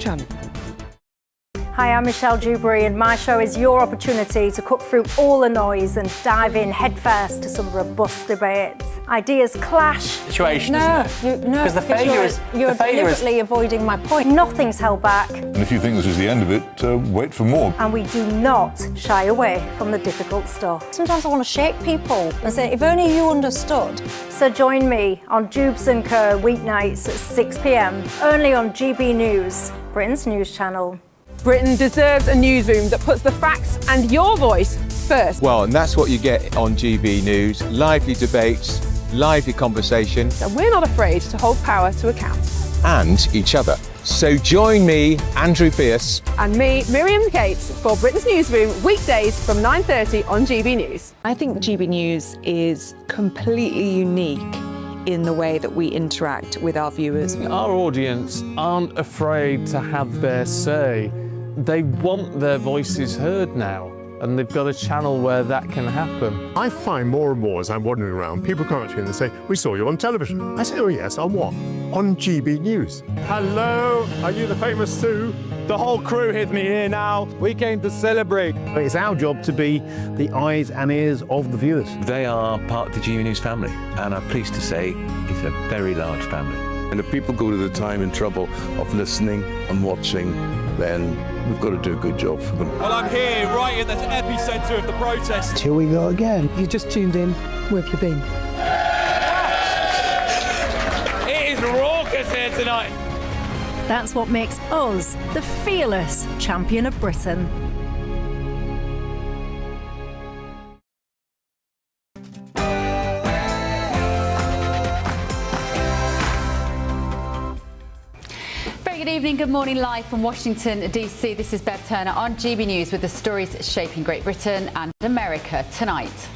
channel. Hi, I'm Michelle Dewberry, and my show is your opportunity to cut through all the noise and dive in headfirst to some robust debates. Ideas clash. Situation, isn't it? Because You're deliberately avoiding my point. Nothing's held back. And if you think this is the end of it, wait for more. And we do not shy away from the difficult stuff. Sometimes I want to shake people and say, if only you understood. So join me on Dubes & Co. weeknights at 6 p.m, only on GB News, Britain's news channel. Britain deserves a newsroom that puts the facts and your voice first. Well, and that's what you get on GB News. Lively debates, lively conversation. And we're not afraid to hold power to account. And each other. So join me, Andrew Pierce. And me, Miriam Cates, for Britain's Newsroom, weekdays from 9:30 on GB News. I think GB News is completely unique in the way that we interact with our viewers. Our audience aren't afraid to have their say. They want their voices heard now, and they've got a channel where that can happen. I find more and more as I'm wandering around, people come up to me and they say, we saw you on television. I say, oh yes, on what? On GB News. Hello, are you the famous Sue? The whole crew hit me here now. We came to celebrate. It's our job to be the eyes and ears of the viewers. They are part of the GB News family, and I'm pleased to say it's a very large family. And if people go to the time and trouble of listening and watching, then we've got to do a good job for them. Well, I'm here right in the epicentre of the protest. Here we go again. If you just tuned in, where have you been? It is raucous here tonight. That's what makes us the fearless champion of Britain. Good evening, good morning, live from Washington, DC. This is Bev Turner on GB News with the stories shaping Great Britain and America tonight.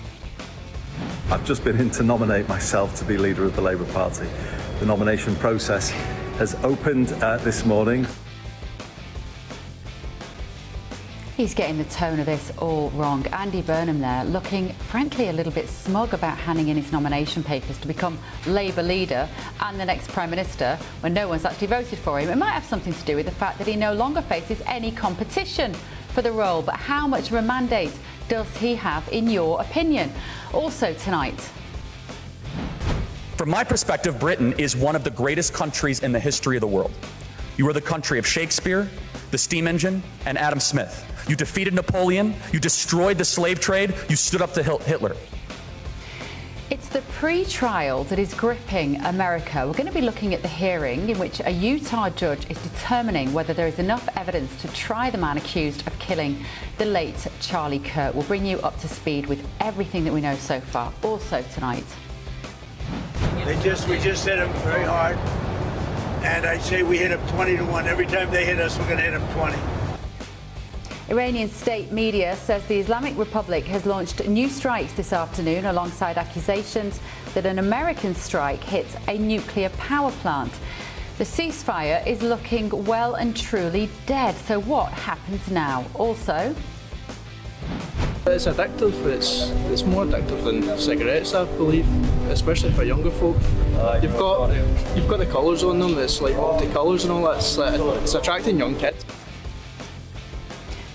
I've just been in to nominate myself to be leader of the Labour Party. The nomination process has opened this morning. He's getting the tone of this all wrong. Andy Burnham there looking, frankly, a little bit smug about handing in his nomination papers to become Labour leader and the next Prime Minister when no one's actually voted for him. It might have something to do with the fact that he no longer faces any competition for the role. But how much of a mandate does he have, in your opinion? Also tonight. From my perspective, Britain is one of the greatest countries in the history of the world. You are the country of Shakespeare, the steam engine, and Adam Smith. You defeated Napoleon, you destroyed the slave trade, you stood up to Hitler. It's the pre-trial that is gripping America. We're going to be looking at the hearing in which a Utah judge is determining whether there is enough evidence to try the man accused of killing the late Charlie Kirk. We'll bring you up to speed with everything that we know so far. Also tonight. We just hit them very hard, and I'd say we hit them 20-1. Every time they hit us, we're going to hit them 20. Iranian state media says the Islamic Republic has launched new strikes this afternoon alongside accusations that an American strike hit a nuclear power plant. The ceasefire is looking well and truly dead. So what happens now? Also, it's addictive. It's more addictive than cigarettes, I believe, especially for younger folk. You've got the colours on them. It's like multicolours and all that. It's attracting young kids.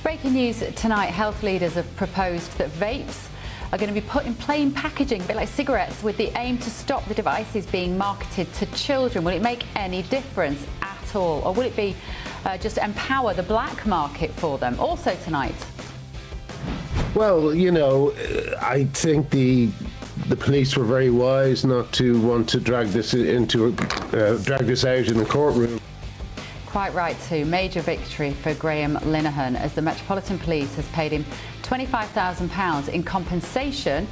Breaking news tonight, health leaders have proposed that vapes are going to be put in plain packaging, a bit like cigarettes, with the aim to stop the devices being marketed to children. Will it make any difference at all? Or will it be just empower the black market for them? Also tonight. Well, you know, I think the police were very wise not to want to drag this out in the courtroom. Quite right too. Major victory for Graham Linehan as the Metropolitan Police has paid him £25,000 in compensation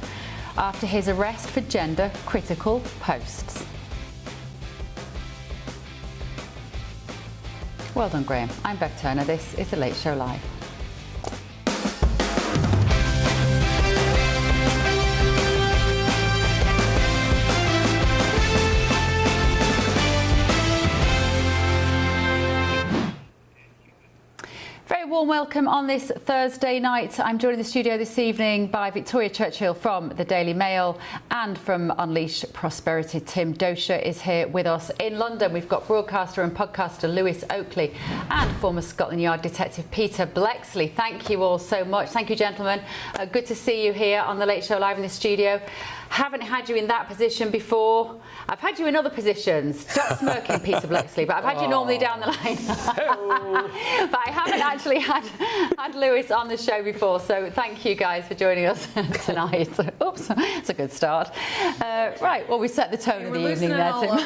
after his arrest for gender critical posts. Well done, Graham. I'm Bev Turner. This is The Late Show Live. Very warm welcome on this Thursday night. I'm joined in the studio this evening by Victoria Churchill from the Daily Mail and from Unleash Prosperity. Tim Dosher is here with us in London. We've got broadcaster and podcaster Lewis Oakley and former Scotland Yard detective Peter Bleksley. Thank you all so much. Thank you, gentlemen. Good to see you here on The Late Show live in the studio. Haven't had you in that position before. I've had you in other positions. Stop smirking, Peter Bleksley, but I've had you normally down the line. But I haven't actually had Lewis on the show before, so thank you guys for joining us tonight. Oops, that's a good start. Right, well, we set the tone of the evening there, Tim.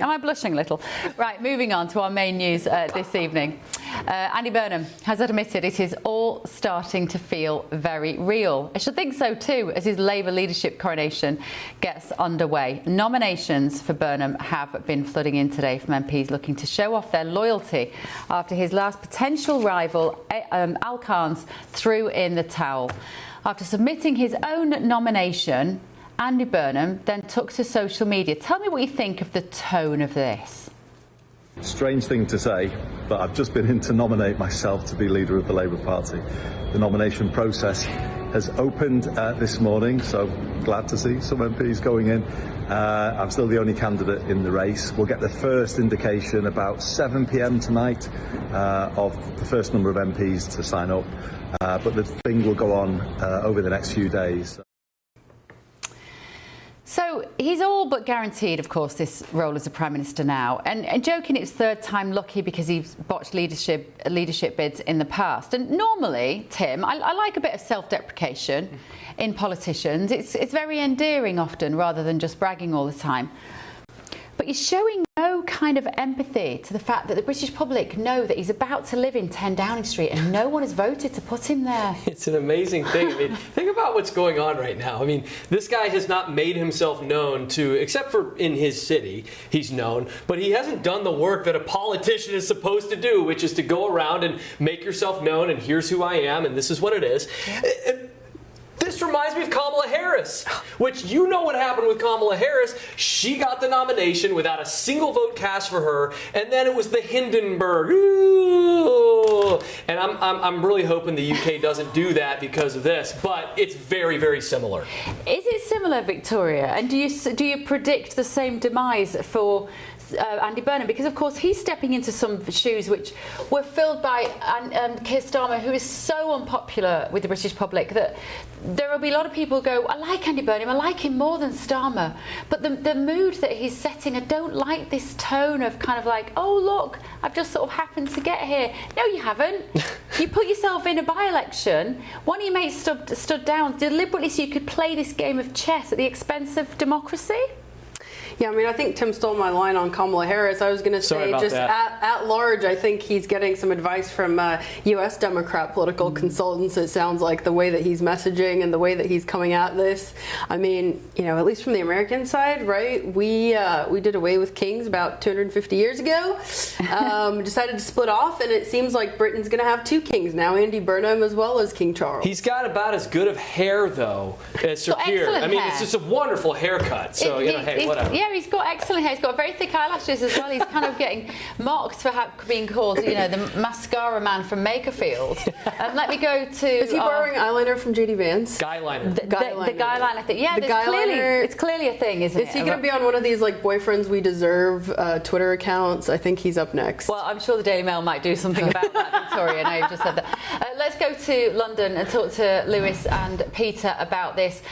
Am I blushing a little? Right, moving on to our main news this evening. Andy Burnham has admitted it is all starting to feel very real. I should think so too, as his Labour leadership coronation gets underway. Nominations for Burnham have been flooding in today from MPs looking to show off their loyalty after his last potential rival, Al Khan's, threw in the towel. After submitting his own nomination, Andy Burnham then took to social media. Tell me what you think of the tone of this. Strange thing to say, but I've just been in to nominate myself to be leader of the Labour Party. The nomination process has opened this morning, so glad to see some MPs going in. I'm still the only candidate in the race. We'll get the first indication about 7 p.m. tonight of the first number of MPs to sign up, but the thing will go on over the next few days. So he's all but guaranteed, of course, this role as a Prime Minister now. And joking it's third time lucky because he's botched leadership bids in the past. And normally, Tim, I like a bit of self-deprecation in politicians. It's very endearing often rather than just bragging all the time. But he's showing no kind of empathy to the fact that the British public know that he's about to live in 10 Downing Street and no one has voted to put him there. It's an amazing thing. I mean, think about what's going on right now. I mean, this guy has not made himself known to, except for in his city, he's known, but he hasn't done the work that a politician is supposed to do, which is to go around and make yourself known and here's who I am and this is what it is. This reminds me of Kamala Harris, which you know what happened with Kamala Harris. She got the nomination without a single vote cast for her, and then it was the Hindenburg. Ooh. And I'm really hoping the UK doesn't do that because of this, but it's very, very similar. Is it similar, Victoria? And do you predict the same demise for Andy Burnham? Because of course he's stepping into some shoes which were filled by Keir Starmer, who is so unpopular with the British public that there will be a lot of people who go, I like Andy Burnham, I like him more than Starmer, but the mood that he's setting, I don't like this tone of kind of like, oh look, I've just sort of happened to get here. No, you haven't. You put yourself in a by-election. One of your mates stood down deliberately so you could play this game of chess at the expense of democracy. Yeah, I mean, I think Tim stole my line on Kamala Harris. I was going to say, just at large, I think he's getting some advice from U.S. Democrat political consultants. It sounds like the way that he's messaging and the way that he's coming at this. I mean, you know, at least from the American side, right? We did away with kings about 250 years ago. Decided to split off, and it seems like Britain's going to have two kings now, Andy Burnham as well as King Charles. He's got about as good of hair, though, as Sir Keir. I mean, it's just a wonderful haircut. So, you know, hey, whatever. Yeah, he's got excellent hair. He's got very thick eyelashes as well. He's kind of getting mocked for being called, you know, the mascara man from Makerfield. Let me go to... Is he borrowing eyeliner from J.D. Vance? Guyliner. The guyliner thing. Yeah, it's clearly a thing, isn't it? Is he going to be on one of these, like, Boyfriends We Deserve Twitter accounts? I think he's up next. Well, I'm sure the Daily Mail might do something about that, Victoria. Now you've just said that. Let's go to London and talk to Lewis and Peter about this.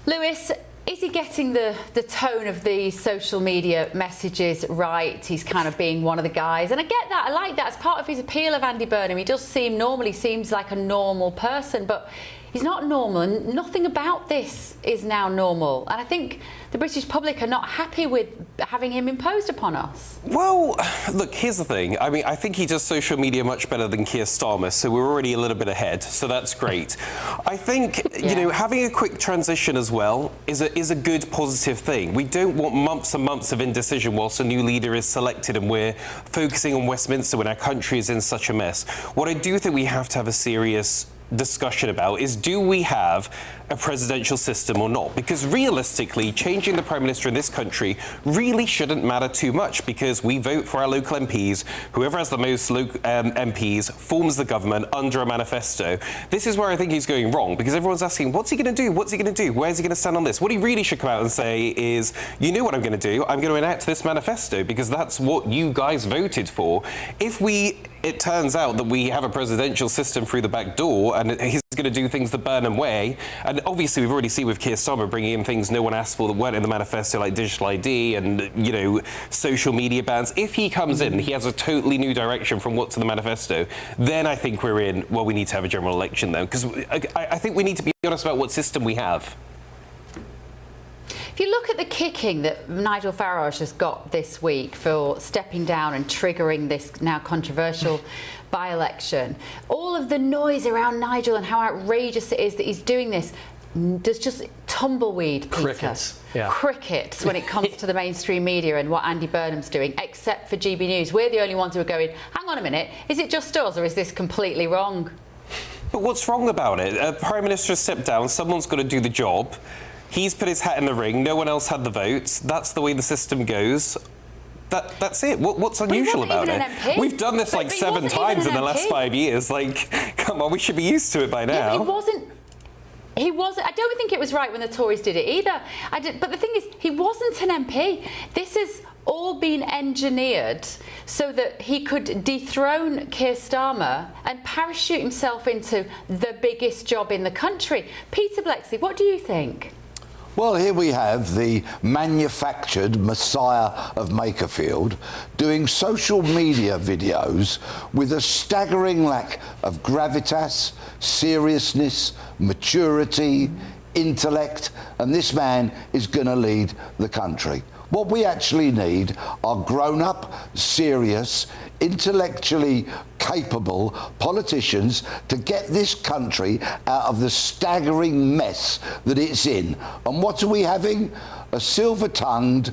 Lewis, is he getting the tone of the social media messages right? He's kind of being one of the guys. And I get that. I like that. As part of his appeal of Andy Burnham, he does seems like a normal person, but he's not normal, and nothing about this is now normal. And I think the British public are not happy with having him imposed upon us. Well, look, here's the thing. I mean, I think he does social media much better than Keir Starmer, so we're already a little bit ahead, so that's great. I think, you know, having a quick transition as well is a good, positive thing. We don't want months and months of indecision whilst a new leader is selected and we're focusing on Westminster when our country is in such a mess. What I do think we have to have a serious discussion about is, do we have a presidential system or not? Because realistically, changing the Prime Minister in this country really shouldn't matter too much, because we vote for our local MPs. Whoever has the most MPs forms the government under a manifesto. This is where I think he's going wrong, because everyone's asking, what's he going to do? What's he going to do? Where's he going to stand on this? What he really should come out and say is, you know what I'm going to do? I'm going to enact this manifesto, because that's what you guys voted for. If it turns out that we have a presidential system through the back door and he's going to do things the Burnham way, and obviously we've already seen with Keir Starmer bringing in things no one asked for that weren't in the manifesto, like digital ID and, you know, social media bans. If he comes in, he has a totally new direction from what's in the manifesto, then I think we're in, well, we need to have a general election then, because I think we need to be honest about what system we have. If you look at the kicking that Nigel Farage has got this week for stepping down and triggering this now controversial by-election, all of the noise around Nigel and how outrageous it is that he's doing this, there's just tumbleweed, Peter. Crickets. Yeah. Crickets when it comes to the mainstream media and what Andy Burnham's doing, except for GB News. We're the only ones who are going, hang on a minute, is it just us or is this completely wrong? But what's wrong about it? A Prime Minister has stepped down, someone's got to do the job. He's put his hat in the ring, no one else had the votes. That's the way the system goes. That's it. What's unusual about it? We've done this like 7 times in the last 5 years. Like, come on, we should be used to it by now. Yeah, he wasn't. I don't think it was right when the Tories did it either. But the thing is, he wasn't an MP. This has all been engineered so that he could dethrone Keir Starmer and parachute himself into the biggest job in the country. Peter Bleksley, what do you think? Well, here we have the manufactured Messiah of Makerfield doing social media videos with a staggering lack of gravitas, seriousness, maturity, intellect, and this man is going to lead the country. What we actually need are grown-up, serious, intellectually capable politicians to get this country out of the staggering mess that it's in. And what are we having? A silver-tongued,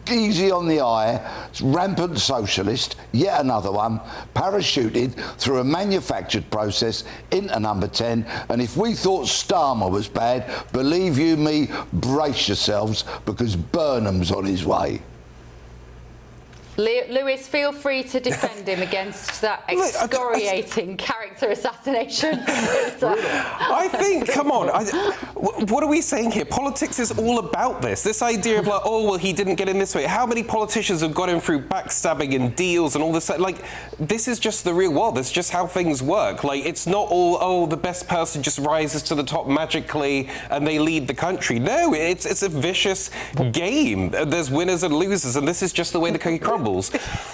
easy on the eye, rampant socialist, yet another one, parachuted through a manufactured process into number 10. And if we thought Starmer was bad, believe you me, brace yourselves, because Burnham's on his way. Lewis, feel free to defend him against that excoriating character assassination. I think, come on, what are we saying here? Politics is all about this. This idea of like, oh, well, he didn't get in this way. How many politicians have got him through backstabbing and deals and all this? Like, this is just the real world. This is just how things work. Like, it's not all, oh, the best person just rises to the top magically and they lead the country. No, it's a vicious game. There's winners and losers, and this is just the way the cookie crumbles.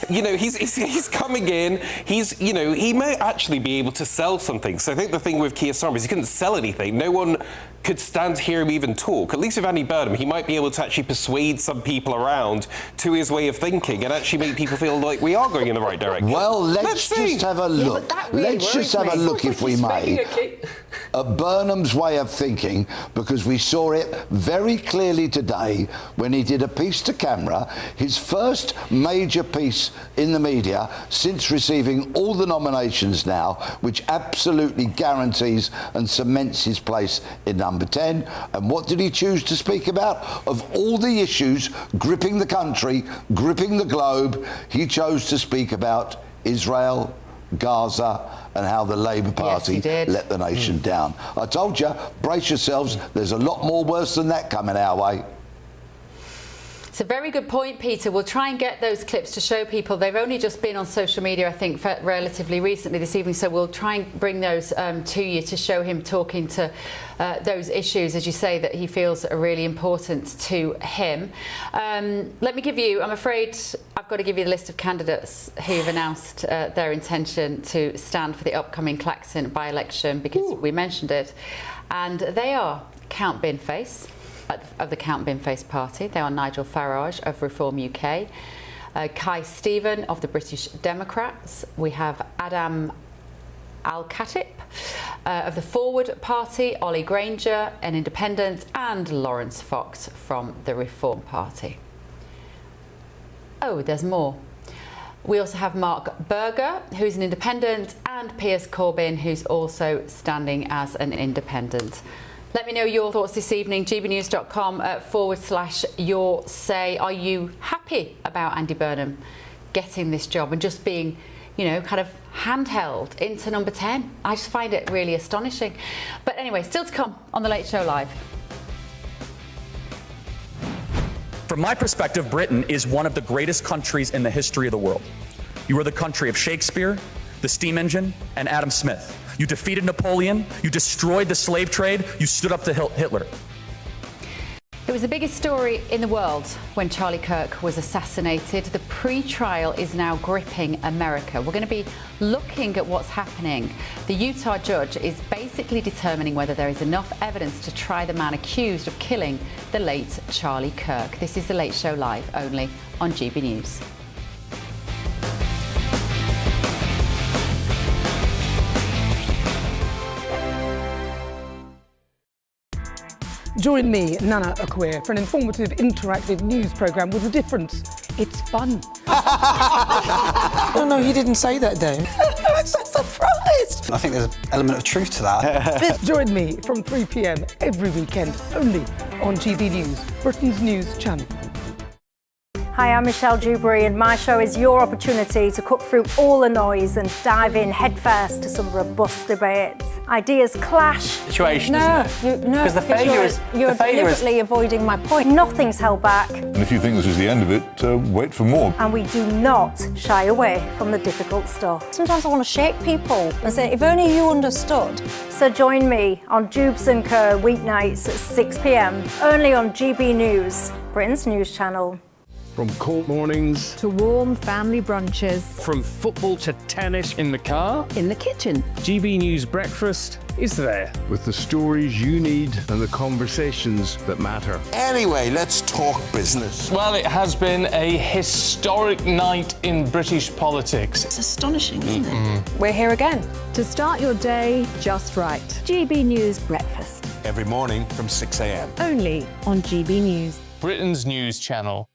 You know, he's coming in. You know, he may actually be able to sell something. So I think the thing with Keir Starmer is he couldn't sell anything. No one could stand to hear him even talk. At least with Andy Burnham, he might be able to actually persuade some people around to his way of thinking and actually make people feel like we are going in the right direction. Well, let's just have a look. Let's just have a look, if we may, at Burnham's way of thinking, because we saw it very clearly today when he did a piece to camera, his first major piece in the media since receiving all the nominations now, which absolutely guarantees and cements his place in number 10. And what did he choose to speak about? Of all the issues gripping the country, gripping the globe, he chose to speak about Israel, Gaza, and how the Labour Party let the nation down. I told you, brace yourselves, there's a lot more worse than that coming our way. It's a very good point, Peter. We'll try and get those clips to show people. They've only just been on social media, I think, relatively recently this evening, so we'll try and bring those to you to show him talking to those issues, as you say, that he feels are really important to him. Let me give you, I'm afraid I've got to give you the list of candidates who've announced their intention to stand for the upcoming Claxon by-election, because we mentioned it. And they are Count Binface, of the Count Binface Party. They are Nigel Farage of Reform UK, Kai Stephen of the British Democrats. We have Adam Al-Khatib of the Forward Party, Ollie Granger, an independent, and Lawrence Fox from the Reform Party. Oh, there's more. We also have Mark Berger, who's an independent, and Piers Corbyn, who's also standing as an independent. Let me know your thoughts this evening, gbnews.com/your say. Are you happy about Andy Burnham getting this job and just being, you know, kind of handheld into number 10? I just find it really astonishing. But anyway, still to come on The Late Show Live. From my perspective, Britain is one of the greatest countries in the history of the world. You are the country of Shakespeare, the steam engine, and Adam Smith. You defeated Napoleon, you destroyed the slave trade, you stood up to Hitler. It was the biggest story in the world when Charlie Kirk was assassinated. The pre-trial is now gripping America. We're going to be looking at what's happening. The Utah judge is basically determining whether there is enough evidence to try the man accused of killing the late Charlie Kirk. This is The Late Show Live, only on GB News. Join me, Nana Akwe, for an informative, interactive news programme with a difference. It's fun. No, he didn't say that, Dave. I'm so surprised. I think there's an element of truth to that. Join me from 3 p.m. every weekend, only on GB News, Britain's news channel. Hi, I'm Michelle Dewberry, and my show is your opportunity to cut through all the noise and dive in headfirst to some robust debates. Ideas clash. Situation, No, Because the failure is... You're deliberately avoiding my point. Nothing's held back. And if you think this is the end of it, wait for more. And we do not shy away from the difficult stuff. Sometimes I want to shake people and say, if only you understood. So join me on Jubes & Co. weeknights at 6 p.m, only on GB News, Britain's news channel. From court mornings to warm family brunches, from football to tennis, In the car, in the kitchen. GB News breakfast is there. with the stories you need and the conversations that matter. Anyway, let's talk business. Well, it has been a historic night in British politics. It's astonishing, isn't it? We're here again to start your day just right. GB News breakfast, Every morning from 6 a.m. only on GB News. Britain's news channel.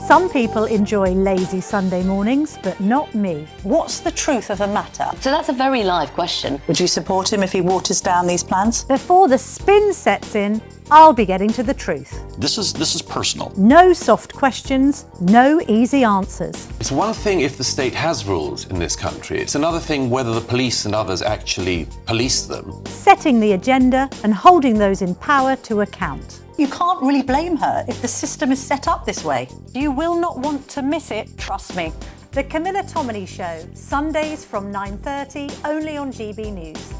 Some people enjoy lazy Sunday mornings, but not me. What's the truth of the matter? So that's a very live question. Would you support him if he waters down these plans? Before the spin sets in, I'll be getting to the truth. This is personal. No soft questions, no easy answers. It's one thing if the state has rules in this country. It's another thing whether the police and others actually police them. Setting the agenda and holding those in power to account. You can't really blame her if the system is set up this way. You will not want to miss it, trust me. The Camilla Tominey Show, Sundays from 9:30, only on GB News.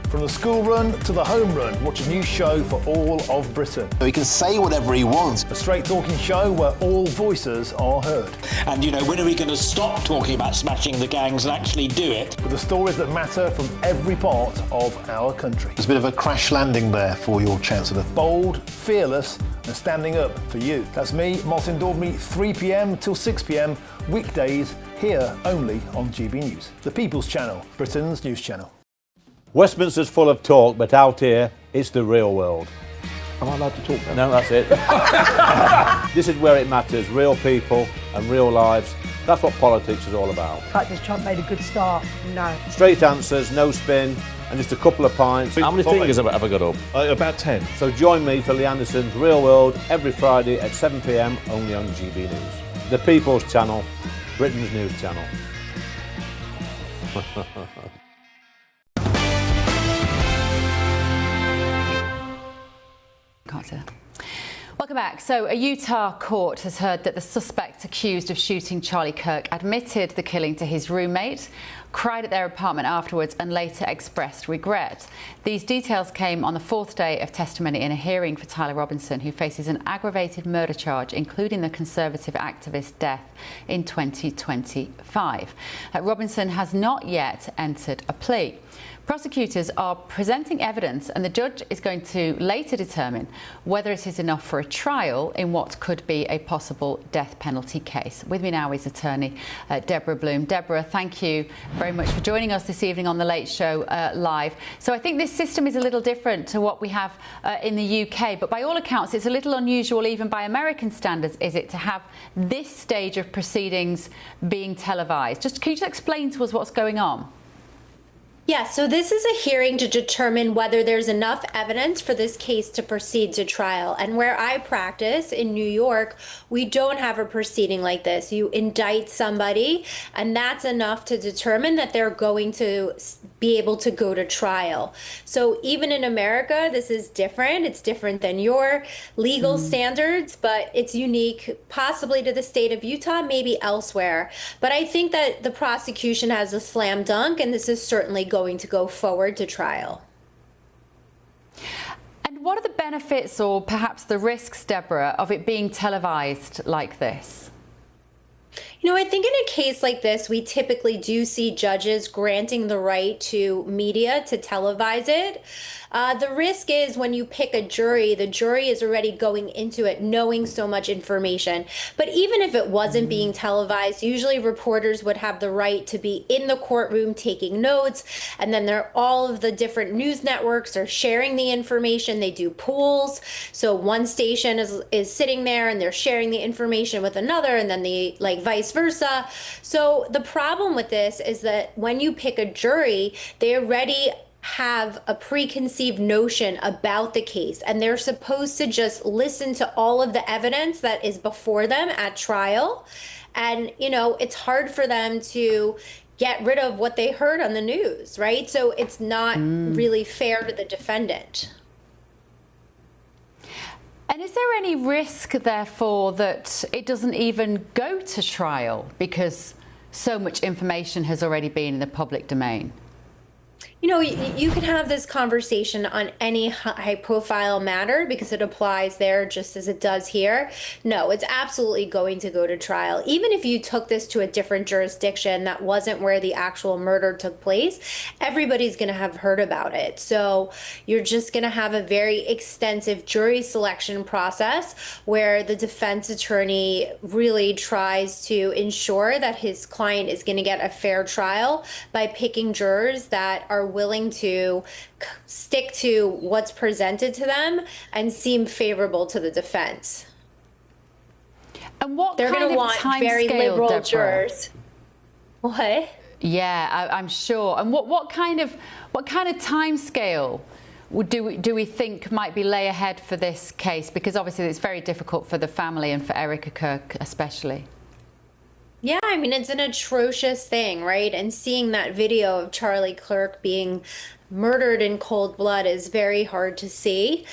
From the school run to the home run, watch a new show for all of Britain. He can say whatever he wants. A straight talking show where all voices are heard. And, when are we going to stop talking about smashing the gangs and actually do it? With the stories that matter from every part of our country. There's a bit of a crash landing there for your Chancellor. Bold, fearless and standing up for you. That's me, Martin Daubney, 3 p.m. till 6 p.m, weekdays, here only on GB News. The People's Channel, Britain's news channel. Westminster's full of talk, but out here, it's the real world. Am I allowed to talk now? No, that's it. This is where it matters, real people and real lives. That's what politics is all about. In fact, this Trump made a good start. No. Straight answers, no spin, and just a couple of pints. How many fingers have I got up? About 10. So join me for Lee Anderson's Real World every Friday at 7 p.m, only on GB News. The People's Channel, Britain's news channel. Welcome back. So a Utah court has heard that the suspect accused of shooting Charlie Kirk admitted the killing to his roommate, cried at their apartment afterwards and later expressed regret. These details came on the fourth day of testimony in a hearing for Tyler Robinson, who faces an aggravated murder charge, including the Conservative activist's death in 2025. Robinson has not yet entered a plea. Prosecutors are presenting evidence, and the judge is going to later determine whether it is enough for a trial in what could be a possible death penalty case. With me now is attorney Deborah Bloom. Deborah, thank you very much for joining us this evening on The Late Show live. So I think this system is a little different to what we have in the UK, but by all accounts it's a little unusual even by American standards, is it, to have this stage of proceedings being televised? Can you just explain to us what's going on? Yeah, so this is a hearing to determine whether there's enough evidence for this case to proceed to trial. And where I practice in New York, we don't have a proceeding like this. You indict somebody, and that's enough to determine that they're going to be able to go to trial. So even in America, this is different. It's different than your legal standards, but it's unique possibly to the state of Utah, maybe elsewhere. But I think that the prosecution has a slam dunk, and this is certainly going to go forward to trial. And what are the benefits or perhaps the risks, Deborah, of it being televised like this? You know, I think in a case like this, we typically do see judges granting the right to media to televise it. The risk is when you pick a jury, the jury is already going into it knowing so much information. But even if it wasn't being televised, usually reporters would have the right to be in the courtroom taking notes. And then all of the different news networks are sharing the information. They do pools. So one station is sitting there and they're sharing the information with another, and then vice versa. So the problem with this is that when you pick a jury, they already have a preconceived notion about the case, and they're supposed to just listen to all of the evidence that is before them at trial. And, you know, it's hard for them to get rid of what they heard on the news, right? So it's not really fair to the defendant. And is there any risk, therefore, that it doesn't even go to trial because so much information has already been in the public domain? You know, you can have this conversation on any high-profile matter because it applies there just as it does here. No, it's absolutely going to go to trial. Even if you took this to a different jurisdiction that wasn't where the actual murder took place, everybody's going to have heard about it. So you're just going to have a very extensive jury selection process where the defense attorney really tries to ensure that his client is going to get a fair trial by picking jurors that are willing to stick to what's presented to them and seem favorable to the defense. And what they're going to want very liberal Deborah? Jurors. What? Yeah, I'm sure. And what kind of time scale do we think might be lay ahead for this case? Because obviously it's very difficult for the family and for Erica Kirk especially. Yeah, I mean, it's an atrocious thing, right? And seeing that video of Charlie Kirk being murdered in cold blood is very hard to see.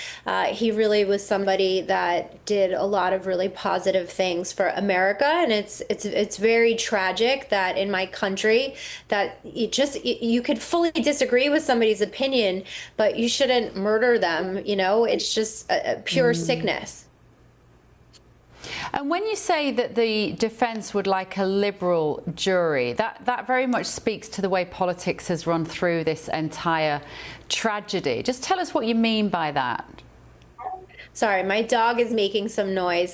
He really was somebody that did a lot of really positive things for America, and it's very tragic that in my country that you could fully disagree with somebody's opinion, but you shouldn't murder them. You know, it's just a pure sickness. And when you say that the defence would like a liberal jury, that very much speaks to the way politics has run through this entire tragedy. Just tell us what you mean by that. Sorry, my dog is making some noise.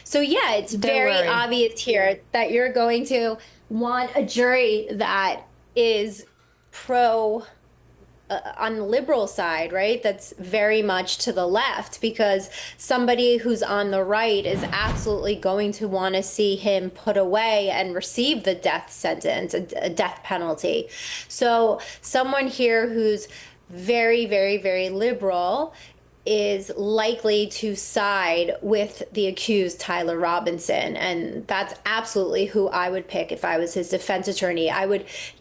So yeah, it's very obvious here that you're going to want a jury that is on the liberal side, right? That's very much to the left, because somebody who's on the right is absolutely going to want to see him put away and receive the death sentence, a death penalty. So someone here who's very, very, very liberal is likely to side with the accused Tyler Robinson, and that's absolutely who I would pick if I was his defense attorney.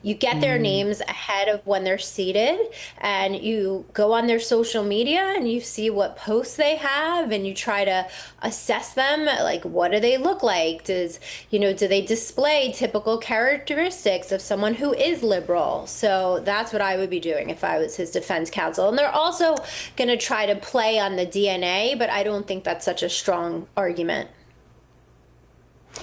You get their names ahead of when they're seated, and you go on their social media and you see what posts they have, and you try to assess them. Like, what do they look like? Do they display typical characteristics of someone who is liberal? So that's what I would be doing if I was his defense counsel. And they're also going to try to play on the DNA, but I don't think that's such a strong argument.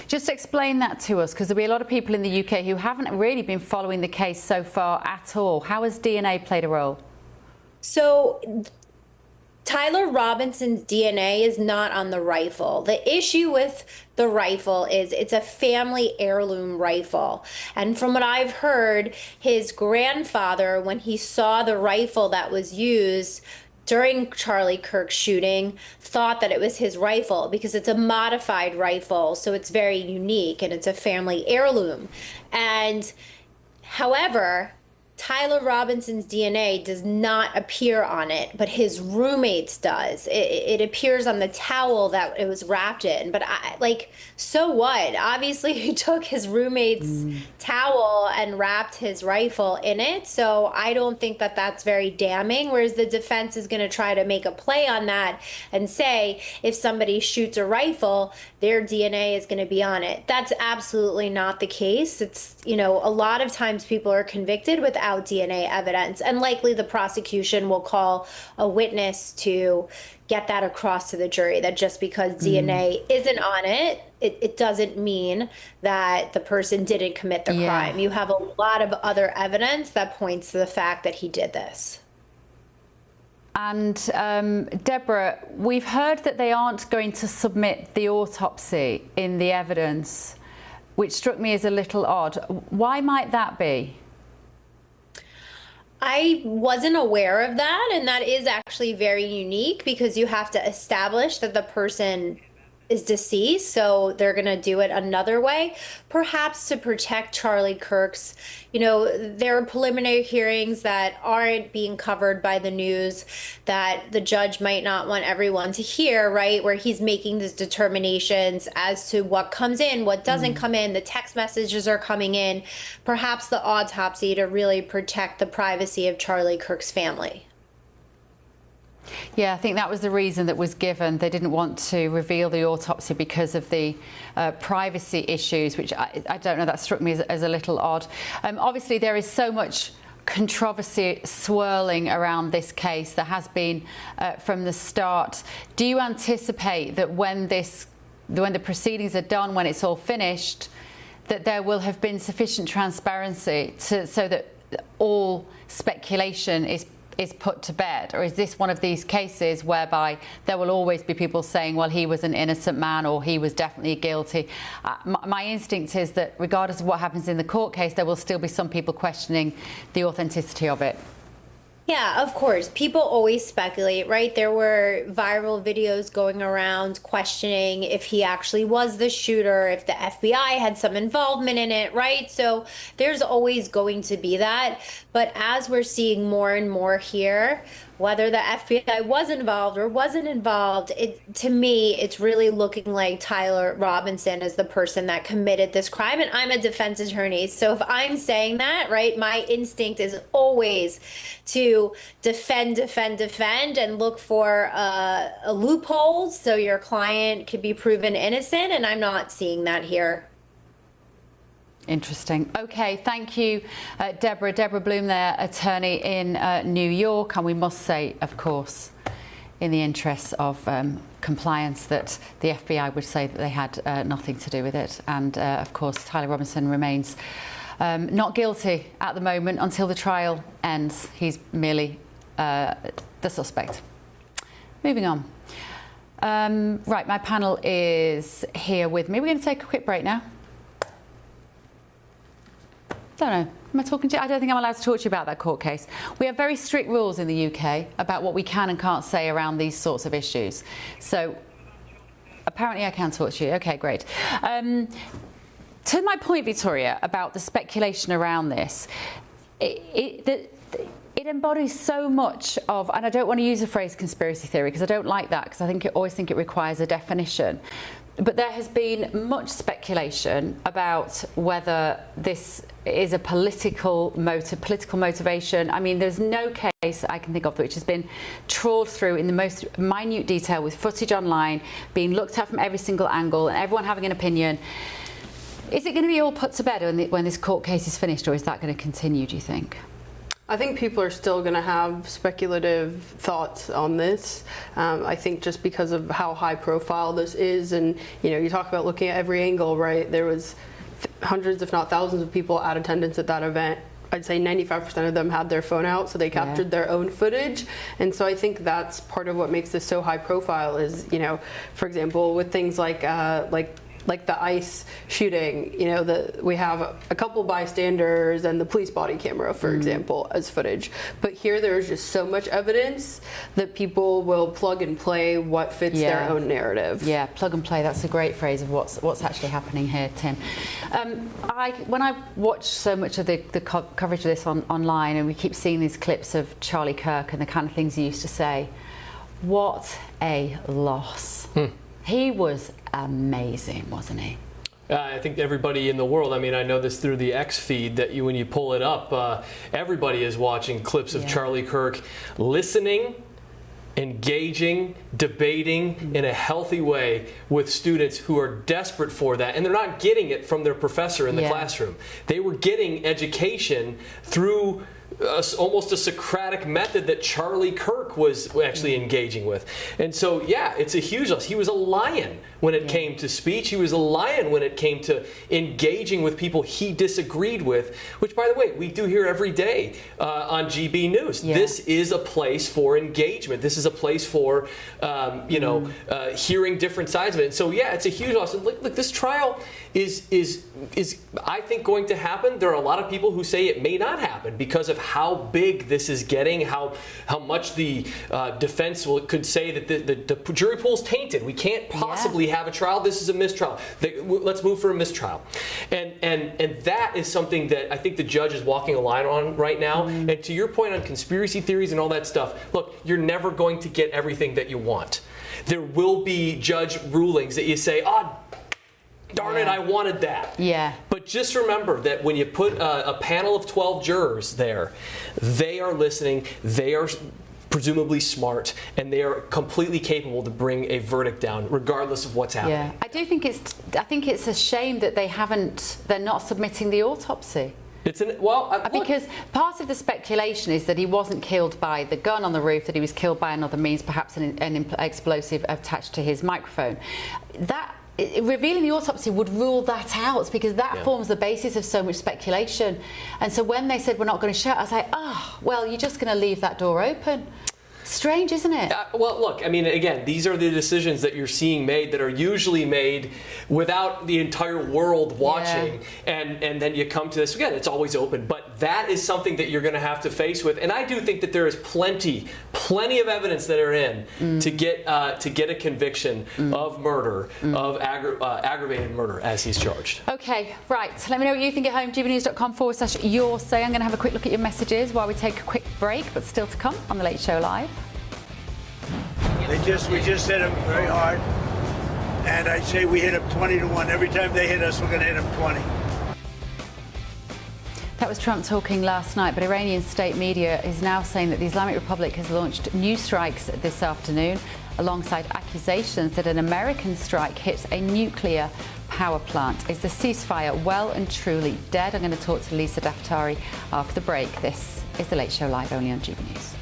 Just explain that to us, because there'll be a lot of people in the UK who haven't really been following the case so far at all. How has DNA played a role? So Tyler Robinson's DNA is not on the rifle. The issue with the rifle is it's a family heirloom rifle. And from what I've heard, his grandfather, when he saw the rifle that was used during Charlie Kirk's shooting, thought that it was his rifle because it's a modified rifle. So it's very unique and it's a family heirloom. And however, Tyler Robinson's DNA does not appear on it, but his roommate's does. It appears on the towel that it was wrapped in. But so what? Obviously, he took his roommate's towel and wrapped his rifle in it. So I don't think that that's very damning. Whereas the defense is going to try to make a play on that and say if somebody shoots a rifle, their DNA is going to be on it. That's absolutely not the case. It's, a lot of times people are convicted without DNA evidence, and likely the prosecution will call a witness to get that across to the jury that just because DNA isn't on it, it doesn't mean that the person didn't commit the crime. You have a lot of other evidence that points to the fact that he did this. And Deborah, we've heard that they aren't going to submit the autopsy in the evidence, which struck me as a little odd. Why might that be? I wasn't aware of that, and that is actually very unique because you have to establish that the person is deceased, so they're going to do it another way, perhaps to protect Charlie Kirk's. There are preliminary hearings that aren't being covered by the news that the judge might not want everyone to hear, right, where he's making these determinations as to what comes in, what doesn't come in, the text messages are coming in, perhaps the autopsy to really protect the privacy of Charlie Kirk's family. Yeah, I think that was the reason that was given. They didn't want to reveal the autopsy because of the privacy issues, which I don't know, that struck me as a little odd. Obviously, there is so much controversy swirling around this case. There has been from the start. Do you anticipate that when the proceedings are done, when it's all finished, that there will have been sufficient transparency so that all speculation is put to bed? Or is this one of these cases whereby there will always be people saying, well, he was an innocent man or he was definitely guilty? My instinct is that regardless of what happens in the court case, there will still be some people questioning the authenticity of it. Yeah, of course. People always speculate, right? There were viral videos going around questioning if he actually was the shooter, if the FBI had some involvement in it, right? So there's always going to be that. But as we're seeing more and more here, whether the FBI was involved or wasn't involved, to me, it's really looking like Tyler Robinson is the person that committed this crime. And I'm a defense attorney. So if I'm saying that, right, my instinct is always to defend, and look for a loophole so your client could be proven innocent. And I'm not seeing that here. Interesting. Okay, thank you, Deborah. Deborah Bloom there, attorney in New York. And we must say, of course, in the interests of compliance, that the FBI would say that they had nothing to do with it. And, of course, Tyler Robinson remains not guilty at the moment until the trial ends. He's merely the suspect. Moving on. Right, my panel is here with me. We're going to take a quick break now. Don't know. Am I talking to you? I don't think I'm allowed to talk to you about that court case. We have very strict rules in the UK about what we can and can't say around these sorts of issues. So apparently I can talk to you. Okay, great. To my point, Victoria, about the speculation around this, it embodies so much of, and I don't want to use the phrase conspiracy theory because I don't like that, because I always think it requires a definition. But there has been much speculation about whether this is a political motivation. I mean, there's no case I can think of which has been trawled through in the most minute detail with footage online, being looked at from every single angle and everyone having an opinion. Is it going to be all put to bed when this court case is finished, or is that going to continue, do you think? I think people are still going to have speculative thoughts on this. I think just because of how high profile this is, and you talk about looking at every angle, right? There was hundreds, if not thousands, of people at attendance at that event. I'd say 95% of them had their phone out, so they captured their own footage. And so I think that's part of what makes this so high profile is, for example, with things like the ICE shooting, we have a couple bystanders and the police body camera, for example, as footage. But here there's just so much evidence that people will plug and play what fits their own narrative. Yeah, plug and play, that's a great phrase of what's actually happening here, Tim. When I watch so much of the coverage of this online, and we keep seeing these clips of Charlie Kirk and the kind of things he used to say, what a loss. He was amazing, wasn't he? I think everybody in the world, I know this through the X feed, that when you pull it up, everybody is watching clips of Charlie Kirk listening, engaging, debating in a healthy way with students who are desperate for that. And they're not getting it from their professor in the classroom. They were getting education through almost a Socratic method that Charlie Kirk was actually engaging with. And so, it's a huge loss. He was a lion when it came to speech. He was a lion when it came to engaging with people he disagreed with, which, by the way, we do hear every day on GB News. This is a place for engagement. This is a place for, hearing different sides of it. And so, it's a huge loss. And look, this trial is I think going to happen. There are a lot of people who say it may not happen because of how big this is getting, how much the defense could say that the jury pool's tainted. We can't possibly have a trial. This is a mistrial. Let's move for a mistrial. And that is something that I think the judge is walking a line on right now. And to your point on conspiracy theories and all that stuff, look, you're never going to get everything that you want. There will be judge rulings that you say, darn it, I wanted that. But just remember that when you put a panel of 12 jurors there, they are listening, they are presumably smart, and they are completely capable to bring a verdict down, regardless of what's happening. I think it's a shame that they're not submitting the autopsy. Because part of the speculation is that he wasn't killed by the gun on the roof, that he was killed by another means, perhaps an explosive attached to his microphone. Revealing the autopsy would rule that out, because that forms the basis of so much speculation. And so when they said we're not going to show it, I was like, you're just going to leave that door open. Strange, isn't it? Well, look, again, these are the decisions that you're seeing made that are usually made without the entire world watching. And then you come to this, again, it's always open. But that is something that you're going to have to face with. And I do think that there is plenty of evidence that are in to get a conviction of murder, of aggravated murder, as he's charged. Okay, right. Let me know what you think at home. gbnews.com/your say. I'm going to have a quick look at your messages while we take a quick break, but still to come on The Late Show Live. We just hit them very hard, and I say we hit them 20-1. Every time they hit us, we're going to hit them 20. That was Trump talking last night, but Iranian state media is now saying that the Islamic Republic has launched new strikes this afternoon, alongside accusations that an American strike hit a nuclear power plant. Is the ceasefire well and truly dead? I'm going to talk to Lisa Daftari after the break. This is The Late Show Live, only on GB News.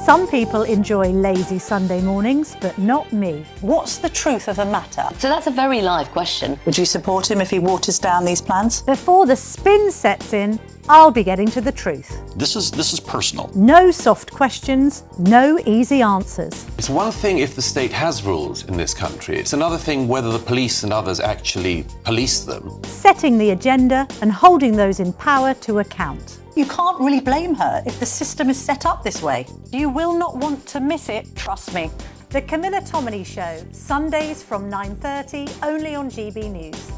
Some people enjoy lazy Sunday mornings, but not me. What's the truth of the matter? So that's a very live question. Would you support him if he waters down these plans? Before the spin sets in, I'll be getting to the truth. This is personal. No soft questions, no easy answers. It's one thing if the state has rules in this country. It's another thing whether the police and others actually police them. Setting the agenda and holding those in power to account. You can't really blame her if the system is set up this way. You will not want to miss it, trust me. The Camilla Tominey Show, Sundays from 9:30, only on GB News.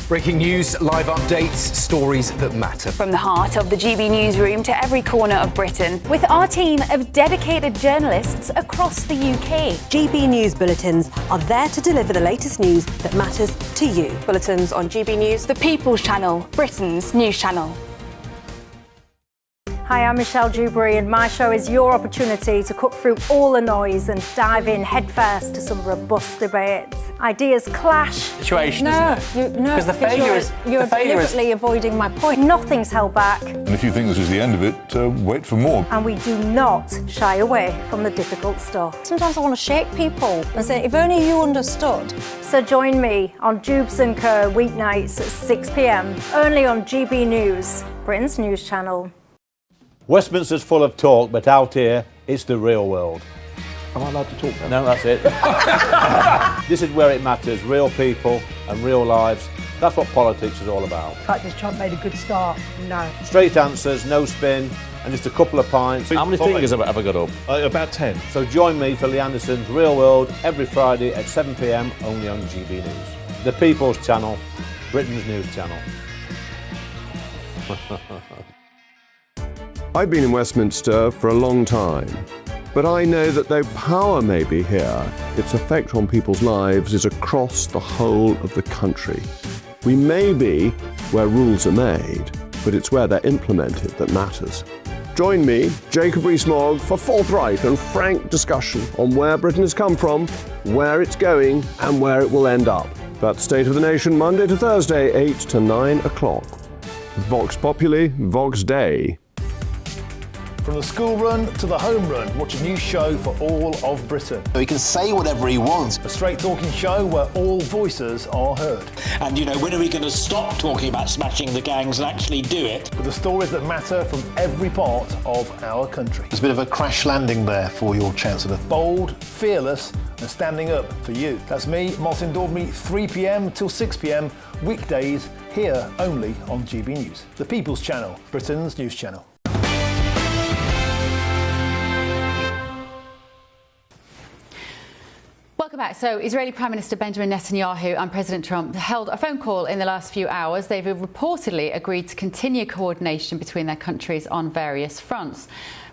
Breaking news, live updates, stories that matter. From the heart of the GB newsroom to every corner of Britain, with our team of dedicated journalists across the UK. GB News bulletins are there to deliver the latest news that matters to you. Bulletins on GB News, the People's Channel, Britain's news channel. Hi, I'm Michelle Dewberry, and my show is your opportunity to cut through all the noise and dive in headfirst to some robust debates. Ideas clash. Situation, isn't it? No, Because the failure is you're deliberately avoiding my point. Nothing's held back, And if you think this is the end of it, wait for more. and we do not shy away from the difficult stuff. Sometimes I want to shake people and say, if only you understood. So join me on Jubes & Co. weeknights at 6 p.m. only on GB News, Britain's news channel. Westminster's full of talk, but out here, it's the real world. Am I allowed to talk now? No, that's it. This is where it matters, real people and real lives. That's what politics is all about. In fact, has Trump made a good start? No. Straight answers, no spin, and just a couple of pints. How many fingers have I got up? About 10. So join me for Lee Anderson's Real World every Friday at 7 p.m. only on GB News. The People's Channel, Britain's news channel. I've been in Westminster for a long time, but I know that though power may be here, its effect on people's lives is across the whole of the country. We may be where rules are made, but it's where they're implemented that matters. Join me, Jacob Rees-Mogg, for forthright and frank discussion on where Britain has come from, where it's going, and where it will end up. That's State of the Nation, Monday to Thursday, 8 to 9 o'clock. Vox Populi, Vox Dei. From the school run to the home run, watch a new show for all of Britain. He can say whatever he wants. A straight talking show where all voices are heard. And, you know, when are we going to stop talking about smashing the gangs and actually do it? With the stories that matter from every part of our country. There's a bit of a crash landing there for your Chancellor. Bold, fearless and standing up for you. That's me, Martin Daubney, 3 p.m. till 6 p.m. weekdays here only on GB News. The People's Channel, Britain's news channel. Welcome back. So, Israeli Prime Minister Benjamin Netanyahu and President Trump held a phone call in the last few hours. They've reportedly agreed to continue coordination between their countries on various fronts.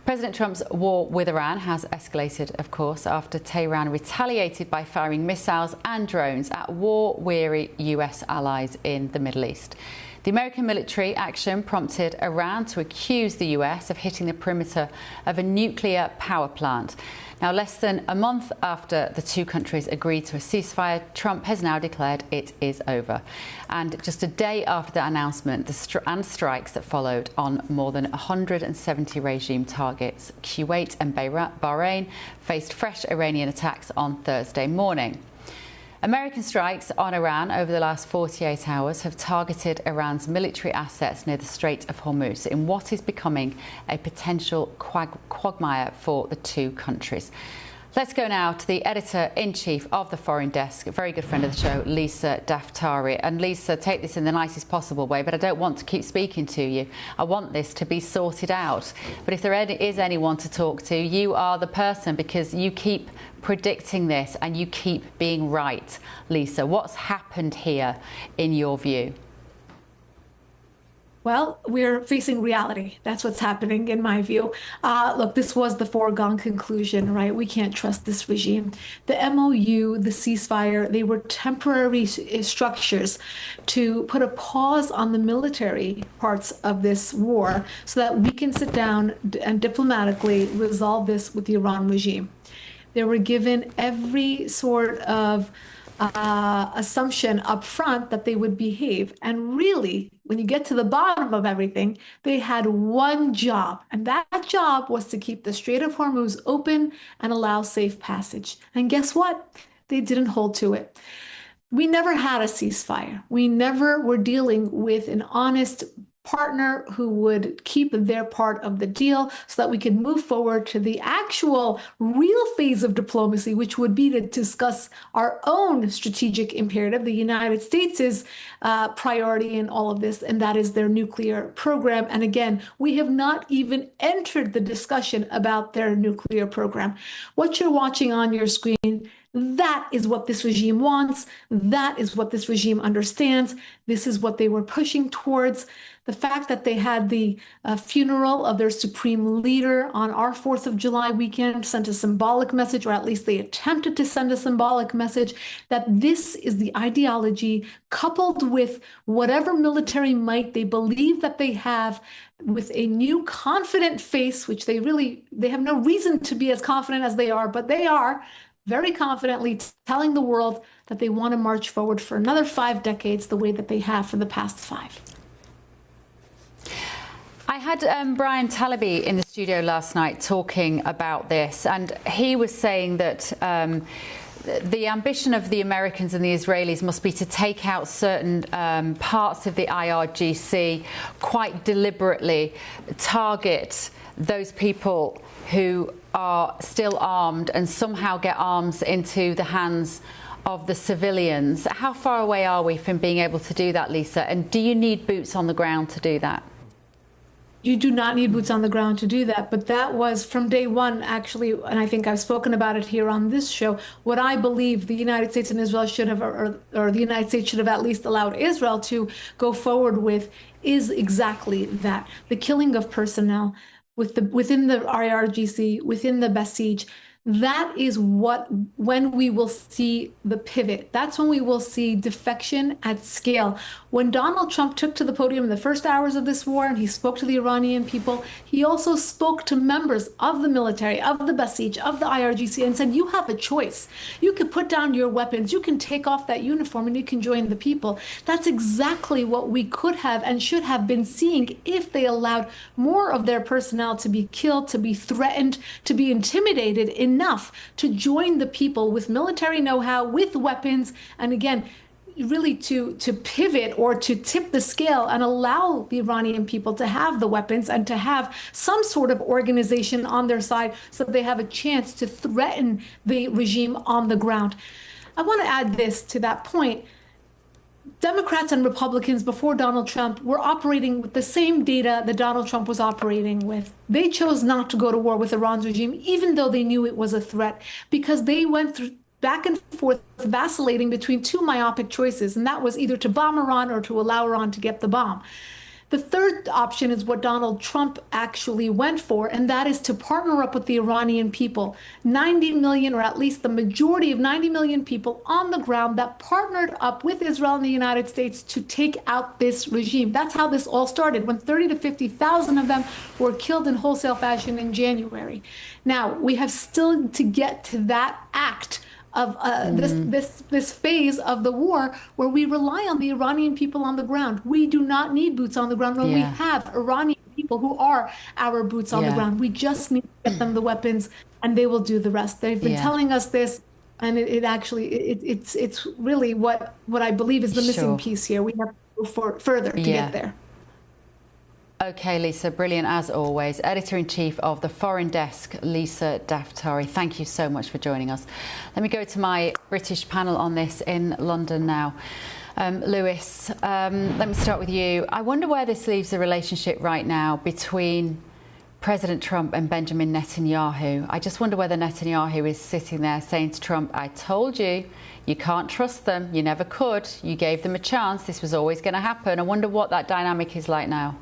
President Trump's war with Iran has escalated, of course, after Tehran retaliated by firing missiles and drones at war-weary US allies in the Middle East. The American military action prompted Iran to accuse the US of hitting the perimeter of a nuclear power plant. Now, less than a month after the two countries agreed to a ceasefire, Trump has now declared it is over. And just a day after the announcement, the strikes that followed on more than 170 regime targets, Kuwait and Bahrain faced fresh Iranian attacks on Thursday morning. American strikes on Iran over the last 48 hours have targeted Iran's military assets near the Strait of Hormuz in what is becoming a potential quagmire for the two countries. Let's go now to the editor-in-chief of the Foreign Desk, a very good friend of the show, Lisa Daftari. And Lisa, take this in the nicest possible way, but I don't want to keep speaking to you. I want this to be sorted out. But if there is anyone to talk to, you are the person, because you keep predicting this and you keep being right. Lisa, what's happened here in your view? Well, we're facing reality. That's what's happening in my view. Look, this was the foregone conclusion, right? We can't trust this regime. The MOU, the ceasefire, they were temporary structures to put a pause on the military parts of this war so that we can sit down and diplomatically resolve this with the Iran regime. They were given every sort of assumption up front that they would behave. And really, when you get to the bottom of everything, they had one job, and that job was to keep the Strait of Hormuz open and allow safe passage. And guess what? They didn't hold to it. We never had a ceasefire. We never were dealing with an honest partner who would keep their part of the deal so that we could move forward to the actual real phase of diplomacy, which would be to discuss our own strategic imperative, the United States' priority in all of this, and that is their nuclear program. And again, we have not even entered the discussion about their nuclear program. What you're watching on your screen That is what this regime wants. That is what this regime understands. This is what they were pushing towards. The fact that they had the funeral of their supreme leader on our 4th of July weekend sent a symbolic message, or at least they attempted to send a symbolic message, that this is the ideology coupled with whatever military might they believe that they have, with a new confident face, which they have no reason to be as confident as they are, but they are very confidently telling the world that they want to march forward for another 5 decades the way that they have for the past 5. I had Brian Talaby in the studio last night talking about this, and he was saying that the ambition of the Americans and the Israelis must be to take out certain parts of the IRGC, quite deliberately target those people who are still armed and somehow get arms into the hands of the civilians. How far away are we from being able to do that, Lisa? And do you need boots on the ground to do that? You do not need boots on the ground to do that, but that was from day one, actually, and I think I've spoken about it here on this show, what I believe the United States and Israel should have, or the United States should have at least allowed Israel to go forward with, is exactly that. The killing of personnel within the IRGC, within the Basij. That is when we will see the pivot. That's when we will see defection at scale. When Donald Trump took to the podium in the first hours of this war and he spoke to the Iranian people, he also spoke to members of the military, of the Basij, of the IRGC, and said, you have a choice. You can put down your weapons, you can take off that uniform, and you can join the people. That's exactly what we could have and should have been seeing if they allowed more of their personnel to be killed, to be threatened, to be intimidated enough to join the people with military know-how, with weapons, and again, really to pivot or to tip the scale and allow the Iranian people to have the weapons and to have some sort of organization on their side so that they have a chance to threaten the regime on the ground. I want to add this to that point. Democrats and Republicans before Donald Trump were operating with the same data that Donald Trump was operating with. They chose not to go to war with Iran's regime, even though they knew it was a threat, because they went through back and forth, vacillating between two myopic choices, and that was either to bomb Iran or to allow Iran to get the bomb. The third option is what Donald Trump actually went for, and that is to partner up with the Iranian people. 90 million, or at least the majority of 90 million people on the ground that partnered up with Israel and the United States to take out this regime. That's how this all started, when 30 to 50,000 of them were killed in wholesale fashion in January. Now, we have still to get to that act of this phase of the war where we rely on the Iranian people on the ground. We do not need boots on the ground when we have Iranian people who are our boots on the ground. We just need to get them the weapons, and they will do the rest. They've been telling us this, and it's really what I believe is the missing piece here. We have to go further to get there. Okay, Lisa, brilliant as always. Editor-in-Chief of the Foreign Desk, Lisa Daftari, thank you so much for joining us. Let me go to my British panel on this in London now. Lewis, let me start with you. I wonder where this leaves the relationship right now between President Trump and Benjamin Netanyahu. I just wonder whether Netanyahu is sitting there saying to Trump, I told you, you can't trust them, you never could, you gave them a chance, this was always going to happen. I wonder what that dynamic is like now.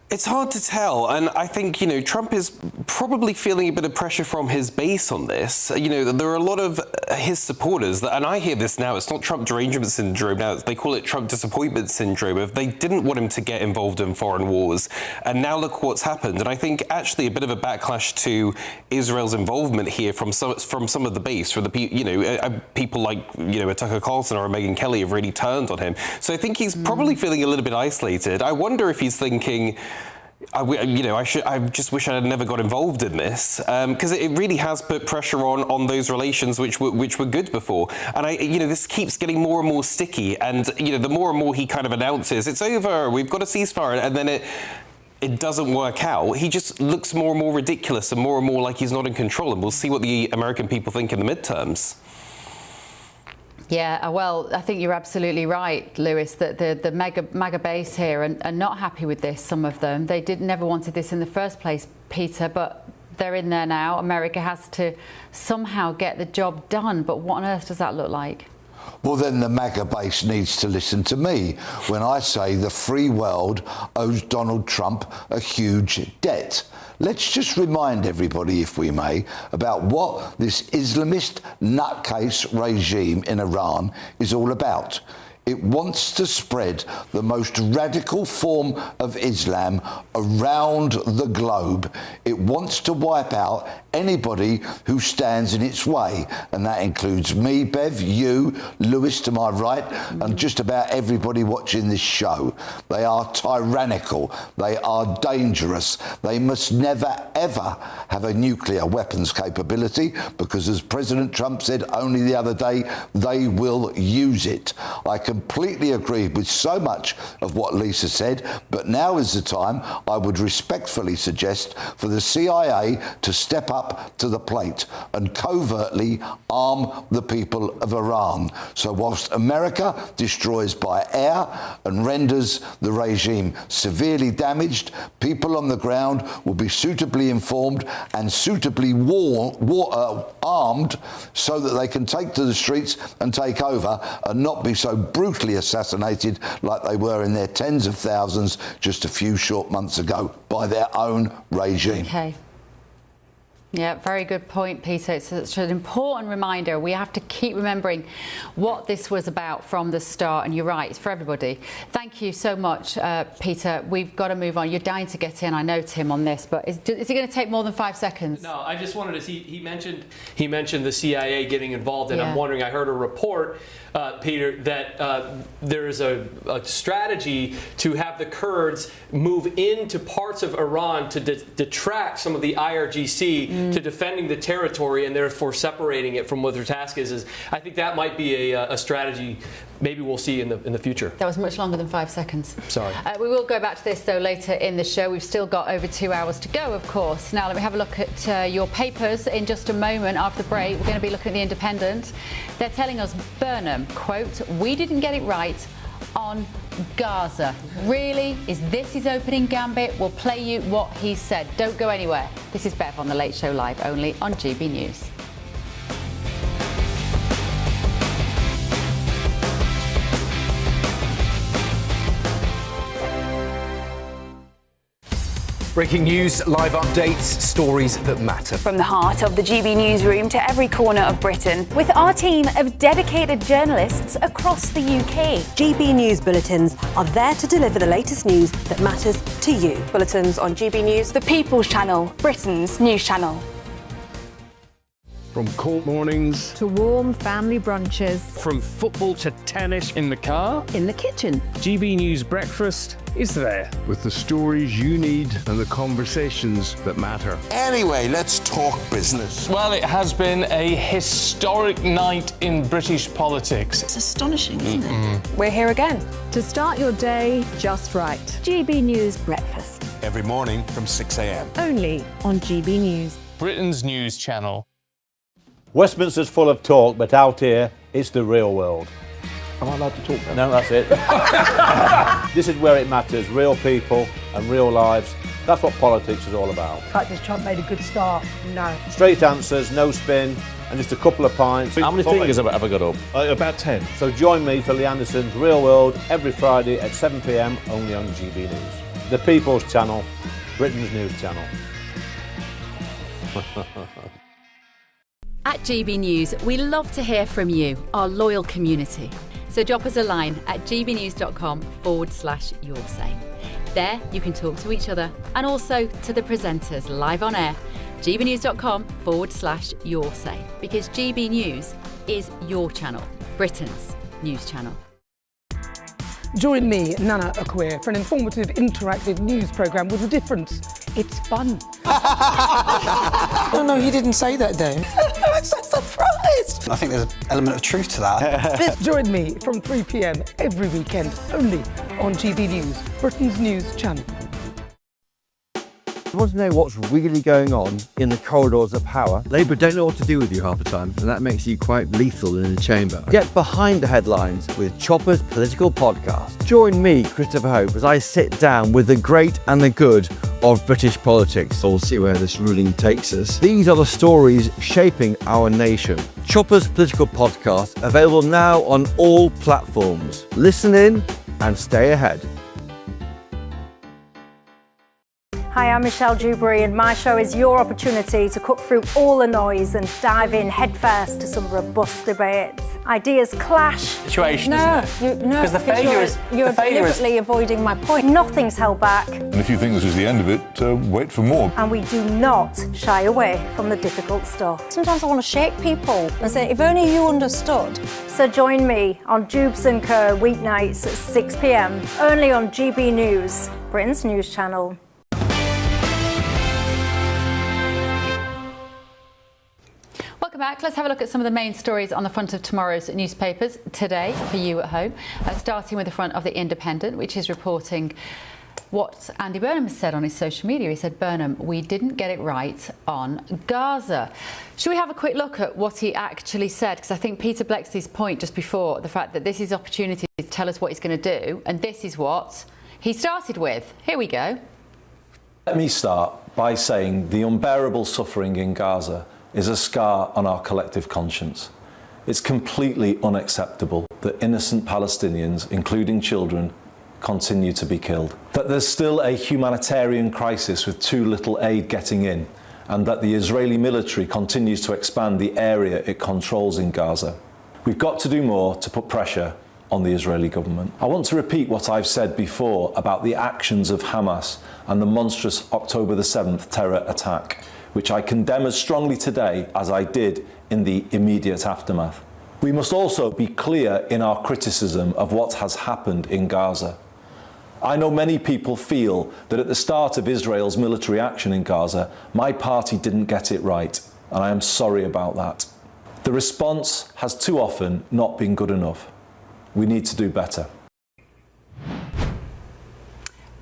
It's hard to tell, and I think, Trump is probably feeling a bit of pressure from his base on this. There are a lot of his supporters, and I hear this now, it's not Trump derangement syndrome now, they call it Trump disappointment syndrome, if they didn't want him to get involved in foreign wars, and now look what's happened. And I think actually a bit of a backlash to Israel's involvement here from some of the base, from the people like, a Tucker Carlson or a Megyn Kelly have really turned on him. So I think he's probably feeling a little bit isolated. I wonder if he's thinking, I just wish I had never got involved in this, because it really has put pressure on those relations which were good before. And this keeps getting more and more sticky. And the more and more he kind of announces it's over, we've got a ceasefire, and then it doesn't work out. He just looks more and more ridiculous and more like he's not in control. And we'll see what the American people think in the midterms. Yeah, well, I think you're absolutely right, Lewis, that the MAGA base here are not happy with this, some of them. They never wanted this in the first place, Peter, but they're in there now. America has to somehow get the job done. But what on earth does that look like? Well, then the MAGA base needs to listen to me when I say the free world owes Donald Trump a huge debt. Let's just remind everybody, if we may, about what this Islamist nutcase regime in Iran is all about. It wants to spread the most radical form of Islam around the globe. It wants to wipe out anybody who stands in its way. And that includes me, Bev, you, Lewis to my right, and just about everybody watching this show. They are tyrannical. They are dangerous. They must never, ever have a nuclear weapons capability because, as President Trump said only the other day, they will use it. I completely agree with so much of what Lisa said, but now is the time I would respectfully suggest for the CIA to step up to the plate and covertly arm the people of Iran. So whilst America destroys by air and renders the regime severely damaged, people on the ground will be suitably informed and suitably armed so that they can take to the streets and take over and not be so brutally assassinated like they were in their tens of thousands just a few short months ago by their own regime. Okay. Yeah, very good point, Peter. It's an important reminder. We have to keep remembering what this was about from the start. And you're right, it's for everybody. Thank you so much, Peter. We've got to move on. You're dying to get in, I know, Tim, on this. But is it going to take more than 5 seconds? No, I just wanted to see. He mentioned the CIA getting involved, and I'm wondering. I heard a report, Peter, that there is a strategy to have the Kurds move into parts of Iran to detract some of the IRGC to defending the territory and therefore separating it from what their task is. I think that might be a strategy maybe we'll see in the future. That was much longer than 5 seconds. Sorry. We will go back to this, though, later in the show. We've still got over 2 hours to go, of course. Now, let me have a look at your papers in just a moment after the break. We're going to be looking at The Independent. They're telling us, Burnham, quote, "We didn't get it right on Gaza." Really? Is this his opening gambit? We'll play you what he said. Don't go anywhere. This is Bev on The Late Show Live, only on GB News. Breaking news, live updates, stories that matter. From the heart of the GB newsroom to every corner of Britain, with our team of dedicated journalists across the UK. GB News bulletins are there to deliver the latest news that matters to you. Bulletins on GB News, the People's Channel, Britain's news channel. From court mornings to warm family brunches. From football to tennis in the car. In the kitchen. GB News Breakfast is there. With the stories you need and the conversations that matter. Anyway, let's talk business. Well, it has been a historic night in British politics. It's astonishing, isn't it? We're here again. To start your day just right. GB News Breakfast. Every morning from 6 a.m. Only on GB News. Britain's news channel. Westminster's full of talk, but out here, it's the real world. Am I allowed to talk now? No, that's it. This is where it matters. Real people and real lives. That's what politics is all about. In fact, has Trump made a good start? No. Straight answers, no spin, and just a couple of pints. How many fingers have I got up? About 10. So join me for Lee Anderson's Real World every Friday at 7 p.m. only on GB News. The People's Channel, Britain's news channel. At GB News, we love to hear from you, our loyal community. So drop us a line at gbnews.com/yoursay. There you can talk to each other and also to the presenters live on air. gbnews.com/yoursay, because GB News is your channel, Britain's news channel. Join me, Nana Akwe, for an informative, interactive news programme with a difference. It's fun. No, he didn't say that, Dave. I'm so surprised. I think there's an element of truth to that. Join me from 3 p.m. every weekend, only on GB News, Britain's news channel. someone to know what's really going on in the corridors of power. Labour don't know what to do with you half the time, and that makes you quite lethal in the chamber. Get behind the headlines with Chopper's Political Podcast. Join me, Christopher Hope, as I sit down with the great and the good of British politics. We'll see where this ruling takes us. These are the stories shaping our nation. Chopper's Political Podcast, available now on all platforms. Listen in and stay ahead. Hi, I'm Michelle Dewberry, and my show is your opportunity to cut through all the noise and dive in headfirst to some robust debates. Ideas clash. Situation, isn't it? No, because the failure is you're deliberately avoiding my point. Nothing's held back, And if you think this is the end of it, wait for more. and we do not shy away from the difficult stuff. Sometimes I want to shake people and say, if only you understood. So join me on Jubes and Co weeknights at 6 p.m. only on GB News, Britain's news channel. Welcome back. Let's have a look at some of the main stories on the front of tomorrow's newspapers today for you at home. Starting with the front of The Independent, which is reporting what Andy Burnham has said on his social media. He said, "Burnham, we didn't get it right on Gaza." Should we have a quick look at what he actually said? Because I think Peter Blexley's point just before, the fact that this is opportunity to tell us what he's going to do, and this is what he started with. Here we go. Let me start by saying the unbearable suffering in Gaza is a scar on our collective conscience. It's completely unacceptable that innocent Palestinians, including children, continue to be killed. That there's still a humanitarian crisis with too little aid getting in, and that the Israeli military continues to expand the area it controls in Gaza. We've got to do more to put pressure on the Israeli government. I want to repeat what I've said before about the actions of Hamas and the monstrous October the 7th terror attack, which I condemn as strongly today as I did in the immediate aftermath. We must also be clear in our criticism of what has happened in Gaza. I know many people feel that at the start of Israel's military action in Gaza, my party didn't get it right, and I am sorry about that. The response has too often not been good enough. We need to do better.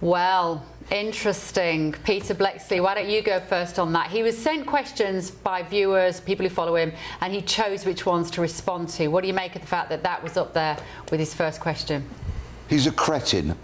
Well, interesting. Peter Blexley, why don't you go first on that? He was sent questions by viewers, people who follow him, and he chose which ones to respond to. What do you make of the fact that that was up there with his first question? He's a cretin.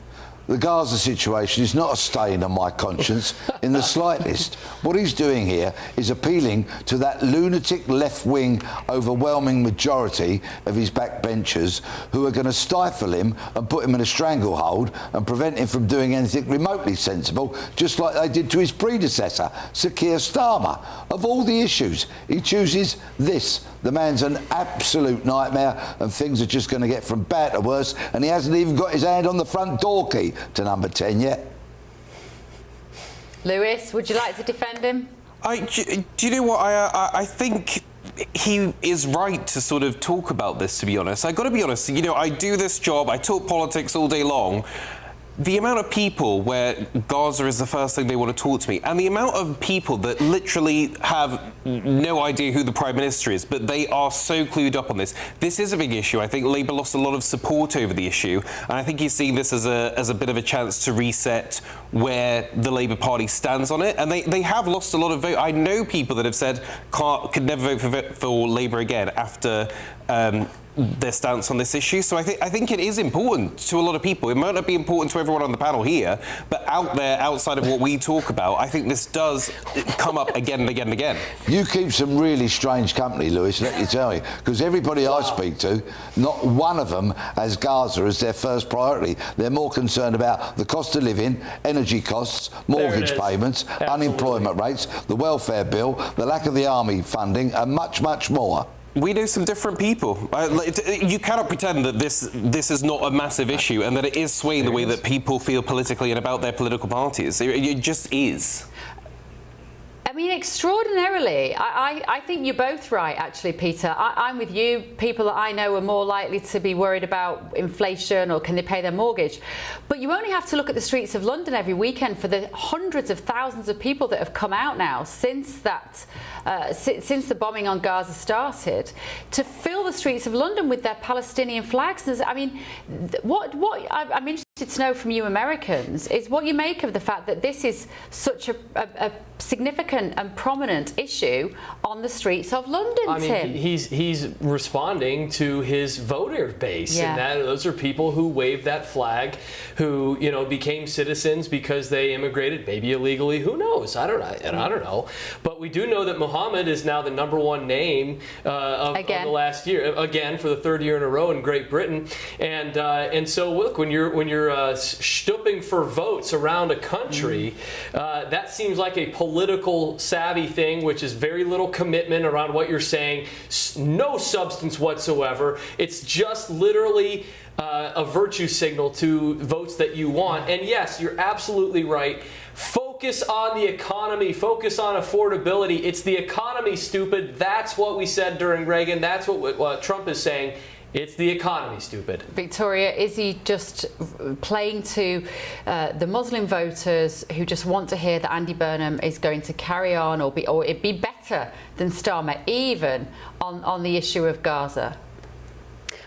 The Gaza situation is not a stain on my conscience in the slightest. What he's doing here is appealing to that lunatic left-wing overwhelming majority of his backbenchers who are going to stifle him and put him in a stranglehold and prevent him from doing anything remotely sensible, just like they did to his predecessor, Sir Keir Starmer. Of all the issues, he chooses this. The man's an absolute nightmare, and things are just going to get from bad to worse, and he hasn't even got his hand on the front door key to number 10 yet. Lewis, would you like to defend him? Do you know what? I think he is right to sort of talk about this, to be honest. I got to be honest, you know, I do this job, I talk politics all day long. The amount of people where Gaza is the first thing they want to talk to me, and the amount of people that literally have no idea who the Prime Minister is, but they are so clued up on this. This is a big issue. I think Labour lost a lot of support over the issue, and I think he's seeing this as a bit of a chance to reset where the Labour Party stands on it. And they have lost a lot of vote. I know people that have said could never vote for Labour again after their stance on this issue. So I think it is important to a lot of people. It might not be important to everyone on the panel here, but out there, outside of what we talk about, I think this does come up again and again and again. You keep some really strange company, Lewis, let me tell you, because everybody I speak to, not one of them has Gaza as their first priority. They're more concerned about the cost of living, energy costs, mortgage payments, unemployment rates, the welfare bill, the lack of the army funding, and much, much more. We know some different people. You cannot pretend that this is not a massive issue and that it is swaying the way that people feel politically and about their political parties. It just is. I mean, extraordinarily, I think you're both right, actually, Peter. I'm with you. People that I know are more likely to be worried about inflation or can they pay their mortgage. But you only have to look at the streets of London every weekend for the hundreds of thousands of people that have come out now since the bombing on Gaza started to fill the streets of London with their Palestinian flags. I mean, I'm interested to know from you Americans is what you make of the fact that this is such a significant and prominent issue on the streets of London. I mean, Tim. he's responding to his voter base, Yeah. and those are people who waved that flag, who became citizens because they immigrated, maybe illegally. Who knows? I don't know. But we do know that Muhammad is now the #1 name of the last year, again for the 3rd year in a row in Great Britain, and so look, when you're stooping for votes around a country, that seems like a political savvy thing, which is very little commitment around what you're saying, no substance whatsoever. It's just literally a virtue signal to votes that you want. And yes, you're absolutely right. Focus on the economy. Focus on affordability. It's the economy, stupid. That's what we said during Reagan. That's what Trump is saying. It's the economy, stupid. Victoria, is he just playing to the Muslim voters who just want to hear that Andy Burnham is going to carry on or it'd be better than Starmer, even on the issue of Gaza?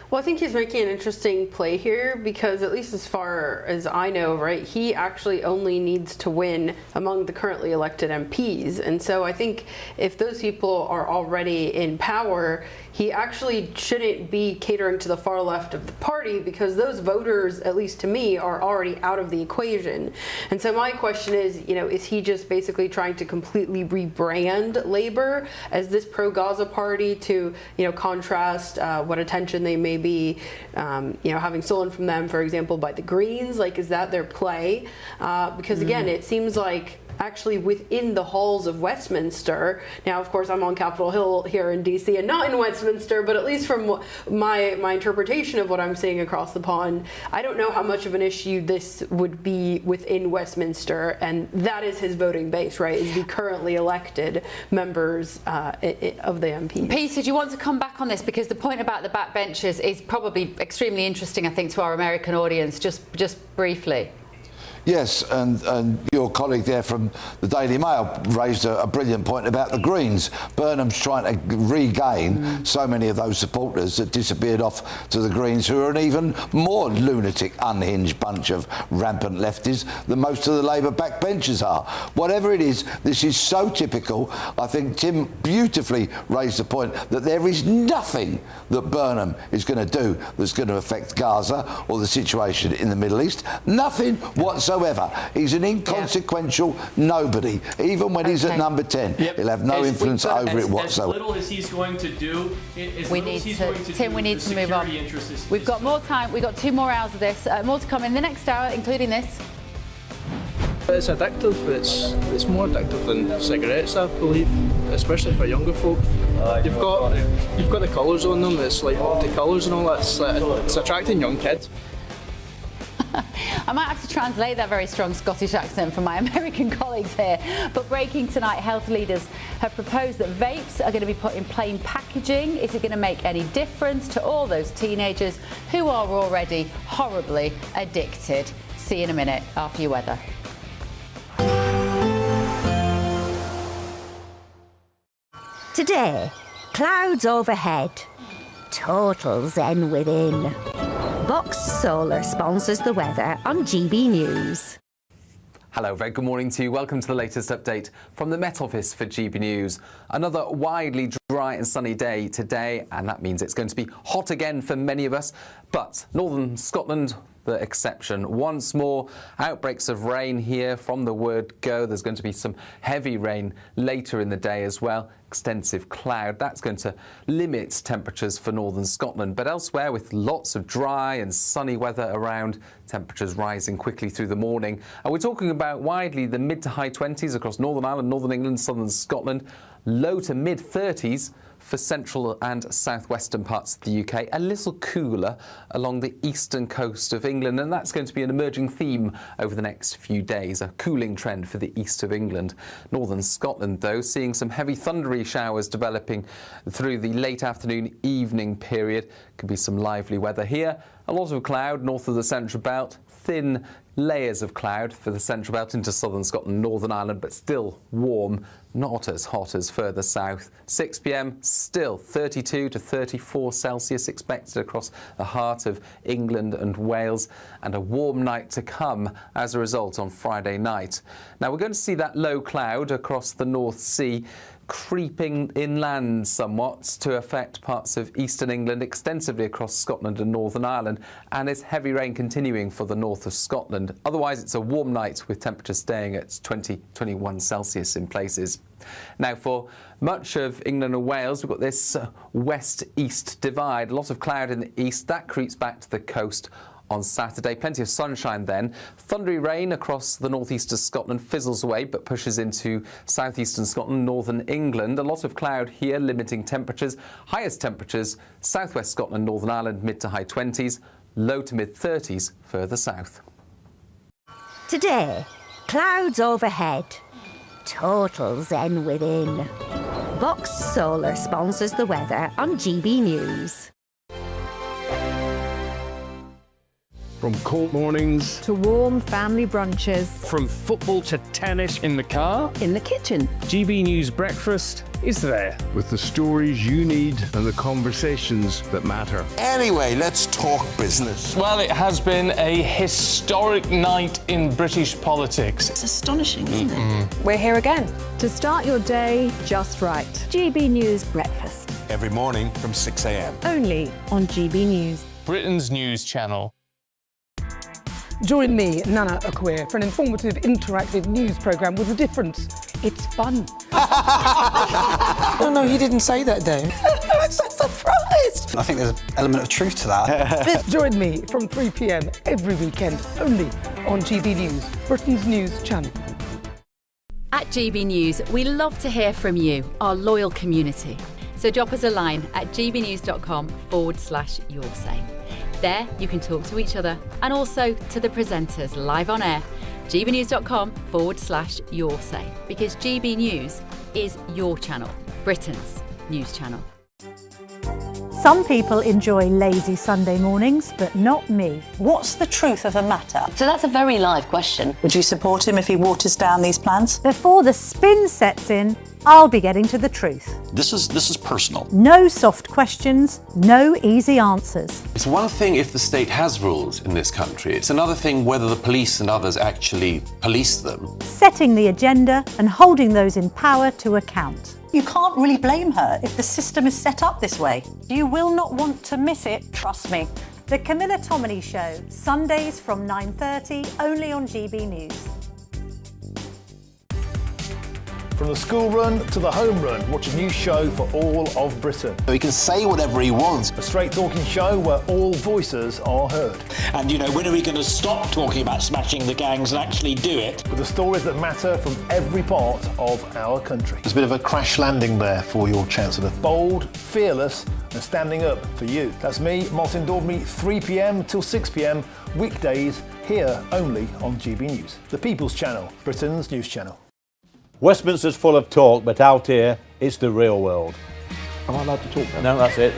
Well, I think he's making an interesting play here because, at least as far as I know, right, he actually only needs to win among the currently elected MPs. And so I think if those people are already in power, he actually shouldn't be catering to the far left of the party because those voters, at least to me, are already out of the equation. And so my question is, is he just basically trying to completely rebrand Labour as this pro-Gaza party to, contrast what attention they may be, having stolen from them, for example, by the Greens? Like, is that their play? Because again, it seems like actually within the halls of Westminster. Now, of course, I'm on Capitol Hill here in DC and not in Westminster, but at least from my interpretation of what I'm seeing across the pond, I don't know how much of an issue this would be within Westminster, and that is his voting base, right, is the currently elected members of the MPs. Peter, do you want to come back on this? Because the point about the backbenchers is probably extremely interesting, I think, to our American audience, just briefly. Yes, and your colleague there from the Daily Mail raised a brilliant point about the Greens. Burnham's trying to regain so many of those supporters that disappeared off to the Greens, who are an even more lunatic, unhinged bunch of rampant lefties than most of the Labour backbenchers are. Whatever it is, this is so typical. I think Tim beautifully raised the point that there is nothing that Burnham is going to do that's going to affect Gaza or the situation in the Middle East. Nothing whatsoever. He's an inconsequential nobody. Even when he's at number 10, he'll have no influence over it whatsoever. As little as he's going to do, we need to move on. We've got more time. We've got 2 more hours of this. More to come in the next hour, including this. It's addictive. It's more addictive than cigarettes, I believe, especially for younger folk. You've got the colours on them. It's like multicolours and all that. It's attracting young kids. I might have to translate that very strong Scottish accent for my American colleagues here. But breaking tonight, health leaders have proposed that vapes are going to be put in plain packaging. Is it going to make any difference to all those teenagers who are already horribly addicted? See you in a minute after your weather. Today, clouds overhead, total zen within. Boxed Solar sponsors the weather on GB News. Hello, very good morning to you. Welcome to the latest update from the Met Office for GB News. Another widely dry and sunny day today, and that means it's going to be hot again for many of us. But northern Scotland, the exception. Once more, outbreaks of rain here from the word go. There's going to be some heavy rain later in the day as well. Extensive cloud. That's going to limit temperatures for northern Scotland. But elsewhere, with lots of dry and sunny weather around, temperatures rising quickly through the morning. And we're talking about widely the mid to high 20s across Northern Ireland, Northern England, southern Scotland. Low to mid 30s for central and southwestern parts of the UK, a little cooler along the eastern coast of England, and that's going to be an emerging theme over the next few days, a cooling trend for the east of England. Northern Scotland, though, seeing some heavy thundery showers developing through the late afternoon evening period. Could be some lively weather here. A lot of cloud north of the central belt, thin layers of cloud for the central belt into southern Scotland, Northern Ireland, but still warm, not as hot as further south. 6 p.m, still 32 to 34 Celsius expected across the heart of England and Wales, and a warm night to come as a result on Friday night. Now we're going to see that low cloud across the North Sea creeping inland somewhat to affect parts of eastern England, extensively across Scotland and Northern Ireland, and it's heavy rain continuing for the north of Scotland. Otherwise, it's a warm night with temperatures staying at 20-21 Celsius in places. Now, for much of England and Wales, we've got this west-east divide. A lot of cloud in the east. That creeps back to the coast on Saturday. Plenty of sunshine then. Thundery rain across the northeast of Scotland fizzles away but pushes into southeastern Scotland, northern England. A lot of cloud here limiting temperatures. Highest temperatures southwest Scotland, Northern Ireland, mid to high 20s, low to mid 30s further south. Today, clouds overhead, total zen within. Box Solar sponsors the weather on GB News. From cold mornings to warm family brunches, from football to tennis in the car, in the kitchen, GB News Breakfast is there with the stories you need and the conversations that matter. Anyway, let's talk business. Well, it has been a historic night in British politics. It's astonishing, isn't it? We're here again to start your day just right. GB News Breakfast. Every morning from 6 a.m. Only on GB News. Britain's news channel. Join me, Nana Akweer, for an informative, interactive news programme with a difference. It's fun. No, he didn't say that, Dave. I'm so surprised. I think there's an element of truth to that. Join me from 3 p.m. every weekend, only on GB News, Britain's news channel. At GB News, we love to hear from you, our loyal community. So drop us a line at gbnews.com/yoursay. There, you can talk to each other and also to the presenters live on air. gbnews.com/yoursay, because GB News is your channel, Britain's news channel. Some people enjoy lazy Sunday mornings, but not me. What's the truth of the matter? So that's a very live question. Would you support him if he waters down these plans? Before the spin sets in, I'll be getting to the truth. This is personal. No soft questions, no easy answers. It's one thing if the state has rules in this country. It's another thing whether the police and others actually police them. Setting the agenda and holding those in power to account. You can't really blame her if the system is set up this way. You will not want to miss it, trust me. The Camilla Tominey Show, Sundays from 9:30, only on GB News. From the school run to the home run, watch a new show for all of Britain. He can say whatever he wants. A straight talking show where all voices are heard. And when are we going to stop talking about smashing the gangs and actually do it? With the stories that matter from every part of our country. There's a bit of a crash landing there for your Chancellor. Bold, fearless and standing up for you. That's me, Martin Daubney, 3 p.m. till 6 p.m, weekdays, here only on GB News. The People's Channel, Britain's news channel. Westminster's full of talk, but out here, it's the real world. Am I allowed to talk now? No, that's it.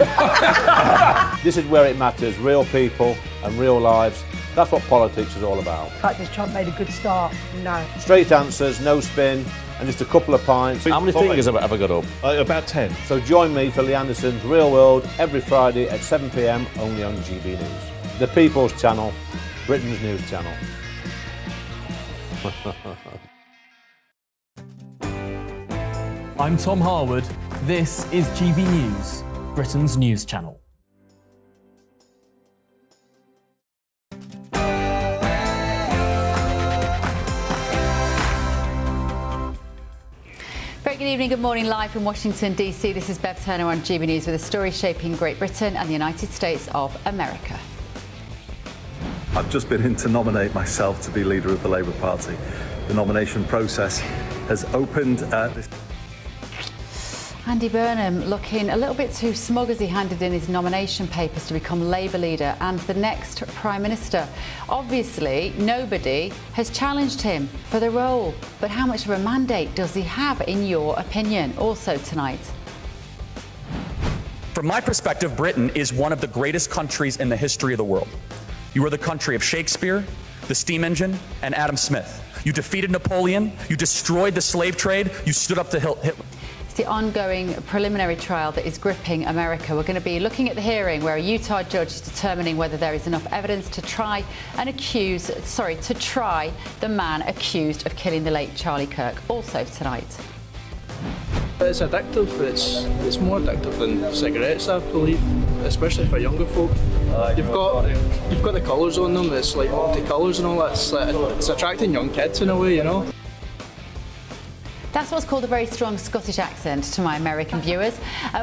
This is where it matters, real people and real lives. That's what politics is all about. The fact is Trump made a good start. No. Straight answers, no spin, and just a couple of pints. How many fingers have I got up? About 10. So join me for Lee Anderson's Real World every Friday at 7 p.m, only on GB News. The People's Channel, Britain's news channel. I'm Tom Harwood. This is GB News, Britain's news channel. Very good evening, good morning, live from Washington, D.C. This is Bev Turner on GB News with a story shaping Great Britain and the United States of America. I've just been in to nominate myself to be leader of the Labour Party. The nomination process has opened. Andy Burnham looking a little bit too smug as he handed in his nomination papers to become Labour leader and the next Prime Minister. Obviously, nobody has challenged him for the role. But how much of a mandate does he have, in your opinion? Also tonight. From my perspective, Britain is one of the greatest countries in the history of the world. You are the country of Shakespeare, the steam engine, and Adam Smith. You defeated Napoleon, you destroyed the slave trade, you stood up to Hitler. It's the ongoing preliminary trial that is gripping America. We're going to be looking at the hearing where a Utah judge is determining whether there is enough evidence to try the man accused of killing the late Charlie Kirk. Also tonight. It's addictive. It's more addictive than cigarettes, I believe, especially for younger folk. You've got the colours on them. It's like multicolours and all that. It's attracting young kids in a way, you know. That's what's called a very strong Scottish accent to my American viewers.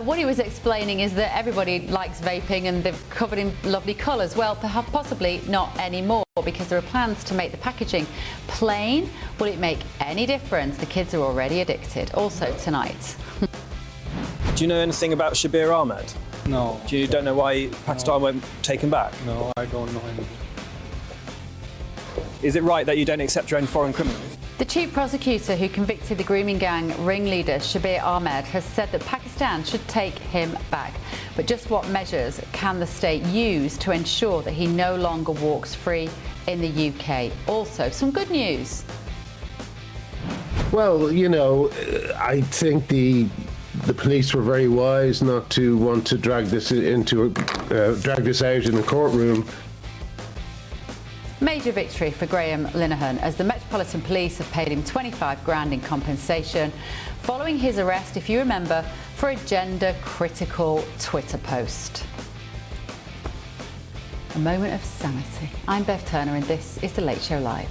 What he was explaining is that everybody likes vaping and they're covered in lovely colours. Well, perhaps possibly not anymore, because there are plans to make the packaging plain. Will it make any difference? The kids are already addicted. Also tonight. Do you know anything about Shabir Ahmed? No. You don't know why Pakistan won't take him back? No, I don't know him. Is it right that you don't accept your own foreign criminals? The chief prosecutor who convicted the grooming gang ringleader Shabir Ahmed has said that Pakistan should take him back. But just what measures can the state use to ensure that he no longer walks free in the UK? Also, some good news. Well, you know, I think the police were very wise not to want to drag this out in the courtroom. Major victory for Graham Linehan as the Metropolitan Police have paid him 25 grand in compensation following his arrest, if you remember, for a gender-critical Twitter post. A moment of sanity. I'm Bev Turner and this is The Late Show Live.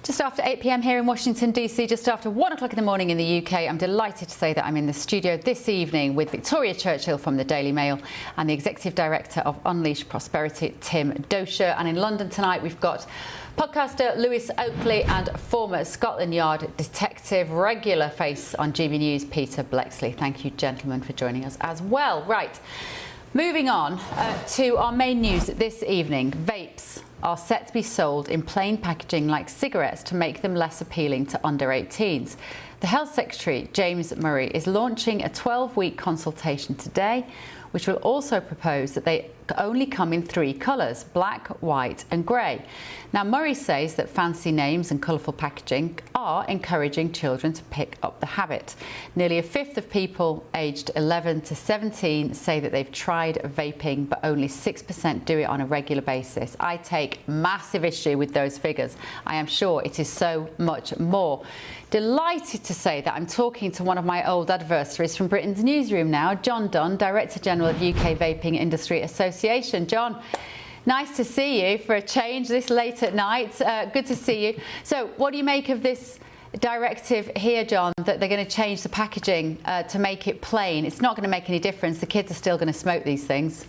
Just after 8 p.m. here in Washington, D.C., just after 1 o'clock in the morning in the UK, I'm delighted to say that I'm in the studio this evening with Victoria Churchill from the Daily Mail and the Executive Director of Unleash Prosperity, Tim Dosher. And in London tonight, we've got podcaster Lewis Oakley and former Scotland Yard detective, regular face on GB News, Peter Blexley. Thank you, gentlemen, for joining us as well. Right, moving on to our main news this evening. Vapes are set to be sold in plain packaging like cigarettes to make them less appealing to under 18s. The Health Secretary, James Murray, is launching a 12-week consultation today, which will also propose that they only come in 3 colours: black, white and grey. Now, Murray says that fancy names and colourful packaging are encouraging children to pick up the habit. Nearly a fifth of people aged 11 to 17 say that they've tried vaping, but only 6% do it on a regular basis. I take massive issue with those figures. I am sure it is so much more. Delighted to say that I'm talking to one of my old adversaries from Britain's newsroom now, John Dunn, Director General of UK Vaping Industry Association. John, nice to see you for a change this late at night. Good to see you. So what do you make of this directive here, John, that they're going to change the packaging to make it plain? It's not going to make any difference. The kids are still going to smoke these things.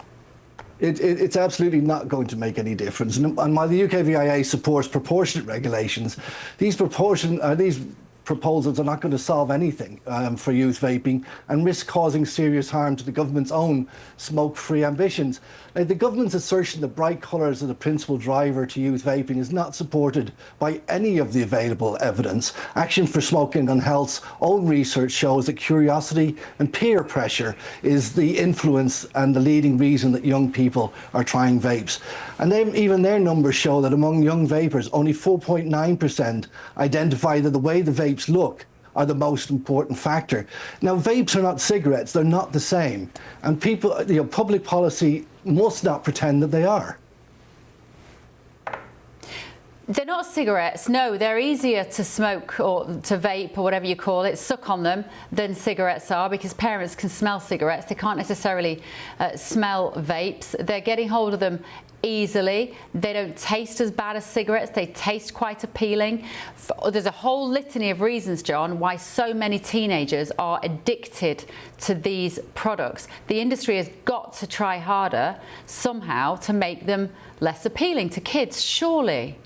It's absolutely not going to make any difference. And while the UK VIA supports proportionate regulations, these proposals are not going to solve anything for youth vaping and risk causing serious harm to the government's own smoke-free ambitions. Now, the government's assertion that bright colours are the principal driver to youth vaping is not supported by any of the available evidence. Action for Smoking on Health's own research shows that curiosity and peer pressure is the influence and the leading reason that young people are trying vapes. And even their numbers show that among young vapers, only 4.9% identify that the way the vapes look are the most important factor. Now, vapes are not cigarettes, they're not the same. And people, public policy must not pretend that they are. They're not cigarettes, no. They're easier to smoke or to vape or whatever you call it, suck on them, than cigarettes are, because parents can smell cigarettes. They can't necessarily smell vapes. They're getting hold of them easily. They don't taste as bad as cigarettes. They taste quite appealing. There's a whole litany of reasons, John, why so many teenagers are addicted to these products. The industry has got to try harder somehow to make them less appealing to kids, surely.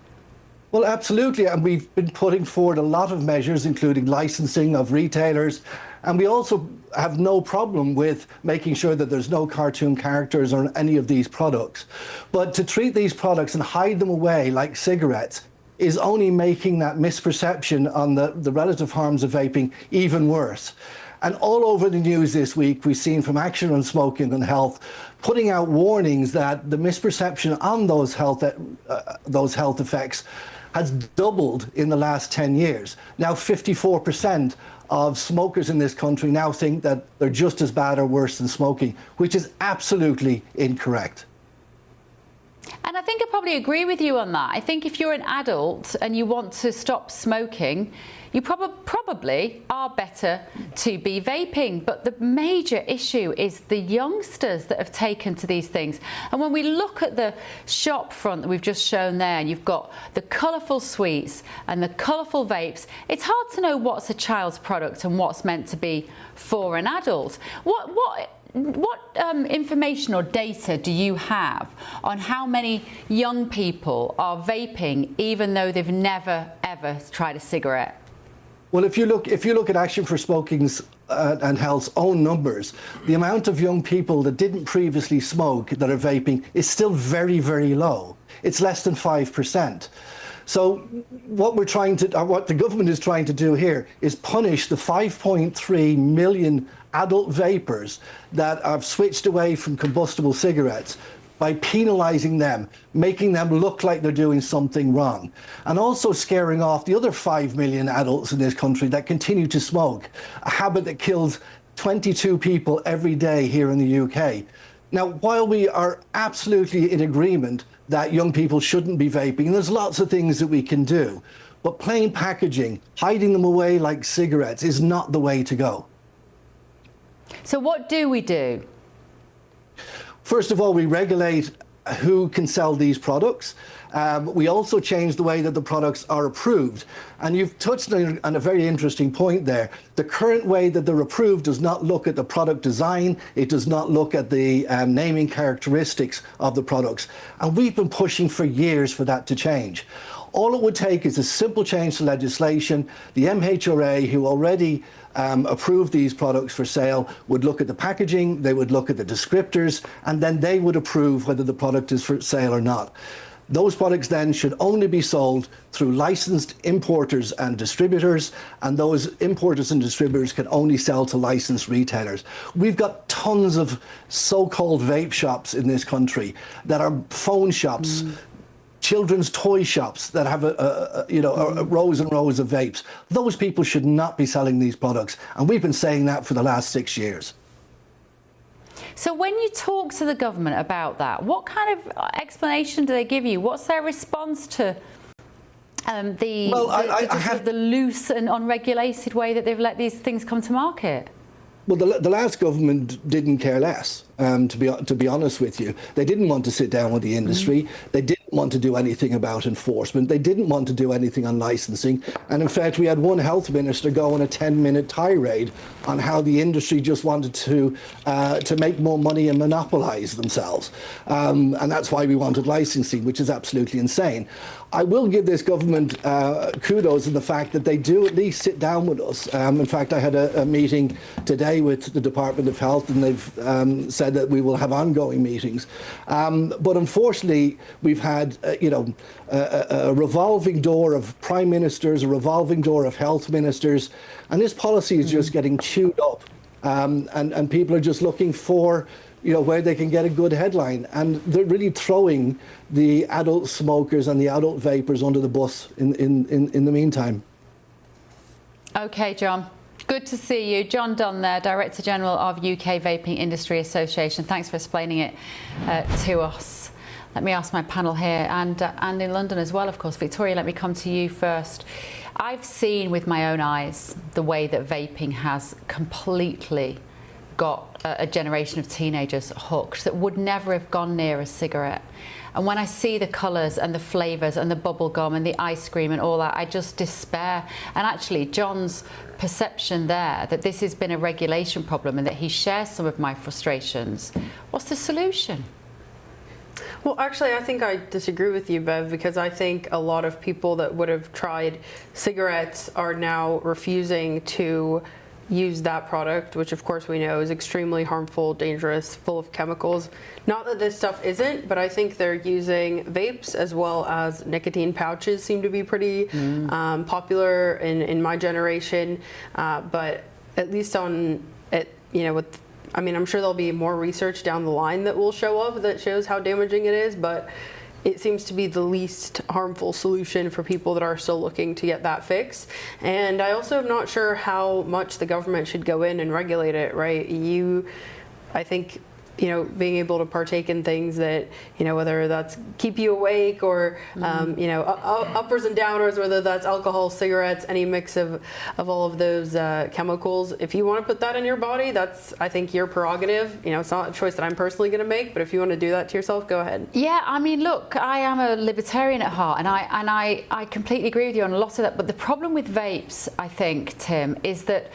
Well, absolutely, and we've been putting forward a lot of measures, including licensing of retailers, and we also have no problem with making sure that there's no cartoon characters on any of these products. But to treat these products and hide them away like cigarettes is only making that misperception on the relative harms of vaping even worse. And all over the news this week, we've seen from Action on Smoking and Health putting out warnings that the misperception on those health effects has doubled in the last 10 years. Now 54% of smokers in this country now think that they're just as bad or worse than smoking, which is absolutely incorrect. And I think I probably agree with you on that. I think if you're an adult and you want to stop smoking, you probably are better to be vaping. But the major issue is the youngsters that have taken to these things. And when we look at the shop front that we've just shown there, and you've got the colourful sweets and the colourful vapes, it's hard to know what's a child's product and what's meant to be for an adult. What information or data do you have on how many young people are vaping even though they've never ever tried a cigarette? Well, if you look at Action for Smoking's and Health's own numbers, the amount of young people that didn't previously smoke that are vaping is still very, very low. It's less than 5%. So what the government is trying to do here is punish the 5.3 million adult vapers that have switched away from combustible cigarettes by penalising them, making them look like they're doing something wrong, and also scaring off the other 5 million adults in this country that continue to smoke, a habit that kills 22 people every day here in the UK. Now, while we are absolutely in agreement that young people shouldn't be vaping, there's lots of things that we can do, but plain packaging, hiding them away like cigarettes is not the way to go. So what do we do? First of all, we regulate who can sell these products. We also change the way that the products are approved. And you've touched on a very interesting point there. The current way that they're approved does not look at the product design. It does not look at the naming characteristics of the products. And we've been pushing for years for that to change. All it would take is a simple change to legislation. The MHRA, who already approved these products for sale, would look at the packaging, they would look at the descriptors, and then they would approve whether the product is for sale or not. Those products then should only be sold through licensed importers and distributors, and those importers and distributors can only sell to licensed retailers. We've got tons of so-called vape shops in this country that are phone shops, children's toy shops that have rows and rows of vapes. Those people should not be selling these products, and we've been saying that for the last 6 years. So when you talk to the government about that, what kind of explanation do they give you? What's their response to the loose and unregulated way that they've let these things come to market? Well, the last government didn't care less, to be honest with you. They didn't want to sit down with the industry. They didn't want to do anything about enforcement. They didn't want to do anything on licensing. And in fact, we had one health minister go on a 10-minute tirade on how the industry just wanted to make more money and monopolise themselves. And that's why we wanted licensing, which is absolutely insane. I will give this government kudos in the fact that they do at least sit down with us. In fact, I had a meeting today with the Department of Health, and they've said that we will have ongoing meetings. But unfortunately, we've had a revolving door of prime ministers, a revolving door of health ministers, and this policy is just getting chewed up. And people are just looking for where they can get a good headline, and they're really throwing the adult smokers and the adult vapers under the bus in the meantime. Okay, John. Good to see you. John Dunn there, Director General of UK Vaping Industry Association. Thanks for explaining it to us. Let me ask my panel here, and in London as well, of course. Victoria, let me come to you first. I've seen with my own eyes the way that vaping has completely got a generation of teenagers hooked that would never have gone near a cigarette. And when I see the colours and the flavours and the bubble gum and the ice cream and all that, I just despair. And actually, John's perception there that this has been a regulation problem and that he shares some of my frustrations. What's the solution? Well, actually, I think I disagree with you, Bev, because I think a lot of people that would have tried cigarettes are now refusing to use that product, which of course we know is extremely harmful, dangerous, full of chemicals. Not that this stuff isn't, but I think they're using vapes as well as nicotine pouches seem to be pretty popular in my generation. But at least on it, with, I mean, I'm sure there'll be more research down the line that will show up that shows how damaging it is, but it seems to be the least harmful solution for people that are still looking to get that fix. And I also am not sure how much the government should go in and regulate it, right? I think, being able to partake in things that, whether that's keep you awake or, uppers and downers, whether that's alcohol, cigarettes, any mix of all of those chemicals. If you want to put that in your body, that's, I think, your prerogative. It's not a choice that I'm personally going to make, but if you want to do that to yourself, go ahead. Yeah, I mean, look, I am a libertarian at heart, and I completely agree with you on a lot of that. But the problem with vapes, I think, Tim, is that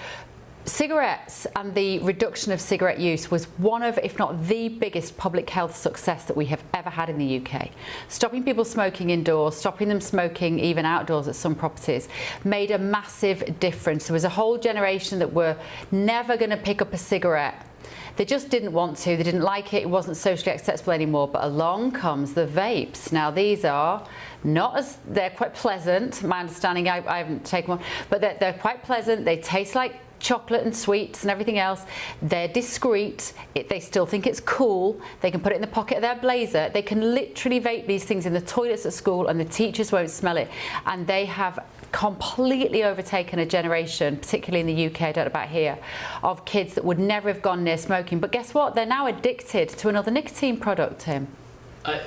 cigarettes and the reduction of cigarette use was one of, if not the biggest public health success that we have ever had in the UK. Stopping people smoking indoors, stopping them smoking even outdoors at some properties, made a massive difference. There was a whole generation that were never going to pick up a cigarette. They just didn't want to, they didn't like it, it wasn't socially acceptable anymore. But along comes the vapes. Now these are not as, they're quite pleasant, my understanding, I haven't taken one, but they're quite pleasant, they taste like chocolate and sweets and everything else. They're discreet. They still think it's cool. They can put it in the pocket of their blazer. They can literally vape these things in the toilets at school and the teachers won't smell it. And they have completely overtaken a generation, particularly in the UK, I don't know about here, of kids that would never have gone near smoking. But guess what? They're now addicted to another nicotine product, Tim.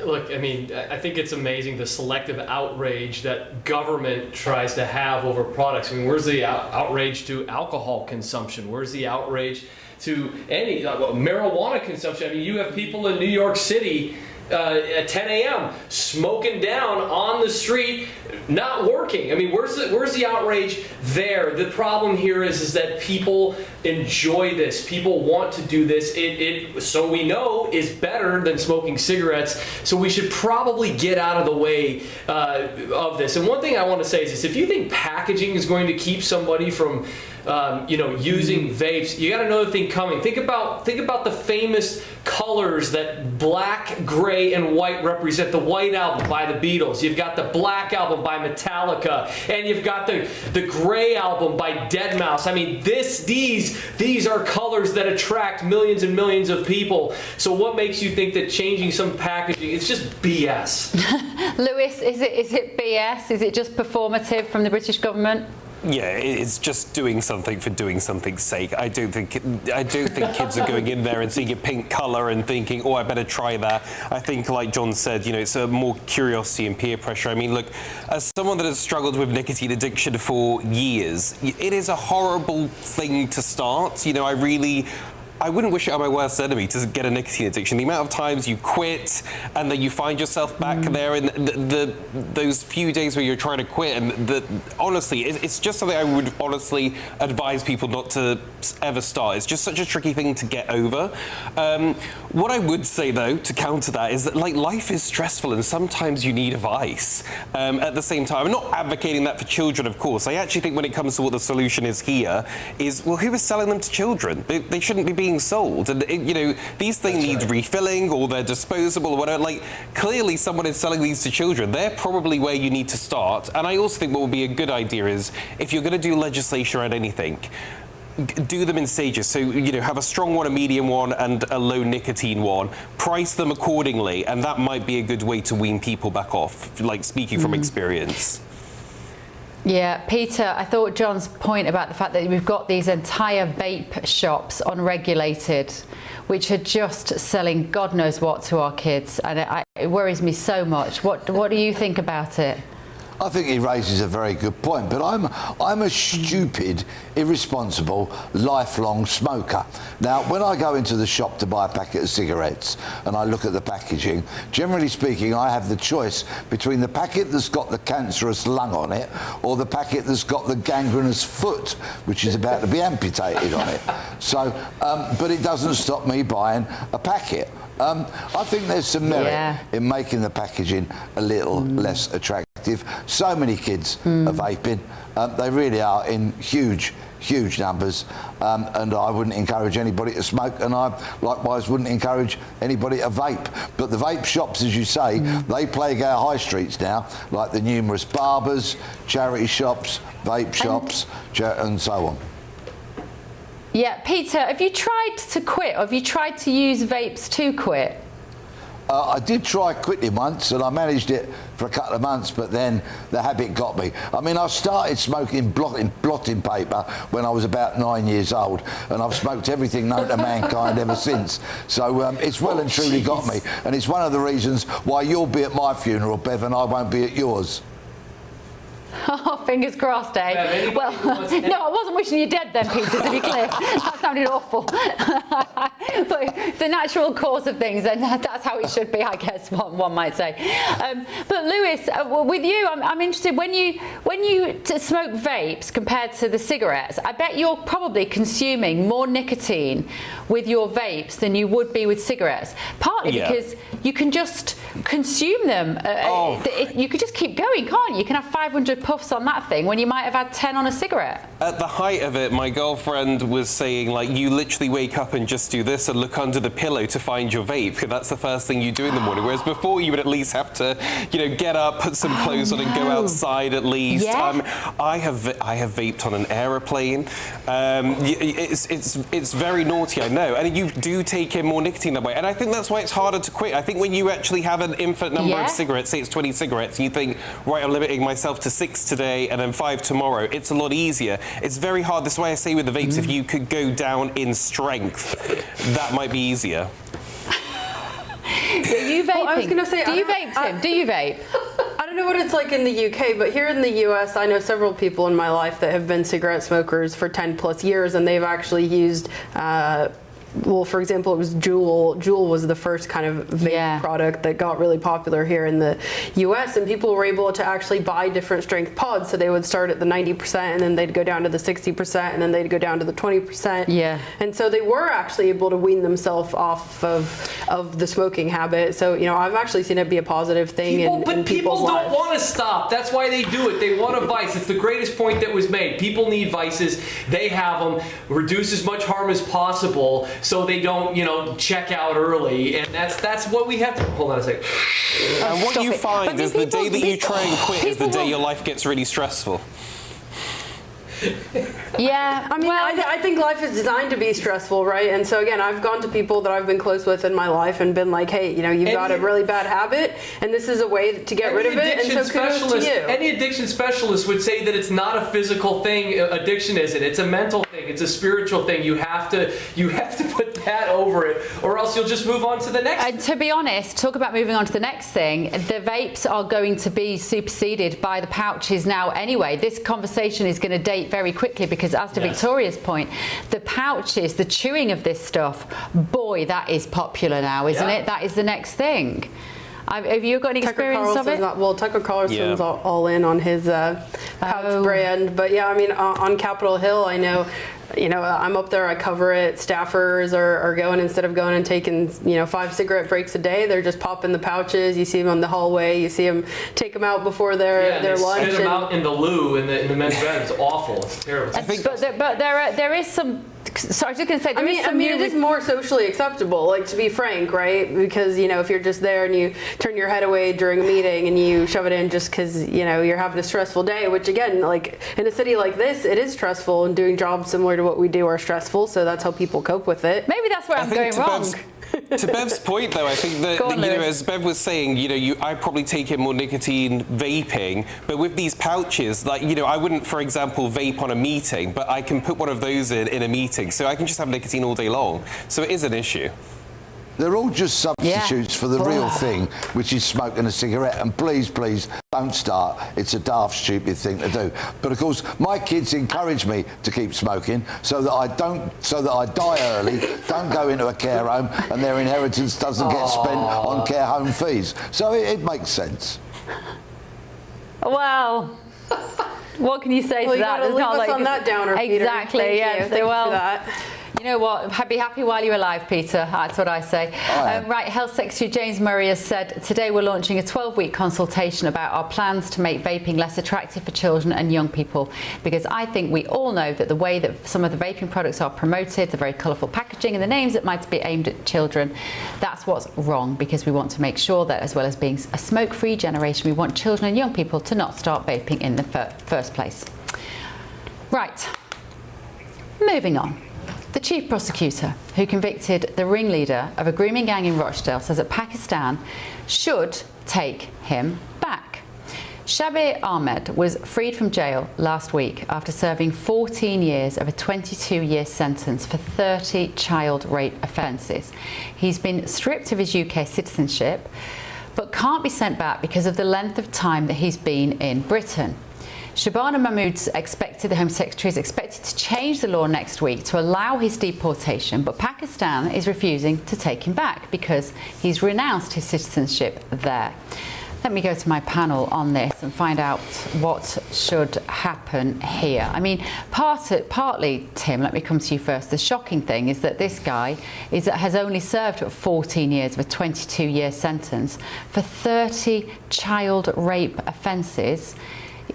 Look, I mean, I think it's amazing the selective outrage that government tries to have over products. I mean, where's the outrage to alcohol consumption? Where's the outrage to any marijuana consumption? I mean, you have people in New York City at 10 a.m. smoking down on the street, not working. I mean, where's the outrage there? The problem here is that people enjoy this. People want to do this. It so we know is better than smoking cigarettes. So we should probably get out of the way of this. And one thing I want to say is this: if you think packaging is going to keep somebody from using vapes, you got another thing coming. Think about the famous colors that black, gray, and white represent. The White Album by the Beatles. You've got the Black Album by Metallica, and you've got the Gray Album by Deadmau5. I mean, these are colors that attract millions and millions of people. So what makes you think that changing some packaging, it's just BS? Lewis, is it BS? Is it just performative from the British government? Yeah, it's just doing something for doing something's sake. I don't think kids are going in there and seeing a pink colour and thinking, oh, I better try that. I think, like John said, it's a more curiosity and peer pressure. I mean, look, as someone that has struggled with nicotine addiction for years, it is a horrible thing to start. I wouldn't wish it on my worst enemy to get a nicotine addiction. The amount of times you quit and then you find yourself back there in those few days where you're trying to quit, and honestly, it's just something I would honestly advise people not to ever start. It's just such a tricky thing to get over. What I would say, though, to counter that is that life is stressful and sometimes you need advice. At the same time, I'm not advocating that for children, of course. I actually think when it comes to what the solution is here is, well, who is selling them to children? They shouldn't be being sold, and these things need refilling, or they're disposable or whatever. Clearly someone is selling these to children. They're probably where you need to start. And I also think what would be a good idea is, if you're going to do legislation around anything, do them in stages. So have a strong one, a medium one, and a low nicotine one. Price them accordingly, and that might be a good way to wean people back off, speaking from experience. Yeah, Peter, I thought John's point about the fact that we've got these entire vape shops unregulated, which are just selling God knows what to our kids, and it worries me so much. What do you think about it? I think he raises a very good point, but I'm a stupid, irresponsible, lifelong smoker. Now, when I go into the shop to buy a packet of cigarettes and I look at the packaging, generally speaking, I have the choice between the packet that's got the cancerous lung on it or the packet that's got the gangrenous foot, which is about to be amputated on it. So, but it doesn't stop me buying a packet. I think there's some merit in making the packaging a little less attractive. So many kids are vaping. They really are in huge numbers, and I wouldn't encourage anybody to smoke, and I likewise wouldn't encourage anybody to vape. But the vape shops, as you say, they plague our high streets now, like the numerous barbers, charity shops, vape shops, and so on. Yeah, Peter, have you tried to quit, or have you tried to use vapes to quit? I did try quitting once, and I managed it for a couple of months, but then the habit got me. I mean, I started smoking blotting paper when I was about 9 years old, and I've smoked everything known to mankind ever since. So it's well and truly got me, and it's one of the reasons why you'll be at my funeral, Bev, and I won't be at yours. Oh, fingers crossed, eh? Yeah, well, no, I wasn't wishing you dead then, Peter, to be clear. That sounded awful. But the natural course of things, and that's how it should be, I guess, one might say. But Lewis, with you, I'm interested, when you smoke vapes compared to the cigarettes, I bet you're probably consuming more nicotine with your vapes than you would be with cigarettes. Partly because you can just consume them. You could just keep going, can't you? You can have 500 puffs on that thing when you might have had 10 on a cigarette. At the height of it, my girlfriend was saying, like, you literally wake up and just do this and look under the pillow to find your vape, because that's the first thing you do in the morning. Whereas before, you would at least have to, get up, put some clothes on, and go outside at least. Yeah. I have vaped on an aeroplane. It's very naughty, I know, and you do take in more nicotine that way. And I think that's why it's harder to quit. I think when you actually have an infinite number of cigarettes, say it's 20 cigarettes, and you think, right, I'm limiting myself to 6 today and then 5 tomorrow, it's a lot easier. It's very hard. This is why I say with the vapes, if you could go down in strength, that might be easier. Are you vaping? Well, I was going to say, do you vape, Tim? Do you vape? I don't know what it's like in the UK, but here in the US, I know several people in my life that have been cigarette smokers for 10 plus years, and they've actually used well, for example, it was Juul. Juul was the first kind of vape product that got really popular here in the US, and people were able to actually buy different strength pods. So they would start at the 90%, and then they'd go down to the 60%, and then they'd go down to the 20%. Yeah. And so they were actually able to wean themselves off of the smoking habit. So, I've actually seen it be a positive thing in But people's people don't lives. want to stop. That's why they do it. They want a vice. It's the greatest point that was made. People need vices. They have them. Reduce as much harm as possible, so they don't, check out early, and that's what we have to. Hold on a second. And what you find is the day that you try and quit is the day your life gets really stressful. Yeah, I mean, I think life is designed to be stressful, right? And so again, I've gone to people that I've been close with in my life and been like, hey, you've got a really bad habit, and this is a way to get rid of it. And so kudos to you. Any addiction specialist would say that it's not a physical thing. Addiction isn't. It's a mental thing. It's a spiritual thing. You have to put that over it, or else you'll just move on to the next. And to be honest, talk about moving on to the next thing. The vapes are going to be superseded by the pouches now anyway. This conversation is going to date very quickly because, as to Victoria's point, the pouches, the chewing of this stuff, boy, that is popular now, isn't it? That is the next thing. Have you got any experience of it? Tucker Carlson's all in on his pouch brand, but yeah, I mean, on Capitol Hill, I know. I'm up there, I cover it. Staffers are going, instead of going and taking, 5 cigarette breaks a day, they're just popping the pouches. You see them on the hallway. You see them take them out before their lunch. Spit them out in the loo in the men's bed. It's awful. It's terrible. But there is some. So I was just going to say, it is more socially acceptable, like, to be frank, right? Because, if you're just there and you turn your head away during a meeting and you shove it in just because, you're having a stressful day, which again, like, in a city like this, it is stressful, and doing jobs similar to what we do are stressful, so that's how people cope with it. Maybe that's where I'm going wrong. To Bev's point, though, I think that, as Bev was saying, I probably take in more nicotine vaping, but with these pouches, like, I wouldn't, for example, vape on a meeting, but I can put one of those in a meeting, so I can just have nicotine all day long. So it is an issue. They're all just substitutes for the real thing, which is smoking a cigarette. And please, please, don't start. It's a daft, stupid thing to do. But of course, my kids encourage me to keep smoking so that I die early, don't go into a care home, and their inheritance doesn't get spent on care home fees. So it makes sense. Well, what can you say to that? You gotta leave us on that downer, Peter. Exactly. Thank you. Thank you for that. You know what? Be happy while you're alive, Peter. That's what I say. Right, Health Secretary James Murray has said today we're launching a 12-week consultation about our plans to make vaping less attractive for children and young people, because I think we all know that the way that some of the vaping products are promoted, the very colourful packaging and the names that might be aimed at children, that's what's wrong, because we want to make sure that, as well as being a smoke-free generation, we want children and young people to not start vaping in the first place. Right, moving on. The chief prosecutor who convicted the ringleader of a grooming gang in Rochdale says that Pakistan should take him back. Shabir Ahmed was freed from jail last week after serving 14 years of a 22-year sentence for 30 child rape offences. He's been stripped of his UK citizenship but can't be sent back because of the length of time that he's been in Britain. Shabana Mahmood's the Home Secretary is expected to change the law next week to allow his deportation, but Pakistan is refusing to take him back because he's renounced his citizenship there. Let me go to my panel on this and find out what should happen here. I mean, partly, Tim, let me come to you first. The shocking thing is that this guy has only served 14 years of a 22-year sentence for 30 child rape offences.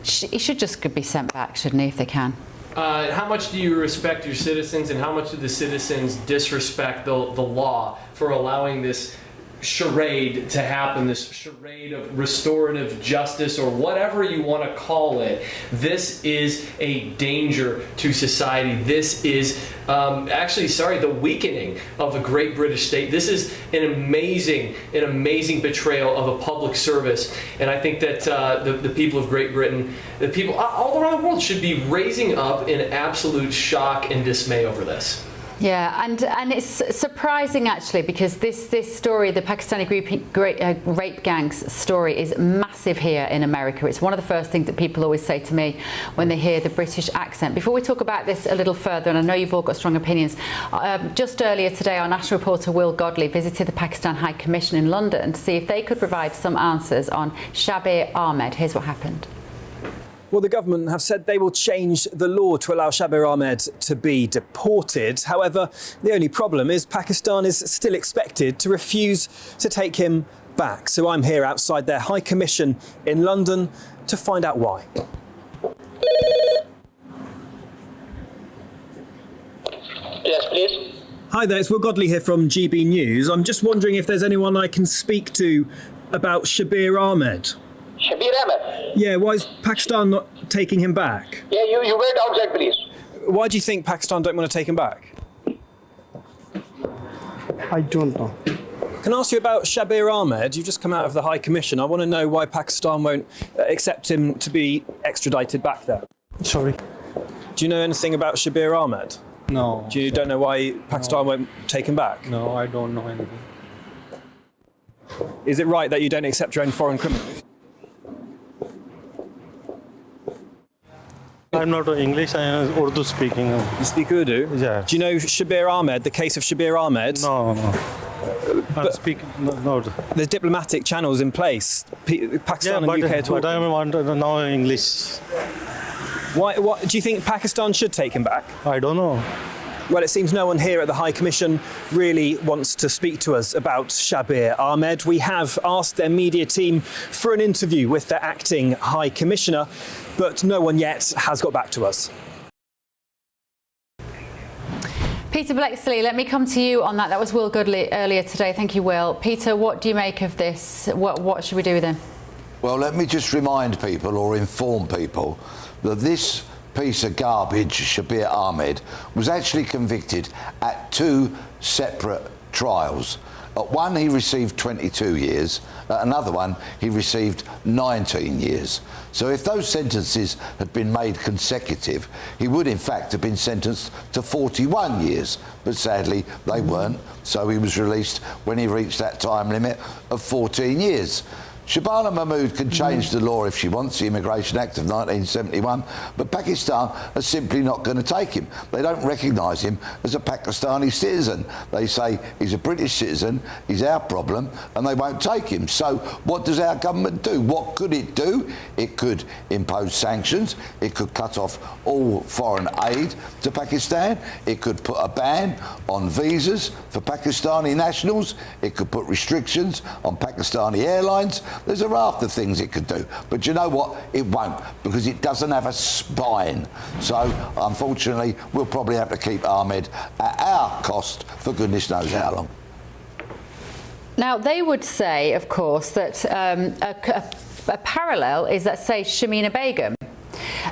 He should just be sent back, shouldn't he, if they can? How much do you respect your citizens, and how much do the citizens disrespect the law for allowing this charade to happen, this charade of restorative justice or whatever you want to call it? This is a danger to society. This is the weakening of the great British state. This is an amazing betrayal of a public service, and I think that the people of Great Britain, the people all around the world, should be raising up in absolute shock and dismay over this. Yeah, and it's surprising actually, because this story, the Pakistani rape gangs story, is massive here in America. It's one of the first things that people always say to me when they hear the British accent. Before we talk about this a little further, and I know you've all got strong opinions, just earlier today our national reporter Will Godley visited the Pakistan High Commission in London to see if they could provide some answers on Shabir Ahmed. Here's what happened. Well, the government have said they will change the law to allow Shabir Ahmed to be deported. However, the only problem is Pakistan is still expected to refuse to take him back. So I'm here outside their High Commission in London to find out why. Yes, please. Hi there, it's Will Godley here from GB News. I'm just wondering if there's anyone I can speak to about Shabir Ahmed. Shabir Ahmed? Yeah, why is Pakistan not taking him back? Yeah, you wait outside, please. Why do you think Pakistan don't want to take him back? I don't know. Can I ask you about Shabir Ahmed? You've just come out of the High Commission. I want to know why Pakistan won't accept him to be extradited back there. Sorry. Do you know anything about Shabir Ahmed? No. You don't know why Pakistan won't take him back? No, I don't know anything. Is it right that you don't accept your own foreign criminals? I'm not English, I am Urdu speaking. You speak Urdu? Yeah. Do you know Shabir Ahmed, the case of Shabir Ahmed? No. I speak no. There's diplomatic channels in place. Pakistan and UK are talking. But I want to know English. Why? What do you think Pakistan should take him back? I don't know. Well, it seems no one here at the High Commission really wants to speak to us about Shabir Ahmed. We have asked their media team for an interview with their acting High Commissioner, but no one yet has got back to us. Peter Blexley, let me come to you on that. That was Will Godley earlier today. Thank you, Will. Peter, what do you make of this? What should we do with him? Well, let me just remind people or inform people that this piece of garbage, Shabir Ahmed, was actually convicted at 2 separate trials. At one, he received 22 years. At another one, he received 19 years. So if those sentences had been made consecutive, he would in fact have been sentenced to 41 years. But sadly, they weren't. So he was released when he reached that time limit of 14 years. Shabana Mahmood can change the law if she wants, the Immigration Act of 1971, but Pakistan are simply not going to take him. They don't recognise him as a Pakistani citizen. They say he's a British citizen, he's our problem, and they won't take him. So what does our government do? What could it do? It could impose sanctions. It could cut off all foreign aid to Pakistan. It could put a ban on visas for Pakistani nationals. It could put restrictions on Pakistani airlines. There's a raft of things it could do. But you know what? It won't, because it doesn't have a spine. So, unfortunately, we'll probably have to keep Ahmed at our cost for goodness knows how long. Now, they would say, of course, that a parallel is, let's say, Shamina Begum.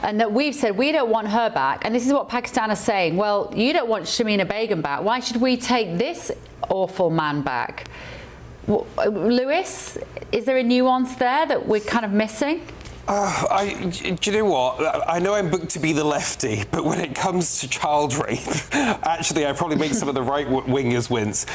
And that we've said we don't want her back. And this is what Pakistan are saying. Well, you don't want Shamina Begum back. Why should we take this awful man back? Lewis, is there a nuance there that we're kind of missing? Do you know what? I know I'm booked to be the lefty, but when it comes to child rape, actually, I probably make some of the right-wingers wince.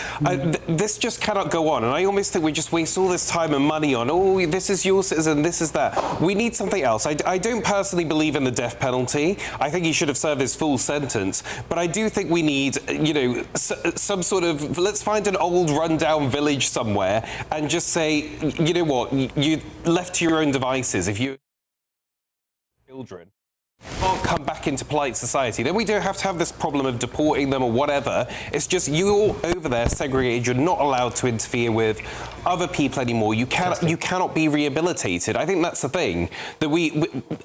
This just cannot go on, and I almost think we just waste all this time and money on, oh, this is your citizen, this is that. We need something else. I don't personally believe in the death penalty. I think he should have served his full sentence, but I do think we need, you know, some sort of, let's find an old rundown village somewhere and just say, you know what, you left to your own devices. If you children can't come back into polite society, then we don't have to have this problem of deporting them or whatever. It's just you're over there segregated. You're not allowed to interfere with other people anymore. You cannot be rehabilitated. I think that's the thing that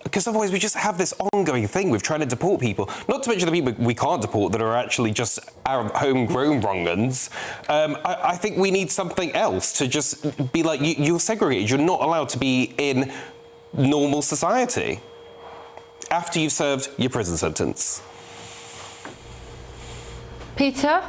because otherwise we just have this ongoing thing with trying to deport people. Not to mention the people we can't deport that are actually just our homegrown wrong-uns. I think we need something else to just be like you're segregated. You're not allowed to be in normal society after you've served your prison sentence. Peter?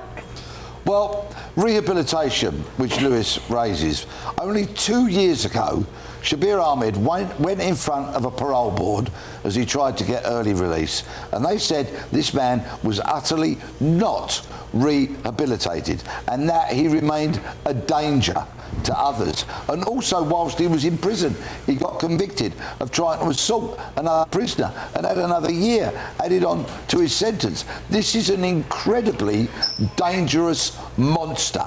Well, rehabilitation, which Lewis raises. Only 2 years ago, Shabir Ahmed went in front of a parole board as he tried to get early release, and they said this man was utterly not rehabilitated and that he remained a danger to others. And also, whilst he was in prison, he got convicted of trying to assault another prisoner and had another year added on to his sentence. This is an incredibly dangerous monster,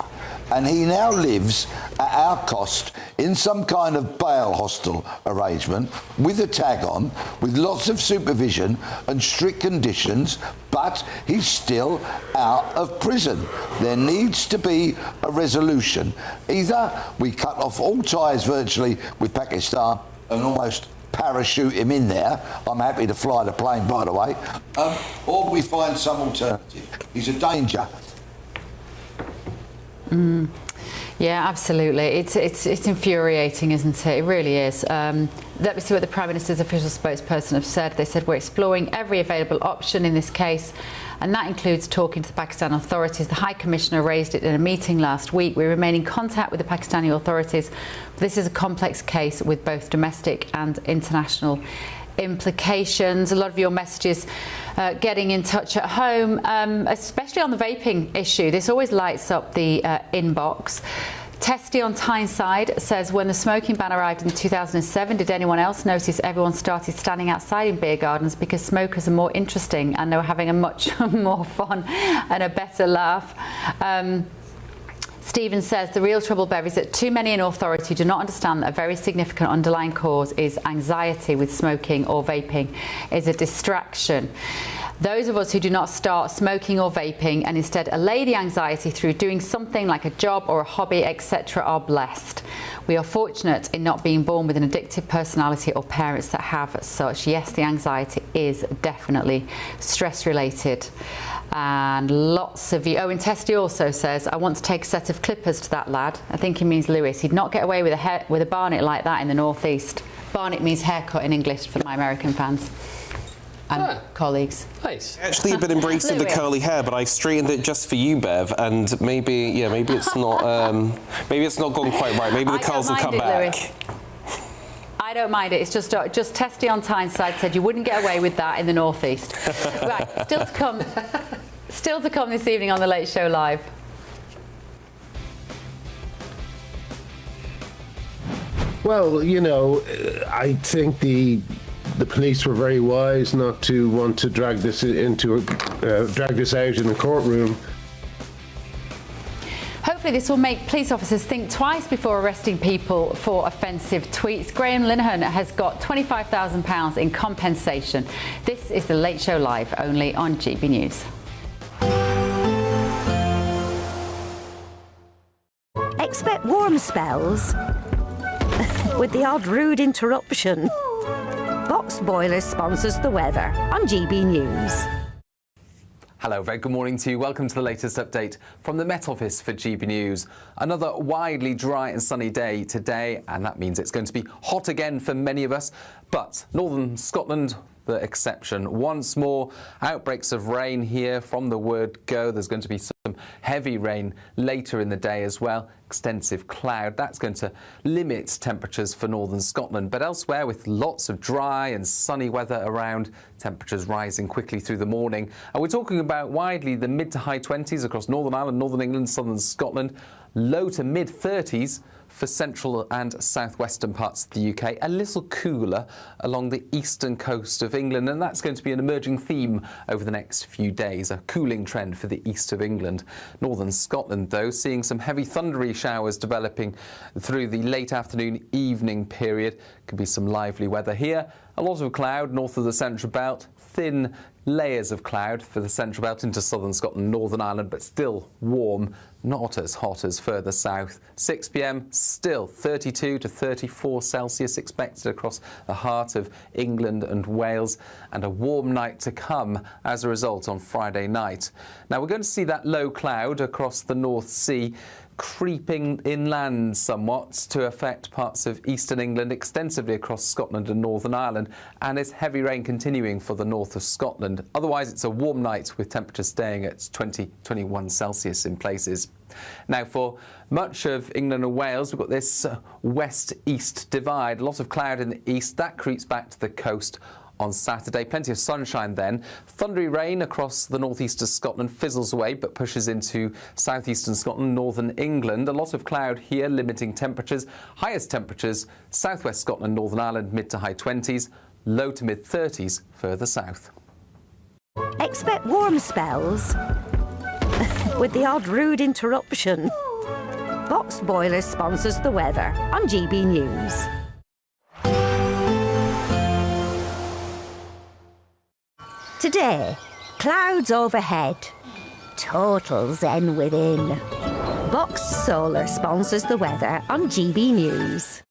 and he now lives at our cost in some kind of bail hostel arrangement with a tag on, with lots of supervision and strict conditions, but he's still out of prison. There needs to be a resolution. Either we cut off all ties virtually with Pakistan and almost parachute him in there. I'm happy to fly the plane, by the way. Or we find some alternative. He's a danger. Yeah, absolutely. It's infuriating, isn't it? It really is. Let me see what the Prime Minister's official spokesperson have said. They said, we're exploring every available option in this case, and that includes talking to the Pakistan authorities. The High Commissioner raised it in a meeting last week. We remain in contact with the Pakistani authorities. This is a complex case with both domestic and international implications. A lot of your messages getting in touch at home, especially on the vaping issue. This always lights up the inbox. Testy on Tyneside says, when the smoking ban arrived in 2007, did anyone else notice everyone started standing outside in beer gardens because smokers are more interesting and they were having a much more fun and a better laugh? Stephen says, the real trouble, Bev, is that too many in authority do not understand that a very significant underlying cause is anxiety with smoking or vaping is a distraction. Those of us who do not start smoking or vaping and instead allay the anxiety through doing something like a job or a hobby, etc., are blessed. We are fortunate in not being born with an addictive personality or parents that have such. Yes, the anxiety is definitely stress-related. And lots of you. Owen Testy also says, I want to take a set of clippers to that lad. I think he means Lewis. He'd not get away with a barnet like that in the northeast. Barnet means haircut in English for my American fans and colleagues. Nice. Actually, I've been embracing the curly hair, but I straightened it just for you, Bev, and maybe it's not maybe it's not gone quite right. Maybe the curls will come back. Lewis. I don't mind it. It's just Testy on Tyneside said you wouldn't get away with that in the northeast. Right, still to come this evening on the Late Show Live. Well, you know, I think the police were very wise not to want to drag this out in the courtroom. Hopefully this will make police officers think twice before arresting people for offensive tweets. Graham Linehan has got £25,000 in compensation. This is the Late Show Live, only on GB News. Expect warm spells with the odd rude interruption. Box Boilers sponsors the weather on GB News. Hello, very good morning to you. Welcome to the latest update from the Met Office for GB News. Another widely dry and sunny day today, and that means it's going to be hot again for many of us. But northern Scotland, the exception. Once more, outbreaks of rain here from the word go. There's going to be some heavy rain later in the day as well. Extensive cloud. That's going to limit temperatures for northern Scotland. But elsewhere, with lots of dry and sunny weather around, temperatures rising quickly through the morning. And we're talking about widely the mid to high 20s across Northern Ireland, Northern England, southern Scotland, low to mid 30s for central and southwestern parts of the UK, a little cooler along the eastern coast of England, and that's going to be an emerging theme over the next few days, a cooling trend for the east of England. Northern Scotland, though, seeing some heavy thundery showers developing through the late afternoon evening period. Could be some lively weather here. A lot of cloud north of the central belt, thin layers of cloud for the central belt into southern Scotland, Northern Ireland, but still warm, not as hot as further south. 6 p.m, still 32 to 34 Celsius expected across the heart of England and Wales, and a warm night to come as a result on Friday night. Now we're going to see that low cloud across the North Sea creeping inland somewhat to affect parts of eastern England, extensively across Scotland and Northern Ireland, and it's heavy rain continuing for the north of Scotland. Otherwise, it's a warm night with temperatures staying at 20-21 Celsius in places. Now, for much of England and Wales, we've got this west-east divide. A lot of cloud in the east. That creeps back to the coast on Saturday. Plenty of sunshine then. Thundery rain across the northeast of Scotland fizzles away but pushes into southeastern Scotland, northern England. A lot of cloud here limiting temperatures. Highest temperatures southwest Scotland, Northern Ireland, mid to high 20s, low to mid 30s further south. Expect warm spells with the odd rude interruption. Box Boilers sponsors the weather on GB News. Today, clouds overhead, total zen within. Boxed Solar sponsors the weather on GB News.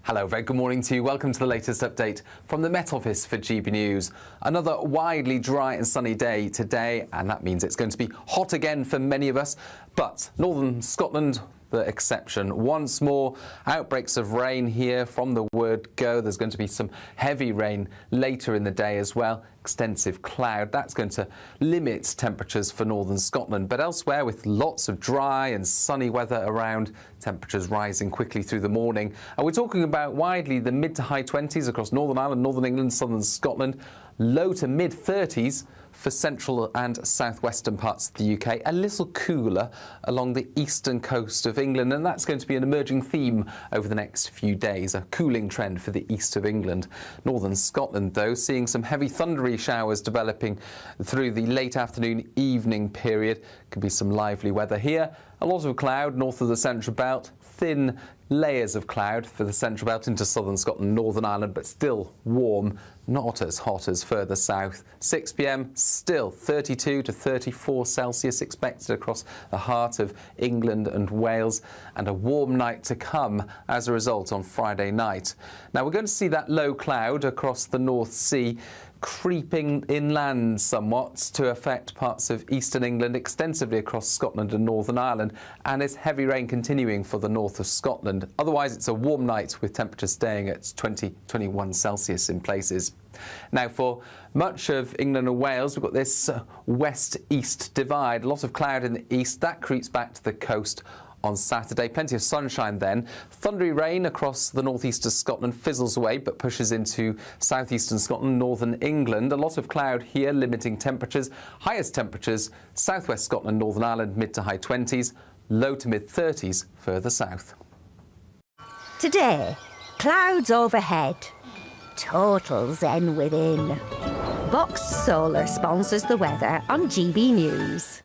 Hello, very good morning to you. Welcome to the latest update from the Met Office for GB News. Another widely dry and sunny day today, and that means it's going to be hot again for many of us. But northern Scotland, the exception. Once more, outbreaks of rain here from the word go. There's going to be some heavy rain later in the day as well. Extensive cloud. That's going to limit temperatures for northern Scotland. But elsewhere, with lots of dry and sunny weather around, temperatures rising quickly through the morning. And we're talking about widely the mid to high 20s across Northern Ireland, Northern England, southern Scotland, low to mid 30s for central and southwestern parts of the UK, a little cooler along the eastern coast of England, and that's going to be an emerging theme over the next few days, a cooling trend for the east of England. Northern Scotland, though, seeing some heavy thundery showers developing through the late afternoon evening period. Could be some lively weather here. A lot of cloud north of the central belt, thin layers of cloud for the central belt into southern Scotland, Northern Ireland, but still warm, not as hot as further south. 6 p.m, still 32 to 34 Celsius expected across the heart of England and Wales, and a warm night to come as a result on Friday night. Now we're going to see that low cloud across the North Sea creeping inland somewhat to affect parts of eastern England, extensively across Scotland and Northern Ireland, and it's heavy rain continuing for the north of Scotland. Otherwise, it's a warm night with temperatures staying at 20-21 Celsius in places. Now, for much of England and Wales, we've got this west-east divide. A lot of cloud in the east. That creeps back to the coast on Saturday. Plenty of sunshine then. Thundery rain across the northeast of Scotland fizzles away but pushes into southeastern Scotland, northern England. A lot of cloud here limiting temperatures. Highest temperatures southwest Scotland, Northern Ireland, mid to high 20s, low to mid 30s further south. Today, clouds overhead. Total zen within. Boxed Solar sponsors the weather on GB News.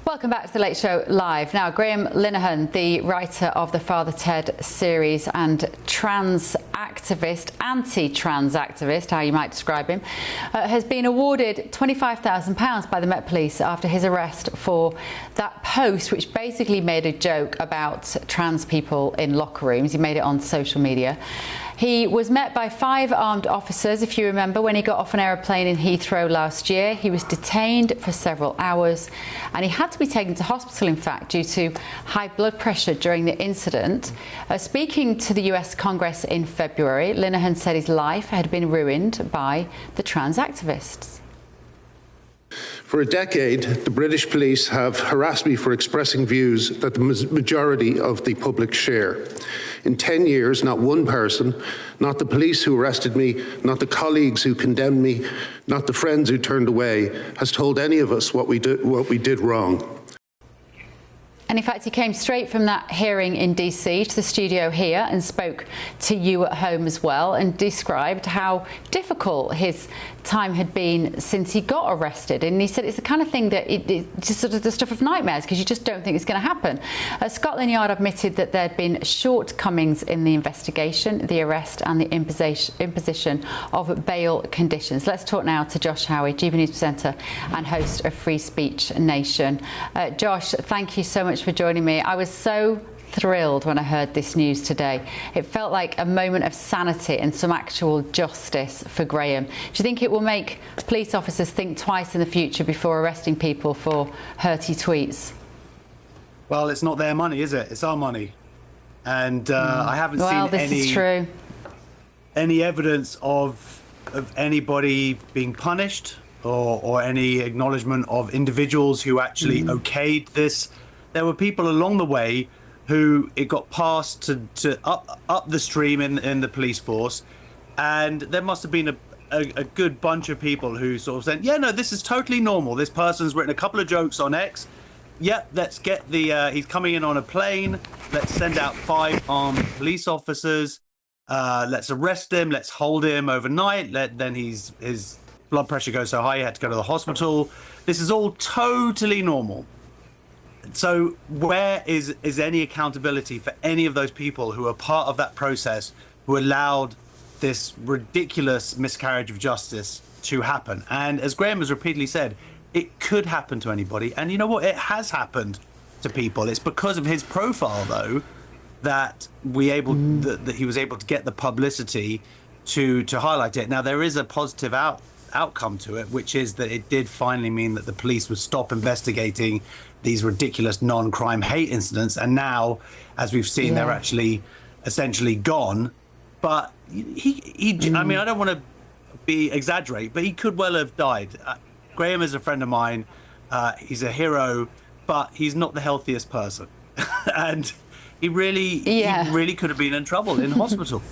Welcome back to The Late Show Live. Now, Graham Linehan, the writer of the Father Ted series and trans activist, anti-trans activist, how you might describe him, has been awarded £25,000 by the Met Police after his arrest for that post, which basically made a joke about trans people in locker rooms. He made it on social media. He was met by 5 armed officers, if you remember, when he got off an aeroplane in Heathrow last year. He was detained for several hours and he had to be taken to hospital, in fact, due to high blood pressure during the incident. Speaking to the US Congress in February, Linehan said his life had been ruined by the trans activists. For a decade, the British police have harassed me for expressing views that the majority of the public share. In 10 years, not one person, not the police who arrested me, not the colleagues who condemned me, not the friends who turned away, has told any of us what we did wrong. And in fact, he came straight from that hearing in DC to the studio here and spoke to you at home as well and described how difficult his time had been since he got arrested. And he said it's the kind of thing that it's just sort of the stuff of nightmares because you just don't think it's going to happen. Scotland Yard admitted that there'd been shortcomings in the investigation, the arrest and the imposition of bail conditions. Let's talk now to Josh Howie, GB News presenter and host of Free Speech Nation. Josh, thank you so much for joining me. I was so thrilled when I heard this news today. It felt like a moment of sanity and some actual justice for Graham. Do you think it will make police officers think twice in the future before arresting people for hurty tweets? Well, it's not their money, is it? It's our money. And I haven't seen any evidence of anybody being punished or any acknowledgement of individuals who actually okayed this. There were people along the way who it got passed to up the stream in the police force, and there must have been a good bunch of people who sort of said, yeah, no, this is totally normal. This person's written a couple of jokes on X. Yep, let's get he's coming in on a plane. Let's send out 5 armed police officers. Let's arrest him. Let's hold him overnight. Then his blood pressure goes so high he had to go to the hospital. This is all totally normal. So where is any accountability for any of those people who are part of that process, who allowed this ridiculous miscarriage of justice to happen? And as Graham has repeatedly said, it could happen to anybody. And you know what? It has happened to people. It's because of his profile, though, that that he was able to get the publicity to highlight it. Now, there is a positive outcome to it, which is that it did finally mean that the police would stop investigating these ridiculous non-crime hate incidents, and now, as we've seen, they're actually essentially gone. But I mean, I don't want to exaggerate, but he could well have died. Graham is a friend of mine. He's a hero, but he's not the healthiest person, and he really could have been in trouble in hospital.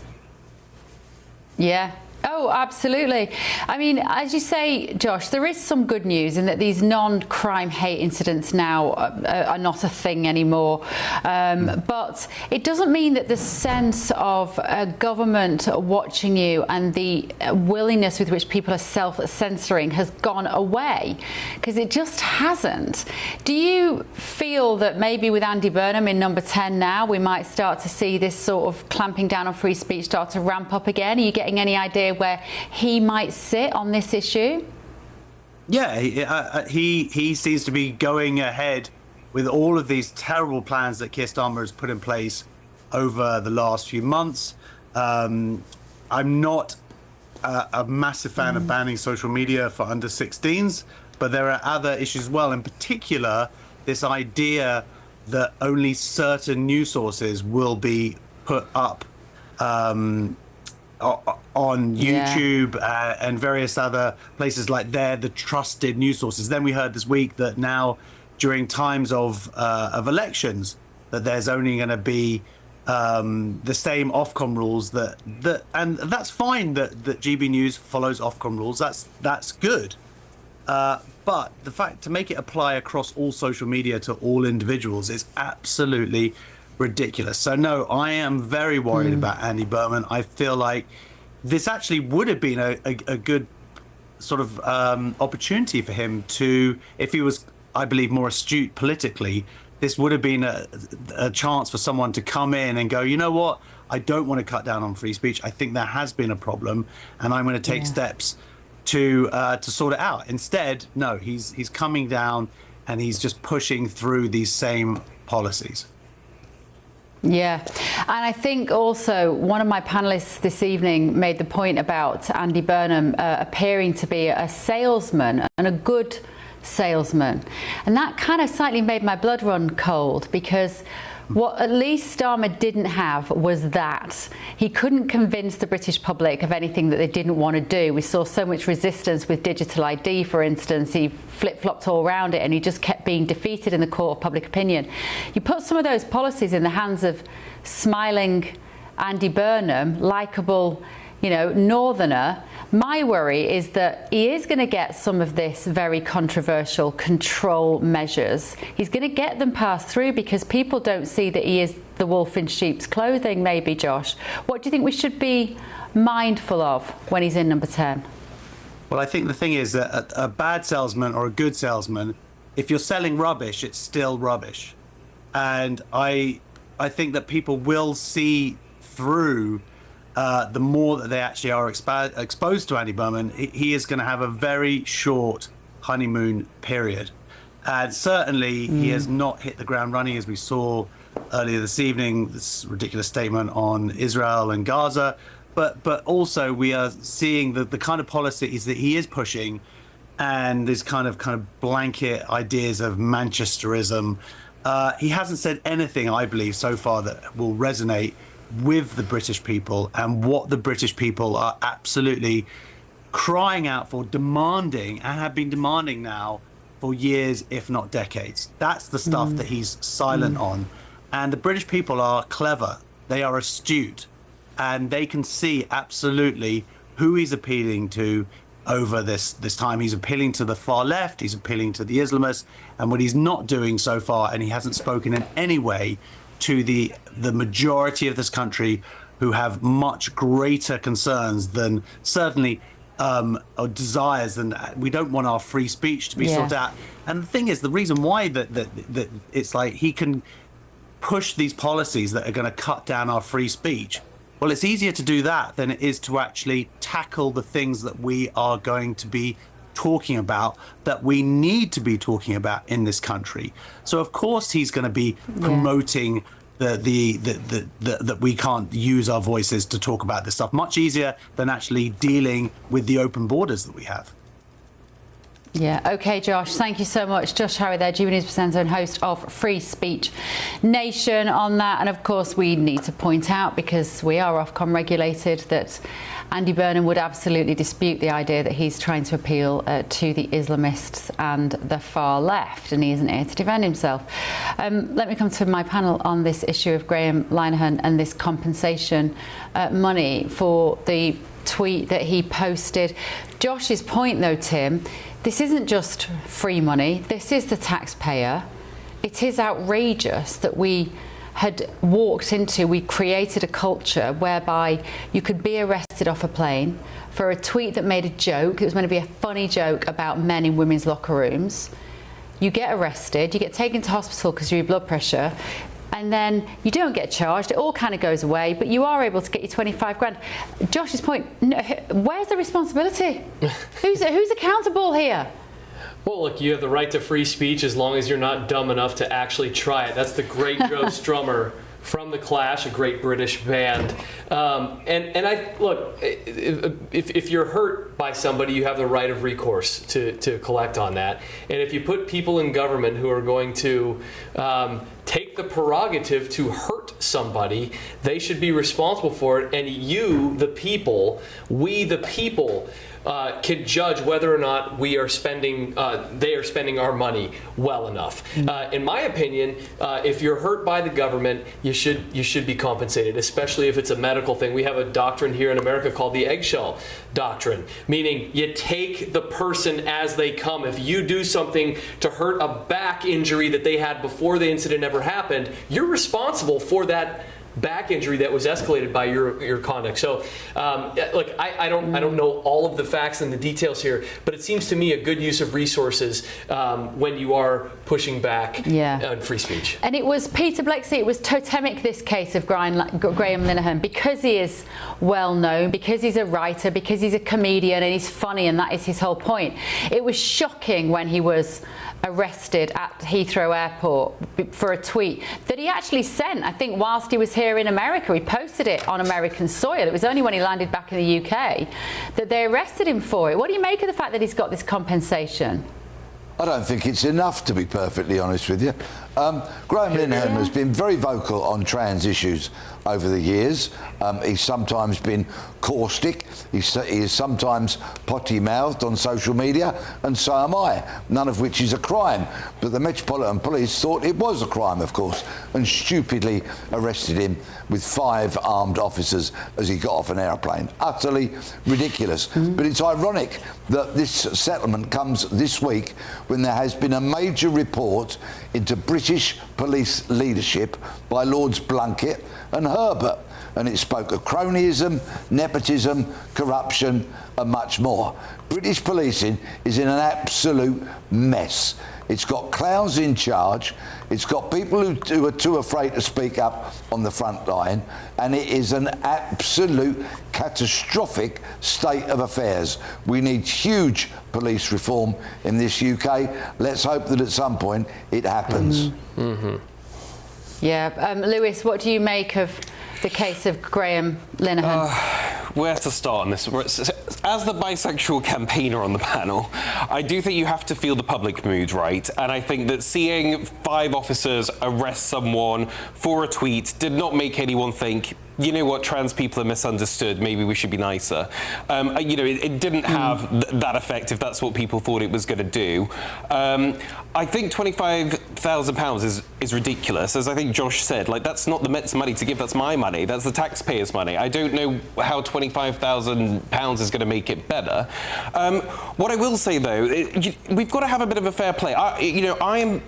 Yeah. Oh, absolutely. I mean, as you say, Josh, there is some good news in that these non-crime hate incidents now are not a thing anymore. But it doesn't mean that the sense of a government watching you and the willingness with which people are self-censoring has gone away, because it just hasn't. Do you feel that maybe with Andy Burnham in number 10 now, we might start to see this sort of clamping down on free speech start to ramp up again? Are you getting any idea where he might sit on this issue? Yeah, he seems to be going ahead with all of these terrible plans that Keir Starmer has put in place over the last few months. I'm not a massive fan of banning social media for under 16s, but there are other issues as well. In particular, this idea that only certain news sources will be put up on YouTube and various other places like they're the trusted news sources. Then we heard this week that now, during times of elections, that there's only going to be the same Ofcom rules and that's fine that GB News follows Ofcom rules. That's good, But the fact to make it apply across all social media to all individuals is absolutely ridiculous. So no, I am very worried about Andy Berman. I feel like this actually would have been a good sort of opportunity for him to, if he was, I believe, more astute politically, this would have been a chance for someone to come in and go, you know what, I don't want to cut down on free speech. I think there has been a problem, and I'm going to take steps to sort it out. Instead, no, he's coming down and he's just pushing through these same policies. Yeah, and I think also one of my panelists this evening made the point about Andy Burnham appearing to be a salesman, and a good salesman. And that kind of slightly made my blood run cold, because what at least Starmer didn't have was that. He couldn't convince the British public of anything that they didn't want to do. We saw so much resistance with digital ID, for instance. He flip-flopped all around it, and he just kept being defeated in the court of public opinion. You put some of those policies in the hands of smiling Andy Burnham, likeable, northerner. My worry is that he is going to get some of this very controversial control measures. He's going to get them passed through because people don't see that he is the wolf in sheep's clothing, maybe, Josh. What do you think we should be mindful of when he's in number 10? Well, I think the thing is that a bad salesman or a good salesman, if you're selling rubbish, it's still rubbish. And I think that people will see through the more that they actually are exposed to Andy Berman. He is going to have a very short honeymoon period. And certainly he has not hit the ground running, as we saw earlier this evening, this ridiculous statement on Israel and Gaza. But also we are seeing the kind of policies that he is pushing, and this kind of blanket ideas of Manchesterism. He hasn't said anything, I believe, so far that will resonate with the British people and what the British people are absolutely crying out for, demanding, and have been demanding now for years, if not decades. That's the stuff that he's silent on. And the British people are clever. They are astute. And they can see absolutely who he's appealing to over this time. He's appealing to the far left. He's appealing to the Islamists. And what he's not doing so far, and he hasn't spoken in any way to the majority of this country, who have much greater concerns than certainly or desires than we don't want our free speech to be sorted out. And the thing is, the reason why that it's like he can push these policies that are going to cut down our free speech. Well, it's easier to do that than it is to actually tackle the things that we are going to be talking about, that we need to be talking about in this country. So of course he's going to be promoting that we can't use our voices to talk about this stuff. Much easier than actually dealing with the open borders that we have. Yeah, OK, Josh, thank you so much. Josh Harry there, GBNews presenter and host of Free Speech Nation on that. And of course, we need to point out, because we are Ofcom regulated, that Andy Burnham would absolutely dispute the idea that he's trying to appeal to the Islamists and the far left, and he isn't here to defend himself. Let me come to my panel on this issue of Graham Linehan and this compensation money for the tweet that he posted. Josh's point, though, Tim, this isn't just free money. This is the taxpayer. It is outrageous that we had walked into, we created a culture whereby you could be arrested off a plane for a tweet that made a joke. It was meant to be a funny joke about men in women's locker rooms. You get arrested, you get taken to hospital because of your blood pressure, and then you don't get charged. It all kind of goes away, but you are able to get your 25 grand. Josh's point, no, where's the responsibility? Who's accountable here? Well, look, you have the right to free speech as long as you're not dumb enough to actually try it. That's the great Joe Strummer from The Clash, a great British band. And I look, if you're hurt by somebody, you have the right of recourse to collect on that. And if you put people in government who are going to take the prerogative to hurt somebody, they should be responsible for it. And you, the people, we, the people, can judge whether or not we are spending, they are spending our money well enough. In my opinion, if you're hurt by the government, you should be compensated, especially if it's a medical thing. We have a doctrine here in America called the eggshell doctrine, meaning you take the person as they come. If you do something to hurt a back injury that they had before the incident ever happened, you're responsible for that back injury that was escalated by your conduct. So, look, I don't know all of the facts and the details here, but it seems to me a good use of resources when you are pushing back on free speech. And it was Peter Bleksley, it was totemic, this case of Graham Linehan, because he is well known, because he's a writer, because he's a comedian and he's funny, and that is his whole point. It was shocking when he was arrested at Heathrow Airport for a tweet that he actually sent, I think, whilst he was here in America. He posted it on American soil. It was only when he landed back in the UK that they arrested him for it. What do you make of the fact that he's got this compensation? I don't think it's enough, to be perfectly honest with you. Graham Linehan has been very vocal on trans issues over the years. He's sometimes been caustic. He is sometimes potty-mouthed on social media, and so am I, none of which is a crime. But the Metropolitan Police thought it was a crime, of course, and stupidly arrested him with 5 armed officers as he got off an aeroplane. Utterly ridiculous. But it's ironic that this settlement comes this week when there has been a major report into British police leadership by Lords Blunkett and Herbert, and it spoke of cronyism, nepotism, corruption and much more. British policing is in an absolute mess. It's got clowns in charge, it's got people who are too afraid to speak up on the front line, and it is an absolute catastrophic state of affairs. We need huge police reform in this UK. Let's hope that at some point it happens. Yeah, Lewis, what do you make of the case of Graham Linehan? Where to start on this? As the bisexual campaigner on the panel, I do think you have to feel the public mood, right? And I think that seeing 5 officers arrest someone for a tweet did not make anyone think, you know what, trans people are misunderstood, maybe we should be nicer. You know, it didn't have that effect if that's what people thought it was going to do. I think £25,000 is ridiculous. As I think Josh said, like, that's not the Met's money to give, that's my money, that's the taxpayers' money. I don't know how £25,000 is going to make it better. What I will say, though, we've got to have a bit of a fair play. I am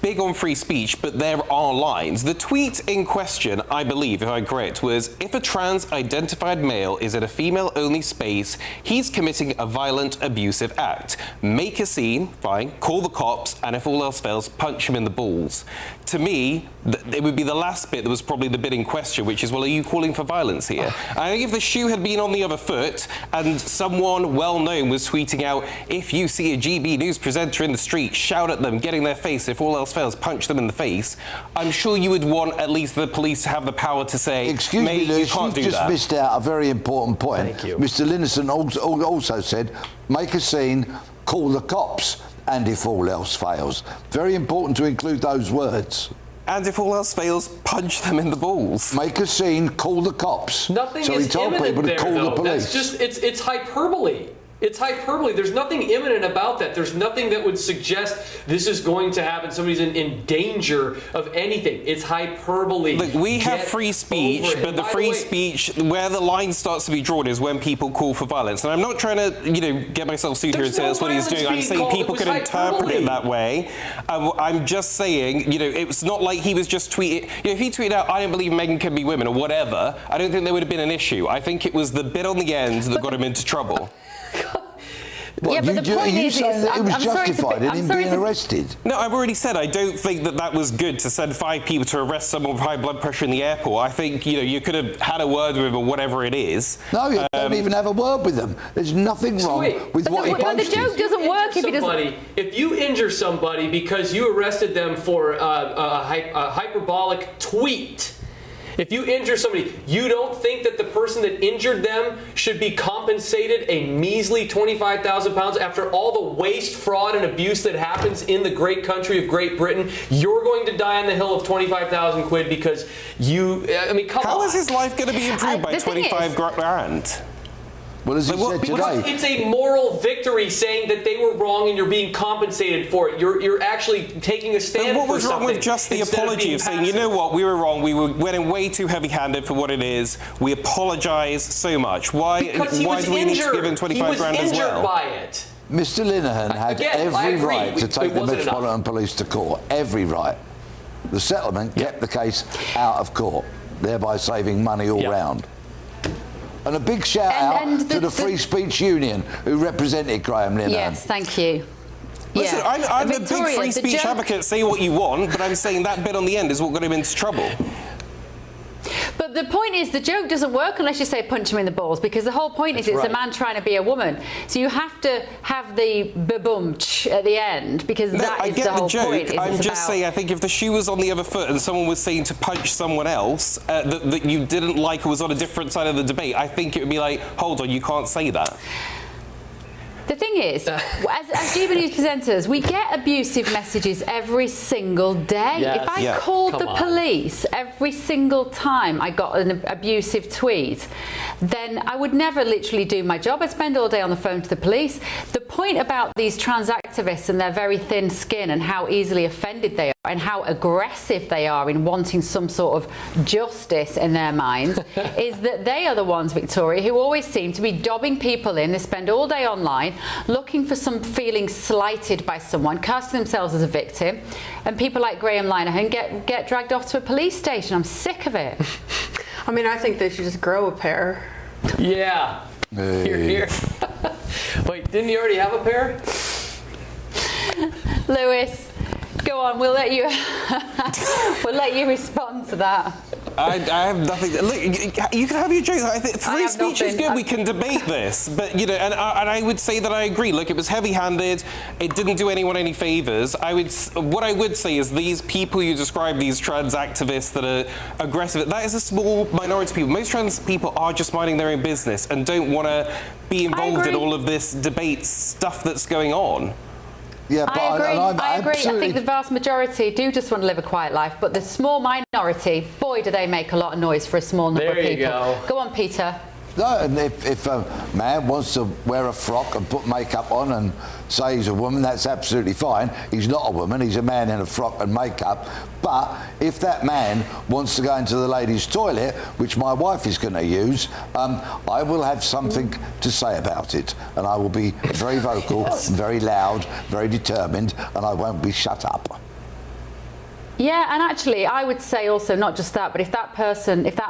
big on free speech, but there are lines. The tweet in question, I believe, if I'm correct, was, if a trans-identified male is in a female-only space, he's committing a violent, abusive act. Make a scene, fine, call the cops, and if all else fails, punch him in the balls. To me, it would be the last bit that was probably the bit in question, which is, well, are you calling for violence here? I think if the shoe had been on the other foot and someone well-known was tweeting out, if you see a GB News presenter in the street, shout at them, get in their face, if all else fails, punch them in the face, I'm sure you would want at least the police to have the power to say, excuse me, Lewis, you've just missed out a very important point. Thank you. Mr. Linehan also said, make a scene, call the cops, and if all else fails. Very important to include those words. And if all else fails, punch them in the balls. Make a scene, call the cops. Nothing so is he told imminent people to there, call though. the police. That's just, it's hyperbole. It's hyperbole. There's nothing imminent about that. There's nothing that would suggest this is going to happen. Somebody's in danger of anything. It's hyperbole. Look, we have free speech, but the free speech, where the line starts to be drawn is when people call for violence. And I'm not trying to, get myself sued here and say that's what he's doing. I'm saying people can interpret it that way. I'm just saying, it's not like he was just tweeting. If he tweeted out, I don't believe men can be women, or whatever, I don't think there would have been an issue. I think it was the bit on the end that got him into trouble. Yeah, but the point is, it was justified in him being arrested. No, I've already said I don't think that was good to send 5 people to arrest someone with high blood pressure in the airport. I think, you could have had a word with him or whatever it is. No, you don't even have a word with them. There's nothing wrong with what he posted. The joke doesn't work if he doesn't. If you injure somebody because you arrested them for a hyperbolic tweet, if you injure somebody, you don't think that the person that injured them should be compensated a measly £25,000 after all the waste, fraud, and abuse that happens in the great country of Great Britain? You're going to die on the hill of 25,000 quid because you. I mean, come on. How is his life going to be improved by 25 grand? Well, as he said Because today, it's a moral victory saying that they were wrong and you're being compensated for it. You're actually taking a stand for something. What was wrong with just the apology of saying, you know what, we were wrong, we went in way too heavy-handed for what it is, we apologise so much. Why do we need to give him 25 grand as well? He was injured by it. Mr. Linehan had every right to take the Metropolitan Police to court. Every right. The settlement kept the case out of court, thereby saving money all round. And a big shout out to the Free Speech Union who represented Graham Linehan. Yes, thank you. Listen, I'm a big free speech advocate, say what you want, but I'm saying that bit on the end is what got him into trouble. But the point is, the joke doesn't work unless you say punch him in the balls, because the whole point is it's a man trying to be a woman. So you have to have the ba-boom-ch at the end, because that is the whole point. I'm just saying, I think if the shoe was on the other foot and someone was saying to punch someone else that you didn't like who was on a different side of the debate, I think it would be like, hold on, you can't say that. The thing is, as GBNews presenters, we get abusive messages every single day. Yes. If I called the police every single time I got an abusive tweet, then I would never literally do my job. I'd spend all day on the phone to the police. The point about these trans activists and their very thin skin and how easily offended they are and how aggressive they are in wanting some sort of justice in their minds is that they are the ones, Victoria, who always seem to be dobbing people in. They spend all day online looking for some feeling slighted by someone, casting themselves as a victim, and people like Graham Linehan get dragged off to a police station. I'm sick of it. I mean, I think they should just grow a pair. Yeah. Here. Wait, didn't you already have a pair? Lewis, go on. We'll let you respond to that. I have nothing. Look, you can have your jokes. I think free speech is good. We can debate this, but and I would say that I agree. Look, it was heavy-handed. It didn't do anyone any favors. What I would say is these people you describe, these trans activists that are aggressive, that is a small minority of people. Most trans people are just minding their own business and don't want to be involved in all of this debate stuff that's going on. Yeah, but I agree. I think the vast majority do just want to live a quiet life, but the small minority, boy, do they make a lot of noise for a small number of people. There you go. Go on, Peter. No, and if a man wants to wear a frock and put makeup on and say he's a woman, that's absolutely fine. He's not a woman, he's a man in a frock and makeup. But if that man wants to go into the ladies' toilet, which my wife is going to use, I will have something to say about it. And I will be very vocal, very loud, very determined, and I won't be shut up. Yeah, and actually, I would say also not just that, but if that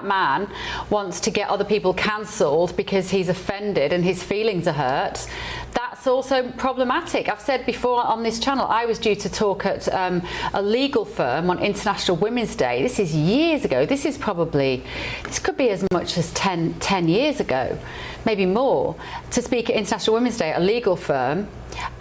man wants to get other people cancelled because he's offended and his feelings are hurt, that's also problematic. I've said before on this channel, I was due to talk at a legal firm on International Women's Day. This is years ago. This could be as much as 10 years ago, maybe more, to speak at International Women's Day at a legal firm.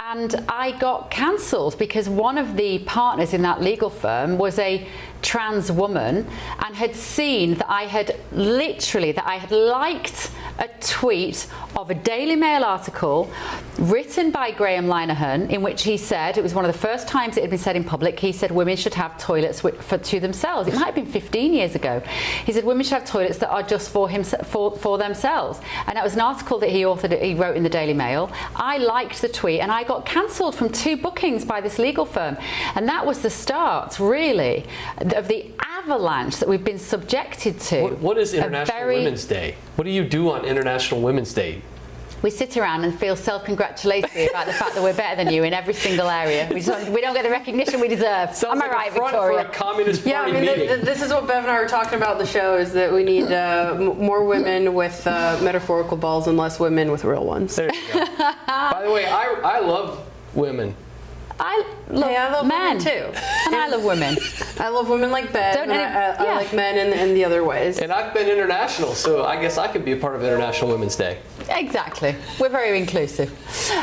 And I got cancelled because one of the partners in that legal firm was a trans woman and had seen that I had liked a tweet of a Daily Mail article written by Graham Linehan in which he said, it was one of the first times it had been said in public, he said women should have toilets to themselves. It might have been 15 years ago. He said women should have toilets that are just for themselves. And that was an article that he wrote in the Daily Mail. I liked the tweet and I got cancelled from 2 bookings by this legal firm. And that was the start, really, of the avalanche that we've been subjected to. What is International Women's Day? What do you do on International Women's Day? We sit around and feel self-congratulatory about the fact that we're better than you in every single area. We don't get the recognition we deserve. Am I right, Victoria? For a Communist Party meeting. This is what Bev and I were talking about the show, is that we need more women with metaphorical balls and less women with real ones. There you go. By the way, I love women. I love men women too, and I love women. I love women like Bev. I like men in the other ways. And I've been international, so I guess I could be a part of International Women's Day. Exactly. We're very inclusive.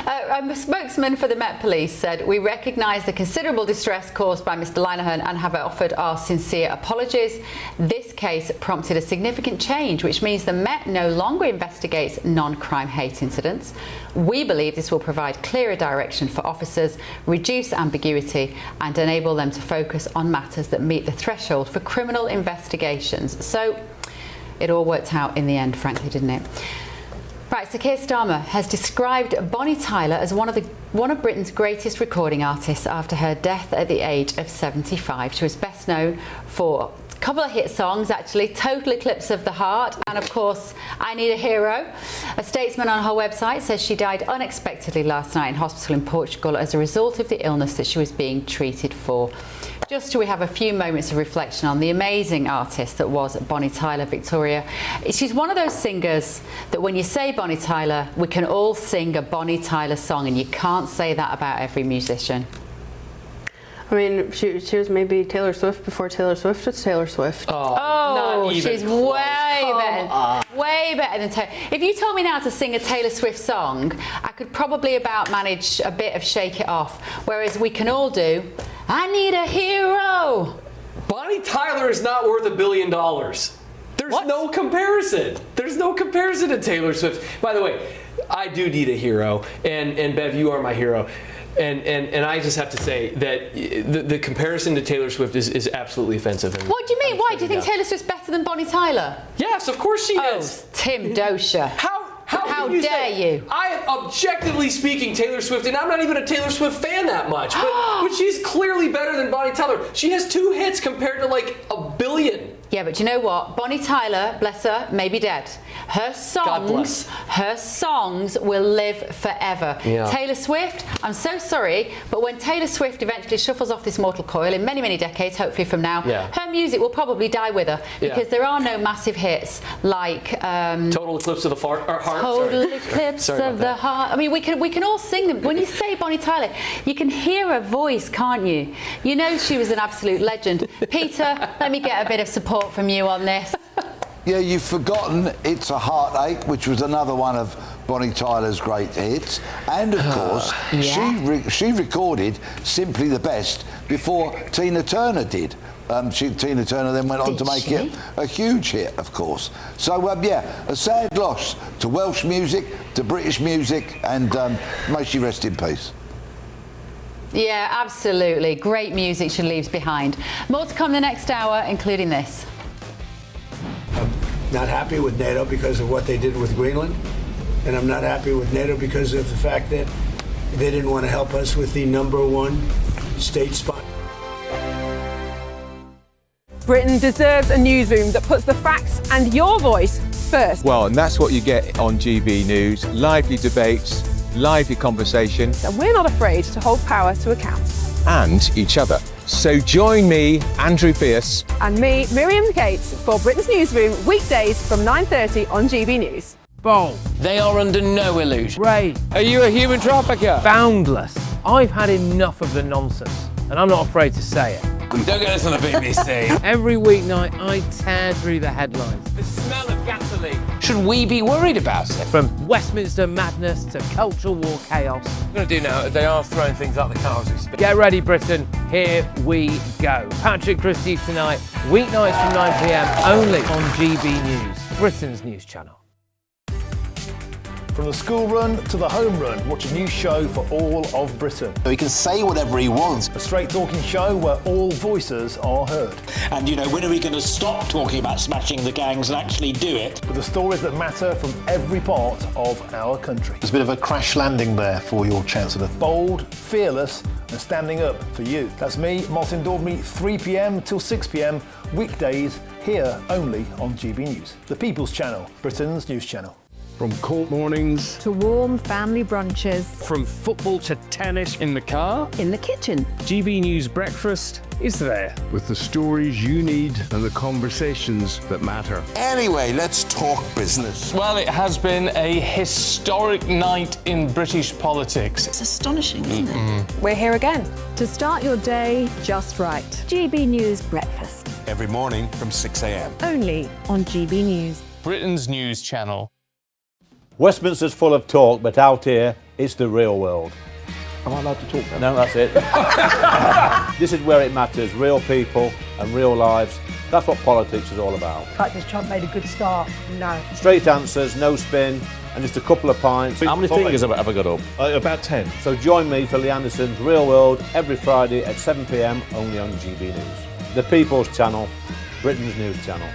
A spokesman for the Met Police said, "We recognise the considerable distress caused by Mr. Linehan and have offered our sincere apologies. This case prompted a significant change, which means the Met no longer investigates non-crime hate incidents. We believe this will provide clearer direction for officers, reduce ambiguity and enable them to focus on matters that meet the threshold for criminal investigations." So it all worked out in the end, frankly, didn't it? Right, so Keir Starmer has described Bonnie Tyler as one of Britain's greatest recording artists after her death at the age of 75. She was best known for a couple of hit songs, actually, Total Eclipse of the Heart and, of course, I Need a Hero. A statesman on her website says she died unexpectedly last night in hospital in Portugal as a result of the illness that she was being treated for. Just till we have a few moments of reflection on the amazing artist that was Bonnie Tyler, Victoria. She's one of those singers that when you say Bonnie Tyler, we can all sing a Bonnie Tyler song, and you can't say that about every musician. I mean, she was maybe Taylor Swift before Taylor Swift was Taylor Swift. Oh, she's way better than Taylor. If you told me now to sing a Taylor Swift song, I could probably about manage a bit of Shake It Off, whereas we can all do I Need a Hero. Bonnie Tyler is not worth $1 billion. There's no comparison. There's no comparison to Taylor Swift. By the way, I do need a hero, and Bev, you are my hero. And I just have to say that the comparison to Taylor Swift is absolutely offensive. What do you mean? Why? Do you think Taylor Swift's better than Bonnie Tyler? Yes, of course she is. Tim Dosha. How dare you? I am objectively speaking Taylor Swift, and I'm not even a Taylor Swift fan that much, but she's clearly better than Bonnie Tyler. She has 2 hits compared to like 1 billion. Yeah, but you know what? Bonnie Tyler, bless her, may be dead. Her songs will live forever. Yeah. Taylor Swift, I'm so sorry, but when Taylor Swift eventually shuffles off this mortal coil in many, many decades, hopefully from now, her music will probably die with her because there are no massive hits like Total Eclipse of the Heart. Total Eclipse of the Heart. I mean, we can all sing them. When you say Bonnie Tyler, you can hear her voice, can't you? You know she was an absolute legend. Peter, let me get a bit of support from you on this. Yeah, you've forgotten It's a Heartache, which was another one of Bonnie Tyler's great hits. And, of course, she recorded Simply the Best before Tina Turner did. Tina Turner then went on to make it a huge hit, of course. So, a sad loss to Welsh music, to British music, and may she rest in peace. Yeah, absolutely. Great music she leaves behind. More to come in the next hour, including this. Not happy with NATO because of what they did with Greenland, and I'm not happy with NATO because of the fact that they didn't want to help us with the #1 state sponsor. Britain deserves a newsroom that puts the facts and your voice first. Well, and that's what you get on GB News. Lively debates, lively conversation. And we're not afraid to hold power to account. And each other. So join me, Andrew Pierce. And me, Miriam Gates, for Britain's Newsroom, weekdays from 9:30 on GB News. Bold. They are under no illusion. Ray. Are you a human trafficker? Boundless. I've had enough of the nonsense, and I'm not afraid to say it. Don't get this on the BBC. Every weeknight, I tear through the headlines. The smell of gasoline. Should we be worried about it? From Westminster madness to cultural war chaos. What I'm going to do now, they are throwing things out the car as we speak. Get ready, Britain. Here we go. Patrick Christys tonight, weeknights from 9 p.m, only on GB News, Britain's news channel. From the school run to the home run, watch a new show for all of Britain. He can say whatever he wants. A straight talking show where all voices are heard. And, you know, when are we going to stop talking about smashing the gangs and actually do it? With the stories that matter from every part of our country. There's a bit of a crash landing there for your Chancellor. Bold, fearless, and standing up for you. That's me, Martin Daubney, 3 p.m. till 6 p.m, weekdays, here only on GB News. The People's Channel, Britain's news channel. From court mornings to warm family brunches, from football to tennis, in the car, in the kitchen. GB News Breakfast is there with the stories you need and the conversations that matter. Anyway, let's talk business. Well, it has been a historic night in British politics. It's astonishing, isn't it? We're here again. To start your day just right. GB News Breakfast. Every morning from 6 a.m. Only on GB News. Britain's news channel. Westminster's full of talk, but out here, it's the real world. Am I allowed to talk now? No, that's it. This is where it matters, real people and real lives. That's what politics is all about. In fact, has Trump made a good start? No. Straight answers, no spin, and just a couple of pints. How many fingers have I got up? About 10. So join me for Lee Anderson's Real World every Friday at 7 p.m, only on GB News. The People's Channel, Britain's news channel.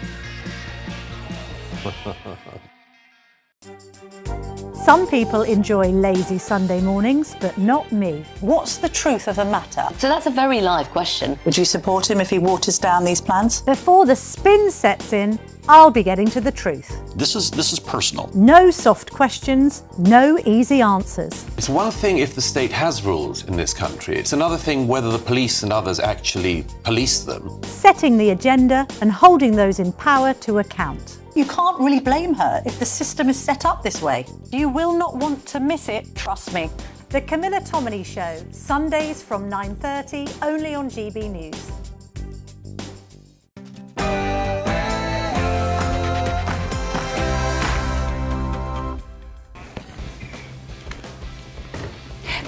Some people enjoy lazy Sunday mornings, but not me. What's the truth of the matter? So that's a very live question. Would you support him if he waters down these plans? Before the spin sets in, I'll be getting to the truth. This is personal. No soft questions, no easy answers. It's one thing if the state has rules in this country. It's another thing whether the police and others actually police them. Setting the agenda and holding those in power to account. You can't really blame her if the system is set up this way. You will not want to miss it, trust me. The Camilla Tominey Show, Sundays from 9:30, only on GB News.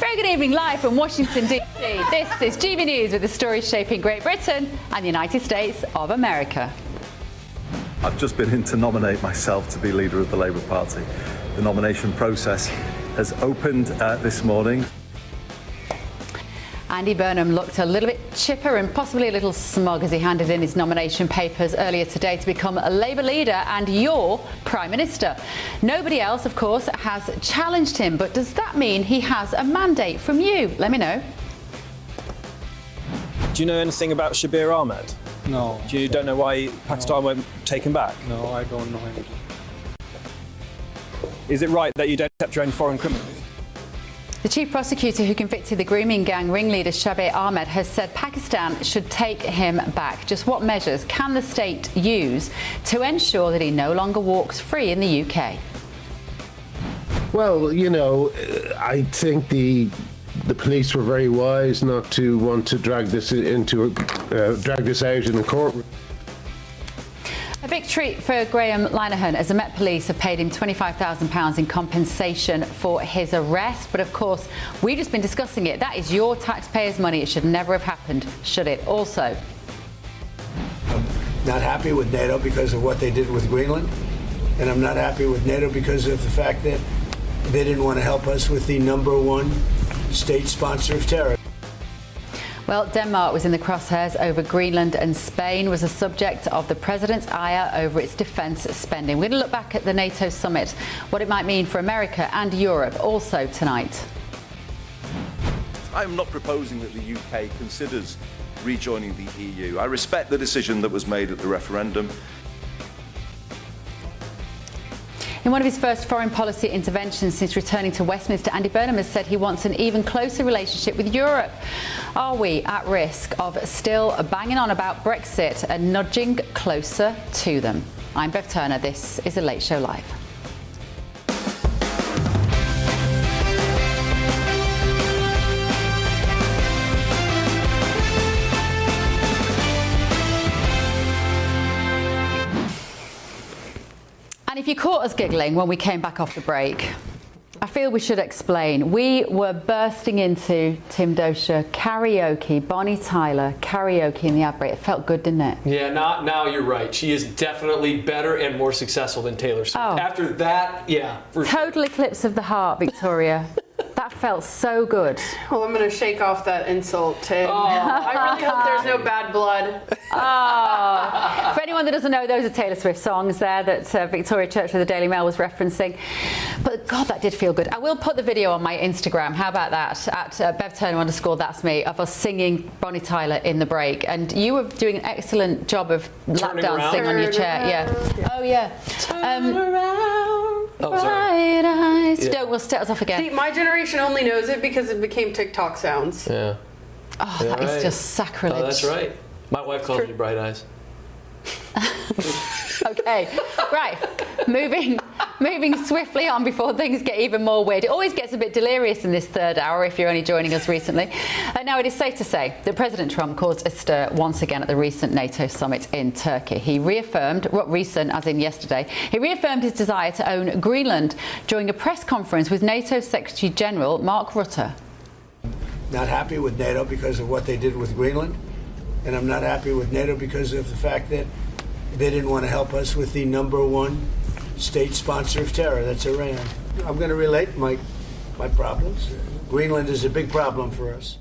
Very good evening, live from Washington, D.C. This is GB News with the stories shaping Great Britain and the United States of America. I've just been in to nominate myself to be leader of the Labour Party. The nomination process has opened this morning. Andy Burnham looked a little bit chipper and possibly a little smug as he handed in his nomination papers earlier today to become a Labour leader and your Prime Minister. Nobody else, of course, has challenged him, but does that mean he has a mandate from you? Let me know. Do you know anything about Shabir Ahmed? No. You don't know why Pakistan won't take him back? No, I don't know anything. Is it right that you don't accept your own foreign criminals? The chief prosecutor who convicted the grooming gang ringleader Shabir Ahmed has said Pakistan should take him back. Just what measures can the state use to ensure that he no longer walks free in the UK? Well, you know, I think the police were very wise not to want to drag this out in the courtroom. A victory for Graham Linehan as the Met Police have paid him £25,000 in compensation for his arrest. But of course, we've just been discussing it. That is your taxpayers' money. It should never have happened, should it? Also, I'm not happy with NATO because of what they did with Greenland. And I'm not happy with NATO because of the fact that they didn't want to help us with the #1 state sponsor of terror. well, Denmark was in the crosshairs over Greenland, and Spain was the subject of the president's ire over its defence spending. We're going to look back at the NATO summit, what it might mean for America and Europe also tonight. I am not proposing that the UK considers rejoining the EU. I respect the decision that was made at the referendum. In one of his first foreign policy interventions since returning to Westminster, Andy Burnham has said he wants an even closer relationship with Europe. Are we at risk of still banging on about Brexit and nudging closer to them? I'm Bev Turner. This is The Late Show Live. And if you caught us giggling when we came back off the break, I feel we should explain. We were bursting into Tim Dozier karaoke, Bonnie Tyler karaoke in the ad break. It felt good, didn't it? Yeah, now you're right. She is definitely better and more successful than Taylor Swift. Oh. After that, yeah. Total eclipse of the heart, Victoria. That felt so good. Well, I'm going to shake off that insult, Tim. I really hope there's no bad blood. Oh. For anyone that doesn't know, those are Taylor Swift songs there that Victoria Church of the Daily Mail was referencing. But God, that did feel good. I will put the video on my Instagram. How about that? At BevTurner_ that's me, of us singing Bonnie Tyler in the break. And you were doing an excellent job of lap dancing on your chair. Yeah. Oh, yeah. Turn around. Oh, sorry. Bright eyes. Yeah. Don't, we'll start us off again. See, my generation only knows it because it became TikTok sounds. Yeah. Oh, that is just sacrilege. Oh, that's right. My wife calls me Bright Eyes. Okay, right. Moving swiftly on before things get even more weird. It always gets a bit delirious in this third hour if you're only joining us recently. Now, it is safe to say that President Trump caused a stir once again at the recent NATO summit in Turkey. He reaffirmed, recent as in yesterday, he reaffirmed his desire to own Greenland during a press conference with NATO Secretary General Mark Rutte. Not happy with NATO because of what they did with Greenland. And I'm not happy with NATO because of the fact that they didn't want to help us with the #1 state sponsor of terror. That's Iran. I'm going to relate my problems. Greenland is a big problem for us.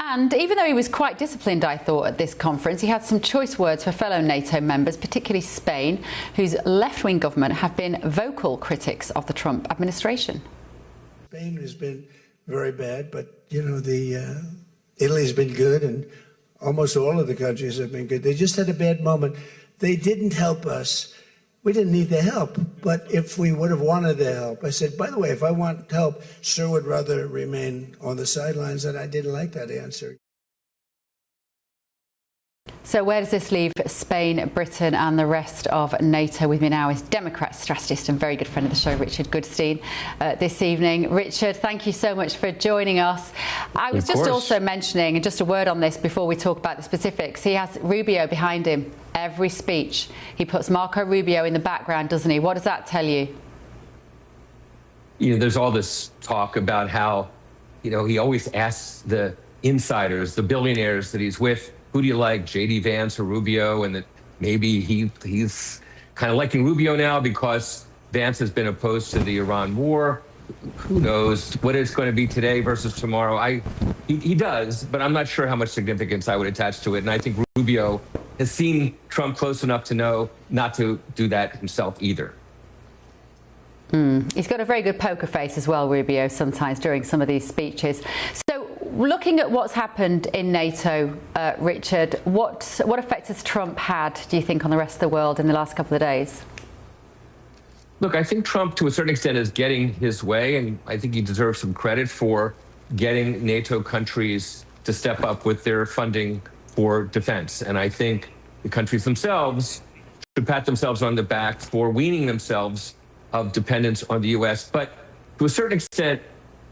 And even though he was quite disciplined, I thought, at this conference, he had some choice words for fellow NATO members, particularly Spain, whose left-wing government have been vocal critics of the Trump administration. Spain has been very bad, but, you know, Italy's been good, and almost all of the countries have been good. They just had a bad moment. They didn't help us. We didn't need the help, but if we would have wanted the help, I said, by the way, if I want help, Sir would rather remain on the sidelines, and I didn't like that answer. So where does this leave Spain, Britain and the rest of NATO? With me now is Democrat strategist and very good friend of the show, Richard Goodstein, this evening. Richard, thank you so much for joining us. I was just also mentioning, and just a word on this before we talk about the specifics, he has Rubio behind him every speech. He puts Marco Rubio in the background, doesn't he? What does that tell you? You know, there's all this talk about how, you know, he always asks the insiders, the billionaires that he's with, who do you like, J.D. Vance or Rubio? And that maybe he's kind of liking Rubio now because Vance has been opposed to the Iran war. Who knows what it's going to be today versus tomorrow? He does, but I'm not sure how much significance I would attach to it. And I think Rubio has seen Trump close enough to know not to do that himself either. He's got a very good poker face as well, Rubio, sometimes during some of these speeches. So looking at what's happened in NATO, Richard, what effect has Trump had, do you think, on the rest of the world in the last couple of days? Look, I think Trump, to a certain extent, is getting his way, and I think he deserves some credit for getting NATO countries to step up with their funding for defense. And I think the countries themselves should pat themselves on the back for weaning themselves of dependence on the U.S. But to a certain extent,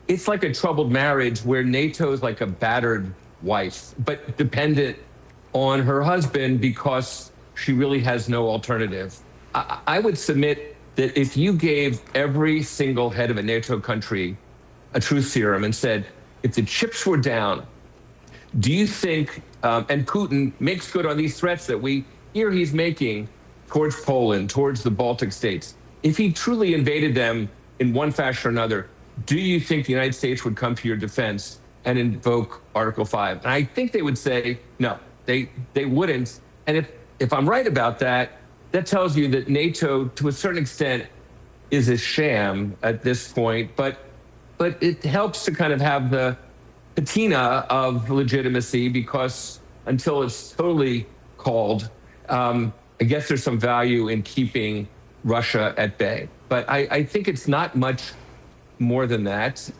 it's like a troubled marriage where NATO is like a battered wife, but dependent on her husband because she really has no alternative. I would submit that if you gave every single head of a NATO country a truth serum and said, if the chips were down, do you think, and Putin makes good on these threats that we hear he's making towards Poland, towards the Baltic states, if he truly invaded them in one fashion or another, do you think the United States would come to your defense and invoke Article 5? And I think they would say, no, they wouldn't. And if I'm right about that, that tells you that NATO, to a certain extent, is a sham at this point. But it helps to kind of have the patina of legitimacy, because until it's totally called, I guess there's some value in keeping Russia at bay. But I think it's not much more than that.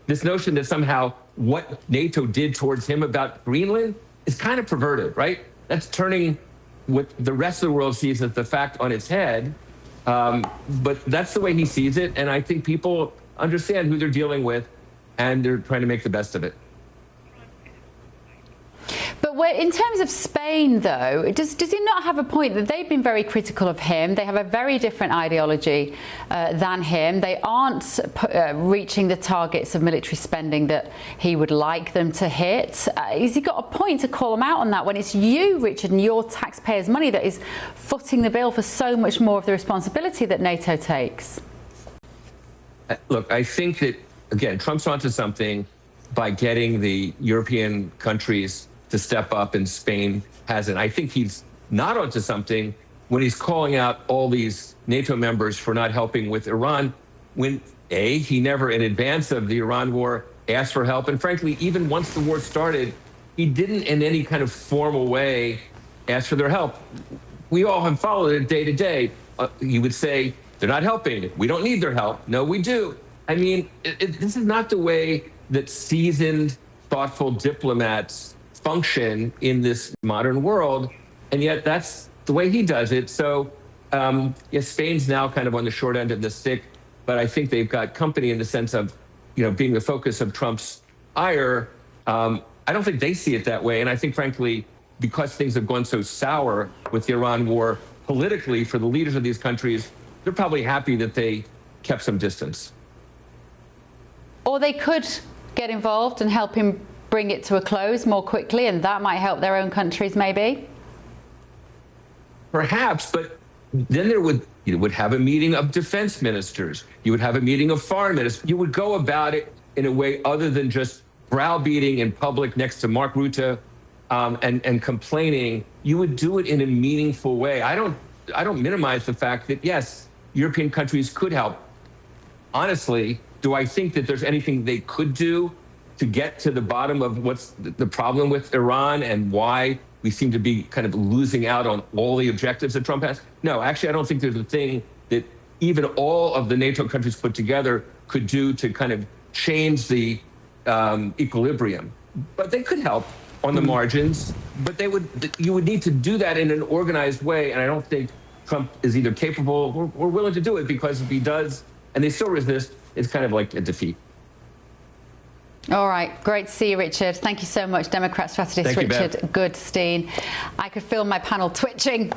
This notion that somehow what NATO did towards him about Greenland is kind of perverted, right? That's turning what the rest of the world sees as the fact on its head. But that's the way he sees it. And I think people understand who they're dealing with, and they're trying to make the best of it. But in terms of Spain, though, does he not have a point that they've been very critical of him? They have a very different ideology than him. They aren't reaching the targets of military spending that he would like them to hit. Has he got a point to call them out on that when it's you, Richard, and your taxpayers' money that is footing the bill for so much more of the responsibility that NATO takes? Look, I think that, again, Trump's onto something by getting the European countries to step up, and Spain hasn't. I think he's not onto something when he's calling out all these NATO members for not helping with Iran, when he never, in advance of the Iran war, asked for help. And frankly, even once the war started, he didn't in any kind of formal way ask for their help. We all have followed it day to day. He would say, they're not helping. We don't need their help. No, we do. I mean, this is not the way that seasoned, thoughtful diplomats function in this modern world, and yet that's the way he does it. So, yes, Spain's now kind of on the short end of the stick, but I think they've got company in the sense of, being the focus of Trump's ire. I don't think they see it that way, and I think, frankly, because things have gone so sour with the Iran war politically for the leaders of these countries, they're probably happy that they kept some distance. Or they could get involved and help him bring it to a close more quickly, and that might help their own countries, maybe? Perhaps, but then you would have a meeting of defense ministers. You would have a meeting of foreign ministers. You would go about it in a way other than just browbeating in public next to Mark Rutte and complaining. You would do it in a meaningful way. I don't minimize the fact that, yes, European countries could help. Honestly, do I think that there's anything they could do to get to the bottom of what's the problem with Iran and why we seem to be kind of losing out on all the objectives that Trump has? No, actually, I don't think there's a thing that even all of the NATO countries put together could do to kind of change the equilibrium. But they could help on the margins, but you would need to do that in an organized way, and I don't think Trump is either capable or willing to do it, because if he does and they still resist, it's kind of like a defeat. All right, great to see you, Richard. Thank you so much, Democrat strategist Richard Goodstein. I could feel my panel twitching.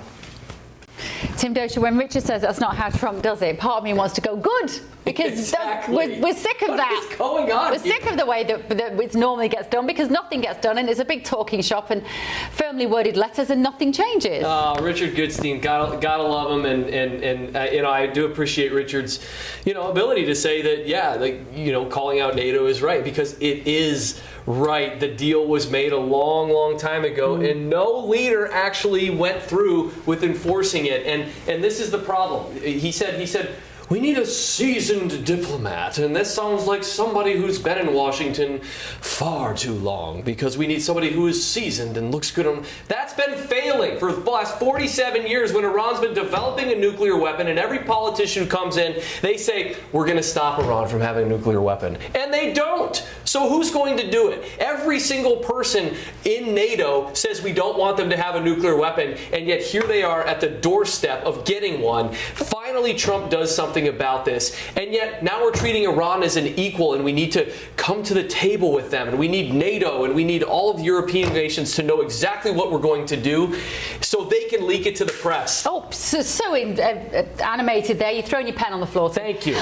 Tim Dozier, when Richard says that's not how Trump does it, part of me wants to go, good, because we're sick of that. What is going on? We're sick of the way that it normally gets done, because nothing gets done, and it's a big talking shop and firmly worded letters, and nothing changes. Richard Goodstein, gotta love him, and I do appreciate Richard's ability to say that calling out NATO is right, because it is right. The deal was made a long, long time ago, and no leader actually went through with enforcing it. And this is the problem. He said, we need a seasoned diplomat, and this sounds like somebody who's been in Washington far too long, because we need somebody who is seasoned and looks good on. That's been failing for the last 47 years when Iran's been developing a nuclear weapon, and every politician who comes in, they say, we're going to stop Iran from having a nuclear weapon. And they don't. So who's going to do it? Every single person in NATO says we don't want them to have a nuclear weapon, and yet here they are at the doorstep of getting one. Finally, Trump does something about this, and yet now we're treating Iran as an equal, and we need to come to the table with them, and we need NATO, and we need all of the European nations to know exactly what we're going to do so they can leak it to the press. Oh, so animated there. You've thrown your pen on the floor. Thank you.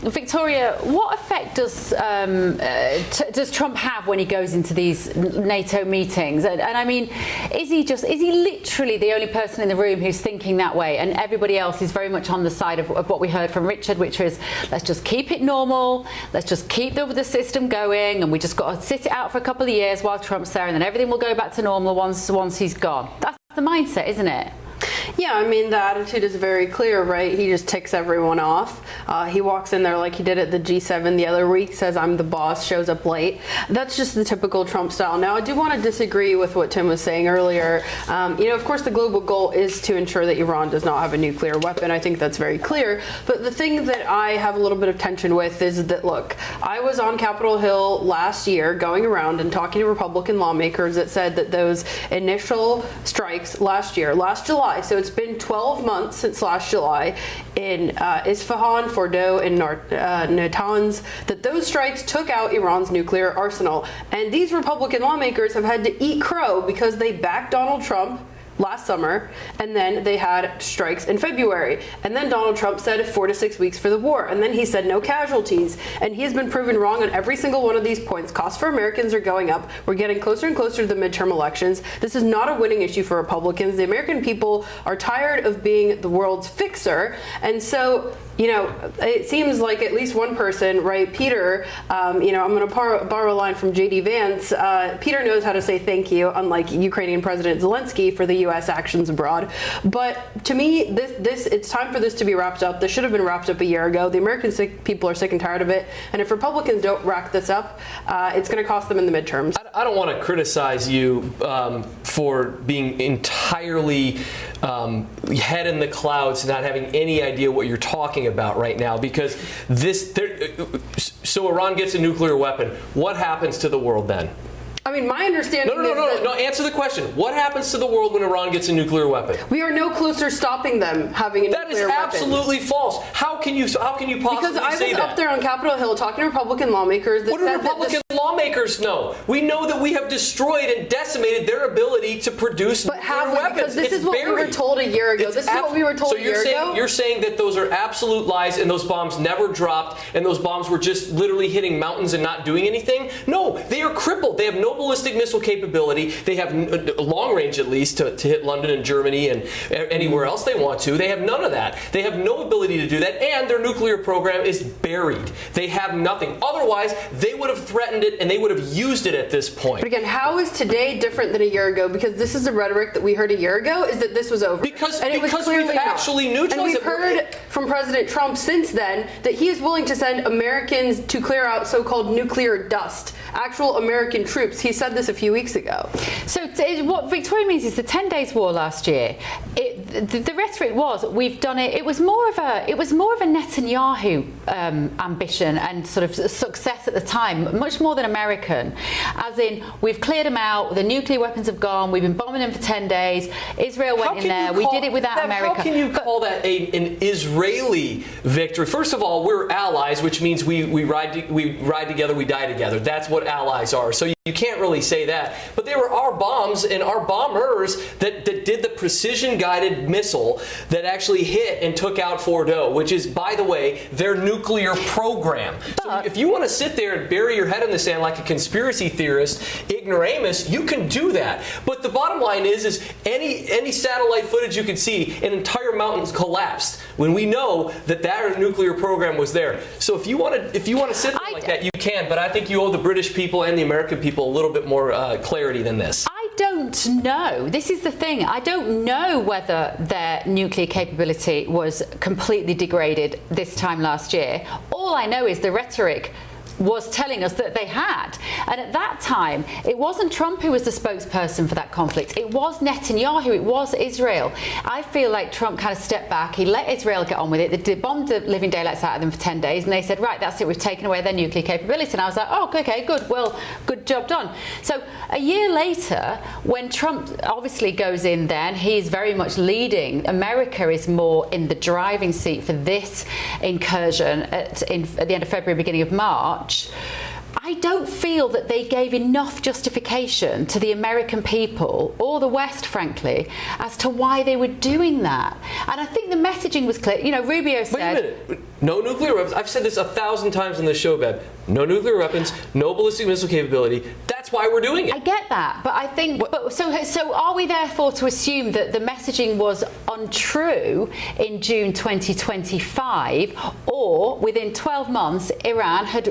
Victoria, what effect does Trump have when he goes into these NATO meetings? And I mean, is he literally the only person in the room who's thinking that way, and everybody else is very much on the side of what we heard from Richard, which was, let's just keep it normal, let's just keep the system going, and we just got to sit it out for a couple of years while Trump's there, and then everything will go back to normal once he's gone. That's the mindset, isn't it? Yeah, I mean, the attitude is very clear, right? He just ticks everyone off. He walks in there like he did at the G7 the other week, says, I'm the boss, shows up late. That's just the typical Trump style. Now, I do want to disagree with what Tim was saying earlier. Of course, the global goal is to ensure that Iran does not have a nuclear weapon. I think that's very clear. But the thing that I have a little bit of tension with is that, look, I was on Capitol Hill last year going around and talking to Republican lawmakers that said that those initial strikes last July, so it's been 12 months since last July in Isfahan, Fordow, and Natanz, that those strikes took out Iran's nuclear arsenal. And these Republican lawmakers have had to eat crow because they backed Donald Trump last summer, and then they had strikes in February. And then Donald Trump said 4 to 6 weeks for the war. And then he said no casualties. And he has been proven wrong on every single one of these points. Costs for Americans are going up. We're getting closer and closer to the midterm elections. This is not a winning issue for Republicans. The American people are tired of being the world's fixer. And so, it seems like at least one person, right, Peter, I'm going to borrow a line from J.D. Vance. Peter knows how to say thank you, unlike Ukrainian President Zelensky, for the U.S. actions abroad. But to me, it's time for this to be wrapped up. This should have been wrapped up a year ago. The American people are sick and tired of it. And if Republicans don't wrap this up, it's going to cost them in the midterms. I don't want to criticize you for being entirely head in the clouds, not having any idea what you're talking about right now, because so Iran gets a nuclear weapon. What happens to the world then? I mean, my understanding No, answer the question. What happens to the world when Iran gets a nuclear weapon? We are no closer stopping them having a nuclear weapon. That is absolutely false. How can you possibly say that? Because I was up there on Capitol Hill talking to Republican lawmakers that what do Republican lawmakers know? We know that we have destroyed and decimated their ability to produce nuclear weapons. Because this is what we were told a year ago. This is what we were told a year ago. So you're saying that those are absolute lies and those bombs never dropped and those bombs were just literally hitting mountains and not doing anything? No, they are crippled. They have no ballistic missile capability. They have long range, at least, to hit London and Germany and anywhere else they want to. They have none of that. They have no ability to do that, and their nuclear program is buried. They have nothing. Otherwise, they would have threatened it and they would have used it at this point. But again, how is today different than a year ago? Because this is the rhetoric that we heard a year ago, is that this was over. Because clearly we've actually neutralized And we've it. heard from President Trump since then that he is willing to send Americans to clear out so-called nuclear dust, actual American troops. He said this a few weeks ago. So what Victoria means is the 10 days war last year. The rhetoric was, we've done it. It was more of a Netanyahu ambition and sort of success at the time, much more than American. As in, we've cleared them out. The nuclear weapons have gone. We've been bombing them for 10 days. Israel went in there. We did it without America. How can you call that an Israeli victory? First of all, we're allies, which means we ride together, we die together. That's what allies are. So you can't really say that. But they were our bombs and our bombers that did the precision-guided missile that actually hit and took out Fordo, which is, by the way, their nuclear program. So if you want to sit there and bury your head in the sand like a conspiracy theorist, ignoramus, you can do that. But the bottom line is any satellite footage you can see, an entire mountain's collapsed when we know that nuclear program was there. So if you want to sit there like that, you can. But I think you owe the British people and the American people a little bit more clarity than this. I don't know. This is the thing. I don't know whether their nuclear capability was completely degraded this time last year. All I know is the rhetoric was telling us that they had. And at that time, it wasn't Trump who was the spokesperson for that conflict. It was Netanyahu. It was Israel. I feel like Trump kind of stepped back. He let Israel get on with it. They bombed the living daylights out of them for 10 days. And they said, right, that's it. We've taken away their nuclear capability. And I was like, oh, okay, good. Well, good job done. So a year later, when Trump obviously goes in then, he's very much leading. America is more in the driving seat for this incursion at the end of February, beginning of March. I don't feel that they gave enough justification to the American people or the West, frankly, as to why they were doing that. And I think the messaging was clear. You know, Rubio said... Wait a minute. No nuclear weapons. I've said this 1,000 times on this show, Bev. No nuclear weapons, no ballistic missile capability. That's why we're doing it. I get that, but I think... So are we therefore to assume that the messaging was untrue in June 2025, or within 12 months, Iran had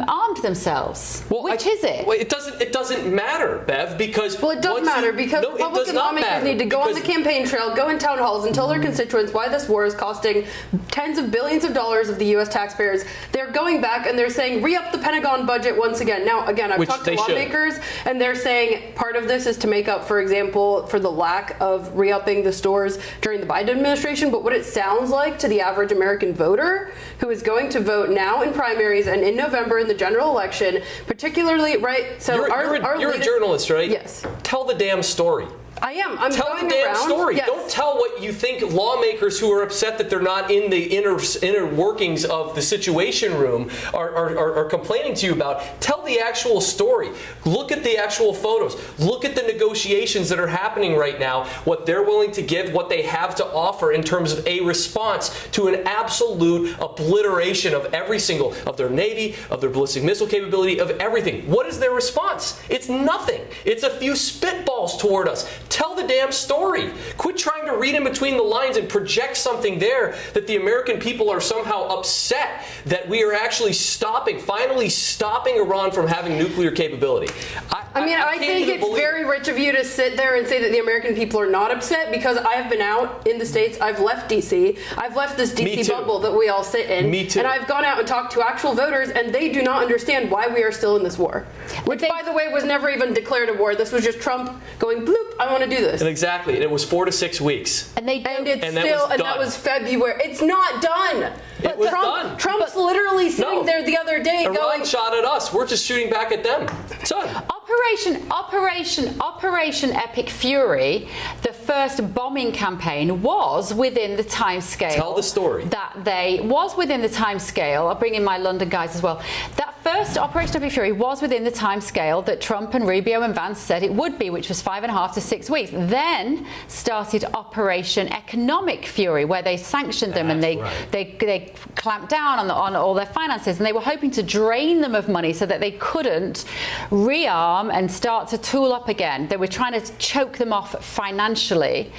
armed themselves? Well, Which is it? Well, it doesn't matter, Bev, because... Well, it does matter, because Republican lawmakers need to go on the campaign trail, go in town halls, and tell their constituents why this war is costing tens of billions of dollars of the U.S. taxpayers. They're going back and they're saying, re-up the Pentagon budget once again. Now, again, I've talked to lawmakers, and they're saying part of this is to make up, for example, for the lack of re-upping the stores during the Biden administration. But what it sounds like to the average American voter who is going to vote now in primaries and in November in the general election, particularly, right? So you're a journalist, right? Yes. Tell the damn story. I am. I'm tell going the damn around. story. Yes. Don't tell what you think lawmakers who are upset that they're not in the inner workings of the Situation Room are complaining to you about. Tell the actual story. Look at the actual photos. Look at the negotiations that are happening right now, what they're willing to give, what they have to offer in terms of a response to an absolute obliteration of every single, of their Navy, of their ballistic missile capability, of everything. What is their response? It's nothing. It's a few spitballs toward us. Tell the damn story. Quit trying to read in between the lines and project something there that the American people are somehow upset that we are actually finally stopping Iran from having nuclear capability. I think it's very rich of you to sit there and say that the American people are not upset, because I have been out in the States. I've left D.C. I've left this D.C. bubble that we all sit in. Me too. And I've gone out and talked to actual voters, and they do not understand why we are still in this war. Which, by the way, was never even declared a war. This was just Trump going, bloop, I want to do this. And exactly. And it was 4 to 6 weeks. And that was February. It's not done. But Trump's literally sitting there the other day Iran shot at us. We're just shooting back at them. It's done. Operation Epic Fury, the first bombing campaign, was within the timescale. Tell the story. Was within the timescale. I'll bring in my London guys as well. That At first, Operation Epic Fury was within the timescale that Trump and Rubio and Vance said it would be, which was 5.5 to 6 weeks. Then started Operation Economic Fury, where they sanctioned them and they clamped down on all their finances, and they were hoping to drain them of money so that they couldn't rearm and start to tool up again. They were trying to choke them off financially.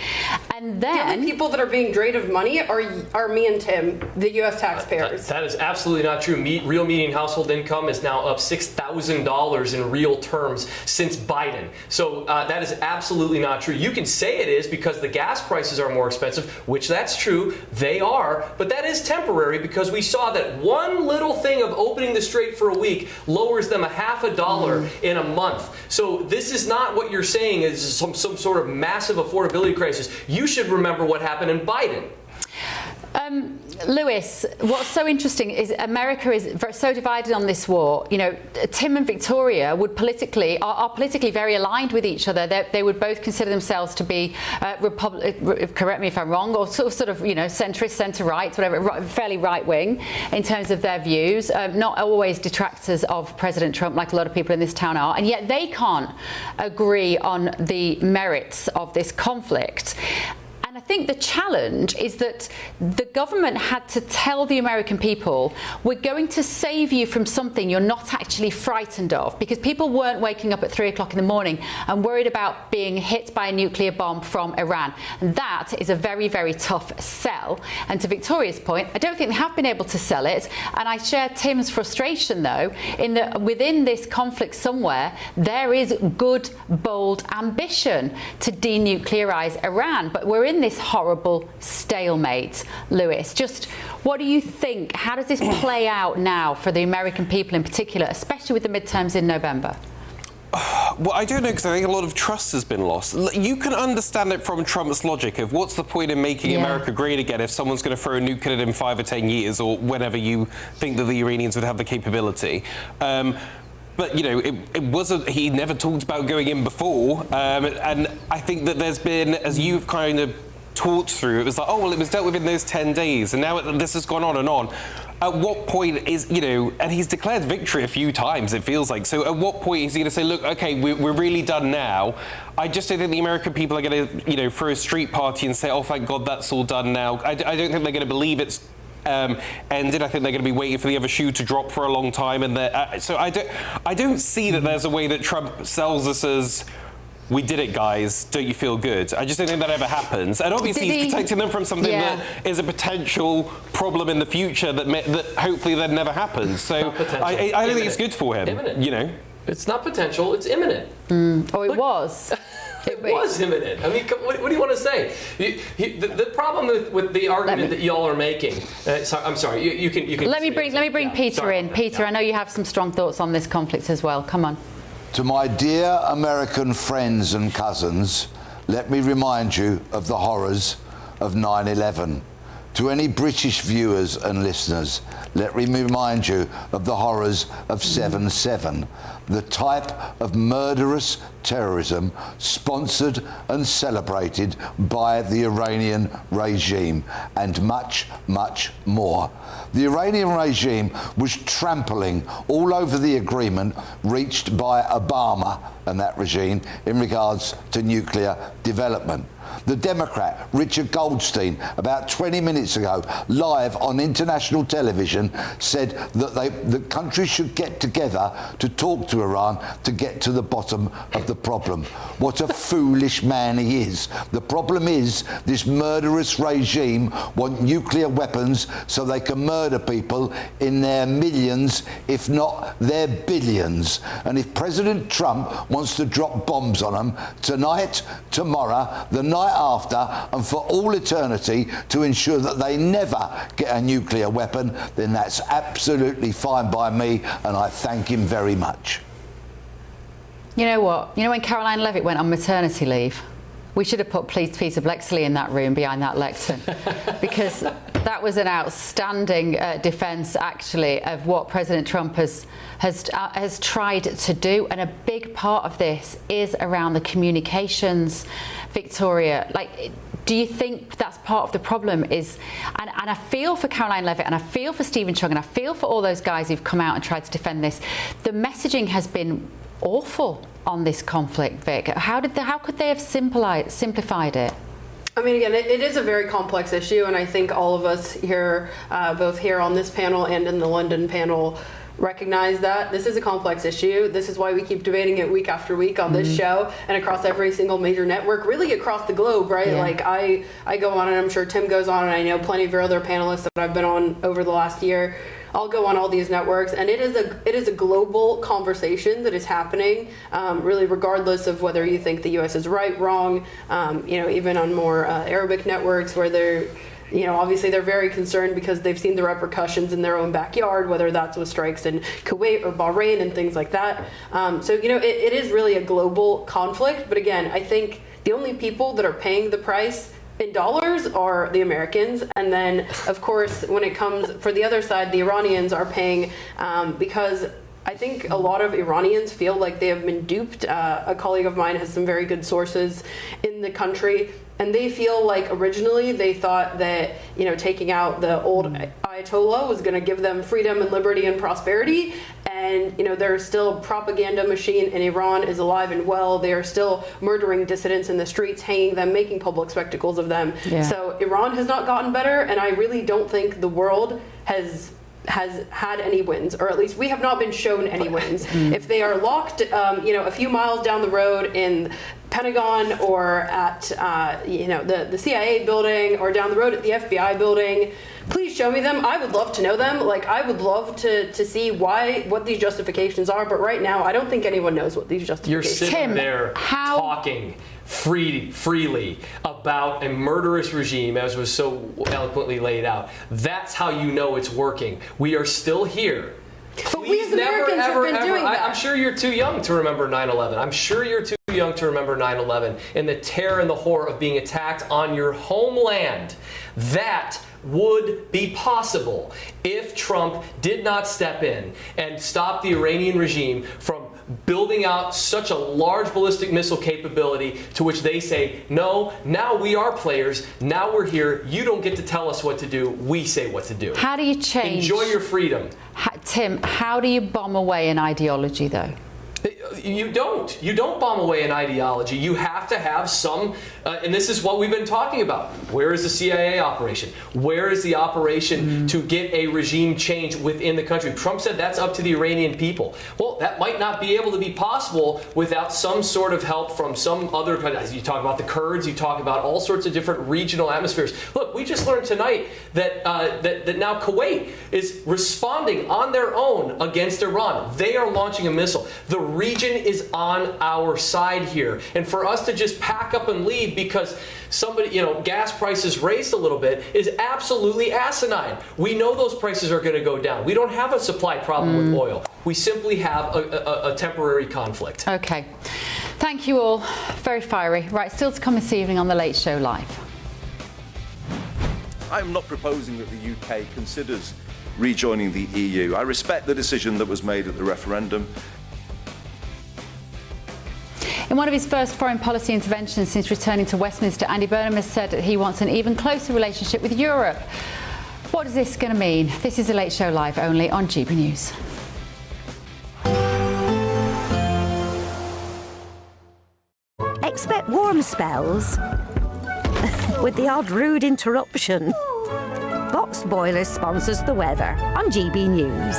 And then the only people that are being drained of money are me and Tim, the U.S. taxpayers. That is absolutely not true. Real median household income is now up $6,000 in real terms since Biden. So that is absolutely not true. You can say it is because the gas prices are more expensive, which that's true. They are. But that is temporary because we saw that one little thing of opening the strait for a week lowers them $0.50 in a month. So this is not what you're saying is some sort of massive affordability crisis. You should remember what happened in Biden. Lewis, what's so interesting is America is so divided on this war. You know, Tim and Victoria would are politically very aligned with each other. They would both consider themselves to be correct me if I'm wrong, or sort of you know, centrist, centre-right, whatever, fairly right-wing in terms of their views. Not always detractors of President Trump, like a lot of people in this town are, and yet they can't agree on the merits of this conflict. And I think the challenge is that the government had to tell the American people, we're going to save you from something you're not actually frightened of, because people weren't waking up at 3 o'clock in the morning and worried about being hit by a nuclear bomb from Iran. And that is a very, very tough sell. And to Victoria's point, I don't think they have been able to sell it. And I share Tim's frustration, though, in that within this conflict somewhere, there is good, bold ambition to denuclearize Iran. But we're in this horrible stalemate. Lewis, just what do you think? How does this play out now for the American people in particular, especially with the midterms in November? Well, I don't know, because I think a lot of trust has been lost. You can understand it from Trump's logic of what's the point in making America great again if someone's going to throw a nuke at it in 5 or 10 years, or whenever you think that the Iranians would have the capability. But, you know, it wasn't, he never talked about going in before. And I think that there's been, as you've kind of talked through, it was like, oh, well, it was dealt with in those 10 days. And now this has gone on and on. At what point is, you know, and he's declared victory a few times, it feels like. So at what point is he going to say, look, OK, we're really done now? I just don't think the American people are going to, you know, throw a street party and say, oh, thank God, that's all done now. I don't think they're going to believe it's ended. I think they're going to be waiting for the other shoe to drop for a long time. And so I don't see that there's a way that Trump sells us as, we did it, guys, don't you feel good? I just don't think that ever happens. And obviously he's protecting them from something that is a potential problem in the future that hopefully then never happens. So I don't think it's good for him. Imminent. You know? It's not potential, it's imminent. Oh, it was. It was imminent. I mean, what do you want to say? The problem with the argument that y'all are making. I'm sorry. You can. Let me bring Peter in. Peter, I know you have some strong thoughts on this conflict as well. Come on. To my dear American friends and cousins, let me remind you of the horrors of 9/11. To any British viewers and listeners, let me remind you of the horrors of 7/7, the type of murderous terrorism sponsored and celebrated by the Iranian regime, and much, much more. The Iranian regime was trampling all over the agreement reached by Obama and that regime in regards to nuclear development. The Democrat, Richard Goldstein, about 20 minutes ago, live on international television, said that the countries should get together to talk to Iran to get to the bottom of the problem. What a foolish man he is. The problem is this murderous regime want nuclear weapons so they can murder people in their millions, if not their billions. And if President Trump wants to drop bombs on them tonight, tomorrow, the night after, and for all eternity, to ensure that they never get a nuclear weapon, then that's absolutely fine by me, and I thank him very much. You know what? You know when Caroline Levitt went on maternity leave? We should have put Peter Blexley in that room behind that lectern, because that was an outstanding defence, actually, of what President Trump has tried to do. And a big part of this is around the communications, Victoria. Like, Do you think that's part of the problem? And I feel for Caroline Levitt, and I feel for Stephen Chung, and I feel for all those guys who've come out and tried to defend this. The messaging has been awful on this conflict, Vic. How could they have simplified it? I mean, again, it is a very complex issue, and I think all of us here, both here on this panel and in the London panel, recognize that this is a complex issue. This is why we keep debating it week after week on this show and across every single major network, really across the globe, right? Yeah. Like I go on, and I'm sure Tim goes on, and I know plenty of your other panelists that I've been on over the last year. I'll go on all these networks, and it is a global conversation that is happening, really regardless of whether you think the U.S. is right, wrong. Even on more Arabic networks where they're, obviously they're very concerned because they've seen the repercussions in their own backyard, whether that's with strikes in Kuwait or Bahrain and things like that. It is really a global conflict. But again, I think the only people that are paying the price in dollars are the Americans, and then of course when it comes for the other side, the Iranians are paying because I think a lot of Iranians feel like they have been duped. A colleague of mine has some very good sources in the country, and they feel like originally they thought that taking out the old Ayatollah was going to give them freedom and liberty and prosperity. And their still propaganda machine in Iran is alive and well. They are still murdering dissidents in the streets, hanging them, making public spectacles of them. Yeah. So Iran has not gotten better, and I really don't think the world has had any wins, or at least we have not been shown any wins. If they are locked, a few miles down the road in Pentagon or at the CIA building or down the road at the FBI building, please show me them. I would love to know them. Like, I would love to see what these justifications are. But right now, I don't think anyone knows what these justifications are. You're sitting there talking freely about a murderous regime, as was so eloquently laid out. That's how you know it's working. We are still here. But we as Americans have been doing that. I'm sure you're too young to remember 9/11. I'm sure you're too young to remember 9/11 and the terror and the horror of being attacked on your homeland. That would be possible if Trump did not step in and stop the Iranian regime from building out such a large ballistic missile capability, to which they say, no, now we are players, now we're here, you don't get to tell us what to do, we say what to do. How do you change? Enjoy your freedom. Tim, how do you bomb away an ideology, though? You don't bomb away an ideology. You have to have some, and this is what we've been talking about. Where is the CIA operation? Where is the operation to get a regime change within the country? Trump said that's up to the Iranian people. Well, that might not be able to be possible without some sort of help from some other, you talk about the Kurds, you talk about all sorts of different regional atmospheres. Look, we just learned tonight that that now Kuwait is responding on their own against Iran. They are launching a missile. The region is on our side here, and for us to just pack up and leave because somebody, gas prices raised a little bit is absolutely asinine. We know those prices are going to go down. We don't have a supply problem with oil. We simply have a temporary conflict. Okay. Thank you all. Very fiery. Right, still to come this evening on The Late Show Live. I am not proposing that the UK considers rejoining the EU. I respect the decision that was made at the referendum. In one of his first foreign policy interventions since returning to Westminster, Andy Burnham has said that he wants an even closer relationship with Europe. What is this going to mean? This is The Late Show Live, only on GB News. Expect warm spells with the odd rude interruption. Boxed Boilers sponsors the weather on GB News.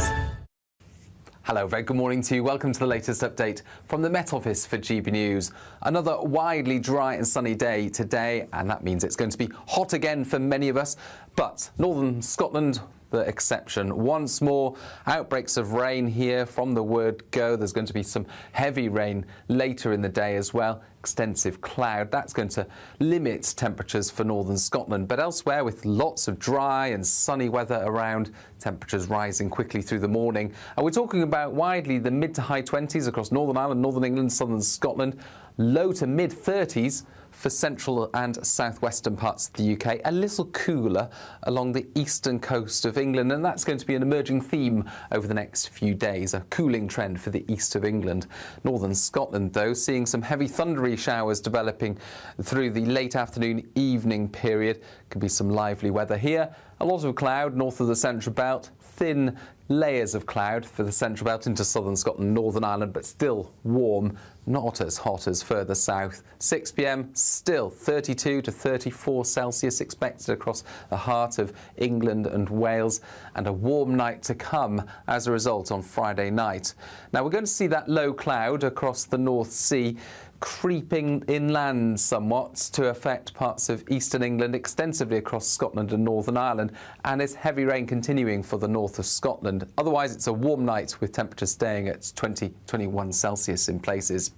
Hello, very good morning to you. Welcome to the latest update from the Met Office for GB News. Another widely dry and sunny day today, and that means it's going to be hot again for many of us. But northern Scotland, the exception. Once more, outbreaks of rain here from the word go. There's going to be some heavy rain later in the day as well. Extensive cloud. That's going to limit temperatures for northern Scotland. But elsewhere, with lots of dry and sunny weather around, temperatures rising quickly through the morning. And we're talking about widely the mid to high 20s across Northern Ireland, Northern England, southern Scotland. low to mid-30s for central and southwestern parts of the UK, a little cooler along the eastern coast of England, and that's going to be an emerging theme over the next few days, a cooling trend for the east of England. Northern Scotland, though, seeing some heavy thundery showers developing through the late afternoon evening period. Could be some lively weather here. A lot of cloud north of the central belt, thin layers of cloud for the central belt into southern Scotland, Northern Ireland, but still warm, not as hot as further south. 6 p.m, still 32 to 34 Celsius expected across the heart of England and Wales, and a warm night to come as a result on Friday night. Now we're going to see that low cloud across the North Sea creeping inland somewhat to affect parts of eastern England, extensively across Scotland and Northern Ireland, and it's heavy rain continuing for the north of Scotland. Otherwise, it's a warm night with temperatures staying at 20-21 Celsius in places.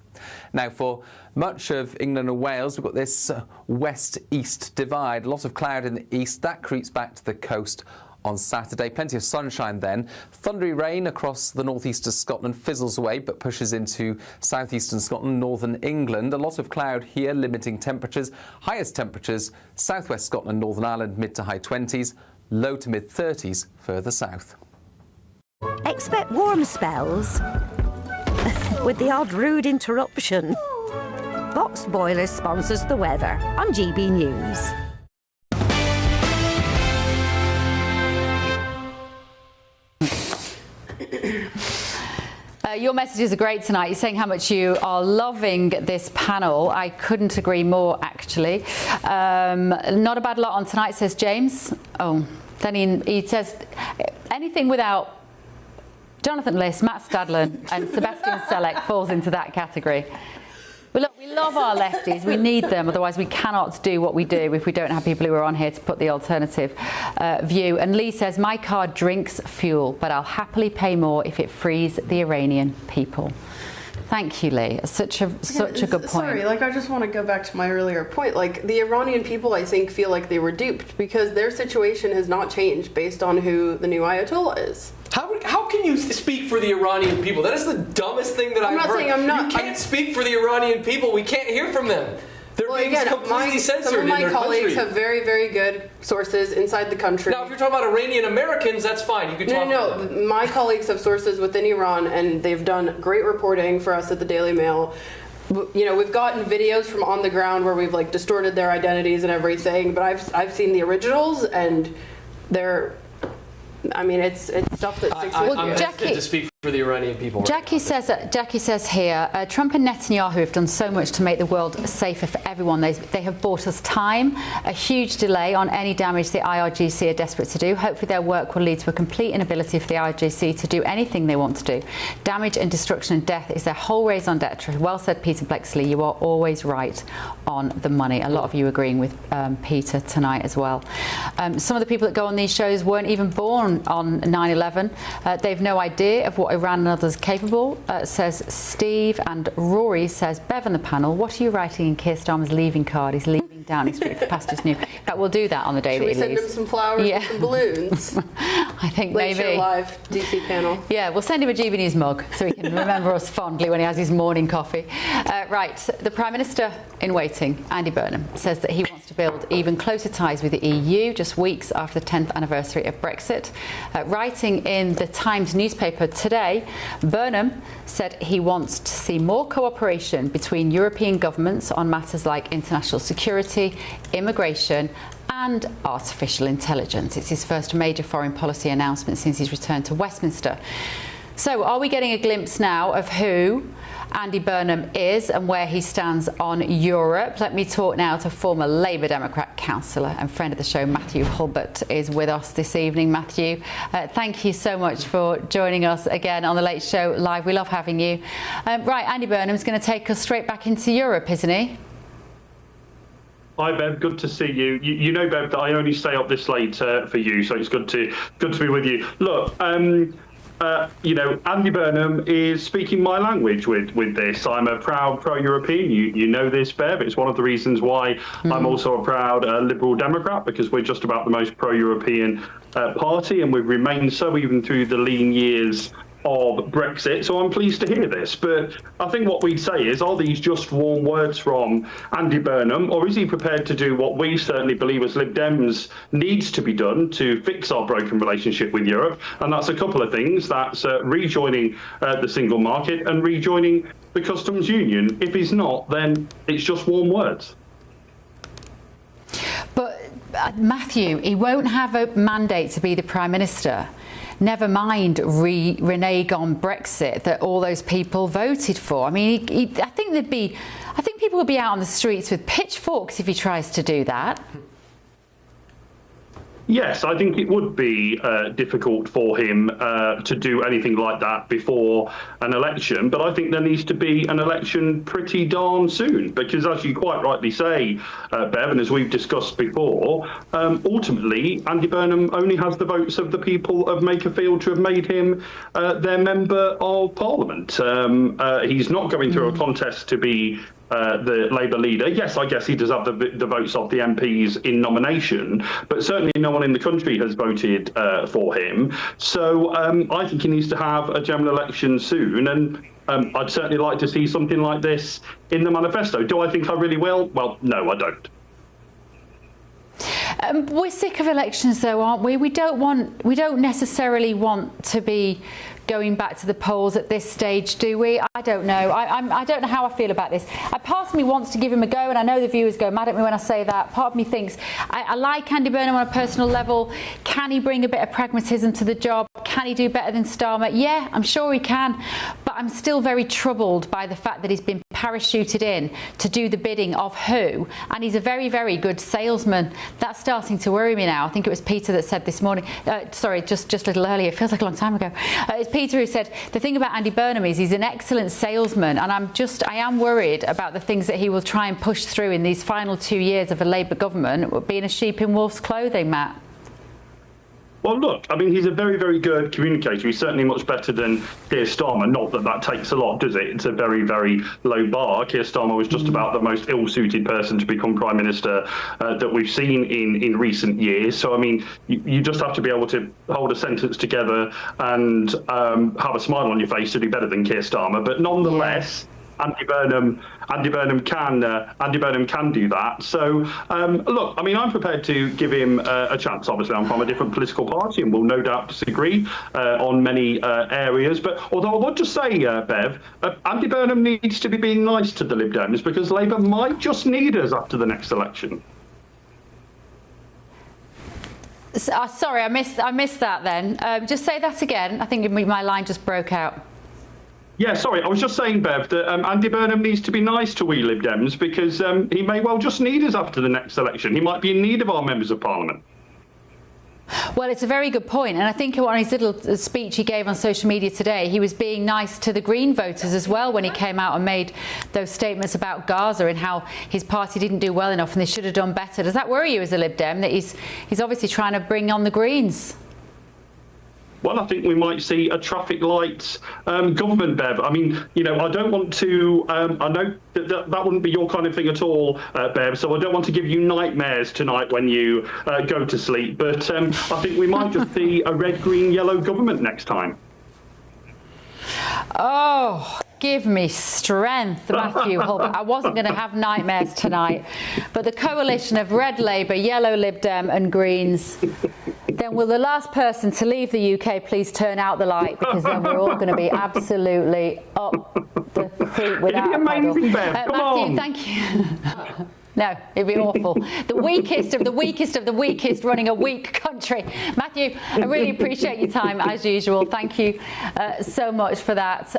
Now, for much of England and Wales, we've got this west-east divide. A lot of cloud in the east. That creeps back to the coast on Saturday. Plenty of sunshine then. Thundery rain across the northeast of Scotland fizzles away but pushes into southeastern Scotland, northern England. A lot of cloud here limiting temperatures. Highest temperatures southwest Scotland, Northern Ireland, mid to high 20s, low to mid 30s further south. Expect warm spells with the odd rude interruption. Boxed Boilers sponsors the weather on GB News. Your messages are great tonight. You're saying how much you are loving this panel. I couldn't agree more, actually. Not a bad lot on tonight, says James. Oh, then he says anything without Jonathan Liss, Matt Stadler and Sebastian Selleck falls into that category. But look, we love our lefties. We need them. Otherwise, we cannot do what we do if we don't have people who are on here to put the alternative view. And Lee says, my car drinks fuel, but I'll happily pay more if it frees the Iranian people. Thank you, Lee. Such a good point. Sorry, I just want to go back to my earlier point. The Iranian people, I think, feel like they were duped because their situation has not changed based on who the new Ayatollah is. How can you speak for the Iranian people? That is the dumbest thing that I've heard. I'm not. You can't speak for the Iranian people. We can't hear from them. They're being completely censored some of my in their colleagues country. have very, very good sources inside the country. Now, if you're talking about Iranian Americans, that's fine. You can talk about them. My colleagues have sources within Iran, and they've done great reporting for us at the Daily Mail. We've gotten videos from on the ground where we've distorted their identities and everything, but I've seen the originals, and they're. It's stuff that sticks with you. I'm hesitant to speak for the Iranian people. Jackie says here, Trump and Netanyahu have done so much to make the world safer for everyone. They have bought us time, a huge delay on any damage the IRGC are desperate to do. Hopefully their work will lead to a complete inability for the IRGC to do anything they want to do. Damage and destruction and death is their whole raison d'etre. Well said, Peter Blexley. You are always right on the money. A lot of you agreeing with Peter tonight as well. Some of the people that go on these shows weren't even born on 9/11. They've no idea of what Iran and others are capable, says Steve. And Rory says, Bev on the panel, what are you writing in Keir Starmer's leaving card? He's leaving Downing Street for pastures new. But we'll do that on the day that he leaves. Should we send him some flowers and some balloons? I think Late maybe. Show Live DC panel. Yeah, we'll send him a GB News mug so he can remember us fondly when he has his morning coffee. Right, the Prime Minister in waiting, Andy Burnham, says that he wants to build even closer ties with the EU just weeks after the 10th anniversary of Brexit. Writing in the Times newspaper today, Burnham said he wants to see more cooperation between European governments on matters like international security, immigration and artificial intelligence. It's his first major foreign policy announcement since his return to Westminster. So are we getting a glimpse now of who Andy Burnham is and where he stands on Europe? Let me talk now to former Labour Democrat councillor and friend of the show, Matthew Hulbert, is with us this evening. Matthew, thank you so much for joining us again on The Late Show Live. We love having you. Right, Andy Burnham's going to take us straight back into Europe, isn't he? Hi Bev, good to see you. You know, Bev, that I only stay up this late for you, so it's good to be with you. Look, Andy Burnham is speaking my language with this. I'm a proud pro-European. You know this, Bev. It's one of the reasons why I'm also a proud Liberal Democrat, because we're just about the most pro-European party, and we've remained so even through the lean years of Brexit, so I'm pleased to hear this. But I think what we'd say is, are these just warm words from Andy Burnham, or is he prepared to do what we certainly believe as Lib Dems needs to be done to fix our broken relationship with Europe? And that's a couple of things. That's rejoining the single market and rejoining the customs union. If he's not, then it's just warm words. But Matthew, he won't have a mandate to be the Prime Minister. Never mind renege on Brexit that all those people voted for. I mean, I think people will be out on the streets with pitchforks if he tries to do that. Yes, I think it would be difficult for him to do anything like that before an election, but I think there needs to be an election pretty darn soon, because as you quite rightly say, Bev, and as we've discussed before, ultimately Andy Burnham only has the votes of the people of Makerfield to have made him their Member of Parliament. He's not going through a contest to be the Labour leader. Yes, I guess he does have the votes of the MPs in nomination, but certainly no one in the country has voted for him. So I think he needs to have a general election soon, and I'd certainly like to see something like this in the manifesto. Do I think I really will? Well, no, I don't. We're sick of elections, though, aren't we? We don't necessarily want to be going back to the polls at this stage, do we? I don't know. I don't know how I feel about this. Part of me wants to give him a go, and I know the viewers go mad at me when I say that. Part of me thinks I like Andy Burnham on a personal level. Can he bring a bit of pragmatism to the job? Can he do better than Starmer? Yeah, I'm sure he can. But I'm still very troubled by the fact that he's been parachuted in to do the bidding of who? And he's a very, very good salesman. That's starting to worry me now. I think it was Peter that said this morning, sorry, just a little earlier, it feels like a long time ago. It's Peter who said, the thing about Andy Burnham is he's an excellent salesman, and I am worried about the things that he will try and push through in these final 2 years of a Labour government, being a sheep in wolf's clothing, Matt. Well, look, I mean, he's a very, very good communicator. He's certainly much better than Keir Starmer. Not that that takes a lot, does it? It's a very, very low bar. Keir Starmer was just about the most ill-suited person to become Prime Minister that we've seen in recent years. So, I mean, you just have to be able to hold a sentence together and have a smile on your face to do better than Keir Starmer. But nonetheless, Andy Burnham can do that. So, look, I mean, I'm prepared to give him a chance. Obviously, I'm from a different political party and will no doubt disagree on many areas. But although I would just say, Bev, Andy Burnham needs to be being nice to the Lib Dems, because Labour might just need us after the next election. Sorry, I missed that then. Just say that again. I think my line just broke out. Yeah, sorry, I was just saying, Bev, that Andy Burnham needs to be nice to we Lib Dems, because he may well just need us after the next election. He might be in need of our members of Parliament. Well, it's a very good point, and I think on his little speech he gave on social media today, he was being nice to the Green voters as well when he came out and made those statements about Gaza and how his party didn't do well enough and they should have done better. Does that worry you as a Lib Dem, that he's obviously trying to bring on the Greens? Well, I think we might see a traffic lights government, Bev. I mean, you know, I don't want to, I know that wouldn't be your kind of thing at all, Bev, so I don't want to give you nightmares tonight when you go to sleep, but I think we might just see a red, green, yellow government next time. Oh, give me strength, Matthew Hulbert. I wasn't going to have nightmares tonight, but the coalition of Red Labour, Yellow Lib Dem and Greens, then will the last person to leave the UK please turn out the light, because then we're all going to be absolutely up the creek without a paddle. Matthew, thank you. No, it'd be awful. The weakest of the weakest of the weakest running a weak country. Matthew, I really appreciate your time as usual. Thank you so much for that.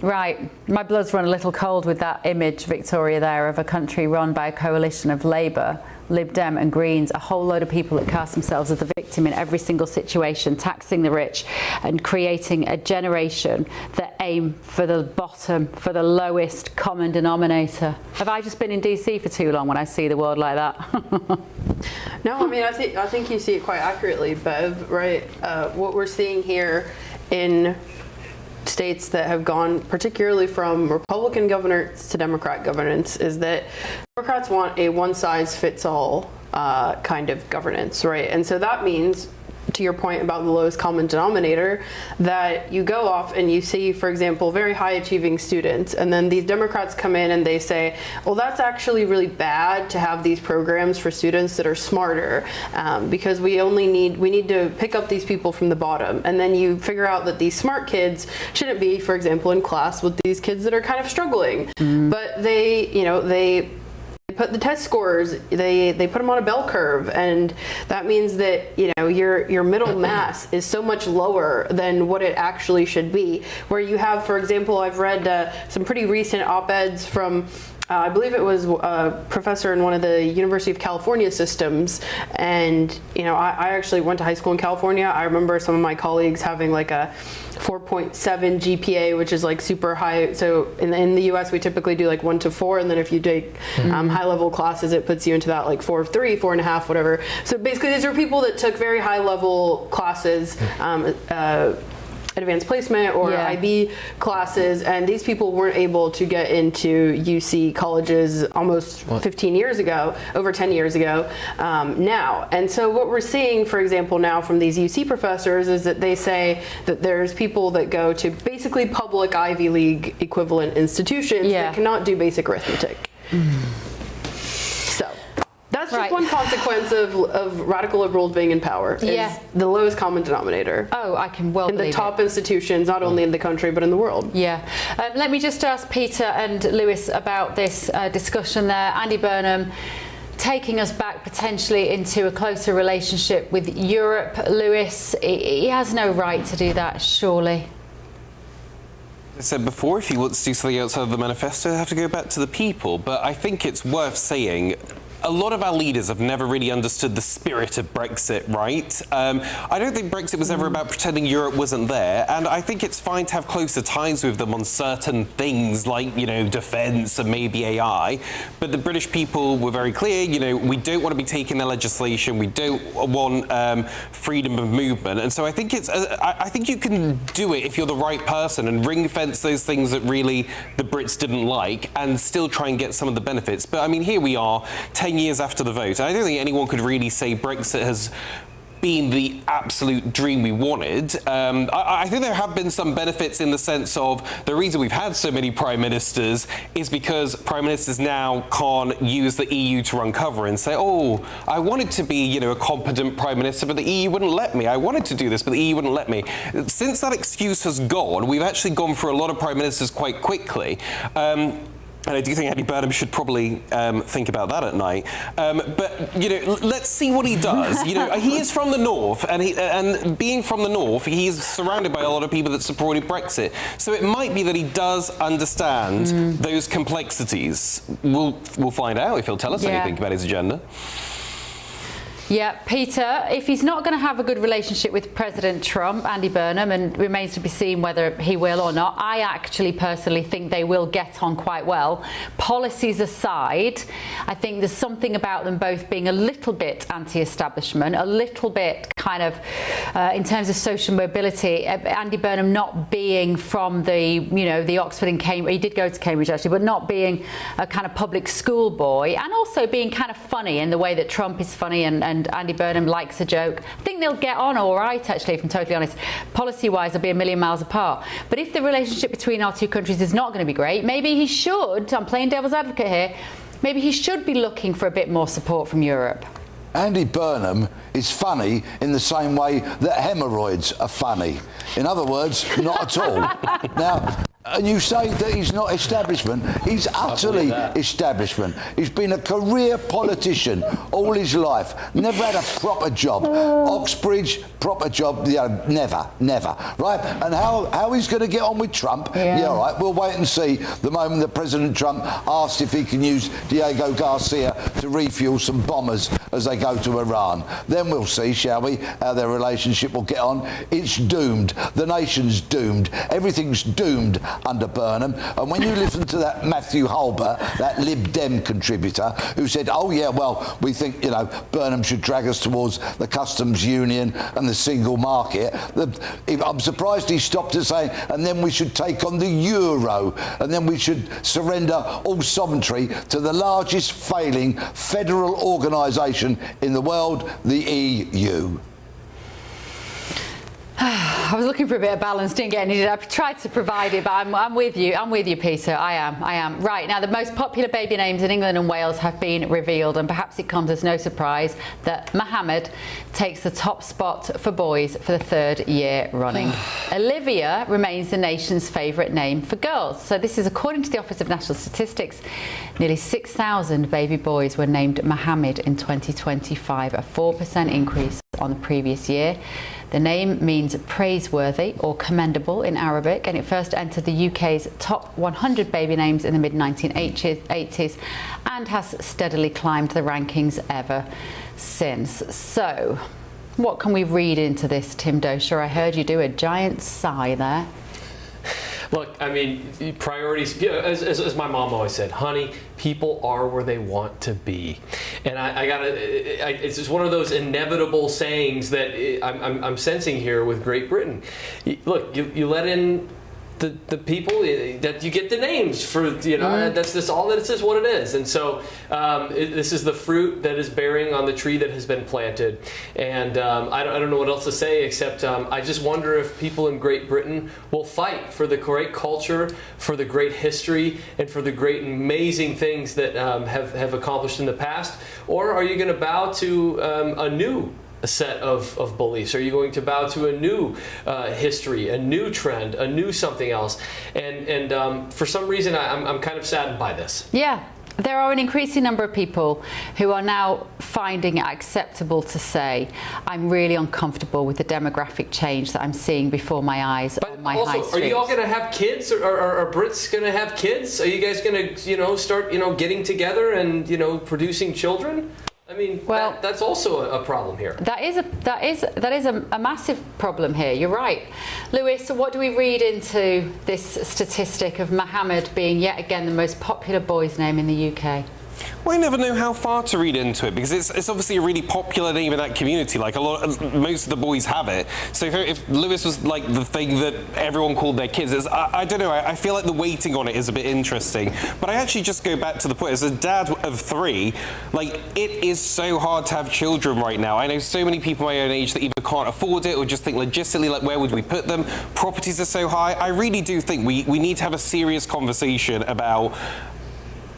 Right, my blood's run a little cold with that image, Victoria, there, of a country run by a coalition of Labour, Lib Dem and Greens, a whole load of people that cast themselves as the victim in every single situation, taxing the rich and creating a generation that aim for the bottom, for the lowest common denominator. Have I just been in DC for too long when I see the world like that? No, I mean, I think you see it quite accurately, Bev, right? What we're seeing here in states that have gone particularly from Republican governance to Democrat governance is that Democrats want a one-size-fits-all kind of governance, right? And so that means to your point about the lowest common denominator, that you go off and you see, for example, very high achieving students, and then these Democrats come in and they say, well, that's actually really bad to have these programs for students that are smarter, because we need to pick up these people from the bottom. And then you figure out that these smart kids shouldn't be, for example, in class with these kids that are kind of struggling. But they put the test scores, they put them on a bell curve, and that means that your middle mass is so much lower than what it actually should be. Where you have, for example, I've read some pretty recent op-eds from I believe it was a professor in one of the University of California systems, and I actually went to high school in California. I remember some of my colleagues having like a 4.7 GPA, which is like super high. So in the US we typically do like 1 to 4, and then if you take high level classes it puts you into that like 4.3, 4.5, whatever. So basically these are people that took very high level classes, advanced placement or IB classes, and these people weren't able to get into UC colleges almost 15 years ago, over 10 years ago now. And so what we're seeing, for example, now from these UC professors is that they say that there's people that go to basically public Ivy League equivalent institutions that cannot do basic arithmetic. So that's just one consequence of radical liberals being in power. Is the lowest common denominator. Oh, I can well in the believe top institutions, not only in the country but in the world. Yeah. Let me just ask Peter and Lewis about this discussion there. Andy Burnham taking us back potentially into a closer relationship with Europe. Lewis, he has no right to do that, surely. I said before, if he wants to do something outside of the manifesto, they have to go back to the people. But I think it's worth saying, a lot of our leaders have never really understood the spirit of Brexit, right? I don't think Brexit was ever about pretending Europe wasn't there, and I think it's fine to have closer ties with them on certain things like, defence and maybe AI. But the British people were very clear, we don't want to be taking their legislation, we don't want freedom of movement, and so I think I think you can do it if you're the right person and ring fence those things that really the Brits didn't like and still try and get some of the benefits. But I mean, here we are, 10 years after the vote. I don't think anyone could really say Brexit has been the absolute dream we wanted. I think there have been some benefits in the sense of the reason we've had so many prime ministers is because prime ministers now can't use the EU to run cover and say, oh, I wanted to be, a competent prime minister, but the EU wouldn't let me. I wanted to do this, but the EU wouldn't let me. Since that excuse has gone, we've actually gone through a lot of prime ministers quite quickly. And I do think Andy Burnham should probably think about that at night. But let's see what he does. He is from the north, and being from the north, he's surrounded by a lot of people that supported Brexit. So it might be that he does understand those complexities. We'll find out if he'll tell us anything about his agenda. Yeah, Peter, if he's not going to have a good relationship with President Trump, Andy Burnham, and remains to be seen whether he will or not, I actually personally think they will get on quite well. Policies aside, I think there's something about them both being a little bit anti-establishment, a little bit kind of, in terms of social mobility, Andy Burnham not being from the Oxford and Cambridge, he did go to Cambridge actually, but not being a kind of public school boy, and also being kind of funny in the way that Trump is funny and Andy Burnham likes a joke. I think they'll get on all right, actually, if I'm totally honest. Policy-wise, they'll be a million miles apart. But if the relationship between our two countries is not going to be great, maybe he should, I'm playing devil's advocate here, maybe he should be looking for a bit more support from Europe. Andy Burnham is funny in the same way that hemorrhoids are funny. In other words, not at all. Now, and you say that he's not establishment. He's utterly establishment. He's been a career politician all his life. Never had a proper job. Oxbridge, proper job, never. Right? And how he's going to get on with Trump? Yeah, all right. We'll wait and see the moment that President Trump asks if he can use Diego Garcia to refuel some bombers as they go to Iran. Then we'll see, shall we, how their relationship will get on. It's doomed. The nation's doomed. Everything's doomed under Burnham. And when you listen to that Matthew Holber, that Lib Dem contributor, who said, oh yeah, well, we think, Burnham should drag us towards the customs union and the single market. I'm surprised he stopped to say, and then we should take on the euro, and then we should surrender all sovereignty to the largest failing federal organisation in the world, the EU. I was looking for a bit of balance, didn't get any. I tried to provide it, but I'm with you. I'm with you, Peter. I am. Right, now the most popular baby names in England and Wales have been revealed, and perhaps it comes as no surprise that Mohammed takes the top spot for boys for the 3rd year running. Olivia remains the nation's favourite name for girls. So this is according to the Office of National Statistics. Nearly 6,000 baby boys were named Mohammed in 2025, a 4% increase on the previous year. The name means praiseworthy or commendable in Arabic, and it first entered the UK's top 100 baby names in the mid-1980s and has steadily climbed the rankings ever since. So, what can we read into this, Tim Dosher? I heard you do a giant sigh there. Look, I mean, priorities, as my mom always said, honey, people are where they want to be. And it's just one of those inevitable sayings that I'm sensing here with Great Britain. Look, you let in the people that you get the names for, that's just all that it is, what it is. And so this is the fruit that is bearing on the tree that has been planted. And I don't know what else to say, except I just wonder if people in Great Britain will fight for the great culture, for the great history, and for the great amazing things that have accomplished in the past. Or are you going to bow to a new set of beliefs? Are you going to bow to a new history, a new trend, a new something else? And for some reason, I'm kind of saddened by this. Yeah. There are an increasing number of people who are now finding it acceptable to say, I'm really uncomfortable with the demographic change that I'm seeing before my eyes on my high street. Are you all going to have kids? Are Brits going to have kids? Are you guys going to, start, getting together and, producing children? I mean, well, that's also a problem here. That is a massive problem here. You're right, Lewis. So what do we read into this statistic of Mohammed being yet again the most popular boy's name in the UK? Well, I never know how far to read into it, because it's obviously a really popular name in that community. Like most of the boys have it. So if Lewis was like the thing that everyone called their kids, I don't know. I feel like the weighting on it is a bit interesting. But I actually just go back to the point. As a dad of 3, like, it is so hard to have children right now. I know so many people my own age that either can't afford it or just think logistically, like, where would we put them? Properties are so high. I really do think we need to have a serious conversation about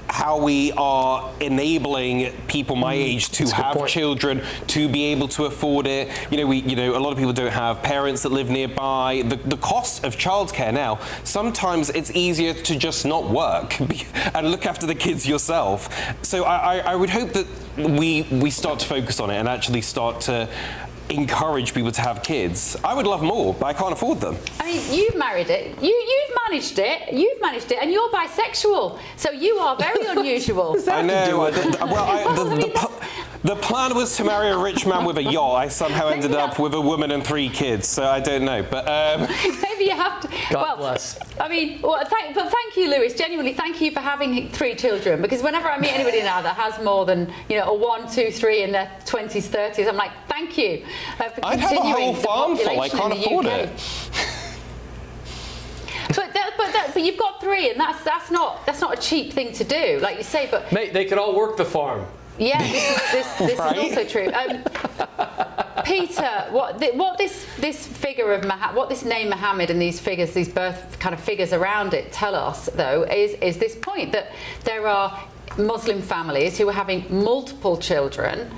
how we are enabling people my age to have children, to be able to afford it. A lot of people don't have parents that live nearby. The cost of childcare now, sometimes it's easier to just not work and look after the kids yourself. So I would hope that we start to focus on it and actually start to encourage people to have kids. I would love more, but I can't afford them. I mean, you've married it. You've managed it, and you're bisexual. So you are very unusual. I know. The plan was to marry a rich man with a yacht. I somehow ended up with a woman and 3 kids, so I don't know. But maybe you have to. God bless. I mean, thank you, Lewis. Genuinely, thank you for having 3 children. Because whenever I meet anybody now that has more than a 1, 2, 3 in their 20s, 30s, I'm like, thank you for I'd have a whole continuing farm full. I can't afford it. But you've got 3, and that's not a cheap thing to do, like you say. But mate, they could all work the farm. Yeah, this right? is also true. Peter, what this figure of what this name Mohammed and these figures, these birth kind of figures around it tell us, though, is this point that there are Muslim families who are having multiple children,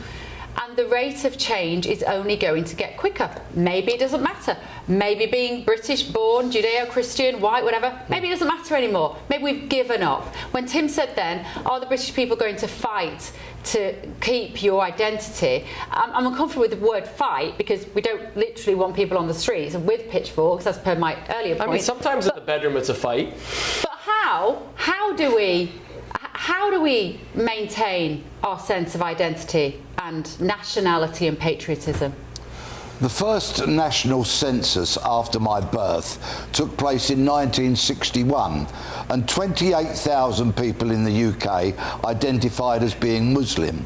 and the rate of change is only going to get quicker. Maybe it doesn't matter. Maybe being British born, Judeo-Christian, white, whatever, maybe it doesn't matter anymore. Maybe we've given up. When Tim said then, are the British people going to fight to keep your identity? I'm uncomfortable with the word fight, because we don't literally want people on the streets with pitchforks, as per my earlier point. I mean, sometimes in the bedroom it's a fight. But how do we maintain our sense of identity and nationality and patriotism? The first national census after my birth took place in 1961, and 28,000 people in the UK identified as being Muslim.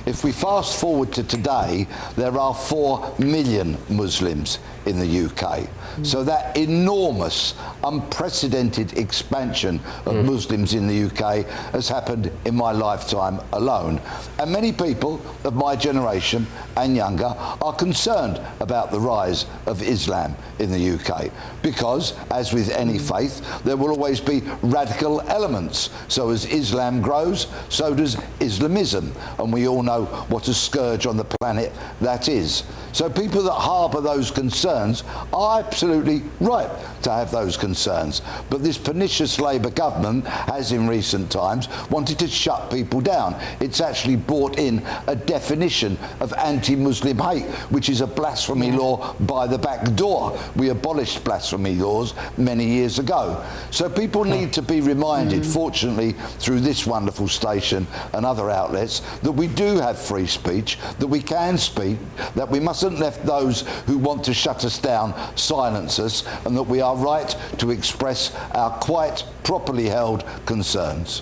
If we fast forward to today, there are 4 million Muslims in the UK. So that enormous, unprecedented expansion of Muslims in the UK has happened in my lifetime alone. And many people of my generation and younger are concerned about the rise of Islam in the UK because, as with any faith, there will always be radical elements. So as Islam grows, so does Islamism, and we all know what a scourge on the planet that is. So people that harbour those concerns are absolutely right to have those concerns. But this pernicious Labour government has in recent times wanted to shut people down. It's actually brought in a definition of anti-Muslim hate, which is a blasphemy law by the back door. We abolished blasphemy laws many years ago. So people need to be reminded, fortunately through this wonderful station and other outlets, that we do have free speech, that we can speak, that we mustn't let those who want to shut us down silence us, and that we are right to express our quite properly held concerns.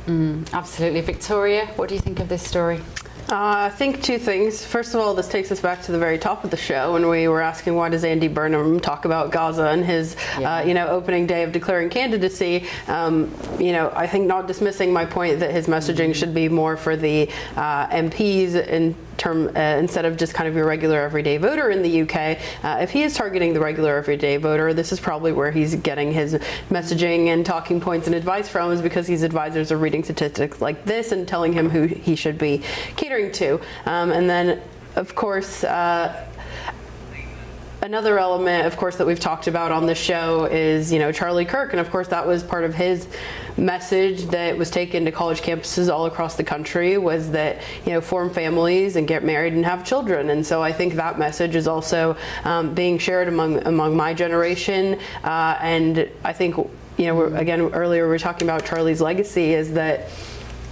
Absolutely. Victoria, what do you think of this story? I think two things. First of all, this takes us back to the very top of the show when we were asking why does Andy Burnham talk about Gaza and his, opening day of declaring candidacy. I think not dismissing my point that his messaging should be more for the MPs instead of just kind of your regular everyday voter in the UK. If he is targeting the regular everyday voter, this is probably where he's getting his messaging and talking points and advice from, is because his advisors are reading statistics like this and telling him who he should be catering to. And then, of course, another element, of course, that we've talked about on the show is, Charlie Kirk. And of course, that was part of his message that was taken to college campuses all across the country, was that, form families and get married and have children. And so I think that message is also being shared among my generation. And I think, earlier we were talking about Charlie's legacy is that,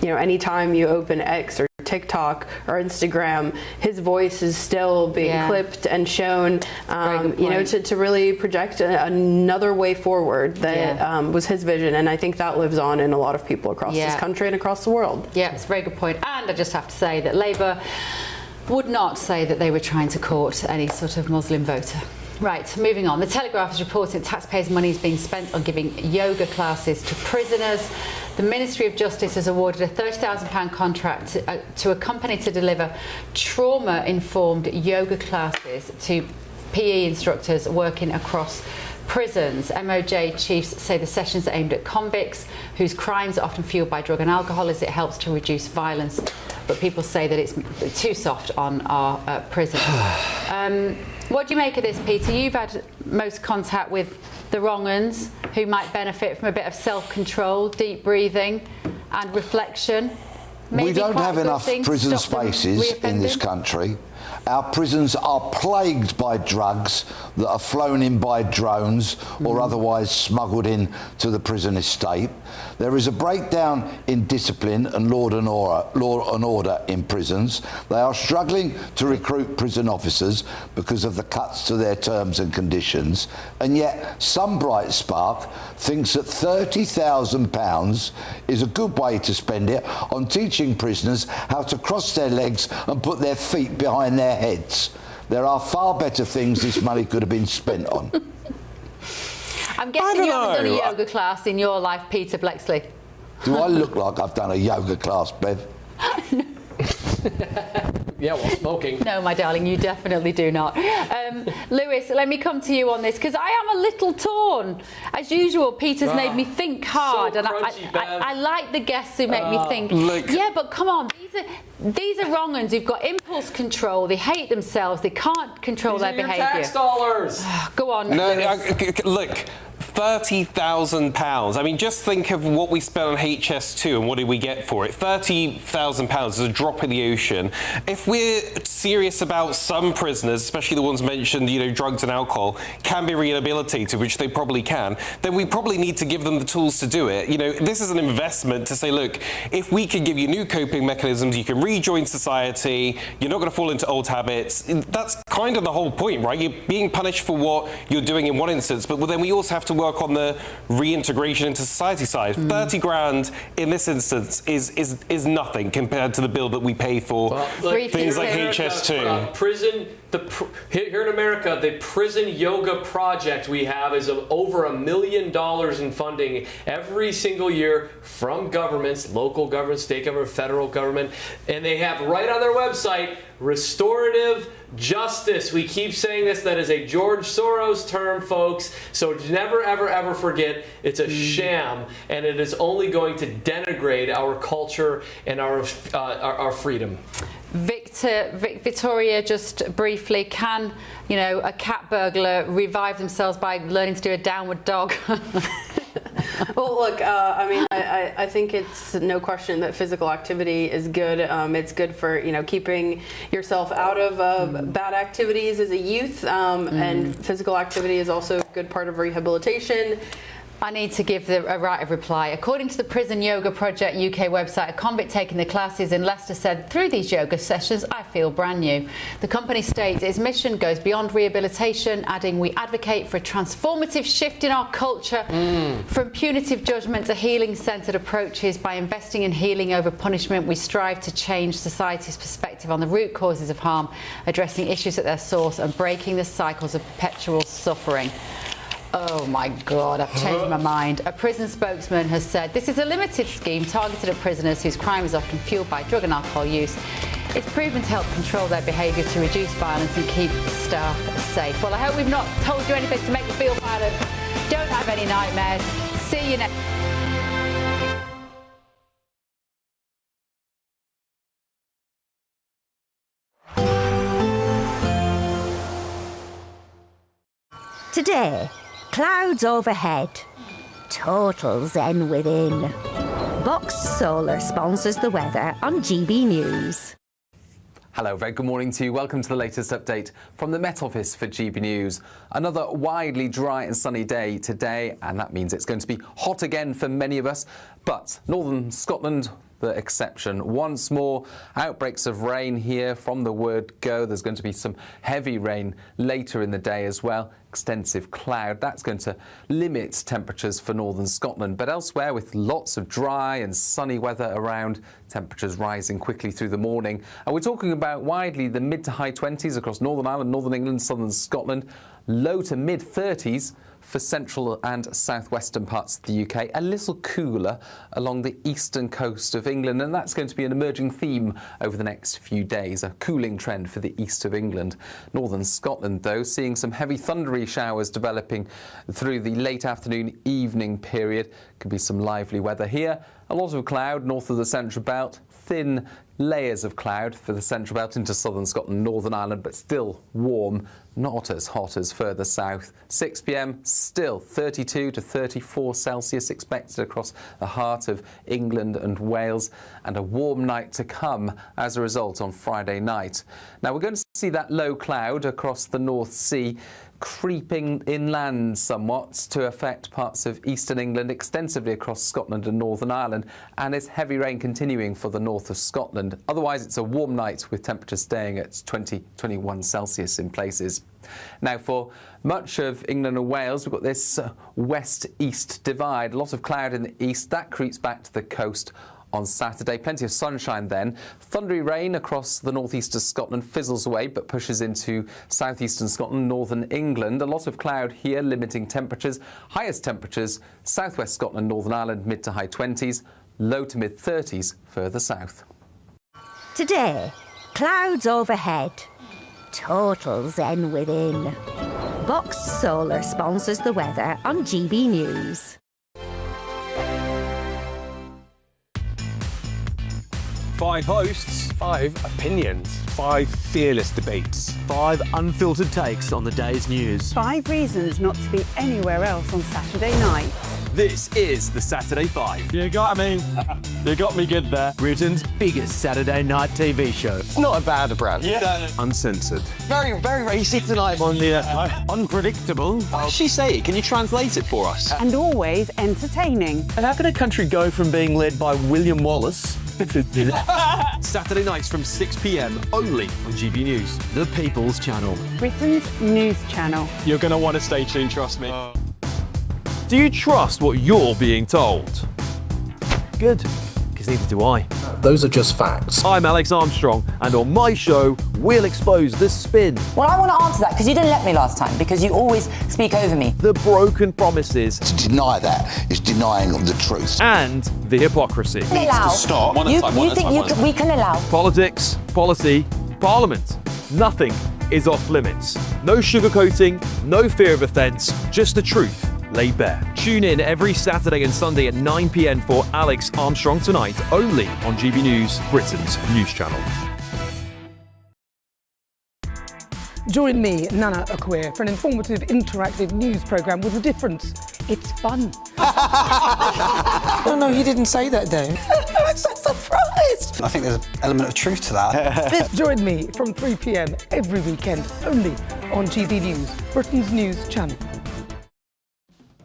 anytime you open X or TikTok or Instagram, his voice is still being clipped and shown, to really project another way forward that was his vision. And I think that lives on in a lot of people across this country and across the world. Yeah, it's a very good point. And I just have to say that Labour would not say that they were trying to court any sort of Muslim voter. Right, moving on. The Telegraph is reporting that taxpayers' money is being spent on giving yoga classes to prisoners. The Ministry of Justice has awarded a £30,000 contract to a company to deliver trauma-informed yoga classes to PE instructors working across prisons. MOJ chiefs say the sessions are aimed at convicts whose crimes are often fueled by drug and alcohol, as it helps to reduce violence. But people say that it's too soft on our prisons. What do you make of this, Peter? You've had most contact with the wrong uns who might benefit from a bit of self-control, deep breathing and reflection. Maybe we don't have enough prison spaces in this country. Our prisons are plagued by drugs that are flown in by drones or otherwise smuggled in to the prison estate. There is a breakdown in discipline and law and order in prisons. They are struggling to recruit prison officers because of the cuts to their terms and conditions. And yet some bright spark thinks that £30,000 is a good way to spend it on teaching prisoners how to cross their legs and put their feet behind their heads. There are far better things this money could have been spent on. I'm guessing you haven't done a yoga class in your life, Peter Blexley. Do I look like I've done a yoga class, Bev? Yeah, while smoking. No, my darling, you definitely do not. Lewis, let me come to you on this, because I am a little torn. As usual, Peter's made me think hard, and I like the guests who make me think. Yeah, but come on, these are wrong uns who've got impulse control. They hate themselves. They can't control their behaviour. Tax dollars. Go on. No, look. £30,000. I mean, just think of what we spent on HS2 and what did we get for it? £30,000 is a drop in the ocean. If we're serious about some prisoners, especially the ones mentioned, drugs and alcohol, can be rehabilitated, which they probably can, then we probably need to give them the tools to do it. This is an investment to say, look, if we can give you new coping mechanisms, you can rejoin society, you're not going to fall into old habits. That's kind of the whole point, right? You're being punished for what you're doing in one instance, but then we also have to work on the reintegration into society side. 30 grand in this instance is nothing compared to the bill that we pay for things like HS2. Prison Here in America, the prison yoga project we have is of over $1 million in funding every single year from governments, local government, state government, federal government, and they have right on their website, restorative justice. We keep saying this, that is a George Soros term, folks, so never, ever, ever forget it's a sham, and it is only going to denigrate our culture and our freedom. Victoria, just briefly, can, you know, a cat burglar revive themselves by learning to do a downward dog? Well, look, I mean, I think it's no question that physical activity is good. It's good for, you know, keeping yourself out of bad activities as a youth, and physical activity is also a good part of rehabilitation. I need to give a right of reply. According to the Prison Yoga Project UK website, a convict taking the classes in Leicester said, through these yoga sessions, I feel brand new. The company states its mission goes beyond rehabilitation, adding, we advocate for a transformative shift in our culture from punitive judgment to healing-centred approaches. By investing in healing over punishment, we strive to change society's perspective on the root causes of harm, addressing issues at their source and breaking the cycles of perpetual suffering. Oh my God, I've changed my mind. A prison spokesman has said this is a limited scheme targeted at prisoners whose crime is often fueled by drug and alcohol use. It's proven to help control their behaviour, to reduce violence and keep staff safe. Well, I hope we've not told you anything to make you feel bad. Don't have any nightmares. See you next. Today, clouds overhead, total zen within. Boxed Solar sponsors the weather on GB News. Hello, very good morning to you. Welcome to the latest update from the Met Office for GB News. Another widely dry and sunny day today, and that means it's going to be hot again for many of us. But northern Scotland, the exception. Once more, outbreaks of rain here from the word go. There's going to be some heavy rain later in the day as well. Extensive cloud. That's going to limit temperatures for northern Scotland. But elsewhere, with lots of dry and sunny weather around, temperatures rising quickly through the morning. And we're talking about widely the mid to high 20s across Northern Ireland, Northern England, southern Scotland. Low to mid 30s for central and southwestern parts of the UK, a little cooler along the eastern coast of England, and that's going to be an emerging theme over the next few days, a cooling trend for the east of England. Northern Scotland, though, seeing some heavy thundery showers developing through the late afternoon evening period. Could be some lively weather here. A lot of cloud north of the central belt, thin layers of cloud for the central belt into southern Scotland, Northern Ireland, but still warm, not as hot as further south. 6 p.m, still 32 to 34 Celsius expected across the heart of England and Wales, and a warm night to come as a result on Friday night. Now we're going to see that low cloud across the North Sea creeping inland somewhat to affect parts of eastern England, extensively across Scotland and Northern Ireland, and it's heavy rain continuing for the north of Scotland. Otherwise, it's a warm night with temperatures staying at 20-21 Celsius in places. Now, for much of England and Wales, we've got this west-east divide. A lot of cloud in the east. That creeps back to the coast on Saturday. Plenty of sunshine then. Thundery rain across the northeast of Scotland fizzles away but pushes into southeastern Scotland, northern England. A lot of cloud here limiting temperatures. Highest temperatures southwest Scotland, Northern Ireland, mid to high 20s, low to mid 30s further south. Today, clouds overhead, total zen within. Boxed Solar sponsors the weather on GB News. 5 hosts, 5 opinions, 5 fearless debates, 5 unfiltered takes on the day's news. 5 reasons not to be anywhere else on Saturday night. This is the Saturday 5. You got me good there. Britain's biggest Saturday night TV show. It's not a bad brand. Yeah. Uncensored. Very, very racist tonight. On the unpredictable. What did she say? Can you translate it for us? And always entertaining. And how can a country go from being led by William Wallace Saturday nights from 6 p.m. only on GB News. The People's Channel. Britain's news channel. You're going to want to stay tuned, trust me. Do you trust what you're being told? Good, because neither do I. Those are just facts. I'm Alex Armstrong, and on my show, we'll expose the spin. Well, I want to answer that because you didn't let me last time, because you always speak over me. The broken promises. To deny that is denying the truth. And the hypocrisy. Allow. Stop. You think we can allow? Politics, policy, parliament. Nothing is off limits. No sugarcoating, no fear of offence, just the truth laid bare. Tune in every Saturday and Sunday at 9 p.m. for Alex Armstrong Tonight, only on GB News, Britain's news channel. Join me, Nana Akweer, for an informative, interactive news programme with a difference. It's fun. No, he didn't say that, Dave. I'm so surprised. I think there's an element of truth to that. Join me from 3 p.m. every weekend, only on GB News, Britain's news channel.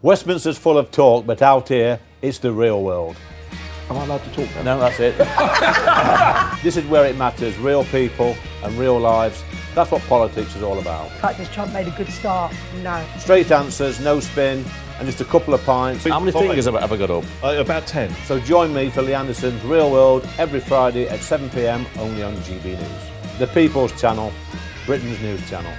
Westminster's full of talk, but out here, it's the real world. Am I allowed to talk now? No, that's it. This is where it matters, real people and real lives. That's what politics is all about. In fact, has Trump made a good start? No. Straight answers, no spin, and just a couple of pints. How many fingers have I got up? About 10. So join me for Lee Anderson's Real World every Friday at 7 p.m. only on GB News. The People's Channel, Britain's news channel.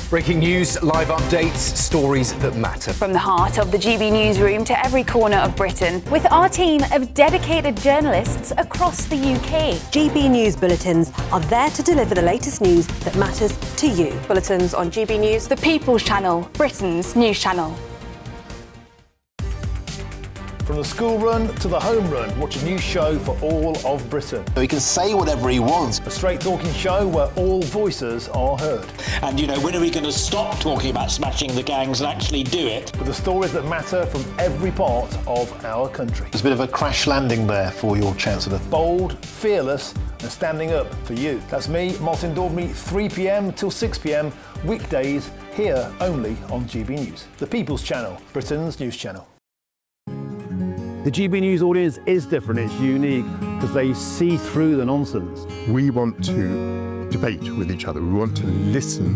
Breaking news, live updates, stories that matter. From the heart of the GB newsroom to every corner of Britain, with our team of dedicated journalists across the UK. GB News bulletins are there to deliver the latest news that matters to you. Bulletins on GB News, the People's Channel, Britain's news channel. From the school run to the home run, watch a new show for all of Britain. So he can say whatever he wants. A straight talking show where all voices are heard. And when are we going to stop talking about smashing the gangs and actually do it? With the stories that matter from every part of our country. There's a bit of a crash landing there for your Chancellor. Bold, fearless and standing up for you. That's me, Martin Daubney, 3 p.m. till 6 p.m. weekdays, here only on GB News. The People's Channel, Britain's news channel. The GB News audience is different, it's unique, because they see through the nonsense. We want to debate with each other, we want to listen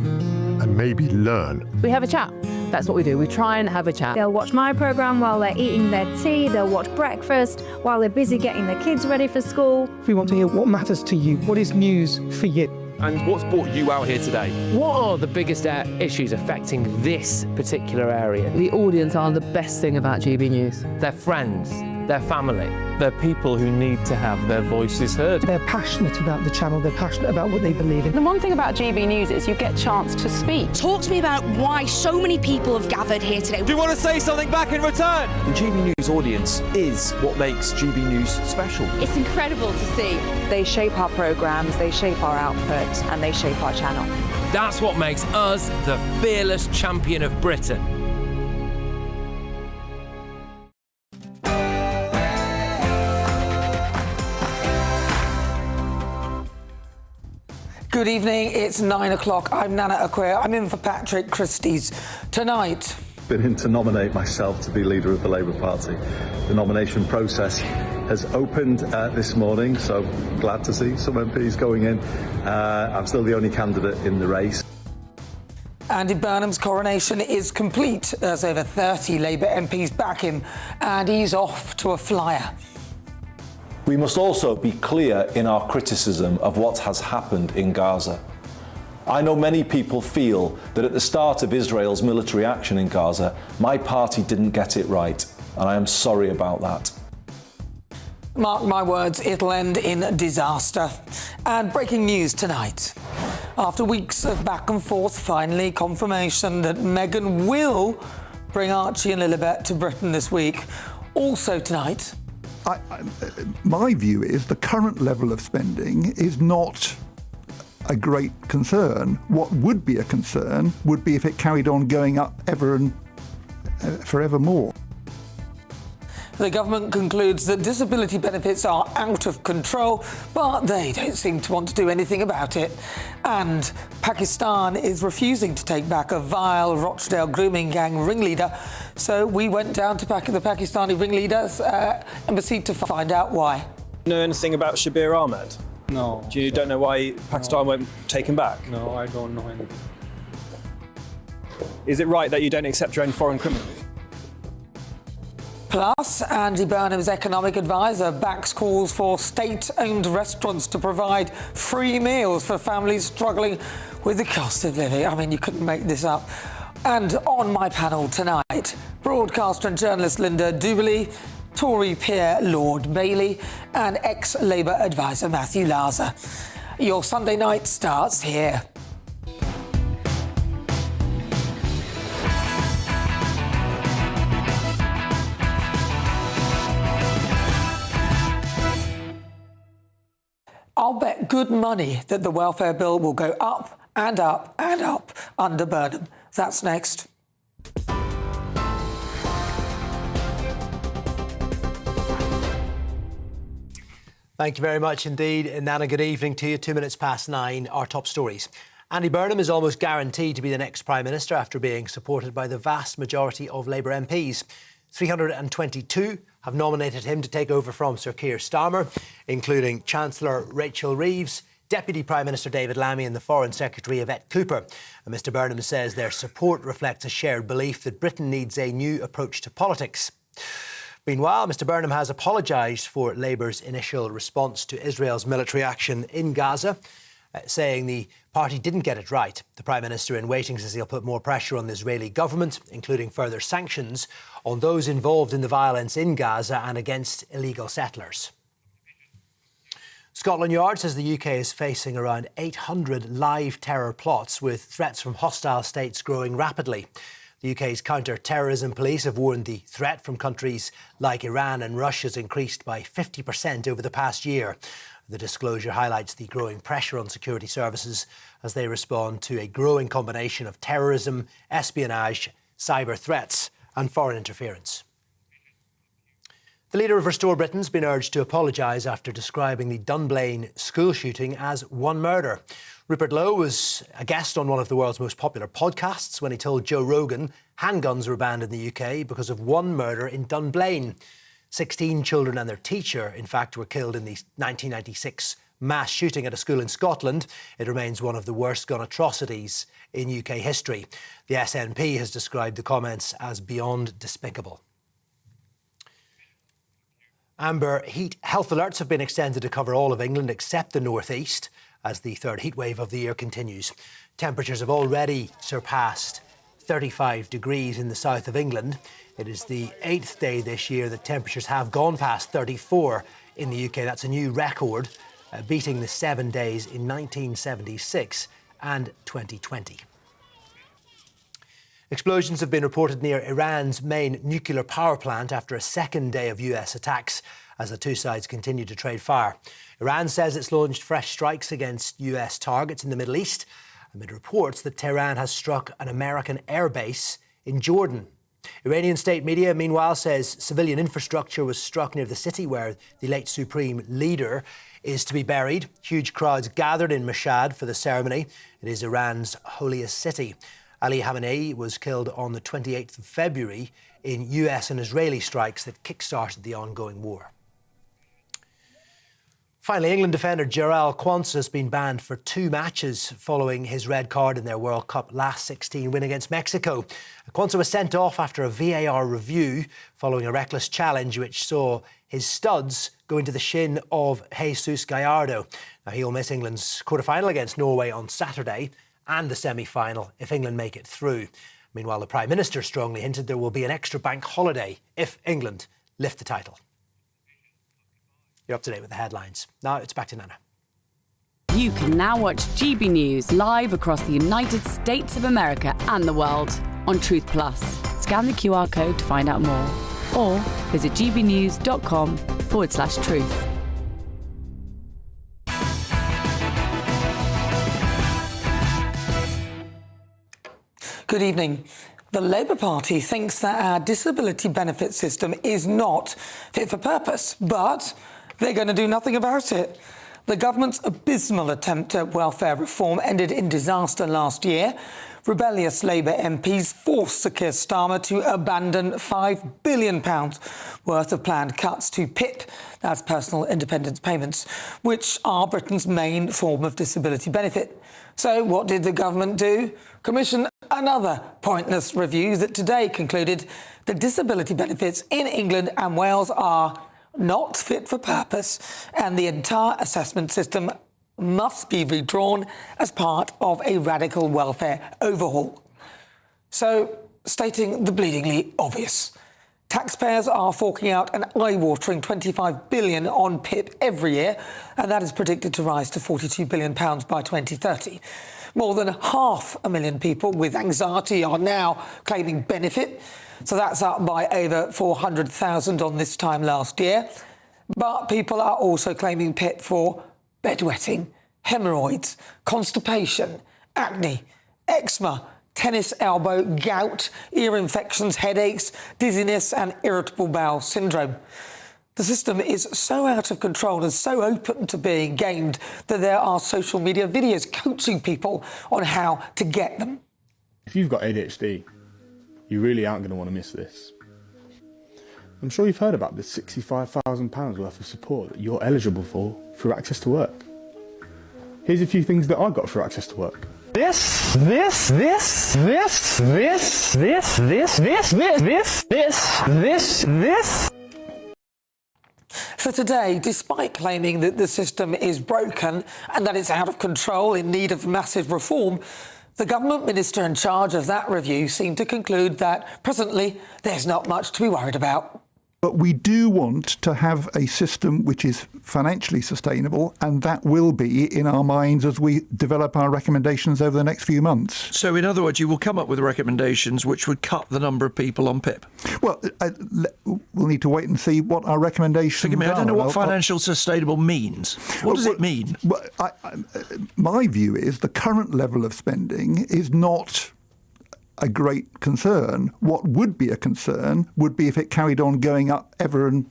and maybe learn. We have a chat. That's what we do. We try and have a chat. They'll watch my programme while they're eating their tea, they'll watch breakfast while they're busy getting their kids ready for school. We want to hear what matters to you, what is news for you. And what's brought you out here today? What are the biggest issues affecting this particular area? The audience are the best thing about GB News. Their friends, their family. They're people who need to have their voices heard. They're passionate about the channel, they're passionate about what they believe in. The one thing about GB News is you get a chance to speak. Talk to me about why so many people have gathered here today. Do you want to say something back in return? The GB News audience is what makes GB News special. It's incredible to see. They shape our programmes, they shape our output, and they shape our channel. That's what makes us the fearless champion of Britain. Good evening, it's 9 o'clock. I'm Nana Akweer. I'm in for Patrick Christys tonight. Been in to nominate myself to be leader of the Labour Party. The nomination process has opened this morning, so glad to see some MPs going in. I'm still the only candidate in the race. Andy Burnham's coronation is complete. There's over 30 Labour MPs back him, and he's off to a flyer. We must also be clear in our criticism of what has happened in Gaza. I know many people feel that at the start of Israel's military action in Gaza, my party didn't get it right, and I am sorry about that. Mark my words, it'll end in disaster. And breaking news tonight. After weeks of back and forth, finally confirmation that Meghan will bring Archie and Lilibet to Britain this week. Also tonight, my view is the current level of spending is not a great concern. What would be a concern would be if it carried on going up ever and forevermore. the government concludes that disability benefits are out of control, but they don't seem to want to do anything about it. And Pakistan is refusing to take back a vile Rochdale grooming gang ringleader. So we went down to the Pakistani ringleader's embassy to find out why. Know anything about Shabir Ahmed? No. You don't know why Pakistan won't take him back? No, I don't know anything. Is it right that you don't accept your own foreign criminals? Plus, Andy Burnham's economic advisor backs calls for state-owned restaurants to provide free meals for families struggling with the cost of living. I mean, you couldn't make this up. And on my panel tonight, broadcaster and journalist Linda Duberly, Tory peer Lord Bailey, and ex-Labour advisor Matthew Larser. Your Sunday night starts here. I'll bet good money that the welfare bill will go up and up and up under Burnham. That's next. Thank you very much indeed, Nana. Good evening to you. 2 minutes past 9, our top stories. Andy Burnham is almost guaranteed to be the next Prime Minister after being supported by the vast majority of Labour MPs. 322 have nominated him to take over from Sir Keir Starmer, including Chancellor Rachel Reeves, Deputy Prime Minister David Lammy and the Foreign Secretary Yvette Cooper. And Mr Burnham says their support reflects a shared belief that Britain needs a new approach to politics. Meanwhile, Mr Burnham has apologised for Labour's initial response to Israel's military action in Gaza, saying the party didn't get it right. The Prime Minister in waiting says he'll put more pressure on the Israeli government, including further sanctions on those involved in the violence in Gaza and against illegal settlers. Scotland Yard says the UK is facing around 800 live terror plots, with threats from hostile states growing rapidly. The UK's counter-terrorism police have warned the threat from countries like Iran and Russia has increased by 50% over the past year. The disclosure highlights the growing pressure on security services as they respond to a growing combination of terrorism, espionage, cyber threats and foreign interference. The leader of Restore Britain's been urged to apologise after describing the Dunblane school shooting as one murder. Rupert Lowe was a guest on one of the world's most popular podcasts when he told Joe Rogan handguns were banned in the UK because of one murder in Dunblane. 16 children and their teacher, in fact, were killed in the 1996 mass shooting at a school in Scotland. It remains one of the worst gun atrocities in UK history. The SNP has described the comments as beyond despicable. Amber heat health alerts have been extended to cover all of England except the North East as the third heat wave of the year continues. Temperatures have already surpassed 35 degrees in the south of England. It is the 8th day this year that temperatures have gone past 34 in the UK. That's a new record, beating the 7 days in 1976 and 2020. Explosions have been reported near Iran's main nuclear power plant after a second day of US attacks as the two sides continue to trade fire. Iran says it's launched fresh strikes against US targets in the Middle East amid reports that Tehran has struck an American airbase in Jordan. Iranian state media, meanwhile, says civilian infrastructure was struck near the city where the late supreme leader is to be buried. Huge crowds gathered in Mashhad for the ceremony. It is Iran's holiest city. Ali Khamenei was killed on the 28th of February in US and Israeli strikes that kick-started the ongoing war. Finally, England defender Jarrell Quansah has been banned for 2 matches following his red card in their World Cup last 16 win against Mexico. Quansah was sent off after a VAR review following a reckless challenge which saw his studs go into the shin of Jesus Gallardo. Now, he'll miss England's quarter-final against Norway on Saturday and the semi-final if England make it through. Meanwhile, the Prime Minister strongly hinted there will be an extra bank holiday if England lift the title. You're up to date with the headlines. Now it's back to Nana. You can now watch GB News live across the United States of America and the world on Truth Plus. Scan the QR code to find out more or visit gbnews.com/truth. Good evening. The Labour Party thinks that our disability benefit system is not fit for purpose, but they're going to do nothing about it. The government's abysmal attempt at welfare reform ended in disaster last year, Rebellious Labour MPs forced Sir Keir Starmer to abandon £5 billion worth of planned cuts to PIP, that's personal independence payments, which are Britain's main form of disability benefit. So what did the government do? Commission another pointless review that today concluded that disability benefits in England and Wales are not fit for purpose, and the entire assessment system must be redrawn as part of a radical welfare overhaul. So, stating the bleedingly obvious, taxpayers are forking out an eye-watering £25 billion on PIP every year, and that is predicted to rise to £42 billion by 2030. More than 500,000 people with anxiety are now claiming benefit, so that's up by over 400,000 on this time last year. But people are also claiming PIP for bedwetting, hemorrhoids, constipation, acne, eczema, tennis elbow, gout, ear infections, headaches, dizziness and irritable bowel syndrome. The system is so out of control and so open to being gamed that there are social media videos coaching people on how to get them. If you've got ADHD, you really aren't going to want to miss this. I'm sure you've heard about the £65,000 worth of support that you're eligible for through Access to Work. Here's a few things that I got through Access to Work. This. So today, despite claiming that the system is broken and that it's out of control in need of massive reform, the government minister in charge of that review seemed to conclude that presently there's not much to be worried about. But we do want to have a system which is financially sustainable, and that will be in our minds as we develop our recommendations over the next few months. So, in other words, you will come up with recommendations which would cut the number of people on PIP? Well, we'll need to wait and see what our recommendations Forgive me, are. I don't know what financial sustainable means. What does it mean? Well, my view is the current level of spending is not a great concern. What would be a concern would be if it carried on going up ever and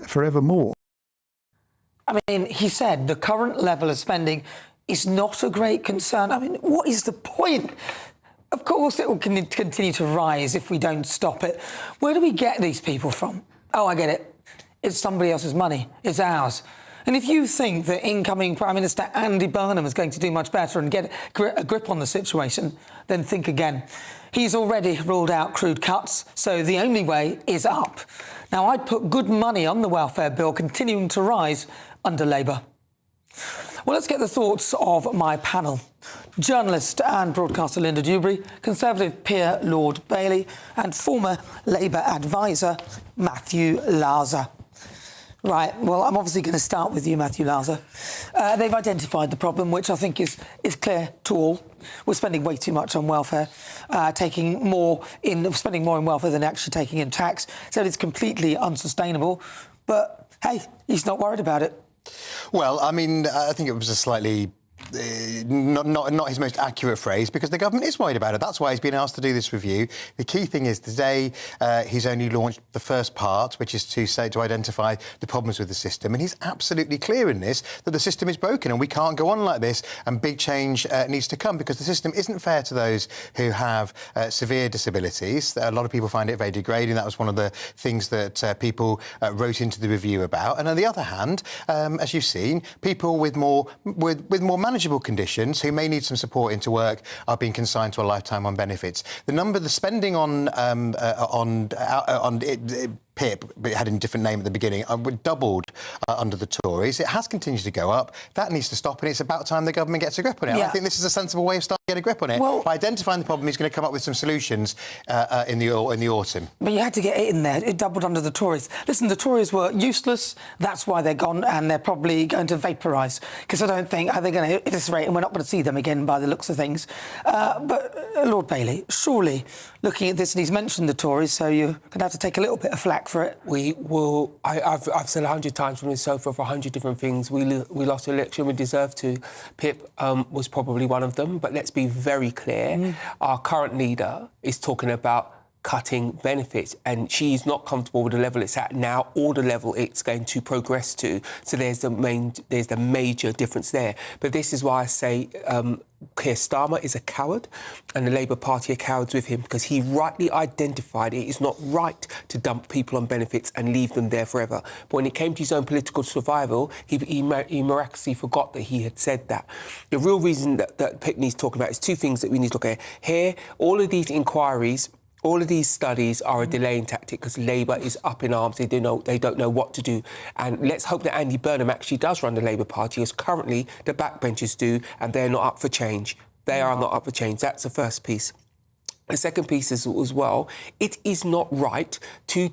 forevermore. I mean, he said the current level of spending is not a great concern. I mean, what is the point? Of course it will continue to rise if we don't stop it. Where do we get these people from? Oh, I get it. It's somebody else's money. It's ours. And if you think that incoming Prime Minister Andy Burnham is going to do much better and get a grip on the situation, then think again. He's already ruled out crude cuts, so the only way is up. Now, I'd put good money on the welfare bill continuing to rise under Labour. Well, let's get the thoughts of my panel. Journalist and broadcaster Linda Dewberry, Conservative peer Lord Bailey, and former Labour advisor Matthew Larzer. Right, well, I'm obviously going to start with you, Matthew Larzer. They've identified the problem, which I think is clear to all. We're spending way too much on welfare, spending more in welfare than actually taking in tax. So it's completely unsustainable. But, hey, he's not worried about it. Well, I mean, I think it was a slightly not his most accurate phrase, because the government is worried about it. That's why he's been asked to do this review. The key thing is today he's only launched the first part, which is to identify the problems with the system. And he's absolutely clear in this that the system is broken and we can't go on like this, and big change needs to come, because the system isn't fair to those who have severe disabilities. A lot of people find it very degrading. That was one of the things that people wrote into the review about. And on the other hand, as you've seen, people with more manageable conditions who may need some support into work are being consigned to a lifetime on benefits. The spending on PIP, but it had a different name at the beginning, doubled under the Tories. It has continued to go up. That needs to stop, and it's about time the government gets a grip on it. Yeah. I think this is a sensible way of starting to get a grip on it. Well, by identifying the problem, he's going to come up with some solutions in the autumn. But you had to get it in there. It doubled under the Tories. Listen, the Tories were useless. That's why they're gone, and they're probably going to vaporise, because I don't think they're going to, at this rate, and we're not going to see them again by the looks of things. But Lord Bailey, surely, looking at this, and he's mentioned the Tories, so you're going to have to take a little bit of flack for it. We will. I've said 100 times from this sofa for 100 different things. We lost the election. We deserved to. PIP was probably one of them. But let's be very clear. Our current leader is talking about cutting benefits, and she's not comfortable with the level it's at now or the level it's going to progress to. So there's the major difference there. But this is why I say Keir Starmer is a coward and the Labour Party are cowards with him, because he rightly identified it is not right to dump people on benefits and leave them there forever. But when it came to his own political survival, he miraculously forgot that he had said that. The real reason that Pickney's talking about is two things that we need to look at here. All of these inquiries, all of these studies are a delaying tactic because Labour is up in arms. They don't know what to do. And let's hope that Andy Burnham actually does run the Labour Party, as currently the backbenchers do, and they're not up for change. They are not up for change. That's the first piece. The second piece is as well, it is not right to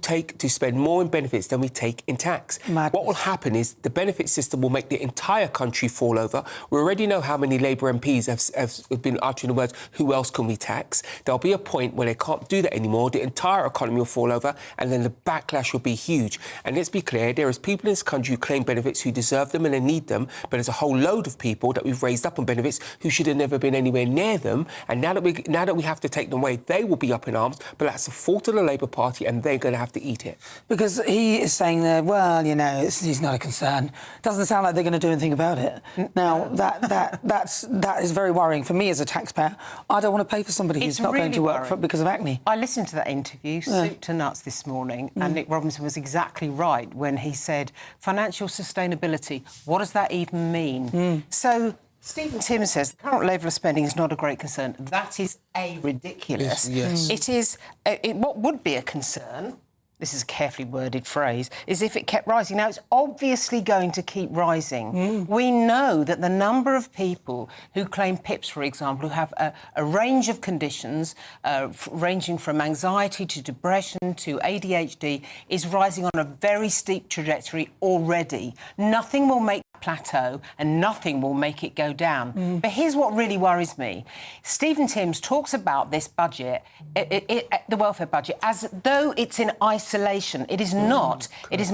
spend more in benefits than we take in tax. Madness. What will happen is the benefit system will make the entire country fall over. We already know how many Labour MPs have been uttering the words, who else can we tax? There'll be a point where they can't do that anymore. The entire economy will fall over and then the backlash will be huge. And let's be clear, there is people in this country who claim benefits who deserve them and they need them, but there's a whole load of people that we've raised up on benefits who should have never been anywhere near them. And now that we have to take them away, they will be up in arms, but that's the fault of the Labour Party and they're going to have to eat it. Because he is saying that, well, you know, it's not a concern. Doesn't sound like they're going to do anything about it. Now, that is very worrying for me as a taxpayer. I don't want to pay for somebody who's not going to work because of acne. I listened to that interview, soup to nuts, this morning, and Nick Robinson was exactly right when he said financial sustainability, what does that even mean? So Stephen Timms says the current level of spending is not a great concern. That is ridiculous. Yes. It is. What would be a concern, this is a carefully worded phrase, is if it kept rising. Now, it's obviously going to keep rising. We know that the number of people who claim PIPs, for example, who have a range of conditions, ranging from anxiety to depression to ADHD, is rising on a very steep trajectory already. Nothing will make plateau and nothing will make it go down. But here's what really worries me. Stephen Timms talks about this budget, the welfare budget, as though it's in isolation. It is not. It is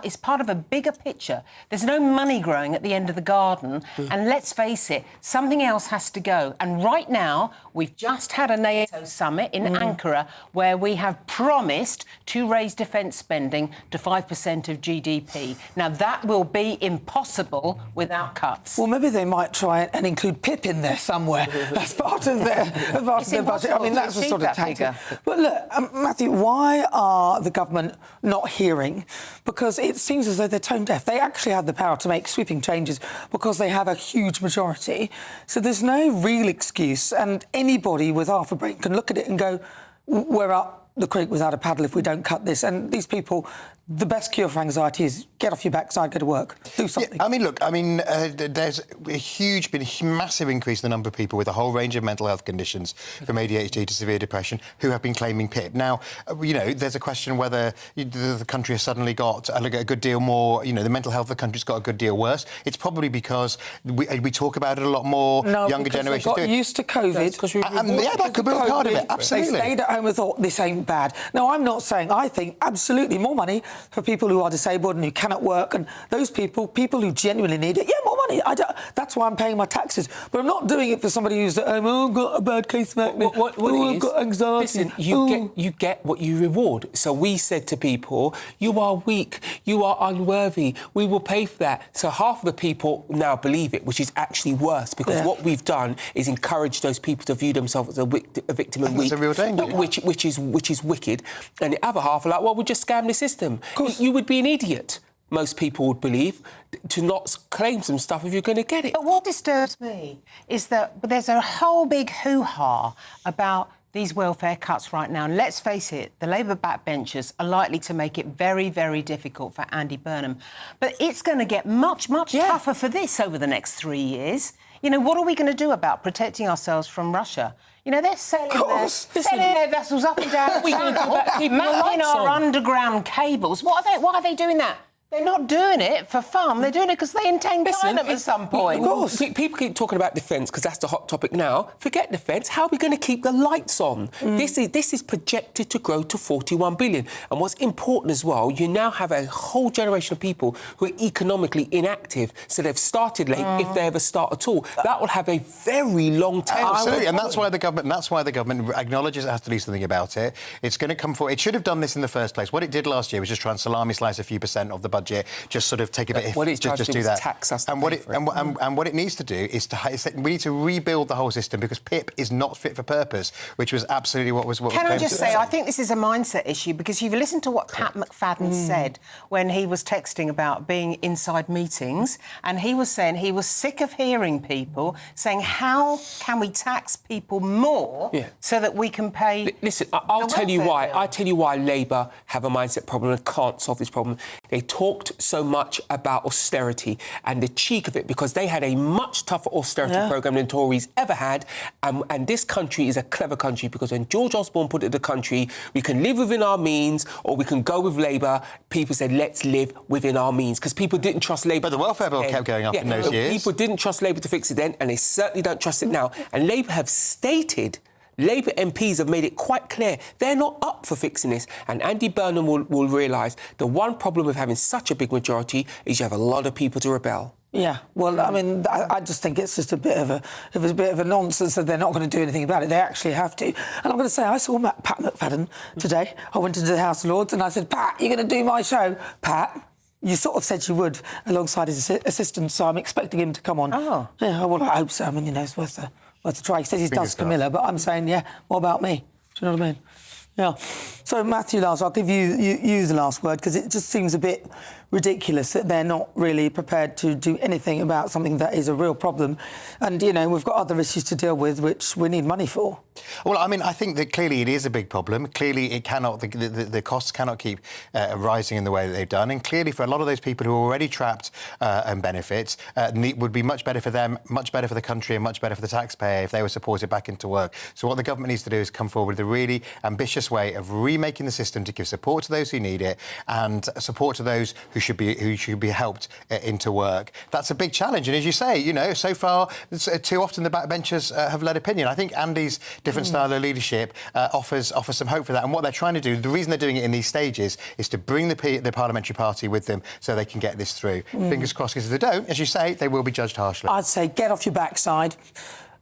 it's part of a bigger picture. There's no money growing at the end of the garden. And let's face it, something else has to go. And right now, we've just had a NATO summit in Ankara where we have promised to raise defence spending to 5% of GDP. Now, that will be impossible without cuts. Well, maybe they might try and include PIP in there somewhere as part of their budget. I mean, that's the sort of tactic. But look, Matthew, why are the government not hearing? Because it seems as though they're tone deaf. They actually have the power to make sweeping changes because they have a huge majority. So there's no real excuse, and anybody with half a brain can look at it and go, we're up the creek without a paddle if we don't cut this. And these people, the best cure for anxiety is get off your backside, go to work, do something. Yeah, I mean, look, there's been a massive increase in the number of people with a whole range of mental health conditions, from ADHD to severe depression, who have been claiming PIP. Now, you know, there's a question whether the country has suddenly got a good deal more, you know, the mental health of the country's got a good deal worse. It's probably because we talk about it a lot more, younger generations do it. Got used to COVID. Yeah, that could be part of it, absolutely. They stayed at home and thought, this ain't bad. Now, I'm not saying, I think absolutely more money for people who are disabled and who cannot work, and those people who genuinely need it, yeah, more money. That's why I'm paying my taxes. But I'm not doing it for somebody who's at home, I've got a bad case of acne, I've got anxiety. Listen, you get what you reward. So we said to people, you are weak, you are unworthy, we will pay for that. So half of the people now believe it, which is actually worse, because what we've done is encourage those people to view themselves as a victim and weak. That's a real danger. Which is wicked. And the other half are like, well, we'll just scam the system. You would be an idiot, most people would believe, to not claim some stuff if you're going to get it. But what disturbs me is that there's a whole big hoo-ha about these welfare cuts right now. And let's face it, the Labour backbenchers are likely to make it very, very difficult for Andy Burnham. But it's going to get much, much tougher for this over the next 3 years. You know, what are we going to do about protecting ourselves from Russia? You know, they're selling their vessels up and down, mapping our underground cables. Why are they doing that? They're not doing it for fun. They're doing it because they intend killing them at some point. Of course. People keep talking about defence because that's the hot topic now. Forget defence. How are we going to keep the lights on? This is projected to grow to 41 billion. And what's important as well, you now have a whole generation of people who are economically inactive. So they've started late, if they ever start at all. That will have a very long tail. Absolutely, and that's why the government acknowledges it has to do something about it. It's going to come forward. It should have done this in the first place. What it did last year was just try and salami slice a few percent of the budget, just sort of take a bit. What it's just do that. Tax us and what it needs to do is we need to rebuild the whole system because PIP is not fit for purpose, which was absolutely what was. Can I just say, I think this is a mindset issue because you've listened to what Pat McFadden said when he was texting about being inside meetings, and he was saying he was sick of hearing people saying, "How can we tax people more so that we can pay?" Listen, I'll tell you why. I tell you why Labour have a mindset problem and can't solve this problem. They talked so much about austerity and the cheek of it because they had a much tougher austerity programme than Tories ever had. And this country is a clever country because when George Osborne put it in the country, we can live within our means or we can go with Labour. People said, let's live within our means because people didn't trust Labour. But the welfare bill kept going up in those years. People didn't trust Labour to fix it then, and they certainly don't trust it now. And Labour have stated... Labour MPs have made it quite clear they're not up for fixing this. And Andy Burnham will realise the one problem with having such a big majority is you have a lot of people to rebel. Yeah, well, I mean, I just think it's just a bit of a nonsense that they're not going to do anything about it. They actually have to. And I'm going to say, I saw Pat McFadden today. I went into the House of Lords and I said, Pat, you're going to do my show? Pat, you sort of said you would alongside his assistant, so I'm expecting him to come on. Oh. Yeah, well, I hope so. I mean, you know, it's worth a try. He says he does Camilla, but I'm saying, what about me? Do you know what I mean? Yeah. So, Matthew Lars, I'll give you the last word because it just seems a bit ridiculous that they're not really prepared to do anything about something that is a real problem. And, you know, we've got other issues to deal with which we need money for. Well, I mean, I think that clearly it is a big problem. Clearly it cannot, the costs cannot keep rising in the way that they've done. And clearly for a lot of those people who are already trapped and benefits, would be much better for them, much better for the country and much better for the taxpayer if they were supported back into work. So what the government needs to do is come forward with a really ambitious way of remaking the system to give support to those who need it and support to those who should be helped into work. That's a big challenge. And as you say, you know, so far, too often the backbenchers have led opinion. I think Andy's different style of leadership offers some hope for that. And what they're trying to do, the reason they're doing it in these stages, is to bring the parliamentary party with them so they can get this through. Fingers crossed, because if they don't, as you say, they will be judged harshly. I'd say get off your backside.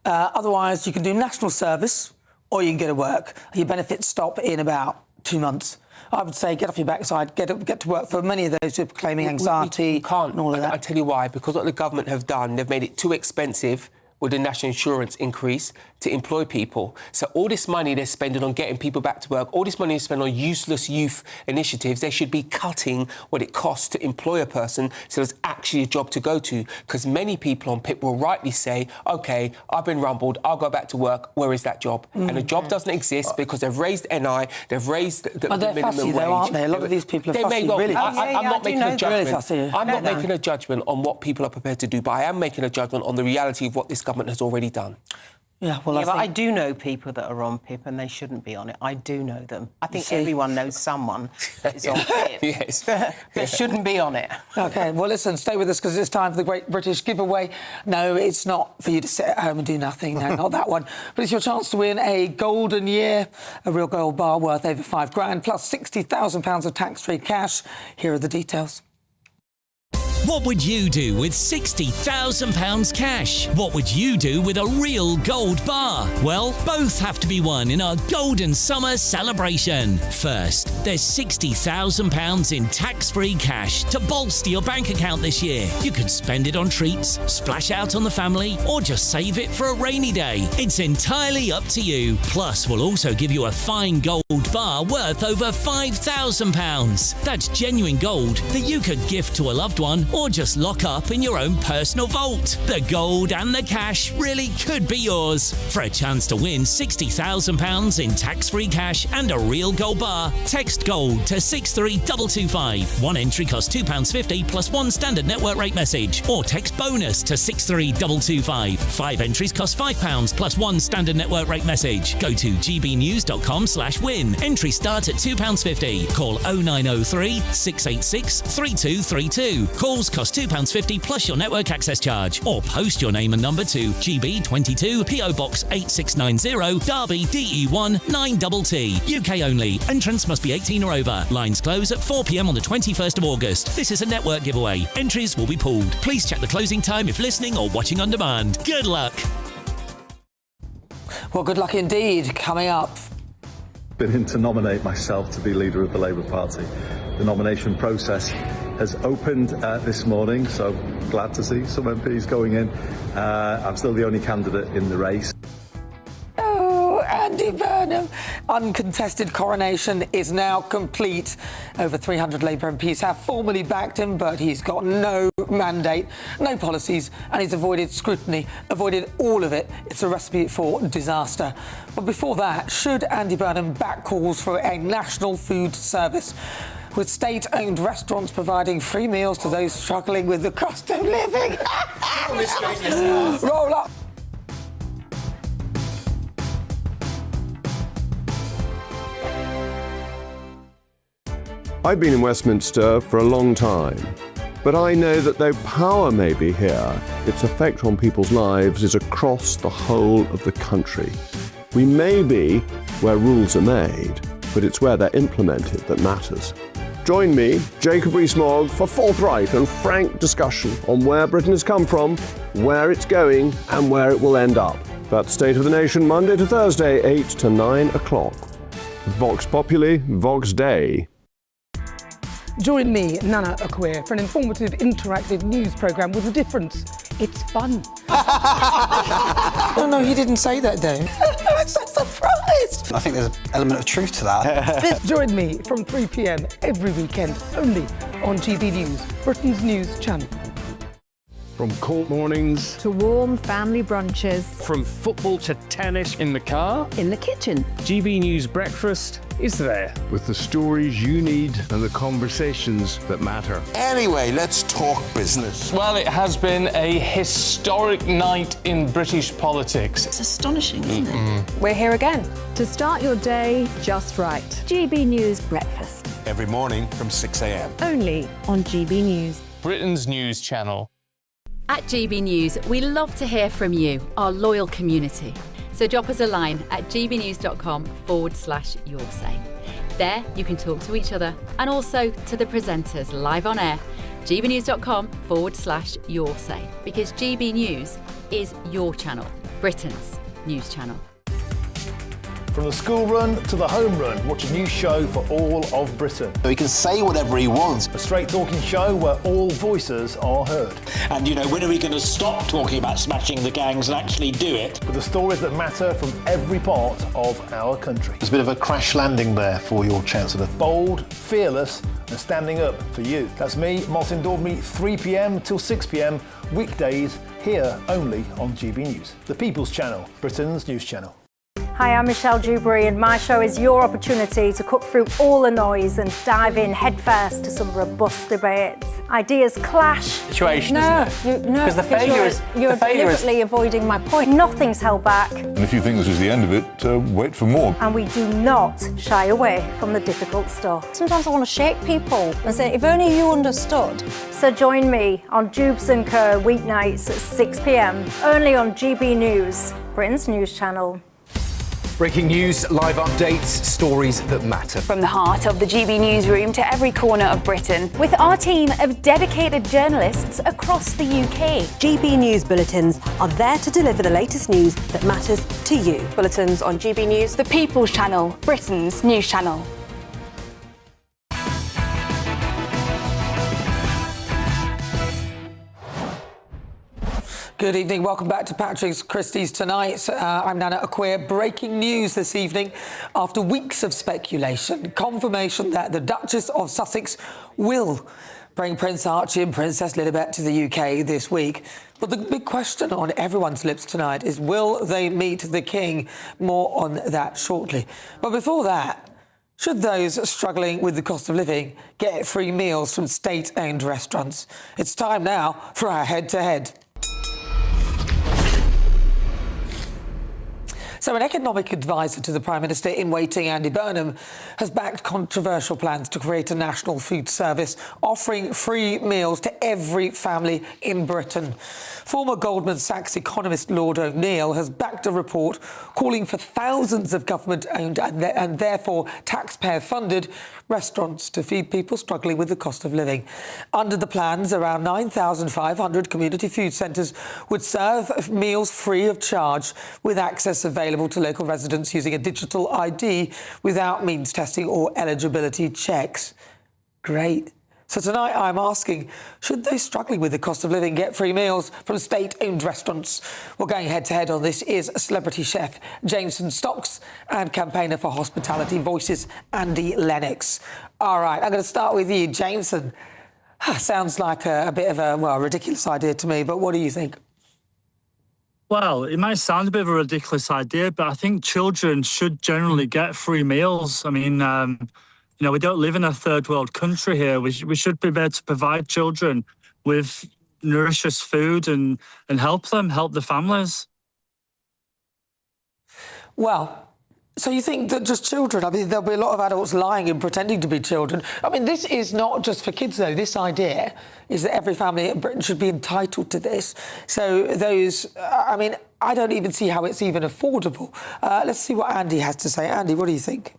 Otherwise, you can do national service or you can go to work. Your benefits stop in about 2 months. I would say get off your backside, get to work. For many of those who are claiming anxiety and all of that. I'll tell you why. Because what the government have done, they've made it too expensive with the national insurance increase to employ people. So all this money they're spending on getting people back to work, all this money they spend on useless youth initiatives, they should be cutting what it costs to employ a person so there's actually a job to go to. Because many people on PIP will rightly say, OK, I've been rumbled, I'll go back to work, where is that job? And the job doesn't exist because they've raised NI, they've raised the minimum wage. Fussy, though, aren't they? A lot of these people are fussy, may well, really. I'm not making a judgment. Really I'm not making a judgment on what people are prepared to do, but I am making a judgment on the reality of what this government has already done. Yeah, well, I do know people that are on PIP and they shouldn't be on it. I do know them. I think everyone knows someone that is on PIP. Yes. That shouldn't be on it. OK, well, listen, stay with us because it's time for the Great British Giveaway. No, it's not for you to sit at home and do nothing. No, not that one. But it's your chance to win a golden year, a real gold bar worth over £5,000 plus £60,000 of tax-free cash. Here are the details. What would you do with £60,000 cash? What would you do with a real gold bar? Well, both have to be won in our Golden Summer celebration. First, there's £60,000 in tax-free cash to bolster your bank account this year. You could spend it on treats, splash out on the family, or just save it for a rainy day. It's entirely up to you. Plus, we'll also give you a fine gold bar worth over £5,000. That's genuine gold that you could gift to a loved one or just lock up in your own personal vault. The gold and the cash really could be yours. For a chance to win £60,000 in tax-free cash and a real gold bar, text GOLD to 63225. One entry costs £2.50 plus one standard network rate message, or text BONUS to 63225. 5 entries cost £5 plus one standard network rate message. Go to gbnews.com/win. Entries start at £2.50. Call 0903 686 3232. Calls cost £2.50 plus your network access charge, or post your name and number to GB22 PO Box 8690 Derby DE1 9TT. UK only. Entrance must be 18 or over. Lines close at 4 p.m. on the 21st of August. This is a network giveaway. Entries will be pooled. Please check the closing time if listening or watching on demand. Good luck. Well, good luck indeed. Coming up. Been in to nominate myself to be leader of the Labour Party. The nomination process has opened this morning, so glad to see some MPs going in. I'm still the only candidate in the race. Oh, Andy Burnham. Uncontested coronation is now complete. Over 300 Labour MPs have formally backed him, but he's got no mandate, no policies, and he's avoided scrutiny, avoided all of it. It's a recipe for disaster. But before that, should Andy Burnham back calls for a national food service, with state-owned restaurants providing free meals to those struggling with the cost of living? Roll up. I've been in Westminster for a long time, but I know that though power may be here, its effect on people's lives is across the whole of the country. We may be where rules are made, but it's where they're implemented that matters. Join me, Jacob Rees-Mogg, for forthright and frank discussion on where Britain has come from, where it's going, and where it will end up. That's State of the Nation, Monday to Thursday, 8 to 9 o'clock. Vox Populi, Vox Dei. Join me, Nana Akweer, for an informative, interactive news programme with a difference. It's fun. No, he didn't say that, Dave. I'm so surprised. I think there's an element of truth to that. Join me from 3 p.m. every weekend, only on GB News, Britain's news channel. From court mornings to warm family brunches, from football to tennis in the car, in the kitchen. GB News Breakfast is there with the stories you need and the conversations that matter. Anyway, let's talk business. Well, it has been a historic night in British politics. It's astonishing, isn't it? We're here again to start your day just right. GB News Breakfast. Every morning from 6 a.m. Only on GB News. Britain's news channel. At GB News, we love to hear from you, our loyal community. So drop us a line at gbnews.com/yoursay. There you can talk to each other and also to the presenters live on air. gbnews.com/yoursay, because GB News is your channel, Britain's news channel. From the school run to the home run, watch a new show for all of Britain. So he can say whatever he wants. A straight talking show where all voices are heard. And, when are we going to stop talking about smashing the gangs and actually do it? With the stories that matter from every part of our country. There's a bit of a crash landing there for your Chancellor. Bold, fearless and standing up for you. That's me, Martin Daubney, 3 p.m. till 6 p.m, weekdays, here only on GB News. The People's Channel, Britain's news channel. Hi, I'm Michelle Dewberry, and my show is your opportunity to cut through all the noise and dive in headfirst to some robust debates. Ideas clash. Situation, isn't it? Because you're deliberately avoiding my point. Nothing's held back. And if you think this is the end of it, wait for more. And we do not shy away from the difficult stuff. Sometimes I want to shake people and say, if only you understood. So join me on Jubes & Kerr weeknights at 6 p.m, only on GB News, Britain's news channel. Breaking news, live updates, stories that matter. From the heart of the GB newsroom to every corner of Britain, with our team of dedicated journalists across the UK. GB News bulletins are there to deliver the latest news that matters to you. Bulletins on GB News, the People's Channel, Britain's news channel. Good evening. Welcome back to Patrick Christys Tonight. I'm Nana Akweer. Breaking news this evening. After weeks of speculation, confirmation that the Duchess of Sussex will bring Prince Archie and Princess Lilibet to the UK this week. But the big question on everyone's lips tonight is, will they meet the King? More on that shortly. But before that, should those struggling with the cost of living get free meals from state-owned restaurants? It's time now for our head-to-head. So an economic advisor to the Prime Minister in waiting, Andy Burnham, has backed controversial plans to create a national food service offering free meals to every family in Britain. Former Goldman Sachs economist Lord O'Neill has backed a report calling for thousands of government-owned and therefore taxpayer-funded restaurants to feed people struggling with the cost of living. Under the plans, around 9,500 community food centres would serve meals free of charge, with access available to local residents using a digital ID without means testing or eligibility checks. Great. So tonight I'm asking, should those struggling with the cost of living get free meals from state-owned restaurants? Well, going head-to-head on this is celebrity chef Jameson Stocks and campaigner for Hospitality Voices Andy Lennox. All right, I'm going to start with you, Jameson. Sounds like a bit of a, well, ridiculous idea to me, but what do you think? Well, it might sound a bit of a ridiculous idea, but I think children should generally get free meals. I mean, you know, we don't live in a third world country here. We should be able to provide children with nutritious food and help the families. Well, so you think that just children? I mean, there'll be a lot of adults lying and pretending to be children. I mean, this is not just for kids, though. This idea is that every family in Britain should be entitled to this. So those, I mean, I don't even see how it's even affordable. Let's see what Andy has to say. Andy, what do you think?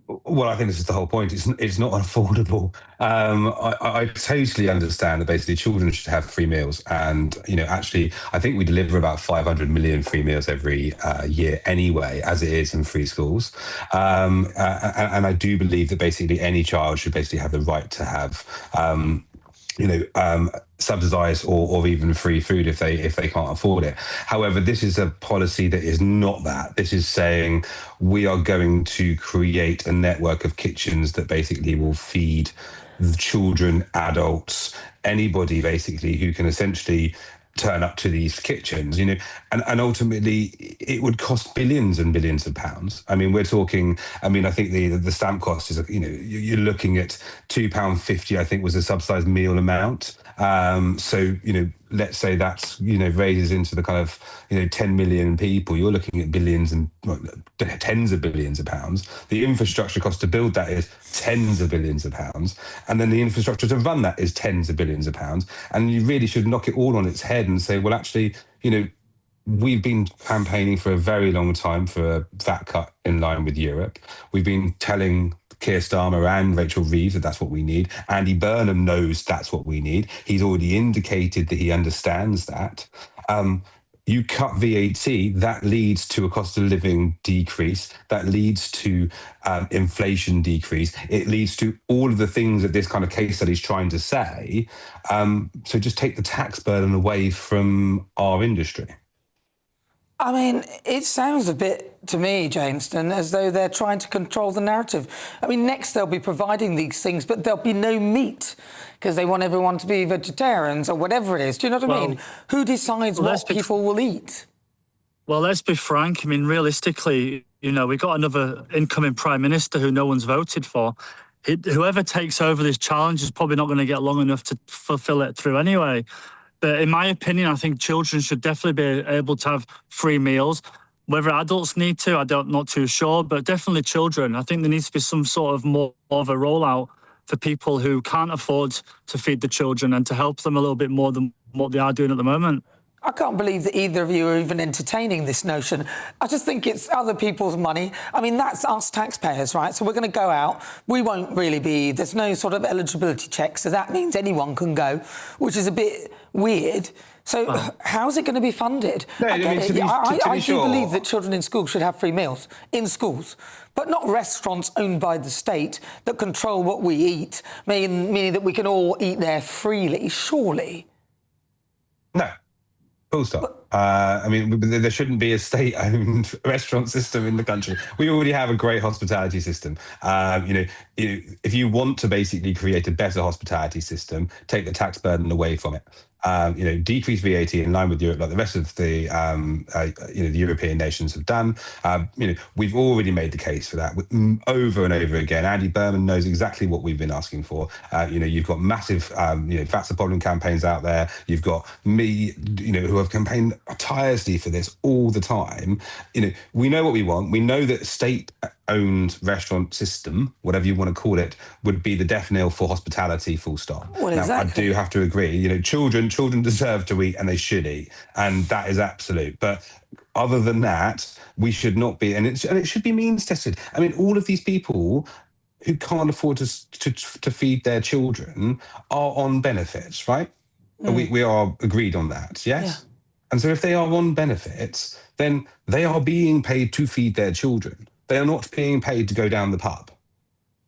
Well, I think this is the whole point. It's not affordable. I totally understand that basically children should have free meals. And, you know, actually, I think we deliver about 500 million free meals every year anyway, as it is in free schools. And I do believe that basically any child should basically have the right to have subsidised or even free food if they can't afford it. However, this is a policy that is not that. This is saying we are going to create a network of kitchens that basically will feed the children, adults, anybody basically who can essentially turn up to these kitchens, you know, and ultimately it would cost billions and billions of pounds. I mean, we're talking, I mean, I think the stamp cost is, you know, you're looking at £2.50, I think was the subsidised meal amount. So, you know, let's say that's, you know, raises into the kind of, you know, 10 million people. You're looking at billions and tens of billions of pounds. The infrastructure cost to build that is tens of billions of pounds. And then the infrastructure to run that is tens of billions of pounds. And you really should knock it all on its head and say, well, actually, you know, we've been campaigning for a very long time for a VAT cut in line with Europe. We've been telling Keir Starmer and Rachel Reeves that that's what we need. Andy Burnham knows that's what we need. He's already indicated that he understands that. You cut VAT, that leads to a cost of living decrease. That leads to inflation decrease. It leads to all of the things that this kind of case study is trying to say. So just take the tax burden away from our industry. I mean, it sounds a bit to me, Jameson, as though they're trying to control the narrative. I mean, next they'll be providing these things, but there'll be no meat because they want everyone to be vegetarians or whatever it is. Do you know what I mean? Who decides what people will eat? Well, let's be frank. I mean, realistically, you know, we've got another incoming Prime Minister who no one's voted for. Whoever takes over this challenge is probably not going to get long enough to fulfil it through anyway. But in my opinion, I think children should definitely be able to have free meals. Whether adults need to, I'm not too sure, but definitely children. I think there needs to be some sort of more of a rollout for people who can't afford to feed the children and to help them a little bit more than what they are doing at the moment. I can't believe that either of you are even entertaining this notion. I just think it's other people's money. I mean, that's us taxpayers, right? So we're going to go out. We won't really be... There's no sort of eligibility check, so that means anyone can go, which is a bit weird. So how's it going to be funded? No, I do do believe that children in schools should have free meals in schools, but not restaurants owned by the state that control what we eat, meaning that we can all eat there freely, surely. No. Full stop. I mean, there shouldn't be a state-owned restaurant system in the country. We already have a great hospitality system. If you want to basically create a better hospitality system, take the tax burden away from it. Decrease VAT in line with Europe, like the rest of the the European nations have done. We've already made the case for that over and over again. Andy Berman knows exactly what we've been asking for. You've got massive, That's the Problem campaigns out there. You've got me, who have campaigned tirelessly for this all the time. We know what we want. We know that state-owned restaurant system, whatever you want to call it, would be the death knell for hospitality, full stop. Well, now, exactly. I do have to agree, children deserve to eat and they should eat, and that is absolute. But other than that, we should not be, and it should be means tested. I mean, all of these people who can't afford to feed their children are on benefits, right? We are agreed on that, yes? Yeah. And so if they are on benefits, then they are being paid to feed their children. They are not being paid to go down the pub.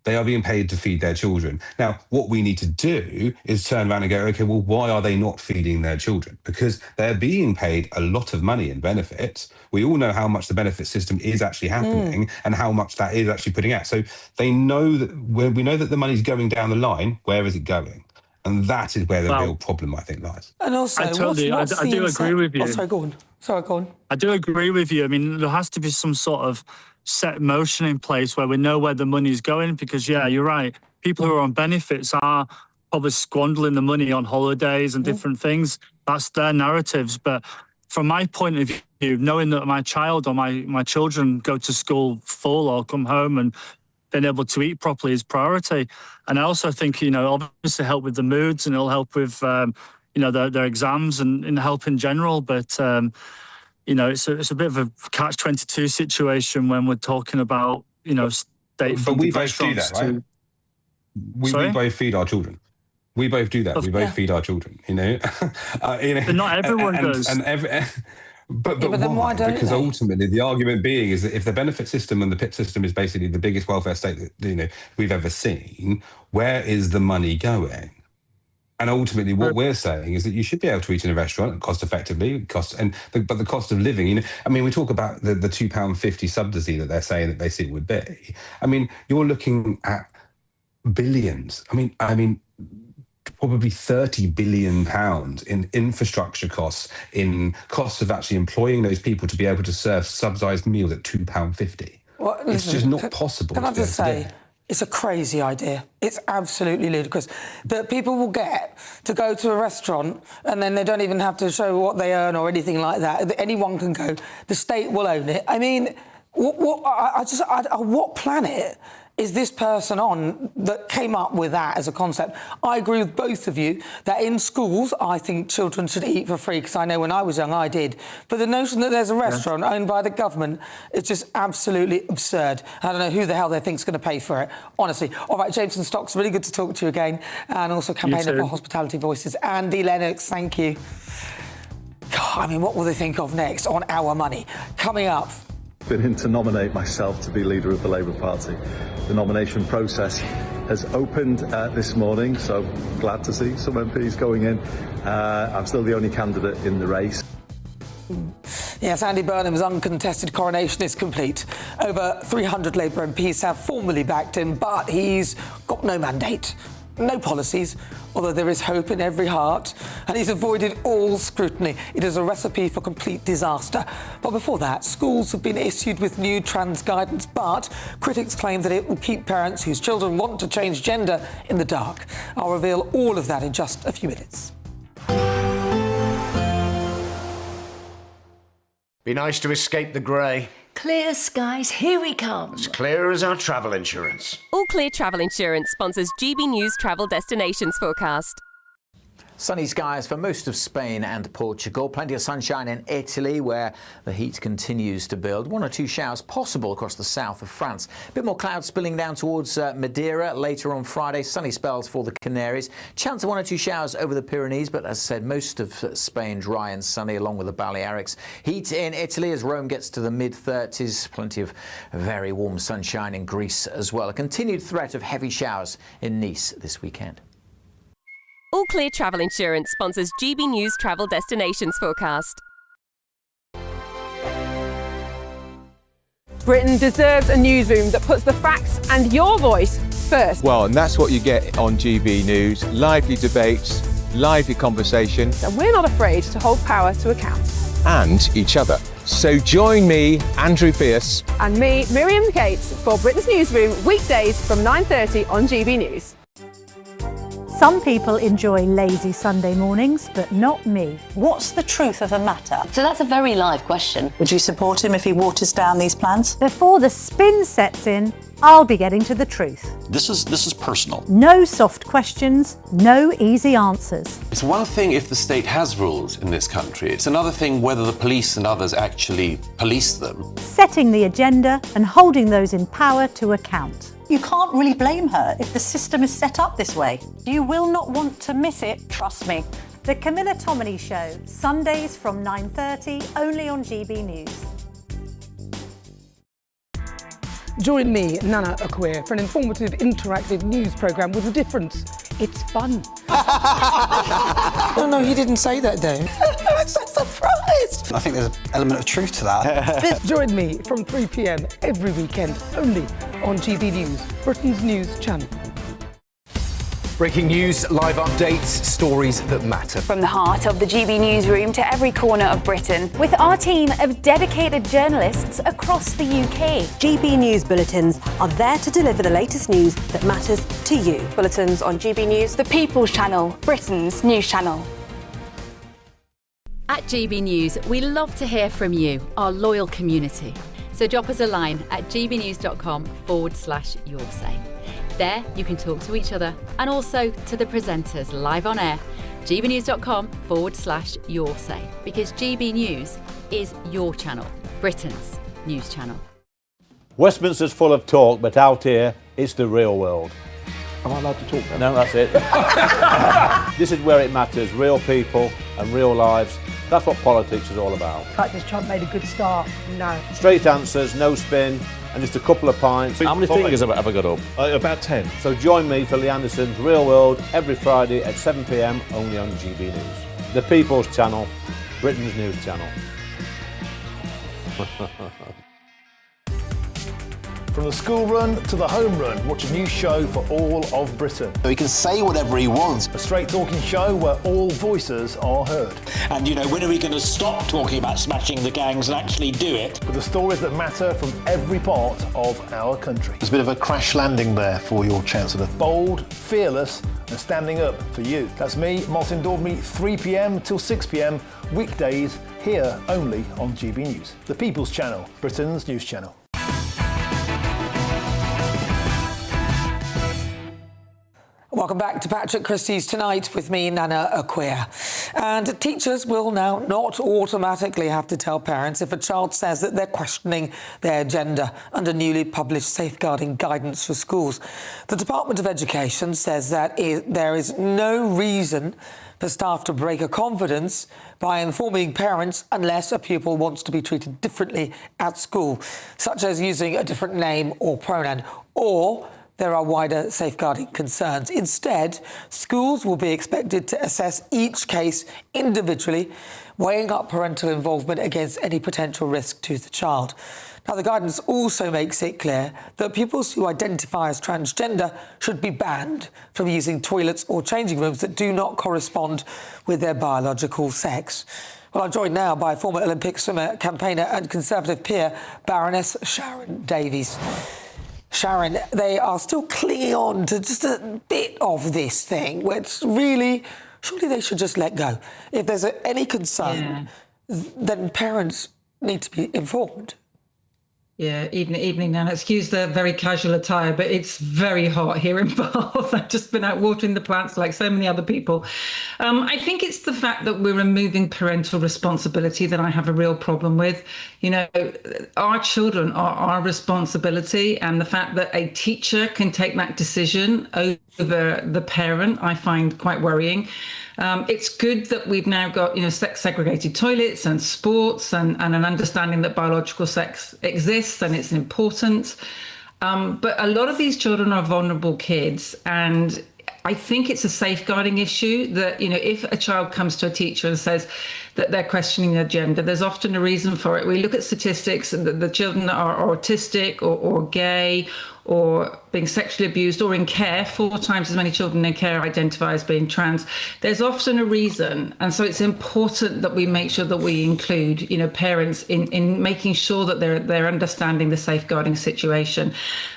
They are being paid to feed their children. Now, what we need to do is turn around and go, okay, well, why are they not feeding their children? Because they're being paid a lot of money in benefits. We all know how much the benefit system is actually happening and how much that is actually putting out. So they know that we know that the money's going down the line. Where is it going? And that is where the real problem, I think, lies. And also, I do agree with you. Oh, sorry, go on. I do agree with you. I mean, there has to be some sort of set motion in place where we know where the money is going, because, yeah, you're right. People who are on benefits are probably squandering the money on holidays and different things. That's their narratives. But from my point of view, knowing that my child or my children go to school full or come home and being able to eat properly is priority. And I also think, obviously help with the moods, and it'll help with, their exams and help in general. But, it's a bit of a catch-22 situation when we're talking about, state-funded But we both restaurants. do that, right? We both feed our children. We both do that. We both feed our children, But not everyone does. But then why don't because they? ultimately the argument being is that if the benefit system and the PIT system is basically the biggest welfare state that we've ever seen, where is the money going? And ultimately, what we're saying is that you should be able to eat in a restaurant cost effectively, but the cost of living. We talk about the £2.50 subsidy that they're saying that basically would be. I mean, you're looking at billions. I mean. Probably £30 billion in infrastructure costs, in costs of actually employing those people to be able to serve subsidised meals at £2.50. Well, it's just not possible. Can I just say, it's a crazy idea. It's absolutely ludicrous that people will get to go to a restaurant and then they don't even have to show what they earn or anything like that. Anyone can go. The state will own it. I mean, what planet is this person on that came up with that as a concept? I agree with both of you that in schools, I think children should eat for free, because I know when I was young, I did. But the notion that there's a restaurant owned by the government is just absolutely absurd. I don't know who the hell they think is going to pay for it, honestly. All right, Jameson Stocks, really good to talk to you again. And also campaigner for Hospitality Voices, Andy Lennox, thank you. God, I mean, what will they think of next on our money? Coming up. Been in to nominate myself to be leader of the Labour Party. The nomination process has opened this morning, so glad to see some MPs going in. I'm still the only candidate in the race. Yes, Andy Burnham's uncontested coronation is complete. Over 300 Labour MPs have formally backed him, but he's got no mandate. No policies, although there is hope in every heart, and he's avoided all scrutiny. It is a recipe for complete disaster. But before that, schools have been issued with new trans guidance, but critics claim that it will keep parents whose children want to change gender in the dark. I'll reveal all of that in just a few minutes. Be nice to escape the grey. Clear skies, here we come. As clear as our travel insurance. All Clear Travel Insurance sponsors GB News travel destinations forecast. Sunny skies for most of Spain and Portugal. Plenty of sunshine in Italy, where the heat continues to build. 1 or 2 showers possible across the south of France. A bit more clouds spilling down towards Madeira later on Friday. Sunny spells for the Canaries. Chance of 1 or 2 showers over the Pyrenees, but as I said, most of Spain dry and sunny, along with the Balearics. Heat in Italy as Rome gets to the mid-30s. Plenty of very warm sunshine in Greece as well. A continued threat of heavy showers in Nice this weekend. All Clear Travel Insurance sponsors GB News travel destinations forecast. Britain deserves a newsroom that puts the facts and your voice first. Well, and that's what you get on GB News. Lively debates, lively conversation. And we're not afraid to hold power to account. And each other. So join me, Andrew Pearce. And me, Miriam Cates, for Britain's Newsroom, weekdays from 9:30 on GB News. Some people enjoy lazy Sunday mornings, but not me. What's the truth of the matter? So that's a very live question. Would you support him if he waters down these plans? Before the spin sets in, I'll be getting to the truth. This is personal. No soft questions, no easy answers. It's one thing if the state has rules in this country. It's another thing whether the police and others actually police them. Setting the agenda and holding those in power to account. You can't really blame her if the system is set up this way. You will not want to miss it, trust me. The Camilla Tominey Show, Sundays from 9:30, only on GB News. Join me, Nana Akweer, for an informative, interactive news programme with a difference. It's fun. No, he didn't say that, Dave. I'm so surprised. I think there's an element of truth to that. Join me from 3 p.m. every weekend, only on GB News, Britain's news channel. Breaking news, live updates, stories that matter. From the heart of the GB newsroom to every corner of Britain, with our team of dedicated journalists across the UK. GB News bulletins are there to deliver the latest news that matters to you. Bulletins on GB News, the People's Channel, Britain's news channel. At GB News, we love to hear from you, our loyal community. So drop us a line at gbnews.com/yoursay. There you can talk to each other and also to the presenters live on air. gbnews.com/yoursay, because GB News is your channel, Britain's news channel. Westminster's full of talk, but out here, it's the real world. Am I allowed to talk now? No, that's it. This is where it matters, real people and real lives. That's what politics is all about. The fact has Trump made a good start? No. Straight answers, no spin, and just a couple of pints. How many fingers have I got up? About 10. So join me for Lee Anderson's Real World every Friday at 7 p.m. only on GB News. The People's Channel, Britain's news channel. From the school run to the home run, watch a new show for all of Britain. So he can say whatever he wants. A straight talking show where all voices are heard. And, when are we going to stop talking about smashing the gangs and actually do it? With the stories that matter from every part of our country. There's a bit of a crash landing there for your Chancellor. Bold, fearless and standing up for you. That's me, Martin Daubney, 3 p.m. till 6 p.m. weekdays here only on GB News. The People's Channel, Britain's news channel. Welcome back to Patrick Christys tonight with me, Nana Akweer. And teachers will now not automatically have to tell parents if a child says that they're questioning their gender under newly published safeguarding guidance for schools. The Department of Education says that there is no reason for staff to break a confidence by informing parents unless a pupil wants to be treated differently at school, such as using a different name or pronoun, or there are wider safeguarding concerns. Instead, schools will be expected to assess each case individually, weighing up parental involvement against any potential risk to the child. Now, the guidance also makes it clear that pupils who identify as transgender should be banned from using toilets or changing rooms that do not correspond with their biological sex. Well, I'm joined now by former Olympic swimmer, campaigner and Conservative peer, Baroness Sharon Davies. Sharon, they are still clinging on to just a bit of this thing, which really, surely they should just let go. If there's any concern, then parents need to be informed. Yeah, evening, Nana. Excuse the very casual attire, but it's very hot here in Bath. I've just been out watering the plants like so many other people. I think it's the fact that we're removing parental responsibility that I have a real problem with. Our children are our responsibility, and the fact that a teacher can take that decision over the parent, I find quite worrying. It's good that we've now got, sex segregated toilets and sports and an understanding that biological sex exists and it's important. But a lot of these children are vulnerable kids, and I think it's a safeguarding issue that, if a child comes to a teacher and says that they're questioning their gender. There's often a reason for it. We look at statistics, and the children that are autistic or gay or being sexually abused or in care, 4 times as many children in care identify as being trans. There's often a reason. And so it's important that we make sure that we include, parents in making sure that they're understanding the safeguarding situation.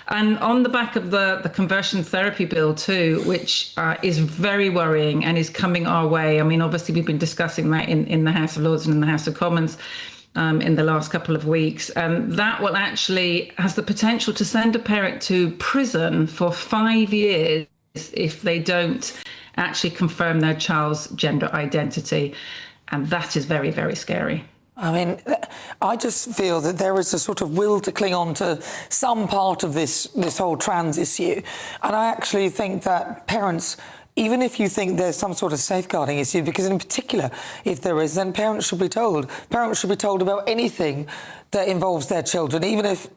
And on the back of the conversion therapy bill too, which is very worrying and is coming our way. I mean, obviously we've been discussing that in the House of Lords and in the House of Commons in the last couple of weeks, and that will actually has the potential to send a parent to prison for 5 years if they don't actually confirm their child's gender identity, and that is very, very scary. I mean, I just feel that there is a sort of will to cling on to some part of this whole trans issue, and I actually think that parents, even if you think there's some sort of safeguarding issue, because in particular, if there is, then parents should be told. Parents should be told about anything that involves their children, even if,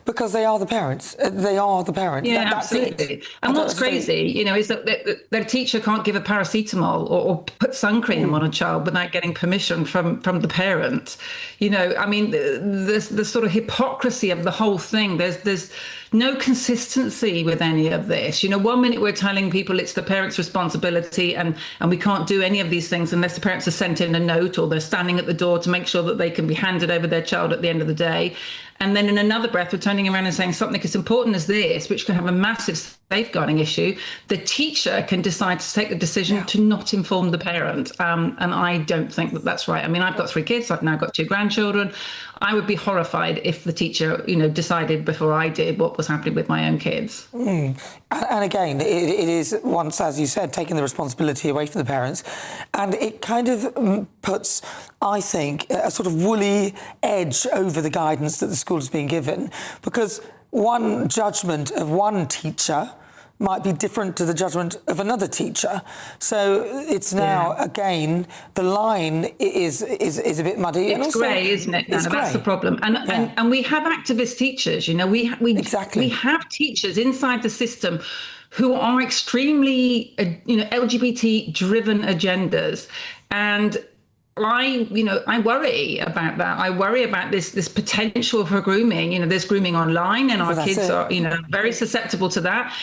because they are the parents. They are the parents. Yeah, that's absolutely. It. And what's crazy, is that a teacher can't give a paracetamol or put sun cream on a child without getting permission from the parent. I mean, the sort of hypocrisy of the whole thing. There's no consistency with any of this. 1 minute we're telling people it's the parents' responsibility and we can't do any of these things unless the parents are sent in a note or they're standing at the door to make sure that they can be handed over their child at the end of the day. And then in another breath, we're turning around and saying something as important as this, which can have a massive safeguarding issue, the teacher can decide to take the decision to not inform the parent. And I don't think that that's right. I mean, I've got 3 kids. I've now got 2 grandchildren. I would be horrified if the teacher, decided before I did what was happening with my own kids. And again, it is once, as you said, taking the responsibility away from the parents. And it kind of puts, I think, a sort of woolly edge over the guidance that the school has been given, because one judgment of one teacher might be different to the judgment of another teacher. So it's now, again, the line is a bit muddy. It's grey, isn't it? That's the problem. And we have activist teachers, we have teachers inside the system who are extremely, LGBT-driven agendas. And I worry about that. I worry about this potential for grooming. There's grooming online, and our kids are, very susceptible to that.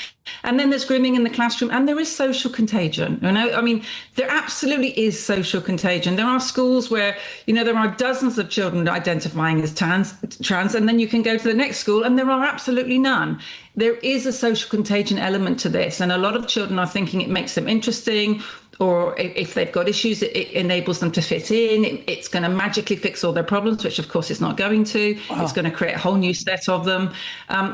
And then there's grooming in the classroom, and there is social contagion. I mean, there absolutely is social contagion. There are schools where, there are dozens of children identifying as trans, and then you can go to the next school, and there are absolutely none. There is a social contagion element to this, and a lot of children are thinking it makes them interesting, or if they've got issues, it enables them to fit in. It's going to magically fix all their problems, which of course it's not going to. It's going to create a whole new set of them.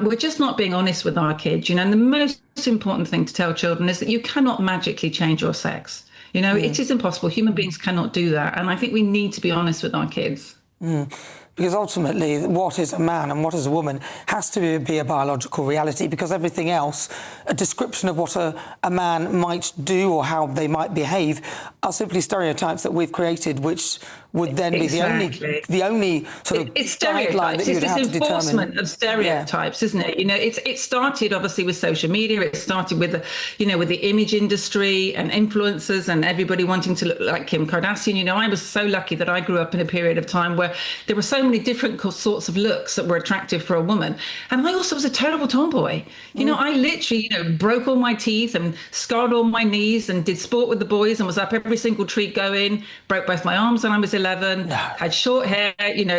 We're just not being honest with our kids, and the most important thing to tell children is that you cannot magically change your sex. It is impossible. Human beings cannot do that. And I think we need to be honest with our kids. Because ultimately, what is a man and what is a woman has to be a biological reality, because everything else, a description of what a man might do or how they might behave, are simply stereotypes that we've created, which would then be the only sort of guideline that you'd have to determine. It's enforcement of stereotypes, isn't it? It started obviously with social media. It started with the image industry and influencers and everybody wanting to look like Kim Kardashian. I was so lucky that I grew up in a period of time where there were so many different sorts of looks that were attractive for a woman. And I also was a terrible tomboy. I literally, broke all my teeth and scarred all my knees and did sport with the boys and was up every single treat going, broke both my arms when I was 11, had short hair,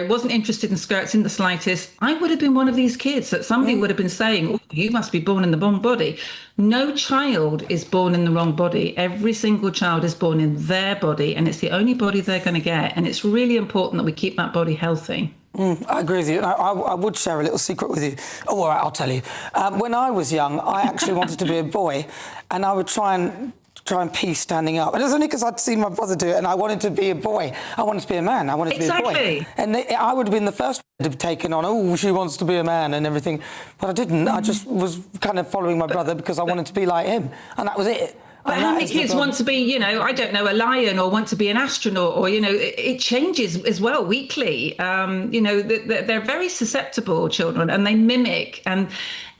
wasn't interested in skirts in the slightest. I would have been one of these kids that somebody would have been saying, oh, you must be born in the wrong body. No child is born in the wrong body. Every single child is born in their body, and it's the only body they're going to get. And it's really important that we keep that body healthy. I agree with you. I would share a little secret with you. Oh, all right, I'll tell you. When I was young, I actually wanted to be a boy, and I would try and pee standing up. And it was only because I'd seen my brother do it, and I wanted to be a boy. I wanted to be a man. I wanted to be a boy. And I would have been the first to have taken on, oh, she wants to be a man and everything. But I didn't. I just was kind of following my brother because I wanted to be like him. And that was it. But how many kids want to be, I don't know, a lion or want to be an astronaut or, it changes as well weekly. They're very susceptible children, and they mimic. And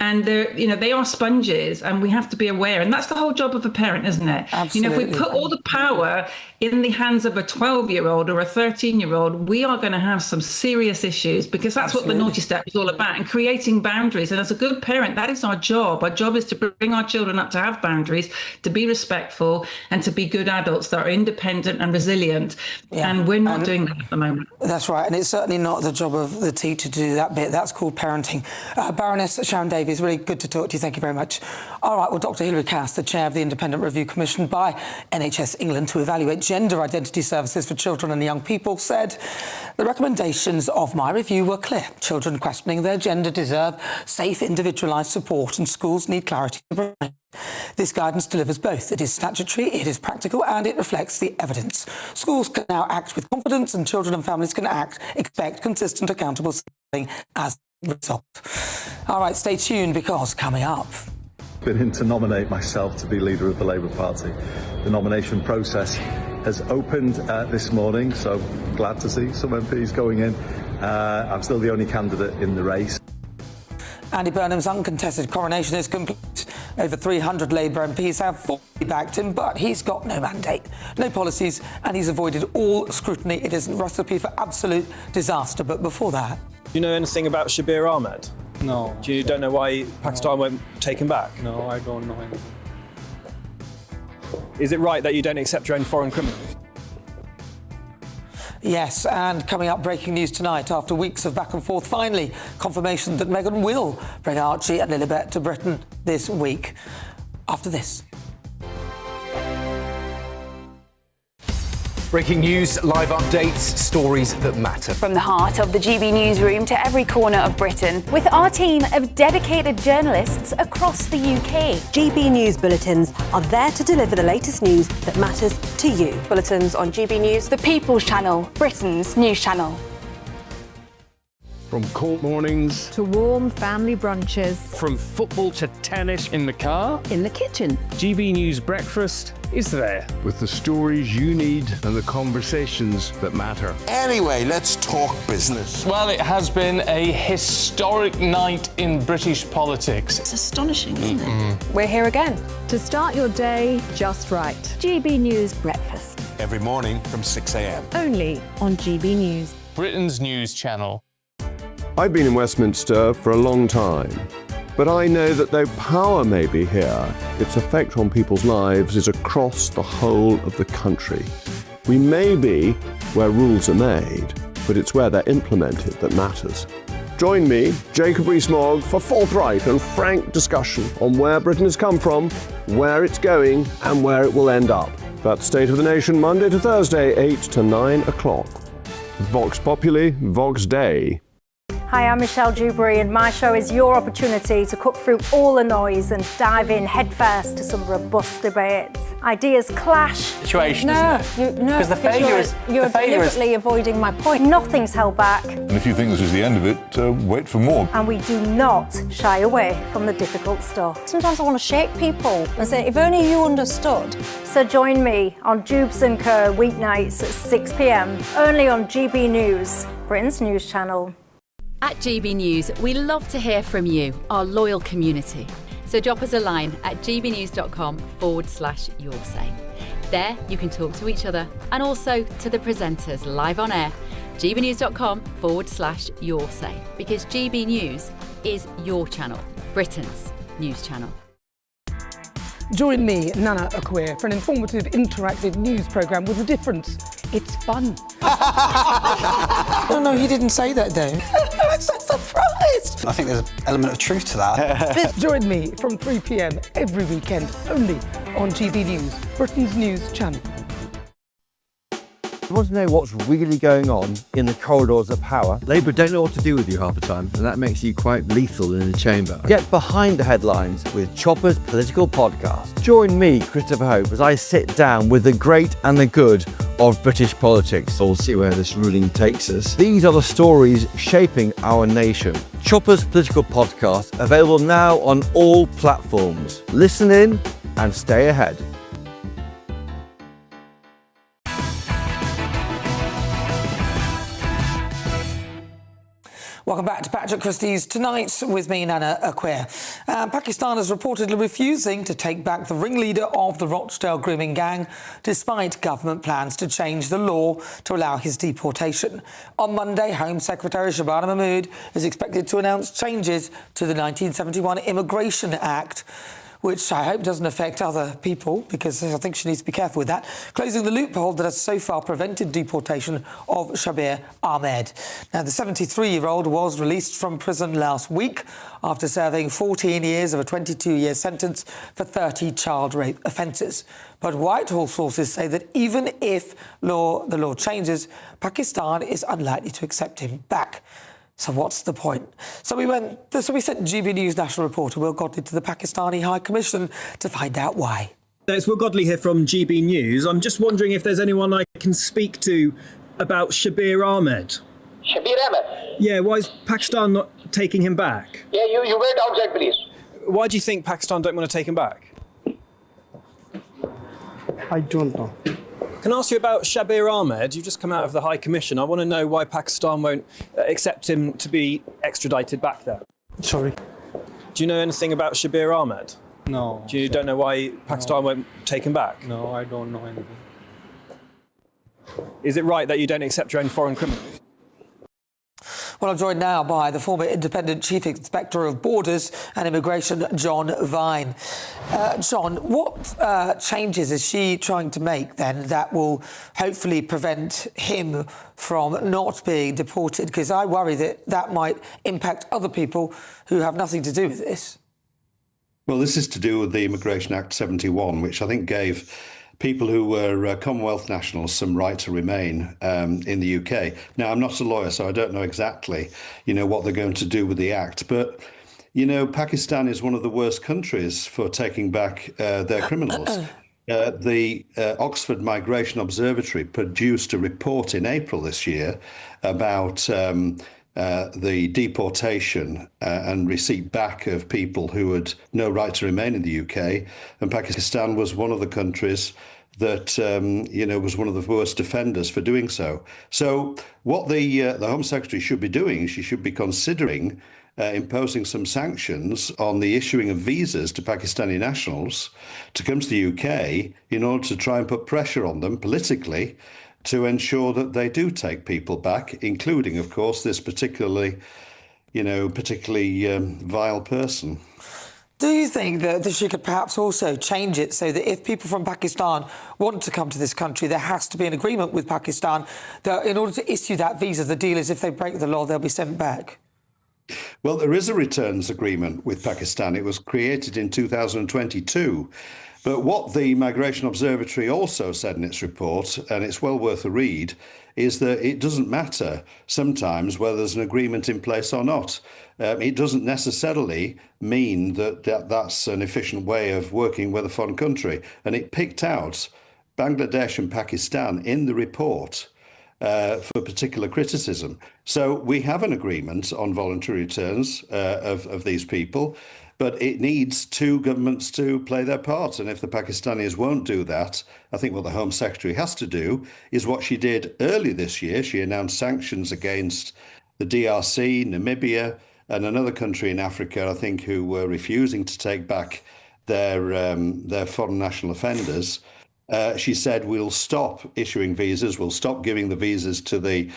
and they are sponges, and we have to be aware. And that's the whole job of a parent, isn't it? Absolutely. If we put all the power in the hands of a 12-year-old or a 13-year-old, we are going to have some serious issues, because that's what the Naughty Step is all about, and creating boundaries. And as a good parent, that is our job. Our job is to bring our children up to have boundaries, to be respectful, and to be good adults that are independent and resilient. Yeah. And we're not doing that at the moment. That's right, and it's certainly not the job of the teacher to do that bit. That's called parenting. Baroness Sharon Davies, really good to talk to you. Thank you very much. All right, well, Dr. Hilary Cass, the chair of the Independent Review commissioned by NHS England to evaluate gender identity services for children and young people, said the recommendations of my review were clear. Children questioning their gender deserve safe, individualised support, and schools need clarity to provide. This guidance delivers both. It is statutory, it is practical, and it reflects the evidence. Schools can now act with confidence, and children and families can expect consistent, accountable schooling as a result. All right, stay tuned, because coming up... Been in to nominate myself to be leader of the Labour Party. The nomination process has opened this morning, so glad to see some MPs going in. I'm still the only candidate in the race. Andy Burnham's uncontested coronation is complete. Over 300 Labour MPs have fully backed him, but he's got no mandate, no policies, and he's avoided all scrutiny. It is a recipe for absolute disaster. But before that... Do you know anything about Shabir Ahmed? No. You don't know why Pakistan won't take him back? No, I don't know anything. Is it right that you don't accept your own foreign criminals? Yes, and coming up, breaking news tonight. After weeks of back and forth, finally, confirmation that Meghan will bring Archie and Lilibet to Britain this week. After this. Breaking news, live updates, stories that matter. From the heart of the GB newsroom to every corner of Britain, with our team of dedicated journalists across the UK. GB News bulletins are there to deliver the latest news that matters to you. Bulletins on GB News, the People's Channel, Britain's news channel. From court mornings to warm family brunches, from football to tennis in the car, in the kitchen. GB News breakfast is there with the stories you need and the conversations that matter. Anyway, let's talk business. Well, it has been a historic night in British politics. It's astonishing, isn't it? We're here again to start your day just right. GB News breakfast. Every morning from 6 a.m. Only on GB News. Britain's news channel. I've been in Westminster for a long time, but I know that though power may be here, its effect on people's lives is across the whole of the country. We may be where rules are made, but it's where they're implemented that matters. Join me, Jacob Rees-Mogg, for forthright and frank discussion on where Britain has come from, where it's going, and where it will end up. That's State of the Nation, Monday to Thursday, 8 to 9 o'clock. Vox Populi, Vox Dei. Hi, I'm Michelle Dewberry, and my show is your opportunity to cut through all the noise and dive in headfirst to some robust debates. Ideas clash. Situation, isn't it? Because the failure is you're deliberately avoiding my point. Nothing's held back. And if you think this is the end of it, wait for more. And we do not shy away from the difficult stuff. Sometimes I want to shake people and say, if only you understood. So join me on Jubes & Co. weeknights at 6 p.m, only on GB News, Britain's news channel. At GB News, we love to hear from you, our loyal community. So drop us a line at gbnews.com/yoursay. There you can talk to each other and also to the presenters live on air. gbnews.com/yoursay, because GB News is your channel, Britain's news channel. Join me, Nana Akwe, for an informative, interactive news programme with a difference. It's fun. No, he didn't say that, Dave. I'm so surprised. I think there's an element of truth to that. Join me from 3 p.m. every weekend, only on GB News, Britain's news channel. You want to know what's really going on in the corridors of power? Labour don't know what to do with you half the time, and that makes you quite lethal in the chamber. Get behind the headlines with Chopper's Political Podcast. Join me, Christopher Hope, as I sit down with the great and the good of British politics. We'll see where this ruling takes us. These are the stories shaping our nation. Chopper's Political Podcast, available now on all platforms. Listen in and stay ahead. Welcome back to Patrick Patrick Christys. Tonight with me, Nana Aquer. Pakistan is reportedly refusing to take back the ringleader of the Rochdale grooming gang, despite government plans to change the law to allow his deportation. On Monday, Home Secretary Shabana Mahmood is expected to announce changes to the 1971 Immigration Act, which I hope doesn't affect other people, because I think she needs to be careful with that, closing the loophole that has so far prevented deportation of Shabir Ahmed. Now, the 73-year-old was released from prison last week after serving 14 years of a 22-year sentence for 30 child rape offences. But Whitehall sources say that even if the law changes, Pakistan is unlikely to accept him back. So what's the point? So we sent GB News national reporter Will Godley to the Pakistani High Commission to find out why. It's Will Godley here from GB News. I'm just wondering if there's anyone I can speak to about Shabir Ahmed. Shabir Ahmed? Yeah, why is Pakistan not taking him back? Yeah, you wait outside, please. Why do you think Pakistan don't want to take him back? I don't know. Can I ask you about Shabir Ahmed? You've just come out of the High Commission. I want to know why Pakistan won't accept him to be extradited back there. Sorry. Do you know anything about Shabir Ahmed? No. You don't know why Pakistan won't take him back? No, I don't know anything. Is it right that you don't accept your own foreign criminals? Well, I'm joined now by the former Independent Chief Inspector of Borders and Immigration, John Vine. John, what changes is she trying to make, then, that will hopefully prevent him from not being deported? Because I worry that that might impact other people who have nothing to do with this. Well, this is to do with the Immigration Act 71, which I think gave people who were Commonwealth nationals some right to remain in the UK. Now, I'm not a lawyer, so I don't know exactly, what they're going to do with the Act. But, Pakistan is one of the worst countries for taking back their criminals. The Oxford Migration Observatory produced a report in April this year about the deportation and receipt back of people who had no right to remain in the UK. And Pakistan was one of the countries that, was one of the worst offenders for doing so. So what the Home Secretary should be doing, she should be considering imposing some sanctions on the issuing of visas to Pakistani nationals to come to the UK in order to try and put pressure on them politically to ensure that they do take people back, including, of course, this particularly vile person. Do you think that she could perhaps also change it so that if people from Pakistan want to come to this country, there has to be an agreement with Pakistan that in order to issue that visa, the deal is if they break the law, they'll be sent back? Well, there is a returns agreement with Pakistan. It was created in 2022. But what the Migration Observatory also said in its report, and it's well worth a read, is that it doesn't matter sometimes whether there's an agreement in place or not. It doesn't necessarily mean that that's an efficient way of working with a foreign country. And it picked out Bangladesh and Pakistan in the report for particular criticism. So we have an agreement on voluntary returns of these people, but it needs two governments to play their part. And if the Pakistanis won't do that, I think what the Home Secretary has to do is what she did early this year. She announced sanctions against the DRC, Namibia, and another country in Africa, I think, who were refusing to take back their foreign national offenders. She said, we'll stop issuing visas, we'll stop giving the visas to the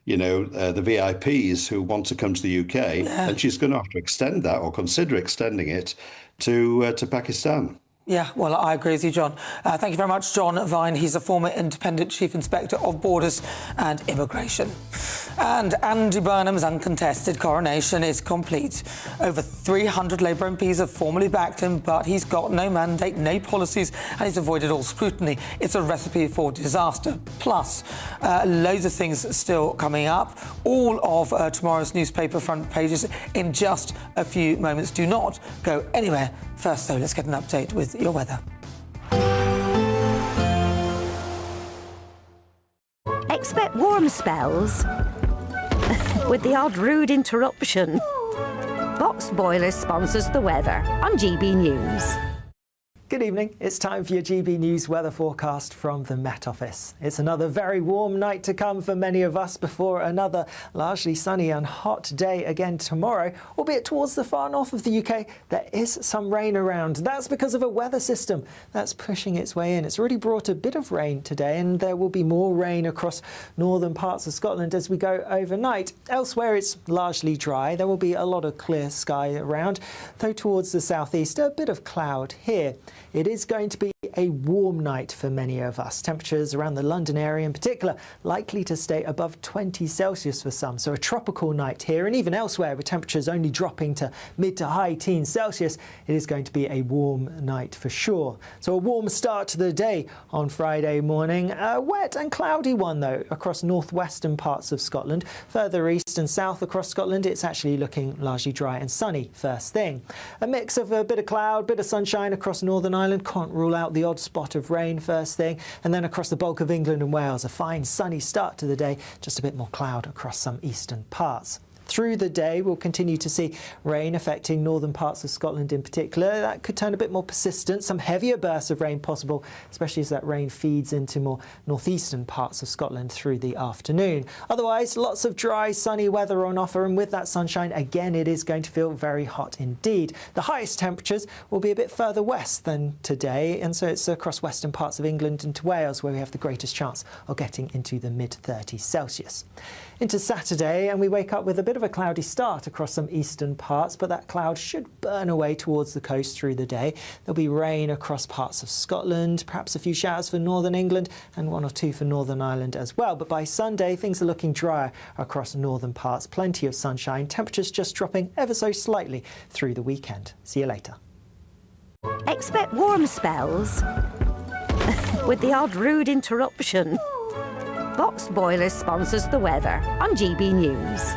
VIPs who want to come to the UK, and she's going to have to extend that or consider extending it to Pakistan. Yeah, well, I agree with you, John. Thank you very much, John Vine. He's a former Independent Chief Inspector of Borders and Immigration. And Andy Burnham's uncontested coronation is complete. Over 300 Labour MPs have formally backed him, but he's got no mandate, no policies, and he's avoided all scrutiny. It's a recipe for disaster. Plus, loads of things still coming up. All of tomorrow's newspaper front pages in just a few moments. Do not go anywhere. First, though, let's get an update with your weather. Expect warm spells with the odd rude interruption. Box Boilers sponsors the weather on GB News. Good evening. It's time for your GB News weather forecast from the Met Office. It's another very warm night to come for many of us before another largely sunny and hot day again tomorrow, albeit towards the far north of the UK there is some rain around. That's because of a weather system that's pushing its way in. It's already brought a bit of rain today, and there will be more rain across northern parts of Scotland as we go overnight. Elsewhere it's largely dry. There will be a lot of clear sky around, though towards the southeast a bit of cloud here. It is going to be a warm night for many of us. Temperatures around the London area in particular likely to stay above 20 Celsius for some, so a tropical night here, and even elsewhere with temperatures only dropping to mid to high teens Celsius, it is going to be a warm night for sure. So a warm start to the day on Friday morning. A wet and cloudy one though across northwestern parts of Scotland. Further east and south across Scotland it's actually looking largely dry and sunny first thing. A mix of a bit of cloud, bit of sunshine across Northern Ireland. Can't rule out the odd spot of rain first thing, and then across the bulk of England and Wales a fine sunny start to the day, just a bit more cloud across some eastern parts. Through the day we'll continue to see rain affecting northern parts of Scotland in particular. That could turn a bit more persistent, some heavier bursts of rain possible, especially as that rain feeds into more northeastern parts of Scotland through the afternoon. Otherwise lots of dry sunny weather on offer, and with that sunshine again it is going to feel very hot indeed. The highest temperatures will be a bit further west than today, and so it's across western parts of England and to Wales where we have the greatest chance of getting into the mid-30s Celsius. Into Saturday and we wake up with a bit of a cloudy start across some eastern parts, but that cloud should burn away towards the coast through the day. There'll be rain across parts of Scotland, perhaps a few showers for northern England and one or two for Northern Ireland as well. But by Sunday things are looking drier across northern parts, plenty of sunshine, temperatures just dropping ever so slightly through the weekend. See you later. Expect warm spells with the odd rude interruption. Boxed Boilers sponsors the weather on GB News.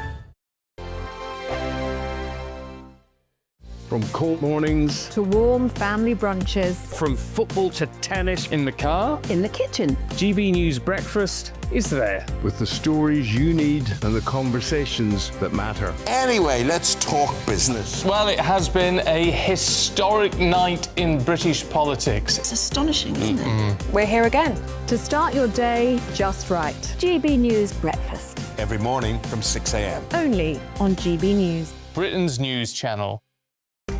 From cold mornings To warm family brunches. From football to tennis in the car, In the kitchen. GB News Breakfast is there with the stories you need and the conversations that matter. Anyway, let's talk business. Well, it has been a historic night in British politics. It's astonishing, isn't it? We're here again to start your day just right. GB News Breakfast. Every morning from 6 a.m. Only on GB News. Britain's news channel.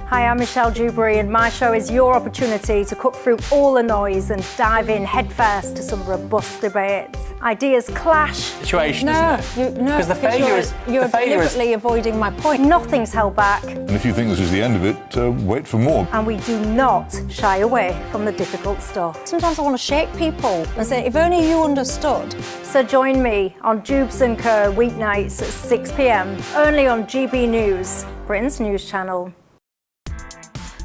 Hi, I'm Michelle Dewberry, and my show is your opportunity to cut through all the noise and dive in headfirst to some robust debates. Ideas clash. Situation, isn't it? Because the failure is... You're deliberately avoiding my point. Nothing's held back, And if you think this is the end of it, wait for more. and we do not shy away from the difficult stuff. Sometimes I want to shake people and say, if only you understood. So join me on Jubes & Kerr weeknights at 6 p.m, only on GB News, Britain's news channel.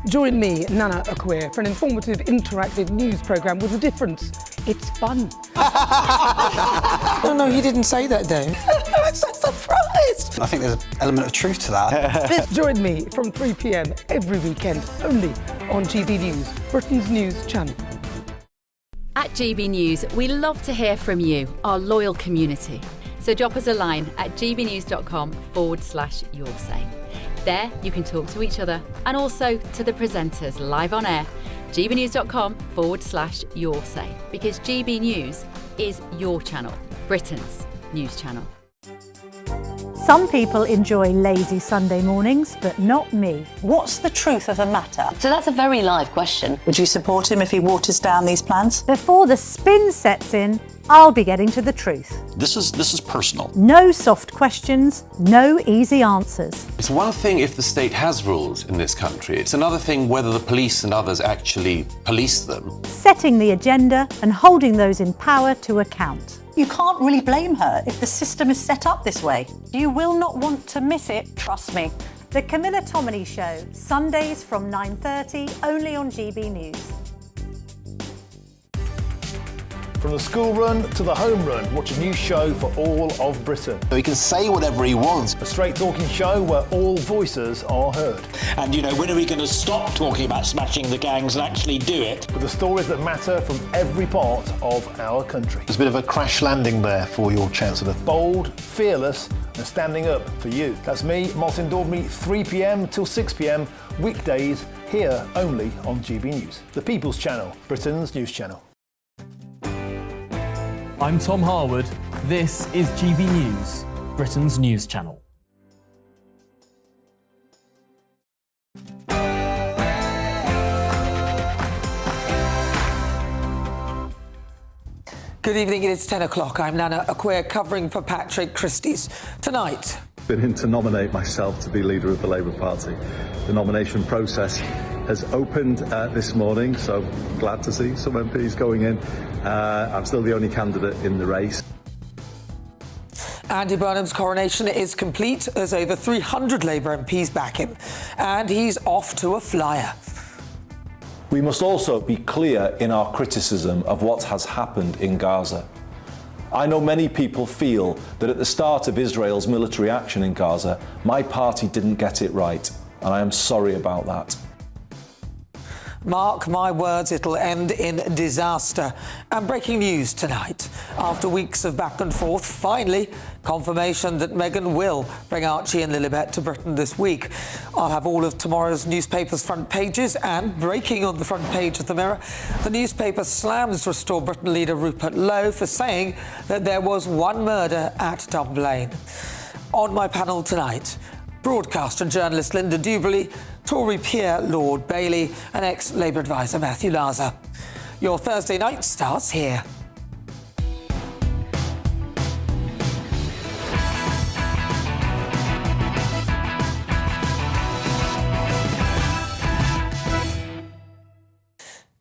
Join me, Nana Akwe, for an informative, interactive news programme with a difference. It's fun. No, he didn't say that, Dave. I'm so surprised. I think there's an element of truth to that. Join me from 3 p.m. every weekend, only on GB News, Britain's news channel. At GB News, we love to hear from you, our loyal community. So drop us a line at gbnews.com/yoursay. There you can talk to each other and also to the presenters live on air. gbnews.com/yoursay, because GB News is your channel, Britain's news channel. Some people enjoy lazy Sunday mornings, but not me. What's the truth of the matter? So that's a very live question. Would you support him if he waters down these plans? Before the spin sets in, I'll be getting to the truth. This is personal. No soft questions, no easy answers. It's one thing if the state has rules in this country. It's another thing whether the police and others actually police them. Setting the agenda and holding those in power to account. You can't really blame her if the system is set up this way. You will not want to miss it, trust me. The Camilla Tominey Show, Sundays from 9:30, only on GB News. From the school run to the home run, watch a new show for all of Britain. So he can say whatever he wants. A straight talking show where all voices are heard. And, when are we going to stop talking about smashing the gangs and actually do it? With the stories that matter from every part of our country. There's a bit of a crash landing there for your Chancellor. Bold, fearless and standing up for you. That's me, Martin Daubney, 3 p.m. till 6 p.m, weekdays here only on GB News, the People's Channel, Britain's news channel. I'm Tom Harwood. This is GB News, Britain's news channel. Good evening, it is 10 o'clock. I'm Nana Acquia covering for Patrick Christys. Tonight, been in to nominate myself to be leader of the Labour Party. The nomination process has opened this morning, so glad to see some MPs going in. I'm still the only candidate in the race. Andy Burnham's coronation is complete as over 300 Labour MPs back him, and he's off to a flyer. We must also be clear in our criticism of what has happened in Gaza. I know many people feel that at the start of Israel's military action in Gaza, my party didn't get it right, and I am sorry about that. Mark my words, it'll end in disaster. And breaking news tonight. After weeks of back and forth, finally, confirmation that Meghan will bring Archie and Lilibet to Britain this week. I'll have all of tomorrow's newspapers' front pages, and breaking on the front page of the Mirror, the newspaper slams Restore Britain leader Rupert Lowe for saying that there was one murder at Dunblane. On my panel tonight, broadcaster and journalist Linda Duberly, Tory peer Lord Bailey, and ex-Labour advisor Matthew Laza. Your Thursday night starts here.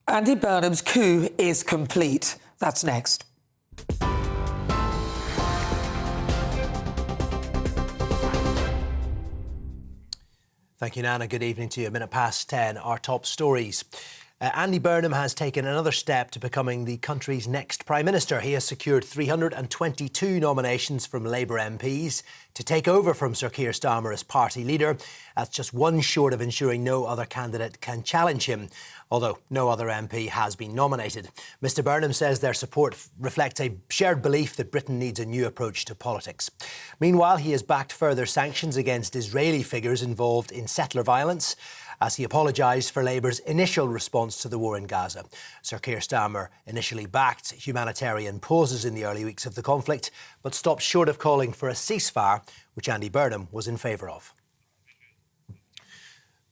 Andy Burnham's coup is complete. That's next. Thank you, Nana. Good evening to you. 10:05, our top stories. Andy Burnham has taken another step to becoming the country's next Prime Minister. He has secured 322 nominations from Labour MPs to take over from Sir Keir Starmer as party leader. That's just one short of ensuring no other candidate can challenge him, although no other MP has been nominated. Mr Burnham says their support reflects a shared belief that Britain needs a new approach to politics. Meanwhile, he has backed further sanctions against Israeli figures involved in settler violence, as he apologised for Labour's initial response to the war in Gaza. Sir Keir Starmer initially backed humanitarian pauses in the early weeks of the conflict, but stopped short of calling for a ceasefire, which Andy Burnham was in favour of.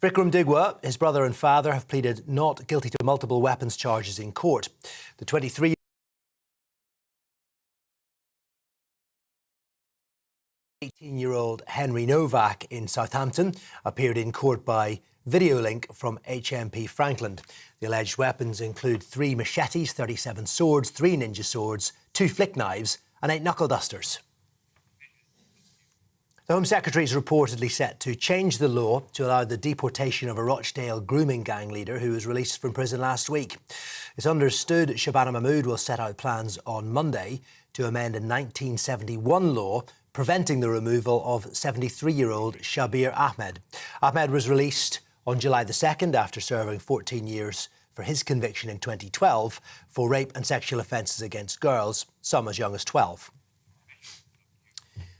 Vikram Digwa, his brother and father, have pleaded not guilty to multiple weapons charges in court. The 18-year-old Henry Novak in Southampton appeared in court by video link from HMP Frankland. The alleged weapons include 3 machetes, 37 swords, 3 ninja swords, 2 flick knives and 8 knuckle dusters. The Home Secretary is reportedly set to change the law to allow the deportation of a Rochdale grooming gang leader who was released from prison last week. It's understood Shabana Mahmood will set out plans on Monday to amend a 1971 law preventing the removal of 73-year-old Shabir Ahmed. Ahmed was released on July the 2nd after serving 14 years for his conviction in 2012 for rape and sexual offences against girls, some as young as 12.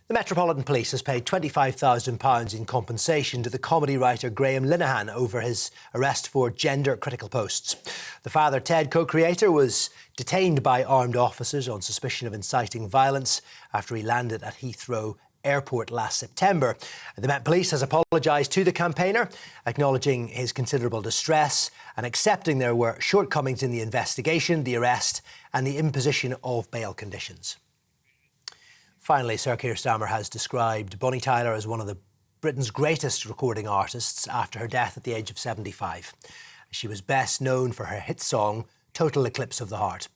The Metropolitan Police has paid £25,000 in compensation to the comedy writer Graham Linehan over his arrest for gender-critical posts. The Father Ted co-creator was detained by armed officers on suspicion of inciting violence after he landed at Heathrow Airport last September. The Met Police has apologised to the campaigner, acknowledging his considerable distress and accepting there were shortcomings in the investigation, the arrest and the imposition of bail conditions. Finally, Sir Keir Starmer has described Bonnie Tyler as one of Britain's greatest recording artists after her death at the age of 75. She was best known for her hit song, Total Eclipse of the Heart.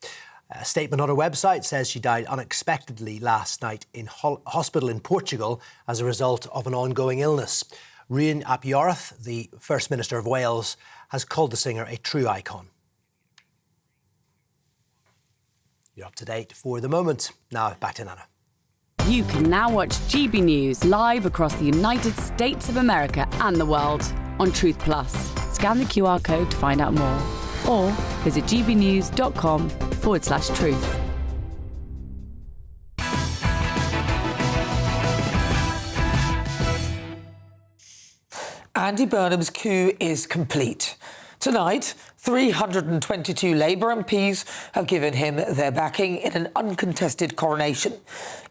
A statement on her website says she died unexpectedly last night in hospital in Portugal as a result of an ongoing illness. Rhian ap Iorwerth, the First Minister of Wales, has called the singer a true icon. You're up to date for the moment. Now, back to Nana. You can now watch GB News live across the United States of America and the world on Truth Plus. Scan the QR code to find out more, or visit gbnews.com/truth. Andy Burnham's coup is complete. Tonight, 322 Labour MPs have given him their backing in an uncontested coronation.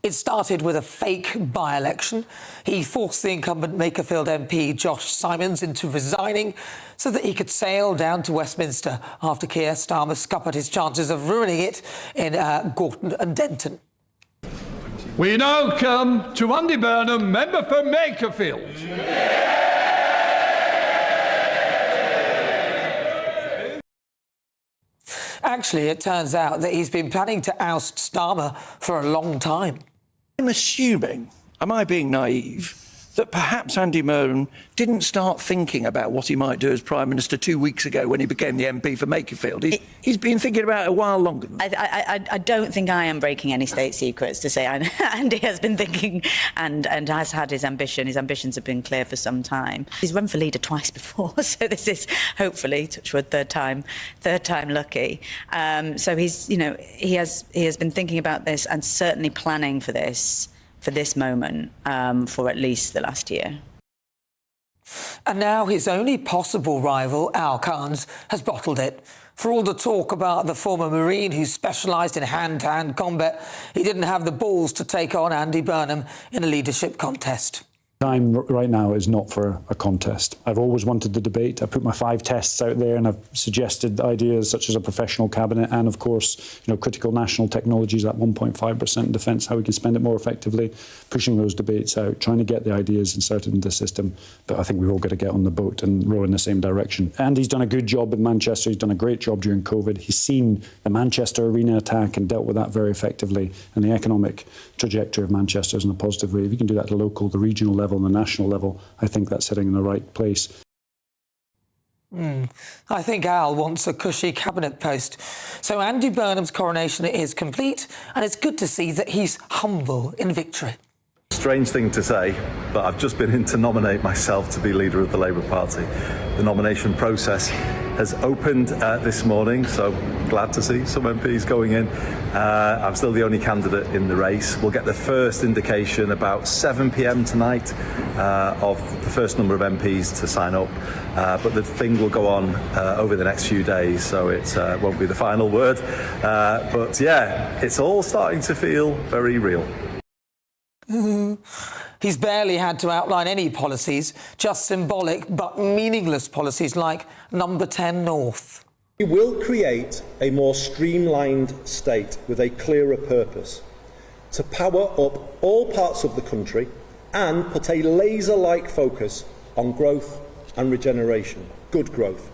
It started with a fake by-election. He forced the incumbent Makerfield MP Josh Simons into resigning so that he could sail down to Westminster after Keir Starmer scuppered his chances of ruining it in Gorton and Denton. We now come to Andy Burnham, member for Makerfield. Actually, it turns out that he's been planning to oust Starmer for a long time. I'm assuming, am I being naive, that perhaps Andy Burnham didn't start thinking about what he might do as Prime Minister 2 weeks ago when he became the MP for Makerfield. He's been thinking about it a while longer. I don't think I am breaking any state secrets to say Andy has been thinking and has had his ambition. His ambitions have been clear for some time. He's run for leader twice before, so this is hopefully, touch wood, third time lucky. So he's, he has been thinking about this and certainly planning for this moment for at least the last year. And now his only possible rival, Al Khan's, has bottled it. For all the talk about the former Marine who specialised in hand-to-hand combat, he didn't have the balls to take on Andy Burnham in a leadership contest. Time right now is not for a contest. I've always wanted the debate. I put my 5 tests out there and I've suggested ideas such as a professional cabinet and, of course, critical national technologies at 1.5% in defence, how we can spend it more effectively, pushing those debates out, trying to get the ideas inserted into the system. But I think we've all got to get on the boat and row in the same direction. Andy's done a good job in Manchester. He's done a great job during COVID. He's seen the Manchester arena attack and dealt with that very effectively. And the economic trajectory of Manchester is in a positive way. If you can do that at the local, the regional level, and the national level, I think that's sitting in the right place. I think Al wants a cushy cabinet post. So Andy Burnham's coronation is complete, and it's good to see that he's humble in victory. Strange thing to say, but I've just been in to nominate myself to be leader of the Labour Party. The nomination process has opened this morning, so glad to see some MPs going in. I'm still the only candidate in the race. We'll get the first indication about 7 p.m. tonight of the first number of MPs to sign up, but the thing will go on over the next few days, so it won't be the final word. But yeah, it's all starting to feel very real. He's barely had to outline any policies, just symbolic but meaningless policies like Number 10 North. We will create a more streamlined state with a clearer purpose to power up all parts of the country and put a laser-like focus on growth and regeneration, good growth.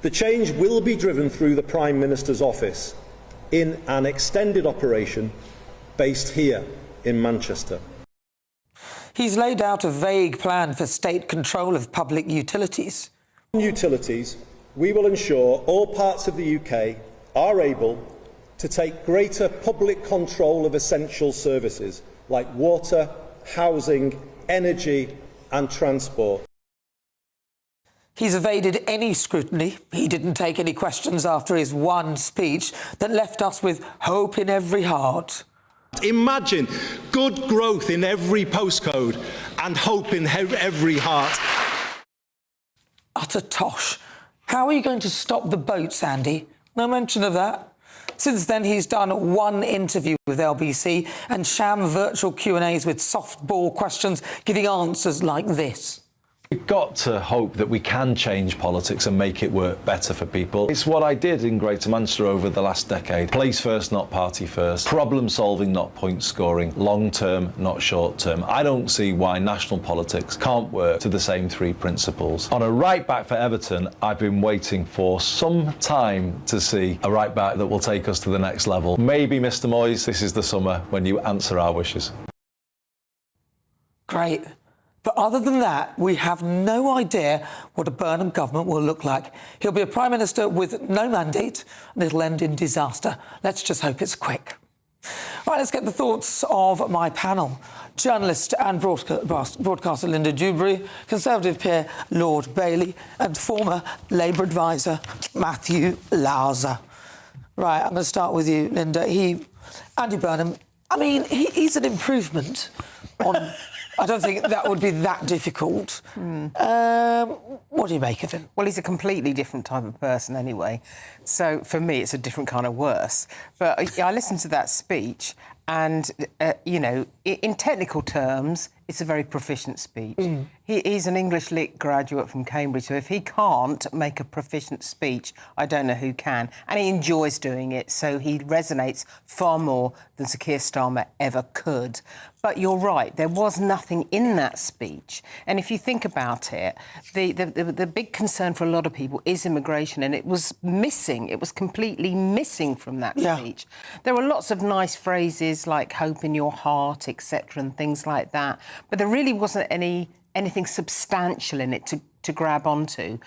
The change will be driven through the Prime Minister's office in an extended operation based here in Manchester. He's laid out a vague plan for state control of public utilities. On utilities, we will ensure all parts of the UK are able to take greater public control of essential services like water, housing, energy and transport. He's evaded any scrutiny. He didn't take any questions after his one speech that left us with hope in every heart. Imagine good growth in every postcode and hope in every heart. Utter tosh. How are you going to stop the boats, Andy? No mention of that. Since then, he's done one interview with LBC and sham virtual Q&As with softball questions, giving answers like this. We've got to hope that we can change politics and make it work better for people. It's what I did in Greater Manchester over the last decade. Place first, not party first. Problem solving, not point scoring. Long term, not short term. I don't see why national politics can't work to the same 3 principles. On a right back for Everton, I've been waiting for some time to see a right back that will take us to the next level. Maybe, Mr. Moyes, this is the summer when you answer our wishes. Great. But other than that, we have no idea what a Burnham government will look like. He'll be a Prime Minister with no mandate, and it'll end in disaster. Let's just hope it's quick. Right, let's get the thoughts of my panel. Journalist and broadcaster Linda Dewberry, Conservative peer Lord Bailey, and former Labour advisor Matthew Lauser. Right, I'm going to start with you, Linda. Andy Burnham, I mean, he's an improvement on I don't think that would be that difficult. What do you make of him? Well, he's a completely different type of person anyway. So for me, it's a different kind of worse. But I listened to that speech and, you know, in technical terms, it's a very proficient speech. He's an English Lit graduate from Cambridge, so if he can't make a proficient speech, I don't know who can. And he enjoys doing it, so he resonates far more than Sir Keir Starmer ever could. But you're right, there was nothing in that speech. And if you think about it, the big concern for a lot of people is immigration, and it was missing. It was completely missing from that speech. There were lots of nice phrases like hope in your heart, etc., and things like that. But there really wasn't anything substantial in it to grab onto.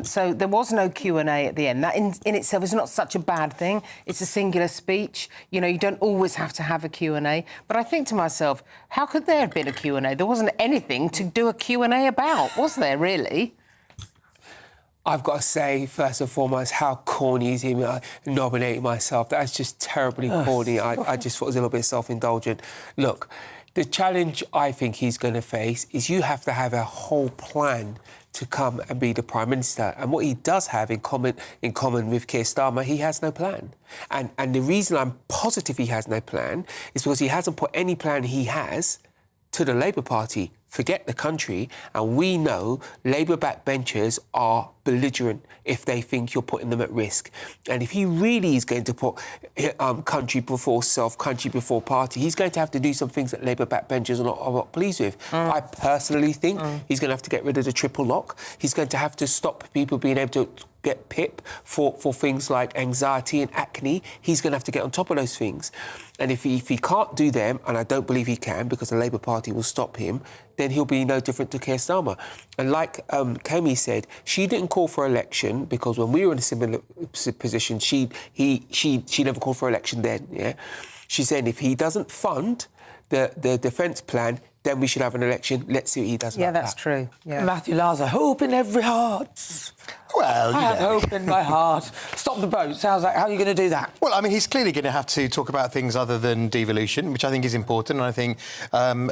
So there was no Q&A at the end. That in itself is not such a bad thing. It's a singular speech. You know, you don't always have to have a Q&A. But I think to myself, how could there have been a Q&A? There wasn't anything to do a Q&A about, was there, really? I've got to say, first and foremost, how corny is him nominating myself. That's just terribly corny. I just thought it was a little bit self-indulgent. Look, the challenge I think he's going to face is you have to have a whole plan to come and be the Prime Minister. And what he does have in common with Keir Starmer, he has no plan. And the reason I'm positive he has no plan is because he hasn't put any plan he has to the Labour Party. Forget the country, and we know Labour backbenchers are belligerent if they think you're putting them at risk. And if he really is going to put country before self, country before party, he's going to have to do some things that Labour backbenchers are not pleased with. I personally think he's going to have to get rid of the triple lock. He's going to have to stop people being able to get PIP for things like anxiety and acne. He's going to have to get on top of those things. And if he can't do them, and I don't believe he can because the Labour Party will stop him, then he'll be no different to Keir Starmer. And like Kemi said, she didn't call for election because when we were in a similar position, she never called for election then, yeah? She said if he doesn't fund the defence plan, then we should have an election. Let's see what he does about that. Yeah, that's true. Yeah. Matthew Larser, hope in every heart. Well, I have hope in my heart. Stop the boats. How are you going to do that? Well, I mean, he's clearly going to have to talk about things other than devolution, which I think is important, and I think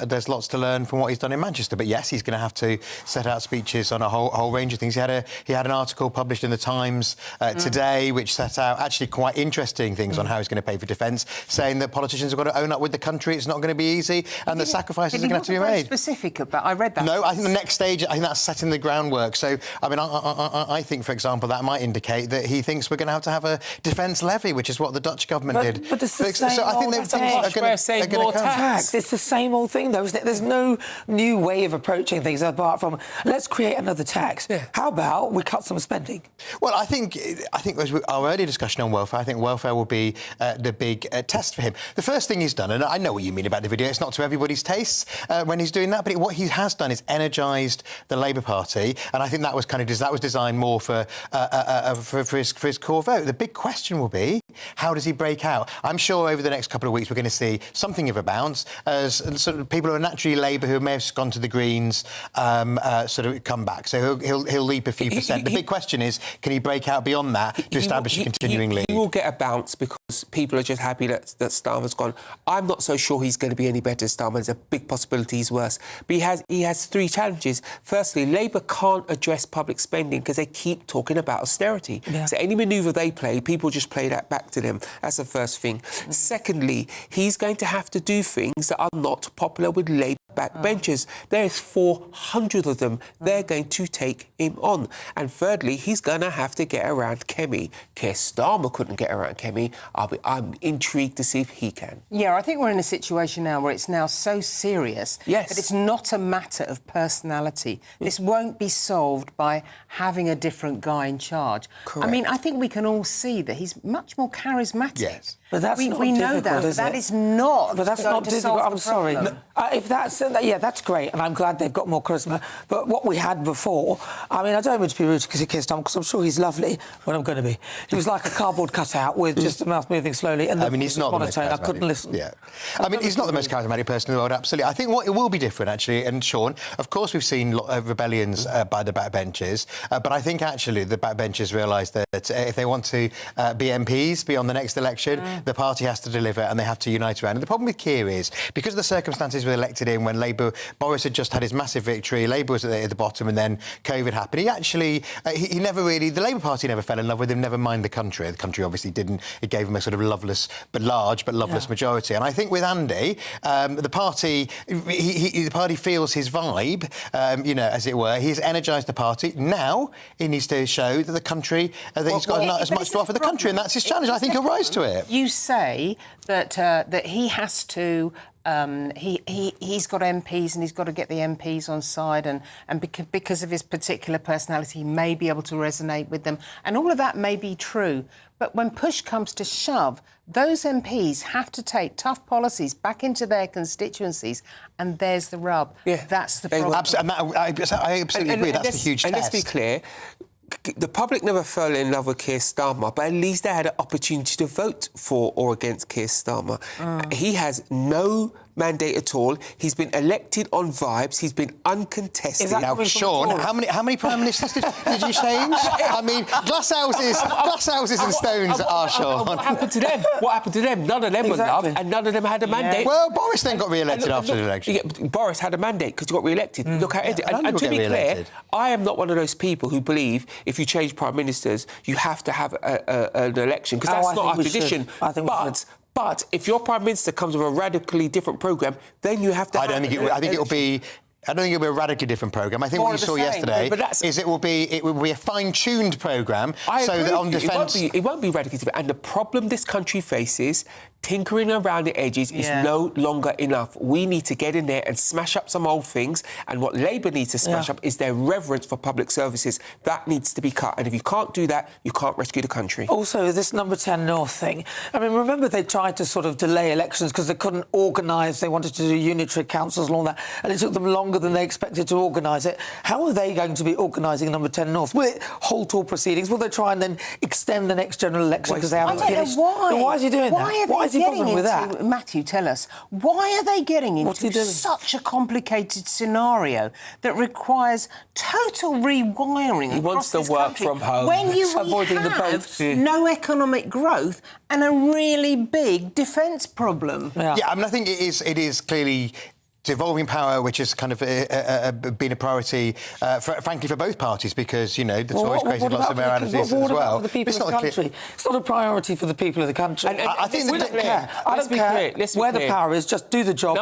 there's lots to learn from what he's done in Manchester. But yes, he's going to have to set out speeches on a whole range of things. He had an article published in the Times today, which set out actually quite interesting things on how he's going to pay for defence, saying that politicians have got to own up with the country. It's not going to be easy, and that sacrifices are going to have to be made. Specific about. I read that. No, I think the next stage, I think that's setting the groundwork. So, I mean, I think, for example, that might indicate that he thinks we're going to have a defence levy, which is what the Dutch government did. But it's the same so I think things are going to come. It's the same old thing, though, isn't it? There's no new way of approaching things apart from let's create another tax. Yeah. How about we cut some spending? Well, I think as our earlier discussion on welfare, I think welfare will be the big test for him. The first thing he's done, and I know what you mean about the video, it's not to everybody's tastes when he's doing that, but what he has done is energised the Labour Party, and I think that was designed more for his core vote. The big question will be, how does he break out? I'm sure over the next couple of weeks we're going to see something of a bounce as sort of people who are naturally Labour who may have gone to the Greens sort of come back. So he'll leap a few percent. The big question is, can he break out beyond that to establish a continuing lead? He will get a bounce because people are just happy that Starmer's gone. I'm not so sure he's going to be any better than Starmer. There's a big possibility he's worse. But he has three challenges. Firstly, Labour can't address public spending because they keep talking about austerity. Yeah. So any manoeuvre they play, people just play that back to them. That's the first thing. Secondly, he's going to have to do things that are not popular with Labour backbenchers. There's 400 of them. They're going to take him on. And thirdly, he's going to have to get around Kemi. Keir Starmer couldn't get around Kemi. I'm intrigued to see if he can. Yeah, I think we're in a situation now where it's now so serious that it's not a matter of personality. This won't be solved by having a different guy in charge. Correct. I mean, I think we can all see that he's much more charismatic. Yes. But that's not we know difficult, that. is That it? is not. But that's not difficult. I'm sorry. If that's that's great, and I'm glad they've got more charisma. But what we had before, I mean, I don't mean to be rude to Keir Starmer because I'm sure he's lovely. Well, I'm going to be. He was like a cardboard cutout with just a mouth moving slowly, and he's not monotone. the most I couldn't listen. Yeah, I mean, he's not the most charismatic person in the world. Absolutely. I think what it will be different, actually. And Sean, of course, we've seen rebellions by the backbenchers, but I think actually the backbenchers realise that if they want to be MPs, be on the next election, the party has to deliver and they have to unite around. And the problem with Keir is, because of the circumstances we elected in when Boris had just had his massive victory, Labour was at the bottom, and then COVID happened, he actually, he never really, the Labour Party never fell in love with him, never mind the country. The country obviously didn't. It gave him a sort of loveless, but large, but loveless majority. And I think with Andy, the party feels his vibe, as it were. He's energised the party. Now he needs to show that the country, that he's got as much to offer the country, and that's his challenge. I think he'll rise to it. You say that that he has to. He's got MPs and he's got to get the MPs on side, and because of his particular personality, he may be able to resonate with them, and all of that may be true. But when push comes to shove, those MPs have to take tough policies back into their constituencies, and there's the rub. Yeah, that's the problem. I absolutely agree. That's the huge test. And let's be clear. The public never fell in love with Keir Starmer, but at least they had an opportunity to vote for or against Keir Starmer. He has no mandate at all. He's been elected on vibes. He's been uncontested. Now, Sean, how many prime ministers did you change? I mean, glass houses and stones are, Sean. What happened to them? What happened to them? None of them were loved, and none of them had a mandate. Well, Boris then got re-elected after the election. Yeah, Boris had a mandate because he got re-elected. Look how it did. And to be clear, I am not one of those people who believe if you change prime ministers, you have to have an election, because that's not our tradition. But if your Prime Minister comes with a radically different programme, then you have to... I don't think it'll be a radically different programme. I think what you saw yesterday is it will be a fine-tuned programme. So that on defence... It won't be radically different. And the problem this country faces, tinkering around the edges, is no longer enough. We need to get in there and smash up some old things. And what Labour needs to smash up is their reverence for public services. That needs to be cut. And if you can't do that, you can't rescue the country. Also, this Number 10 North thing. I mean, remember they tried to sort of delay elections because they couldn't organise. They wanted to do unitary councils and all that. And it took them longer than they expected to organise it. How are they going to be organising Number 10 North? Will it halt all proceedings? Will they try and then extend the next general election because they haven't finished? Why is he doing that? Why is he bothering with that? Matthew, tell us, why are they getting into such a complicated scenario that requires total rewiring across this country? He wants to work from home. When you have no economic growth and a really big defence problem. Yeah, I mean, I think it is clearly devolving power, which has kind of been a priority, frankly, for both parties, because, the Tories created lots of moralities as well. What about for the people of the country? It's not a priority for the people of the country. I think we don't care. I don't care where the power is, just do the job.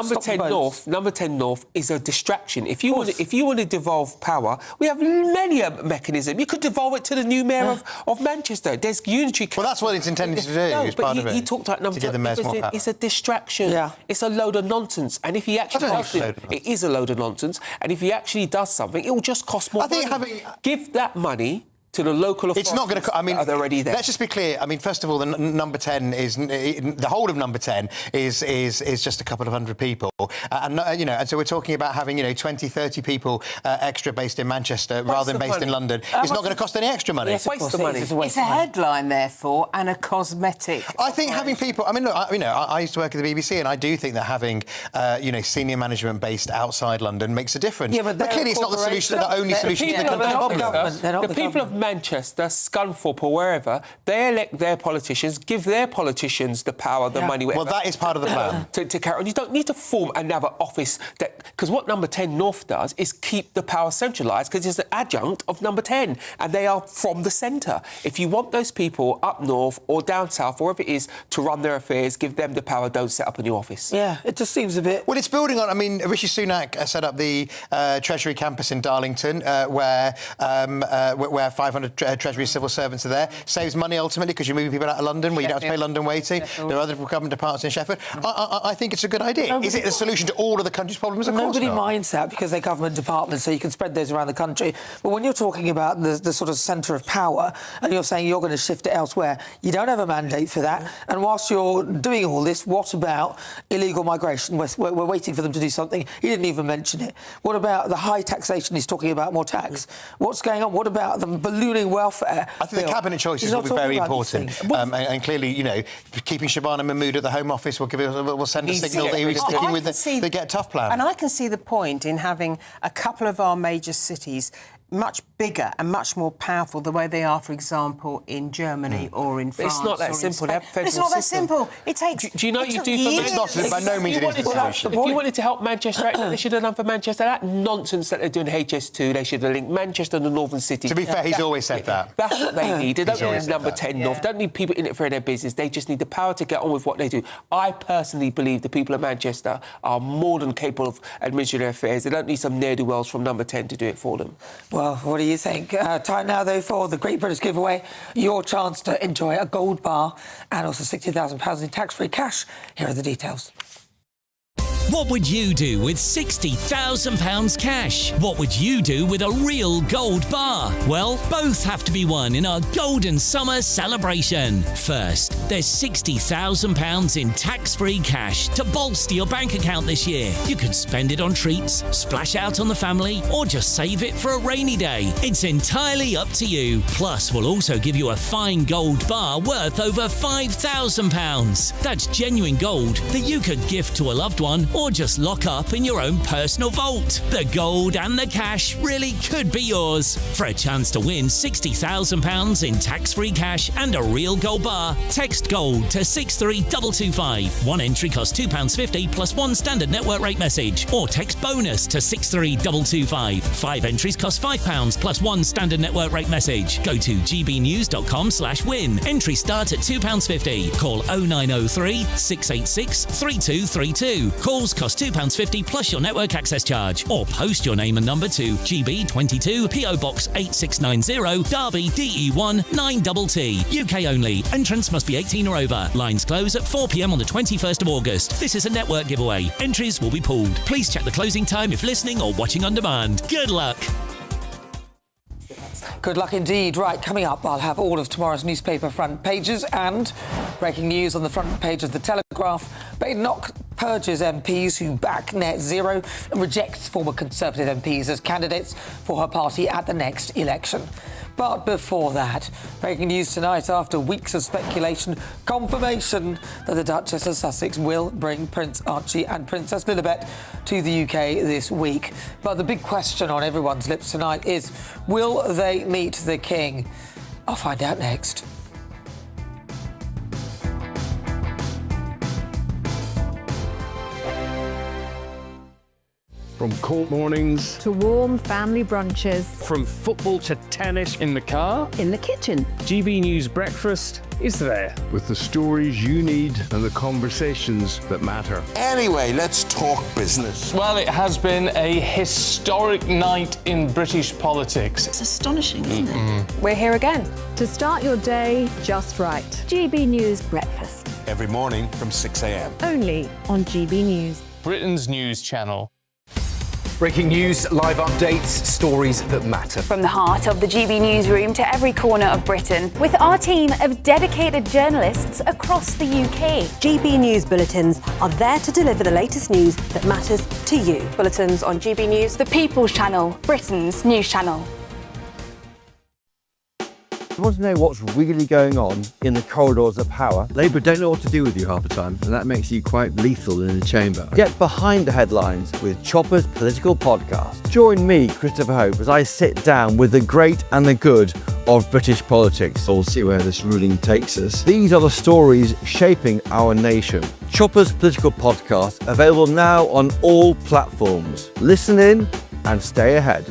Number 10 North is a distraction. If you want to devolve power, we have many a mechanism. You could devolve it to the new mayor of Manchester. There's unitary... Well, that's what it's intended to do. No, but he talked about Number 10 because it's a distraction. Yeah. It's a load of nonsense. And if he actually... It is a load of nonsense, and if he actually does something, it will just cost more money. Give that money to the local authorities. It's not going to... I mean, are already there. Let's just be clear. I mean, first of all, the Number 10 is... The whole of Number 10 is just a couple of hundred people. And so we're talking about having, 20, 30 people extra based in Manchester rather than based in London. It's not going to cost any extra money. It's a waste of money. It's a headline, therefore, and a cosmetic. I think having people... I mean, look, I used to work at the BBC, and I do think that having, senior management based outside London makes a difference. Yeah, but clearly it's not the only solution to the country's problems. The people of Manchester, Scunthorpe or wherever, they elect their politicians, give their politicians the power, the money... Well, that is part of the plan. To carry on. You don't need to form another office... Because what Number 10 North does is keep the power centralised, because it's an adjunct of Number 10, and they are from the centre. If you want those people up north or down south, wherever it is, to run their affairs, give them the power, don't set up a new office. Yeah, it just seems a bit... Well, it's building on... I mean, Rishi Sunak set up the Treasury campus in Darlington, where 500 Treasury civil servants are there. Saves money, ultimately, because you're moving people out of London, where you don't have to pay London waiting. There are other government departments in Sheffield. I think it's a good idea. Is it the solution to all of the country's problems? Of course not. Nobody minds that, because they're government departments, so you can spread those around the country. But when you're talking about the sort of centre of power, and you're saying you're going to shift it elsewhere, you don't have a mandate for that. And whilst you're doing all this, what about illegal migration? We're waiting for them to do something. He didn't even mention it. What about the high taxation? He's talking about more tax. What's going on? What about the ballooning welfare? I think the cabinet choices will be very important. And clearly, keeping Shabana Mahmood at the Home Office will send a signal that he's sticking with the Get Tough plan. And I can see the point in having a couple of our major cities much bigger and much more powerful the way they are, for example, in Germany or in France. It's not that or in simple. Spain. They have federal It's not that system. simple. It takes. Do you know what you do for It's not by no means it is the solution. If you wanted to help Manchester Act, they should have done for Manchester. That nonsense that they're doing HS2, they should have linked Manchester and the Northern City. To be fair, he's always said that. That's what they need. They don't He's always need said number that. 10 North. Don't need people in it for their business. They just need the power to get on with what they do. I personally believe the people of Manchester are more than capable of administering their affairs. They don't need some ne'er-do-wells from number 10 to do it for them. Well, what do you think? Time now, though, for the Great British Giveaway. Your chance to enjoy a gold bar and also £60,000 in tax-free cash. Here are the details. What would you do with £60,000 cash? What would you do with a real gold bar? Well, both have to be won in our Golden Summer celebration. First, there's £60,000 in tax-free cash to bolster your bank account this year. You could spend it on treats, splash out on the family, or just save it for a rainy day. It's entirely up to you. Plus, we'll also give you a fine gold bar worth over £5,000. That's genuine gold that you could gift to a loved one or just lock up in your own personal vault. The gold and the cash really could be yours. For a chance to win £60,000 in tax-free cash and a real gold bar, text GOLD to 63225. One entry costs £2.50 plus one standard network rate message, or text BONUS to 63225. 5 entries cost £5 plus one standard network rate message. Go to gbnews.com/win. Entry start at £2.50. Call 0903 686 3232. Calls cost £2.50 plus your network access charge, or post your name and number to GB22 PO Box 8690 Derby DE1 9TT. UK only. Entrance must be 18 or over. Lines close at 4 p.m. on the 21st of August. This is a network giveaway. Entries will be pulled. Please check the closing time if listening or watching on demand. Good luck. Good luck indeed. Right, coming up, I'll have all of tomorrow's newspaper front pages and breaking news on the front page of The Telegraph. Badenoch purges MPs who back net zero and rejects former Conservative MPs as candidates for her party at the next election. But before that, breaking news tonight after weeks of speculation, confirmation that the Duchess of Sussex will bring Prince Archie and Princess Lilibet to the UK this week. But the big question on everyone's lips tonight is, will they meet the King? I'll find out next. From court mornings to warm family brunches, from football to tennis in the car, in the kitchen. GB News Breakfast is there with the stories you need and the conversations that matter. Anyway, let's talk business. Well, it has been a historic night in British politics. It's astonishing, isn't it? We're here again to start your day just right. GB News Breakfast. Every morning from 6 a.m. Only on GB News. Britain's news channel. Breaking news, live updates, stories that matter. From the heart of the GB newsroom to every corner of Britain, with our team of dedicated journalists across the UK. GB News bulletins are there to deliver the latest news that matters to you. Bulletins on GB News, the People's Channel, Britain's news channel. You want to know what's really going on in the corridors of power? Labour don't know what to do with you half the time, and that makes you quite lethal in the chamber. Get behind the headlines with Chopper's Political Podcast. Join me, Christopher Hope, as I sit down with the great and the good of British politics. We'll see where this ruling takes us. These are the stories shaping our nation. Chopper's Political Podcast, available now on all platforms. Listen in and stay ahead.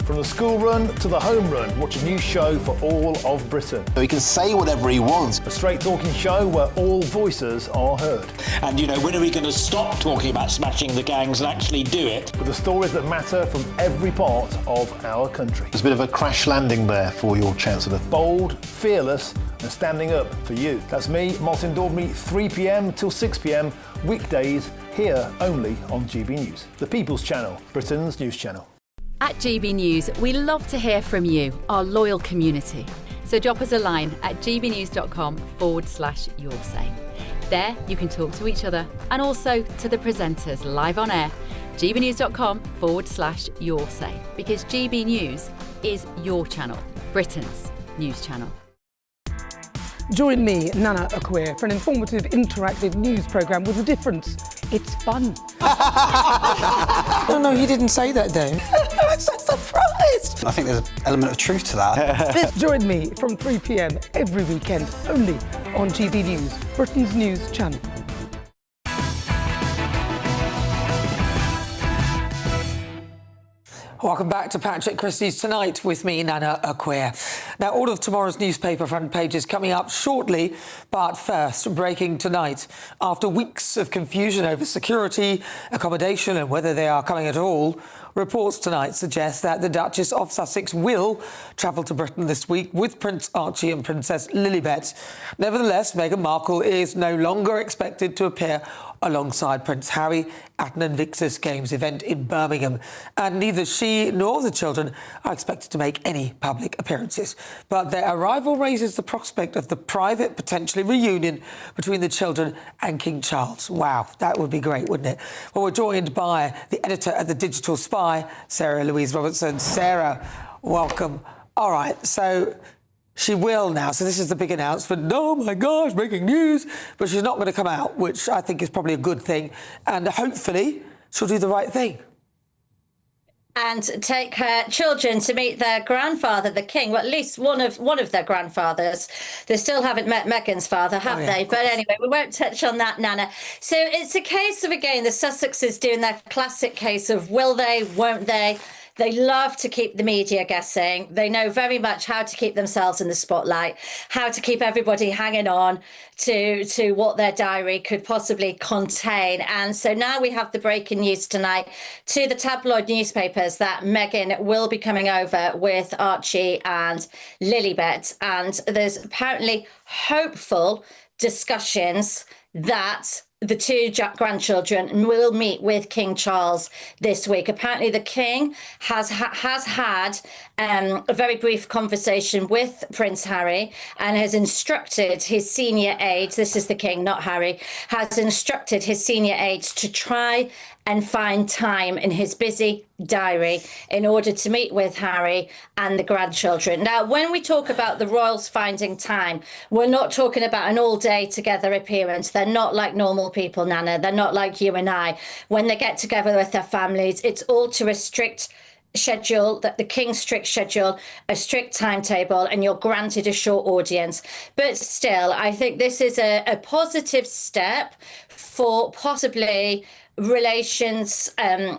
From the school run to the home run, watch a new show for all of Britain. So he can say whatever he wants. A straight talking show where all voices are heard. And, you know, when are we going to stop talking about smashing the gangs and actually do it? With the stories that matter from every part of our country. There's a bit of a crash landing there for your Chancellor. Bold, fearless and standing up for you. That's me, Martin Daubney, 3 p.m. till 6 p.m, weekdays, here only on GB News. The People's Channel, Britain's news channel. At GB News, we love to hear from you, our loyal community. So drop us a line at gbnews.com/your say. There you can talk to each other and also to the presenters live on air. gbnews.com/your say, because GB News is your channel, Britain's news channel. Join me, Nana Akwe, for an informative, interactive news programme with a difference. It's fun. No, you didn't say that, Dave. I'm so surprised. I think there's an element of truth to that. Join me from 3 p.m. every weekend, only on GB News, Britain's news channel. Welcome back to Patrick Christys Tonight with me, Nana Acquia. Now, all of tomorrow's newspaper front pages coming up shortly, but first, breaking tonight. After weeks of confusion over security, accommodation and whether they are coming at all, reports tonight suggest that the Duchess of Sussex will travel to Britain this week with Prince Archie and Princess Lilibet. Nevertheless, Meghan Markle is no longer expected to appear alongside Prince Harry at an Invictus Games event in Birmingham, and neither she nor the children are expected to make any public appearances. But their arrival raises the prospect of the private, potentially, reunion between the children and King Charles. Wow, that would be great, wouldn't it? Well, we're joined by the editor at the Digital Spy, Sarah Louise Robertson. Sarah, welcome. All right, so she will now. So this is the big announcement. Oh, my gosh, breaking news. But she's not going to come out, which I think is probably a good thing. And hopefully she'll do the right thing. And take her children to meet their grandfather, the king, well, at least one of their grandfathers. They still haven't met Meghan's father, have they? But anyway, we won't touch on that, Nana. So it's a case of, again, the Sussexes doing their classic case of will they, won't they? They love to keep the media guessing. They know very much how to keep themselves in the spotlight, how to keep everybody hanging on to what their diary could possibly contain. And so now we have the breaking news tonight to the tabloid newspapers that Meghan will be coming over with Archie and Lilibet. And there's apparently hopeful discussions that the two grandchildren will meet with King Charles this week. Apparently, the King has had a very brief conversation with Prince Harry and has instructed his senior aides, this is the King, not Harry, has instructed his senior aides to try and find time in his busy diary in order to meet with Harry and the grandchildren. Now, when we talk about the royals finding time, we're not talking about an all-day together appearance. They're not like normal people, Nana. They're not like you and I. When they get together with their families, it's all to a strict schedule, that the King's strict schedule, a strict timetable, and you're granted a short audience. But still, I think this is a positive step for possibly relations.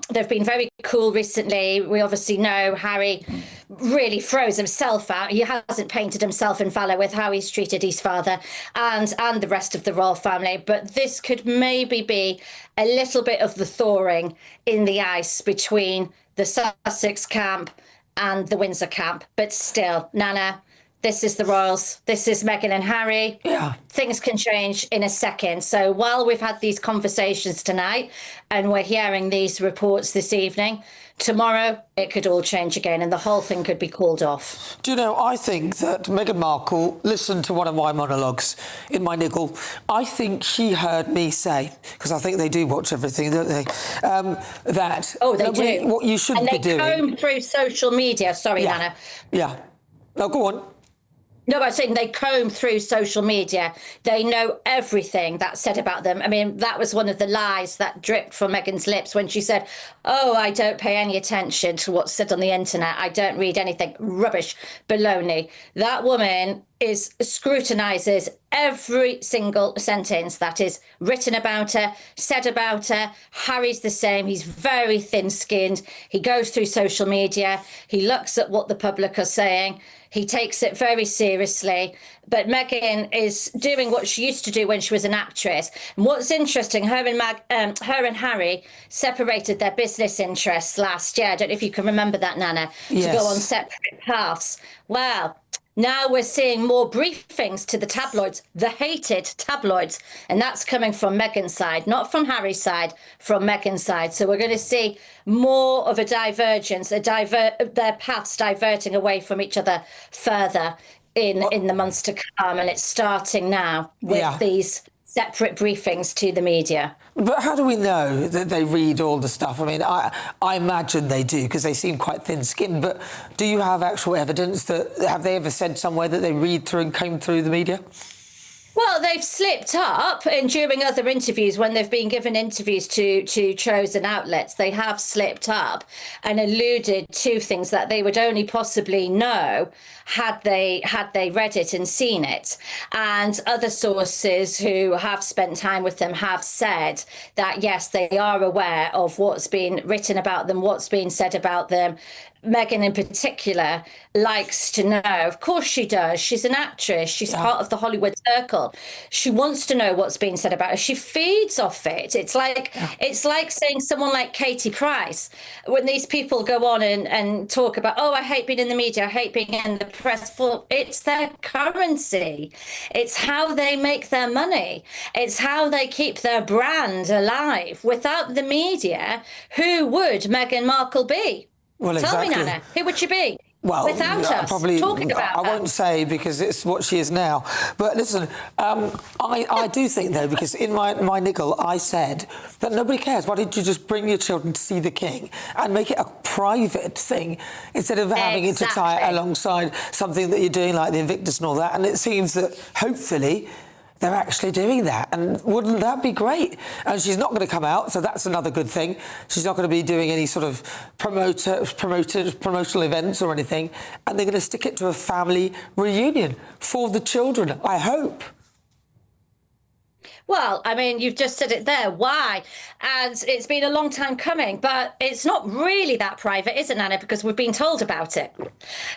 They've been very cool recently. We obviously know Harry really throws himself out. He hasn't painted himself in fallow with how he's treated his father and the rest of the royal family. But this could maybe be a little bit of the thawing in the ice between the Sussex camp and the Windsor camp. But still, Nana, this is the royals. This is Meghan and Harry. Yeah. Things can change in a second. So while we've had these conversations tonight and we're hearing these reports this evening, tomorrow it could all change again and the whole thing could be called off. Do you know, I think that Meghan Markle listened to one of my monologues in my niggle. I think she heard me say, because I think they do watch everything, don't they? That they do. What you should be doing. And they comb through social media. Sorry, Nana. Yeah. No, go on. No, I'm saying they comb through social media. They know everything that's said about them. I mean, that was one of the lies that dripped from Meghan's lips when she said, oh, I don't pay any attention to what's said on the internet. I don't read anything. Rubbish. Baloney. That woman scrutinises every single sentence that is written about her, said about her. Harry's the same. He's very thin-skinned. He goes through social media. He looks at what the public are saying. He takes it very seriously. But Meghan is doing what she used to do when she was an actress. And what's interesting, her and Harry separated their business interests last year. I don't know if you can remember that, Nana, to go on separate paths. Well, now we're seeing more briefings to the tabloids, the hated tabloids, and that's coming from Meghan's side, not from Harry's side, from Meghan's side. So we're going to see more of a divergence, their paths diverting away from each other further in the months to come, and it's starting now with these separate briefings to the media. But how do we know that they read all the stuff? I mean, I imagine they do because they seem quite thin-skinned, but do you have actual evidence that, have they ever said somewhere that they read through and came through the media? Well, they've slipped up, and during other interviews, when they've been given interviews to chosen outlets, they have slipped up and alluded to things that they would only possibly know had they read it and seen it. And other sources who have spent time with them have said that, yes, they are aware of what's been written about them, what's been said about them. Meghan in particular likes to know. Of course she does. She's an actress. She's part of the Hollywood circle. She wants to know what's being said about her. She feeds off it. It's like saying someone like Katie Price, when these people go on and talk about, oh, I hate being in the media, I hate being in the press. Well, it's their currency. It's how they make their money. It's how they keep their brand alive. Without the media, who would Meghan Markle be? Well, Tell exactly. me, Nana, who would she be? Well, without us probably, talking about I won't say because it's what she is now. But listen, I do think, though, because in my niggle, I said that nobody cares. Why didn't you just bring your children to see the King and make it a private thing instead of having it to tie it alongside something that you're doing like the Invictus and all that? And it seems that, hopefully, they're actually doing that, and wouldn't that be great? And she's not going to come out, so that's another good thing. She's not going to be doing any sort of promotional events or anything, and they're going to stick it to a family reunion for the children, I hope. Well, I mean, you've just said it there. Why? And it's been a long time coming, but it's not really that private, is it, Nana? Because we've been told about it.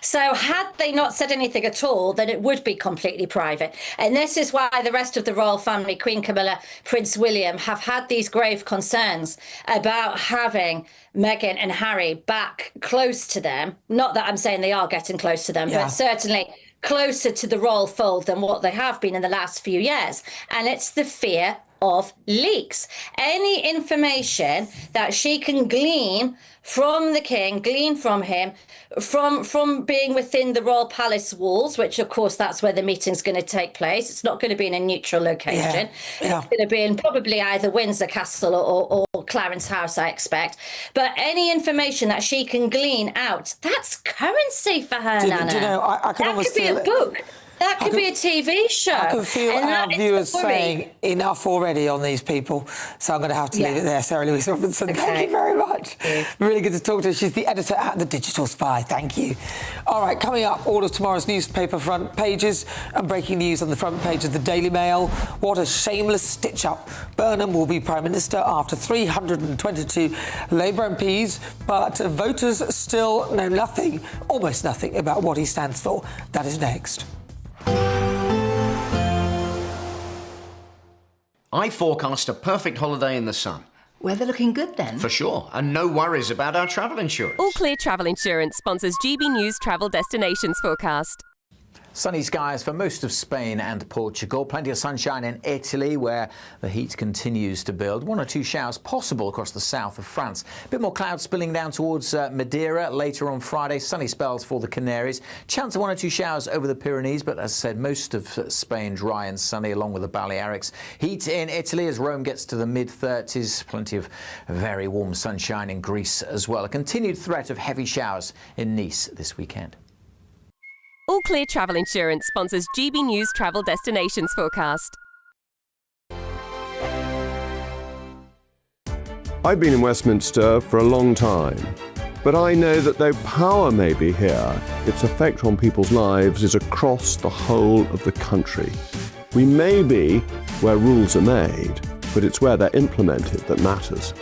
So had they not said anything at all, then it would be completely private. And this is why the rest of the royal family, Queen Camilla, Prince William, have had these grave concerns about having Meghan and Harry back close to them. Not that I'm saying they are getting close to them, but certainly closer to the royal fold than what they have been in the last few years. And it's the fear of leaks. Any information that she can glean from the King, glean from him, from being within the royal palace walls, which of course that's where the meeting's going to take place. It's not going to be in a neutral location. It's going to be in probably either Windsor Castle or Clarence House, I expect. But any information that she can glean out, that's currency for her, Nana. Do you know, I can almost feel a book. That could be a TV show. I can feel our viewers saying enough already on these people, so I'm going to have to leave it there. Sarah Louise Robinson, thank you very much. Really good to talk to her. She's the editor at The Digital Spy. Thank you. All right, coming up, all of tomorrow's newspaper front pages and breaking news on the front page of the Daily Mail. What a shameless stitch-up. Burnham will be Prime Minister after 322 Labour MPs, but voters still know nothing, almost nothing, about what he stands for. That is next. I forecast a perfect holiday in the sun. Weather looking good then? For sure, and no worries about our travel insurance. All Clear Travel Insurance sponsors GB News Travel Destinations Forecast. Sunny skies for most of Spain and Portugal. Plenty of sunshine in Italy, where the heat continues to build. 1 or 2 showers possible across the south of France. A bit more clouds spilling down towards Madeira later on Friday. Sunny spells for the Canaries. Chance of 1 or 2 showers over the Pyrenees, but as I said, most of Spain dry and sunny, along with the Balearics. Heat in Italy as Rome gets to the mid-30s. Plenty of very warm sunshine in Greece as well. A continued threat of heavy showers in Nice this weekend. All Clear Travel Insurance sponsors GB News Travel Destinations Forecast. I've been in Westminster for a long time, but I know that though power may be here, its effect on people's lives is across the whole of the country. We may be where rules are made, but it's where they're implemented that matters.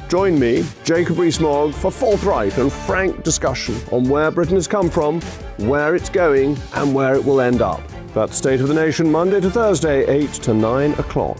Join me, Jacob Rees-Mogg, for forthright and frank discussion on where Britain has come from, where it's going, and where it will end up. That's State of the Nation, Monday to Thursday, 8 to 9 o'clock.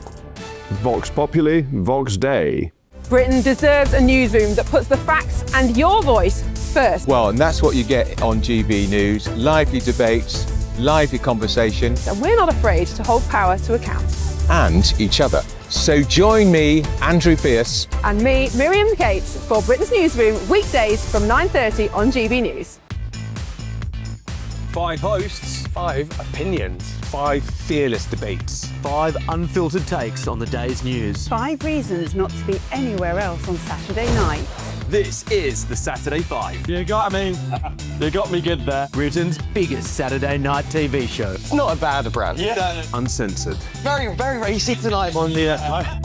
Vox Populi, Vox Dei. Britain deserves a newsroom that puts the facts and your voice first. Well, and that's what you get on GB News. Lively debates, lively conversation. And we're not afraid to hold power to account. And each other. So join me, Andrew Pierce. And me, Miriam Cates, for Britain's Newsroom, weekdays from 9:30 on GB News. 5 hosts, 5 opinions, 5 fearless debates, 5 unfiltered takes on the day's news. 5 reasons not to be anywhere else on Saturday night. This is the Saturday Five. You got me. You got me good there. Britain's biggest Saturday night TV show. It's not a bad brand. Yeah. Uncensored. Very, very racy tonight. On the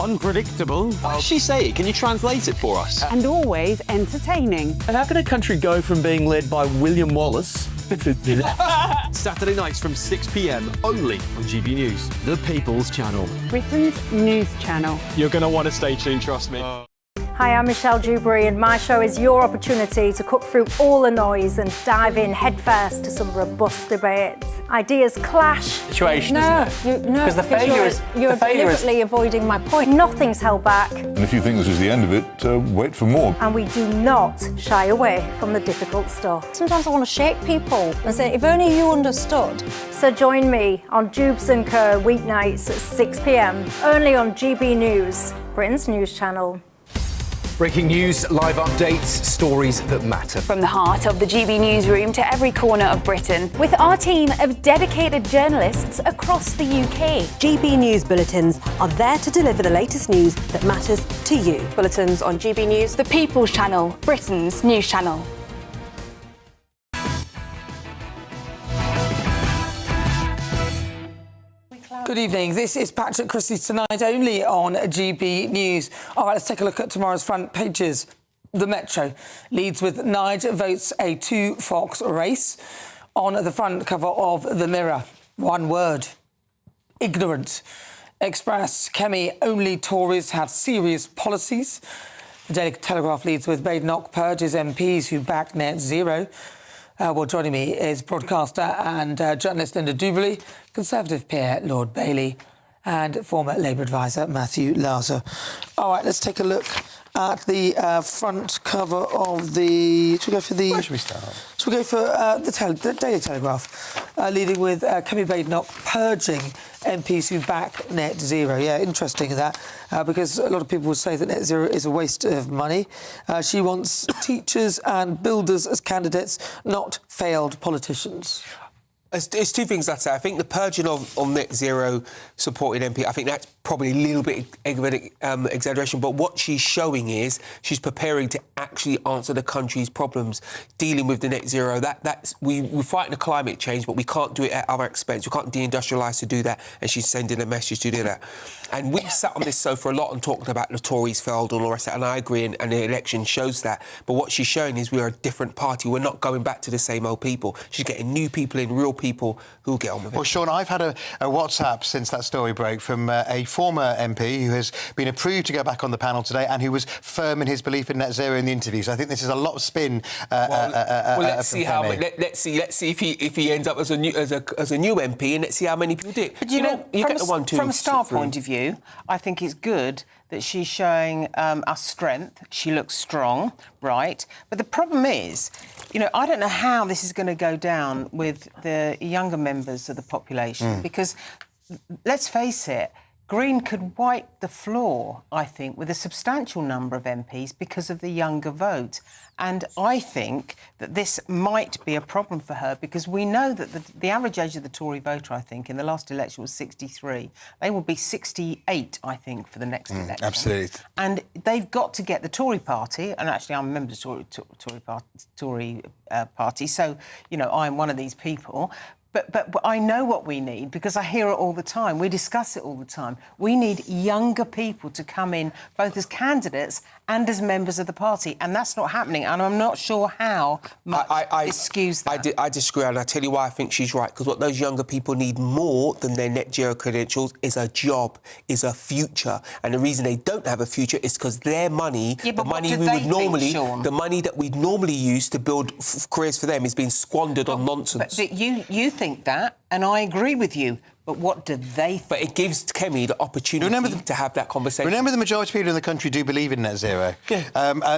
unpredictable. What does she say? Can you translate it for us? And always entertaining. And how can a country go from being led by William Wallace Saturday nights from 6 p.m. only on GB News, the People's Channel. Britain's news channel. You're going to want to stay tuned, trust me. Hi, I'm Michelle Dewberry, and my show is your opportunity to cut through all the noise and dive in headfirst to some robust debates. Ideas clash. Situation, isn't it? Because the failure is you're deliberately avoiding my point. Nothing's held back. And if you think this is the end of it, wait for more. And we do not shy away from the difficult stuff. Sometimes I want to shake people and say, if only you understood. So join me on Jubes & Co. weeknights at 6 p.m. only on GB News, Britain's news channel. Breaking news, live updates, stories that matter. From the heart of the GB newsroom to every corner of Britain, with our team of dedicated journalists across the UK. GB News bulletins are there to deliver the latest news that matters to you. Bulletins on GB News, the People's Channel, Britain's news channel. Good evening. This is Patrick Christys tonight, only on GB News. All right, let's take a look at tomorrow's front pages. The Metro leads with Nige votes a 2-fox race. On the front cover of The Mirror, one word: ignorant. Express, Kemi, only Tories have serious policies. The Daily Telegraph leads with Badenoch purges MPs who back net zero. Well, joining me is broadcaster and journalist Linda Dewberry, Conservative peer Lord Bailey, and former Labour advisor Matthew Lauser. All right, let's take a look at the front cover of the... Should we go for the... Where should we start? Should we go for the Daily Telegraph, leading with Kemi Badenoch purging MPs who back net zero. Yeah, interesting that, because a lot of people would say that net zero is a waste of money. She wants teachers and builders as candidates, not failed politicians. It's two things I'd say. I think the purging of net zero supported MP, I think that's probably a little bit of exaggeration, but what she's showing is she's preparing to actually answer the country's problems, dealing with the net zero. We're fighting the climate change, but we can't do it at our expense. We can't deindustrialise to do that, and she's sending a message to do that. And we've sat on this sofa a lot and talked about the Tories failed and all the rest of that, and I agree, and the election shows that. But what she's showing is we're a different party. We're not going back to the same old people. She's getting new people in, real people who'll get on with it. Well, Sean, I've had a WhatsApp since that story broke from a former MP who has been approved to go back on the panel today and who was firm in his belief in net zero in the interview. So I think this is a lot of spin. Let's see how. Let's see if he ends up as a new MP, and let's see how many people do it. But you know, from a star point of view, I think it's good that she's showing us strength. She looks strong, right? But the problem is, you know, I don't know how this is going to go down with the younger members of the population because, let's face it, Green could wipe the floor, I think, with a substantial number of MPs because of the younger vote. And I think that this might be a problem for her because we know that the average age of the Tory voter, I think, in the last election was 63. They will be 68, I think, for the next election. Absolutely. And they've got to get the Tory party, and actually I'm a member of the Tory party, so, you know, I'm one of these people. But I know what we need because I hear it all the time. We discuss it all the time. We need younger people to come in, both as candidates and as members of the party, and that's not happening. And I'm not sure how much it skews that. I disagree, and I tell you why I think she's right. Because what those younger people need more than their net zero credentials is a job, is a future. And the reason they don't have a future is because their money, the money that we'd normally use to build careers for them, is being squandered on nonsense. But you think that, and I agree with you. But what do they think? But it gives Kemi the opportunity to have that conversation. Remember, the majority of people in the country do believe in net zero. Yeah.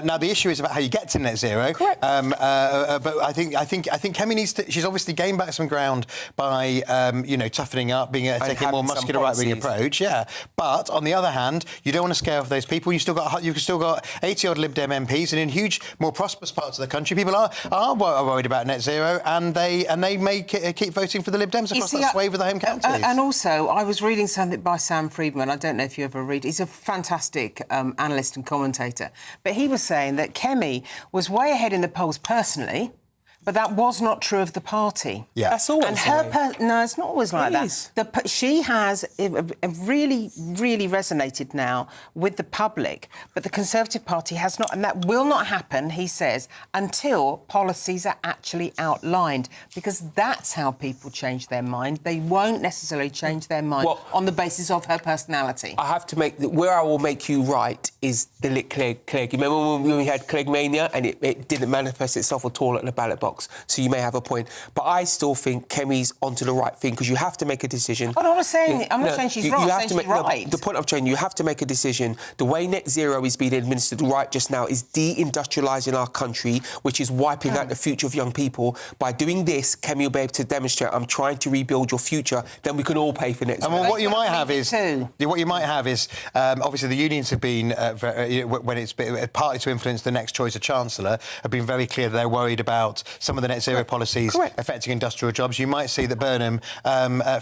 Now, the issue is about how you get to net zero. Correct. But I think Kemi needs to... She's obviously gained back some ground by, toughening up, taking a more muscular right-wing approach. Yeah. But, on the other hand, you don't want to scare off those people. You've still got 80-odd Lib Dem MPs, and in huge, more prosperous parts of the country, people are worried about net zero, and they may keep voting for the Lib Dems. times across that swathe of the home counties. And also, I was reading something by Sam Friedman. I don't know if you ever read. He's a fantastic analyst and commentator. But he was saying that Kemi was way ahead in the polls personally, but that was not true of the party. Yeah. That's always and her no, it's not always like that. She has really, really resonated now with the public, but the Conservative Party has not, and that will not happen, he says, until policies are actually outlined, because that's how people change their mind. They won't necessarily change their mind on the basis of her personality. I have to make... Where I will make you right is the Clegg. You remember when we had Clegg Mania and it didn't manifest itself at all at the ballot box? So you may have a point. But I still think Kemi's onto the right thing, because you have to make a decision. Oh, no, I'm not saying she's wrong, I'm saying she's right. The point I'm saying, you have to make a decision. The way net zero is being administered right just now is de-industrialising our country, which is wiping out the future of young people. By doing this, Kemi will be able to demonstrate, I'm trying to rebuild your future, then we can all pay for net zero. And what you might have is... obviously, the unions have been, when it's been partly to influence the next choice of Chancellor, have been very clear that they're worried about some of the net zero policies affecting industrial jobs. You might see that Burnham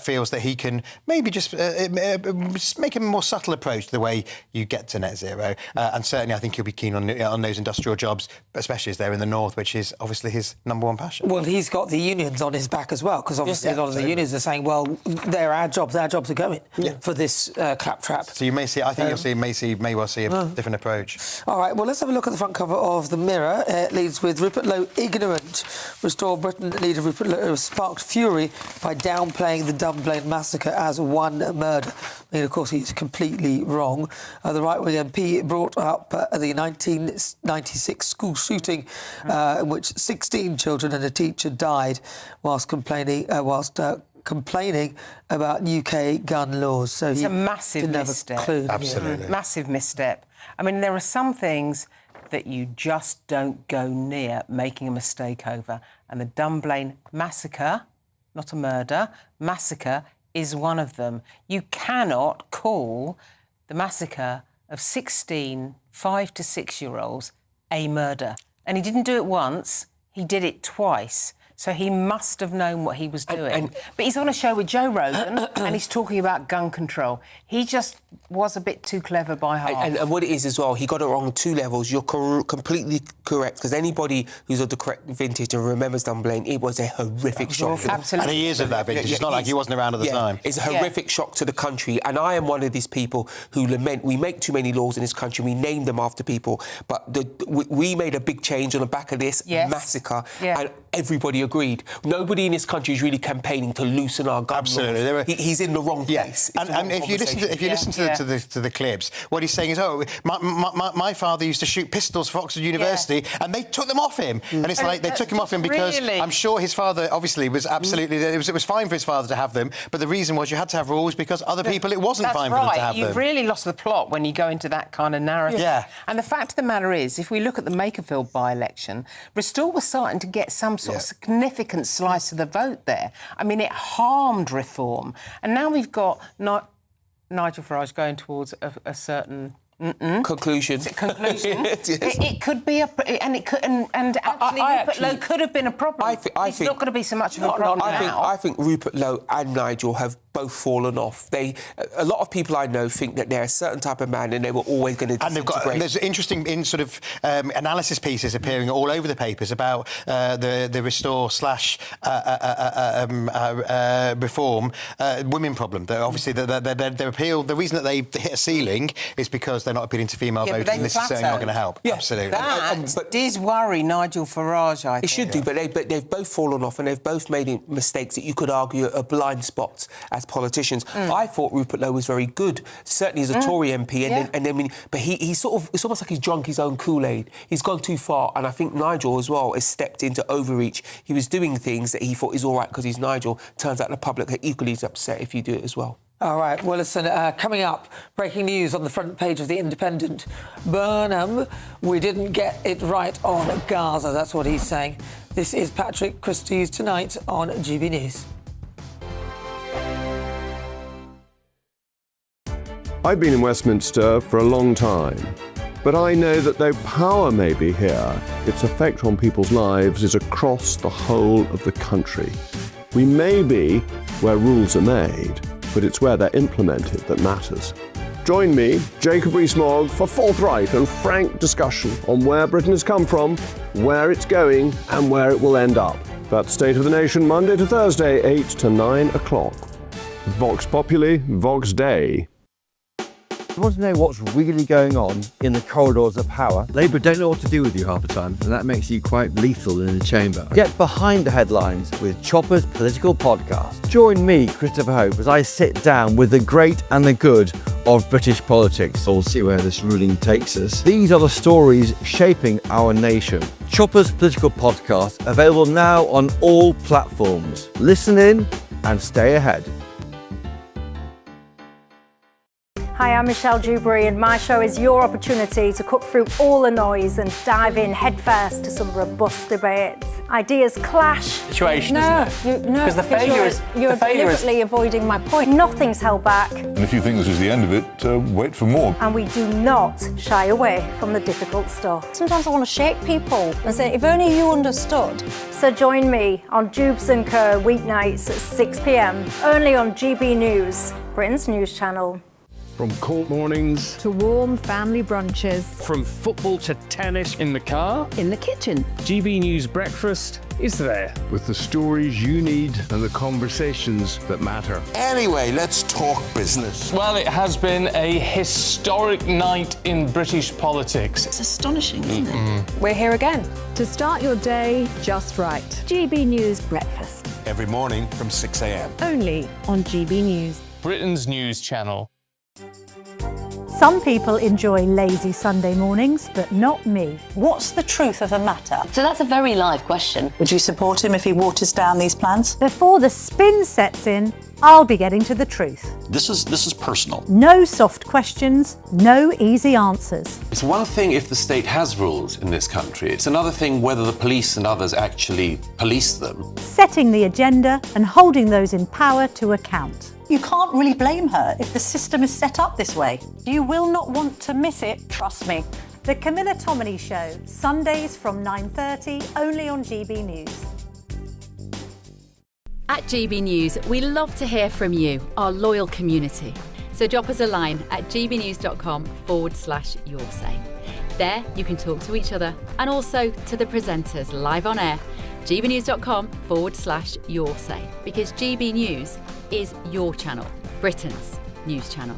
feels that he can maybe just make a more subtle approach to the way you get to net zero. And certainly I think he'll be keen on those industrial jobs, especially as they're in the north, which is obviously his number one passion. Well, he's got the unions on his back as well, because obviously a lot of the unions are saying, well, they're our jobs are going for this claptrap. So you may see, I think may well see a different approach. All right, well, let's have a look at the front cover of the Mirror. It leads with Rupert Lowe ignorant. Restore Britain leader Rupert Lowe sparked fury by downplaying the Dunblane massacre as one murder. I mean, of course, he's completely wrong. The right-wing MP brought up the 1996 school shooting in which 16 children and a teacher died whilst complaining about UK gun laws. So it's a massive misstep. Absolutely. Massive misstep. I mean, there are some things that you just don't go near making a mistake over. And the Dunblane massacre, not a murder, massacre is one of them. You cannot call the massacre of 16 5- to 6-year-olds a murder. And he didn't do it once, he did it twice. So he must have known what he was doing. But he's on a show with Joe Rogan and he's talking about gun control. He just was a bit too clever by half. And what it is as well, he got it wrong on two levels. You're completely correct, because anybody who's of the correct vintage and remembers Dunblane, it was a horrific shock. Absolutely. And he is of that vintage. It's not like he wasn't around at the time. It's a horrific shock to the country. And I am one of these people who lament we make too many laws in this country, we name them after people. But we made a big change on the back of this massacre. And everybody agreed. Nobody in this country is really campaigning to loosen our gun laws. He's in the wrong place. And if you listen to the clips, what he's saying is, my father used to shoot pistols for Oxford University, and they took them off him. And it's like they took him off him because I'm sure his father obviously was absolutely it was fine for his father to have them, but the reason was you had to have rules because other people it wasn't fine for them to have them. You've really lost the plot when you go into that kind of narrative. Yeah. And the fact of the matter is, if we look at the Makerfield by-election, Restore was starting to get some sort of significant slice of the vote there. I mean, it harmed reform. And now we've got Nigel Farage going towards a certain conclusion. It could be and Rupert Lowe could have been a problem. It's not going to be so much of a problem now. I think Rupert Lowe and Nigel have both fallen off. A lot of people I know think that they're a certain type of man and they were always going to disintegrate. And there's interesting analysis pieces appearing all over the papers about the Restore / reform women problem. Obviously, their appeal, the reason that they hit a ceiling is because they're not appealing to female voters, and this is certainly not going to help. Absolutely. But does worry Nigel Farage, I think. It should do, but they've both fallen off and they've both made mistakes that you could argue are blind spots as politicians. I thought Rupert Lowe was very good, certainly as a Tory MP, but he's sort of, it's almost like he's drunk his own Kool-Aid. He's gone too far, and I think Nigel as well has stepped into overreach. He was doing things that he thought is all right because he's Nigel. Turns out the public are equally as upset if you do it as well. All right, well, listen, coming up, breaking news on the front page of The Independent. Burnham, we didn't get it right on Gaza, that's what he's saying. This is Patrick Christys tonight on GB News. I've been in Westminster for a long time, but I know that though power may be here, its effect on people's lives is across the whole of the country. We may be where rules are made, but it's where they're implemented that matters. Join me, Jacob Rees-Mogg, for forthright and frank discussion on where Britain has come from, where it's going, and where it will end up. That's State of the Nation, Monday to Thursday, 8 to 9 o'clock. Vox Populi, Vox Dei. You want to know what's really going on in the corridors of power? Labour don't know what to do with you half the time, and that makes you quite lethal in the chamber. Get behind the headlines with Chopper's Political Podcast. Join me, Christopher Hope, as I sit down with the great and the good of British politics. We'll see where this ruling takes us. These are the stories shaping our nation. Chopper's Political Podcast, available now on all platforms. Listen in and stay ahead. Hi, I'm Michelle Dewberry, and my show is your opportunity to cut through all the noise and dive in headfirst to some robust debates. Ideas clash. Situation, isn't it? Because the failure is... You're deliberately avoiding my point. Nothing's held back. And if you think this is the end of it, wait for more. And we do not shy away from the difficult stuff. Sometimes I want to shake people and say, if only you understood. So join me on Jubes & Co. weeknights at 6 p.m, only on GB News, Britain's news channel. From court mornings to warm family brunches, from football to tennis, in the car, in the kitchen. GB News Breakfast is there with the stories you need and the conversations that matter. Anyway, let's talk business. Well, it has been a historic night in British politics. It's astonishing, isn't it? We're here again to start your day just right. GB News Breakfast. Every morning from 6 a.m. Only on GB News. Britain's news channel. Some people enjoy lazy Sunday mornings, but not me. What's the truth of the matter? So that's a very live question. Would you support him if he waters down these plans? Before the spin sets in, I'll be getting to the truth. This is personal. No soft questions, no easy answers. It's one thing if the state has rules in this country. It's another thing whether the police and others actually police them. Setting the agenda and holding those in power to account. You can't really blame her if the system is set up this way. You will not want to miss it, trust me. The Camilla Tominey Show, Sundays from 9:30, only on GB News. At GB News, we love to hear from you, our loyal community. So drop us a line at gbnews.com/yoursay. There you can talk to each other and also to the presenters live on air. gbnews.com/yoursay, because GB News is your channel, Britain's news channel.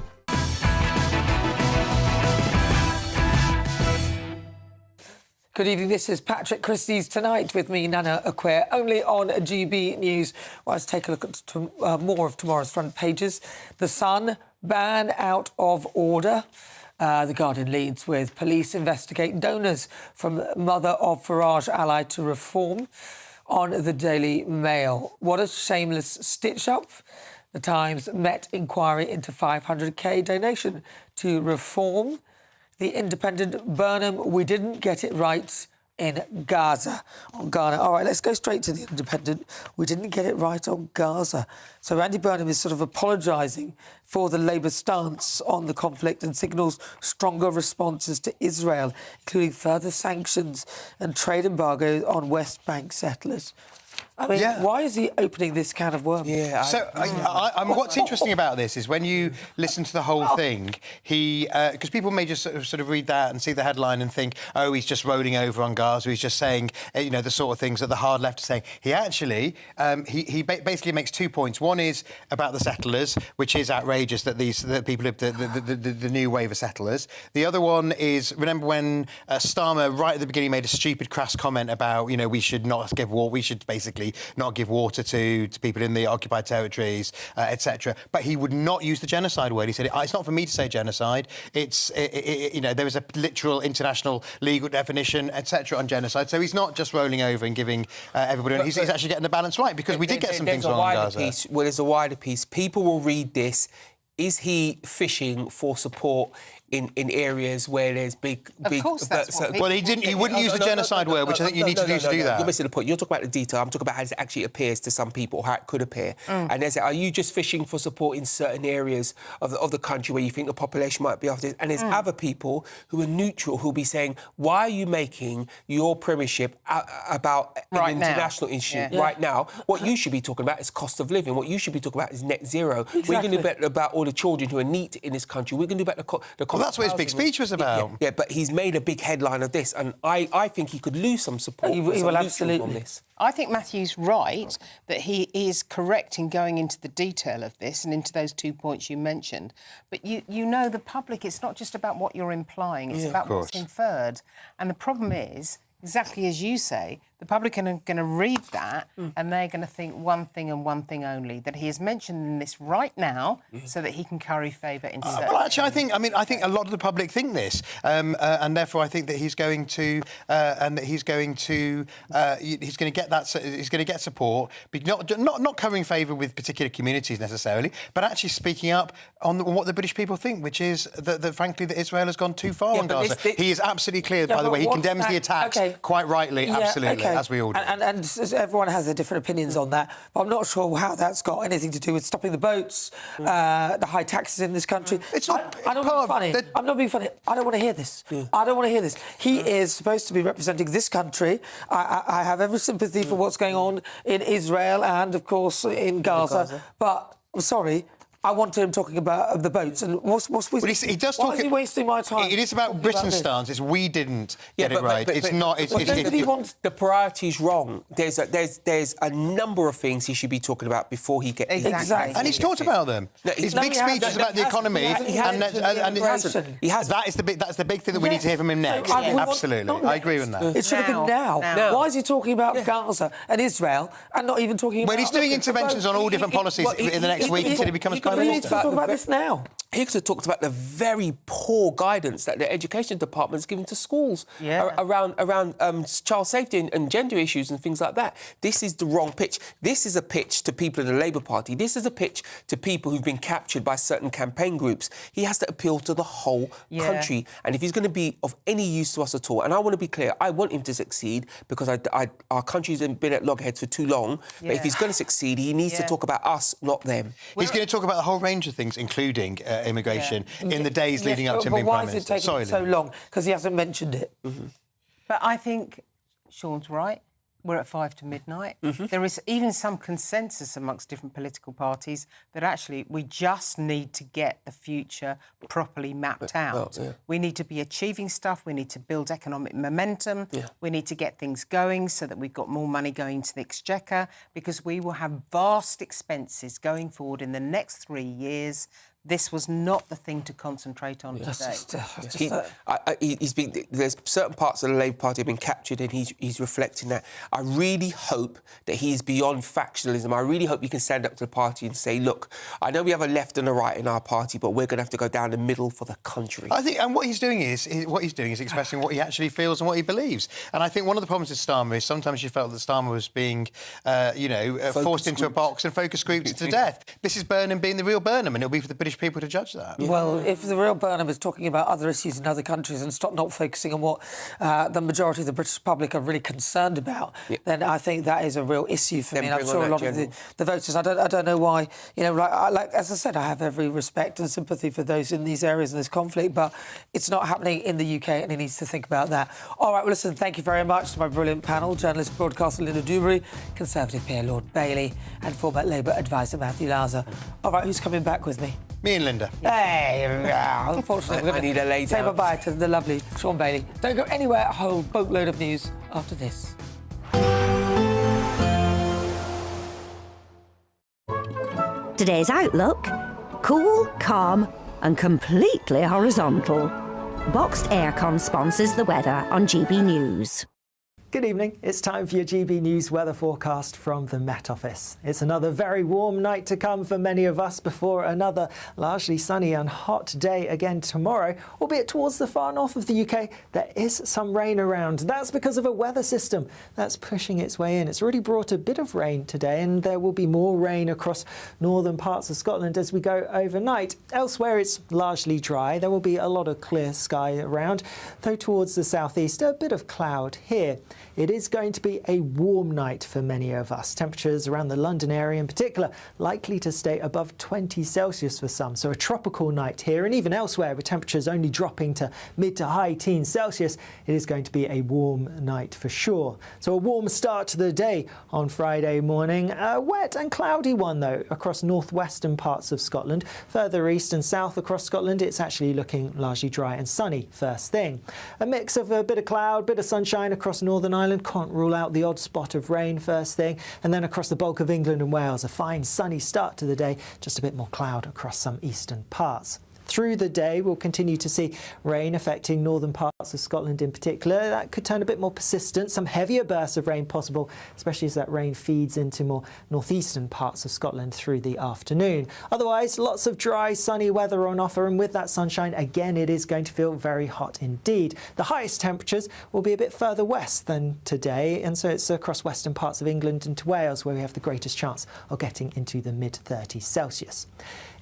Good evening, this is Patrick Christys. Tonight with me, Nana Acquare, only on GB News. Well, let's take a look at more of tomorrow's front pages. The Sun, ban out of order. The Guardian leads with police investigate donors from mother of Farage ally to reform. On the Daily Mail, what a shameless stitch-up. The Times, Met inquiry into 500k donation to reform. The Independent, Burnham, we didn't get it right in Gaza, on Ghana. All right, let's go straight to the Independent. We didn't get it right on Gaza. So Andy Burnham is sort of apologising for the Labour stance on the conflict and signals stronger responses to Israel, including further sanctions and trade embargo on West Bank settlers. I mean, why is he opening this can of worms? What's interesting about this is when you listen to the whole thing, because people may just sort of read that and see the headline and think, oh, he's just rolling over on Gaza, he's just saying, the sort of things that the hard left are saying. He actually, he basically makes 2 points. One is about the settlers, which is outrageous that the people of the new wave of settlers. The other one is, remember when Starmer right at the beginning made a stupid, crass comment about, we should not give war, we should basically not give water to people in the occupied territories, etc. But he would not use the genocide word. He said, it's not for me to say genocide. It's, there is a literal international legal definition, etc. on genocide. So he's not just rolling over and giving everybody... He's actually getting the balance right, because we did get some things wrong on Gaza. There's a wider piece. People will read this. Is he fishing for support in areas where there's big... Of course that's what Well, he wouldn't use the genocide word, which I think you need to do that. You're missing the point. You're talking about the detail. I'm talking about how it actually appears to some people, how it could appear. And there's, are you just fishing for support in certain areas of the country where you think the population might be after this? And there's other people who are neutral who'll be saying, why are you making your premiership about an international issue right now? What you should be talking about is cost of living. What you should be talking about is net zero. Exactly. We're going to do better about all the children who are neat in this country. We're going to do better the well, that's what his big speech was about. Yeah, but he's made a big headline of this, and I think he could lose some support. He will absolutely on this. I think Matthew's right that he is correct in going into the detail of this and into those 2 points you mentioned. But you know, the public, it's not just about what you're implying, it's about what's inferred. And the problem is, exactly as you say, the public are going to read that and they're going to think one thing and one thing only, that he is mentioning this right now so that he can curry favour in certain well, actually, I think a lot of the public think this, and therefore I think that he's going to get support, but not covering favour with particular communities necessarily, but actually speaking up on what the British people think, which is that frankly that Israel has gone too far on Gaza. He is absolutely clear, by the way. He condemns the attacks quite rightly, absolutely. As we all do. And everyone has their different opinions on that, but I'm not sure how that's got anything to do with stopping the boats, the high taxes in this country. It's not... I don't want to be funny. I'm not being funny. I don't want to hear this. I don't want to hear this. He is supposed to be representing this country. I have every sympathy for what's going on in Israel and, of course, in Gaza. But, I'm sorry... I want him talking about the boats. And what's he does talk... Why is he wasting my time? It is about Britain's stance. It's we didn't get it right. It's not... The priority's wrong. There's a number of things he should be talking about before he gets... Exactly. And he's talked about them. His big speech is about the economy. He hasn't. That's the big thing that we need to hear from him next. Absolutely. I agree with that. It should have been now. Why is he talking about Gaza and Israel and not even talking about... Well, he's doing interventions on all different policies in the next week until he becomes... We need to talk about this now. He could have talked about the very poor guidance that the education department is giving to schools around child safety and gender issues and things like that. This is the wrong pitch. This is a pitch to people in the Labour Party. This is a pitch to people who've been captured by certain campaign groups. He has to appeal to the whole country. And if he's going to be of any use to us at all, and I want to be clear, I want him to succeed because our country's been at loggerheads for too long. But if he's going to succeed, he needs to talk about us, not them. He's going to talk about a whole range of things, including immigration, in the days leading up to him being Prime Minister. Why is it taking so long? Because he hasn't mentioned it. But I think Sean's right. We're at 5 to midnight. There is even some consensus amongst different political parties that actually we just need to get the future properly mapped out. We need to be achieving stuff. We need to build economic momentum. We need to get things going so that we've got more money going to the exchequer, because we will have vast expenses going forward in the next 3 years. This was not the thing to concentrate on today. There's certain parts of the Labour Party have been captured, and he's reflecting that. I really hope that he's beyond factionalism. I really hope he can stand up to the party and say, look, I know we have a left and a right in our party, but we're going to have to go down the middle for the country. I think, and what he's doing is expressing what he actually feels and what he believes. And I think one of the problems with Starmer is sometimes you felt that Starmer was being, forced into a box and focus grouped to death. This is Burnham being the real Burnham, and it'll be for the British people to judge that. Well, if the real Burnham is talking about other issues in other countries and stop not focusing on what the majority of the British public are really concerned about, then I think that is a real issue for me. And I'm sure a lot of the voters, I don't know why, like as I said, I have every respect and sympathy for those in these areas in this conflict, but it's not happening in the UK and he needs to think about that. All right, well, listen, thank you very much to my brilliant panel, journalist, broadcaster Linda Dewberry, Conservative peer Lord Bailey, and former Labour advisor Matthew Lauser. All right, who's coming back with me? Me and Linda. Hey, unfortunately, I need a lay say down. bye-bye to the lovely Sean Bailey. Don't go anywhere, a whole boatload of news after this. Today's outlook: cool, calm and completely horizontal. Boxed Aircon sponsors the weather on GB News. Good evening. It's time for your GB News weather forecast from the Met Office. It's another very warm night to come for many of us before another largely sunny and hot day again tomorrow, albeit towards the far north of the UK there is some rain around. That's because of a weather system that's pushing its way in. It's already brought a bit of rain today, and there will be more rain across northern parts of Scotland as we go overnight. Elsewhere it's largely dry. There will be a lot of clear sky around, though towards the southeast a bit of cloud here. It is going to be a warm night for many of us. Temperatures around the London area in particular likely to stay above 20 Celsius for some, so a tropical night here, and even elsewhere with temperatures only dropping to mid to high teens Celsius, it is going to be a warm night for sure. So a warm start to the day on Friday morning. A wet and cloudy one though across northwestern parts of Scotland. Further east and south across Scotland it's actually looking largely dry and sunny first thing. A mix of a bit of cloud, bit of sunshine across Northern Ireland. Can't rule out the odd spot of rain first thing, and then across the bulk of England and Wales a fine sunny start to the day, just a bit more cloud across some eastern parts. Through the day we'll continue to see rain affecting northern parts of Scotland in particular. That could turn a bit more persistent, some heavier bursts of rain possible, especially as that rain feeds into more northeastern parts of Scotland through the afternoon. Otherwise, lots of dry, sunny weather on offer, and with that sunshine, again, it is going to feel very hot indeed. The highest temperatures will be a bit further west than today, and so it's across western parts of England and to Wales where we have the greatest chance of getting into the mid-30s Celsius.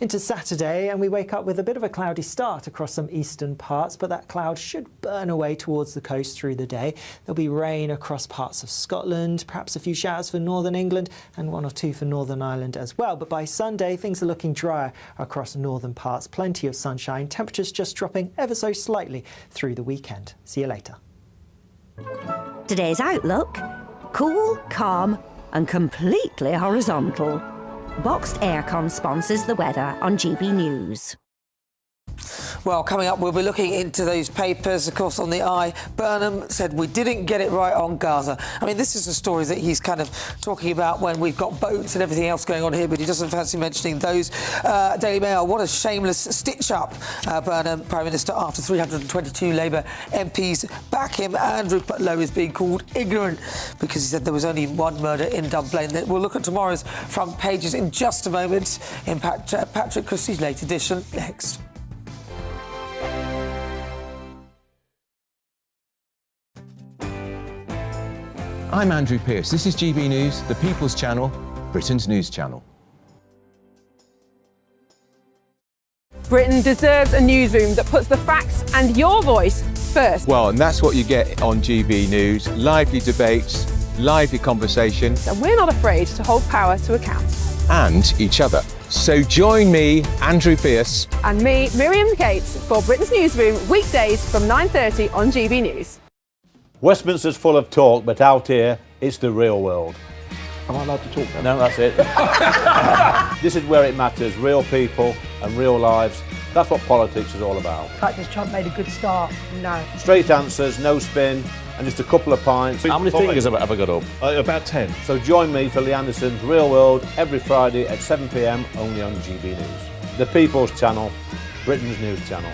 Into Saturday, and we wake up with a bit of a cloudy start across some eastern parts, but that cloud should burn away towards the coast through the day. There'll be rain across parts of Scotland, perhaps a few showers for northern England and one or two for Northern Ireland as well. But by Sunday, things are looking drier across northern parts. Plenty of sunshine, temperatures just dropping ever so slightly through the weekend. See you later. Today's outlook: cool, calm and completely horizontal. Boxed Aircon sponsors the weather on GB News. Well, coming up, we'll be looking into those papers. Of course, on the eye, Burnham said we didn't get it right on Gaza. I mean, this is a story that he's kind of talking about when we've got boats and everything else going on here, but he doesn't fancy mentioning those. Daily Mail, what a shameless stitch-up, Burnham, Prime Minister, after 322 Labour MPs back him. Andrew Lowe is being called ignorant because he said there was only one murder in Dunblane. We'll look at tomorrow's front pages in just a moment in Patrick Christys' late edition next. I'm Andrew Pearce. This is GB News, the People's Channel, Britain's news channel. Britain deserves a newsroom that puts the facts and your voice first. Well, and that's what you get on GB News. Lively debates, lively conversations. And we're not afraid to hold power to account. And each other. So join me, Andrew Pearce. And me, Miriam Gates, for Britain's Newsroom, weekdays from 9:30 on GB News. Westminster's full of talk, but out here, it's the real world. Am I allowed to talk now? No, that's it. This is where it matters, real people and real lives. That's what politics is all about. The fact has Trump made a good start? No. Straight answers, no spin, and just a couple of pints. How many fingers have I got up? About 10. So join me for Lee Anderson's Real World every Friday at 7 p.m, only on GB News. The People's Channel, Britain's news channel.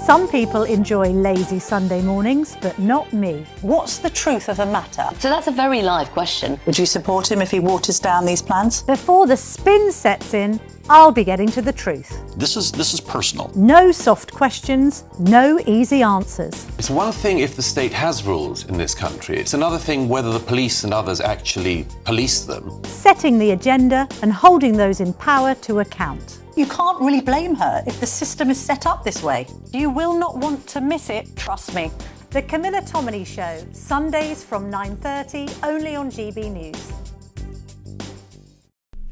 Some people enjoy lazy Sunday mornings, but not me. What's the truth of the matter? So that's a very live question. Would you support him if he waters down these plans? Before the spin sets in, I'll be getting to the truth. This is personal. No soft questions, no easy answers. It's one thing if the state has rules in this country. It's another thing whether the police and others actually police them. Setting the agenda and holding those in power to account. You can't really blame her if the system is set up this way. You will not want to miss it, trust me. The Camilla Tominey Show, Sundays from 9:30, only on GB News.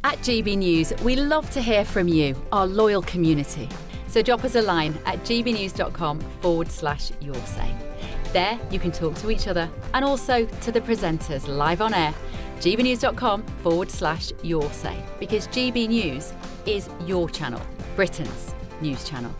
At GB News, we love to hear from you, our loyal community. So drop us a line at gbnews.com/yoursay. There you can talk to each other and also to the presenters live on air. gbnews.com/yoursay, because GB News is your channel, Britain's news channel.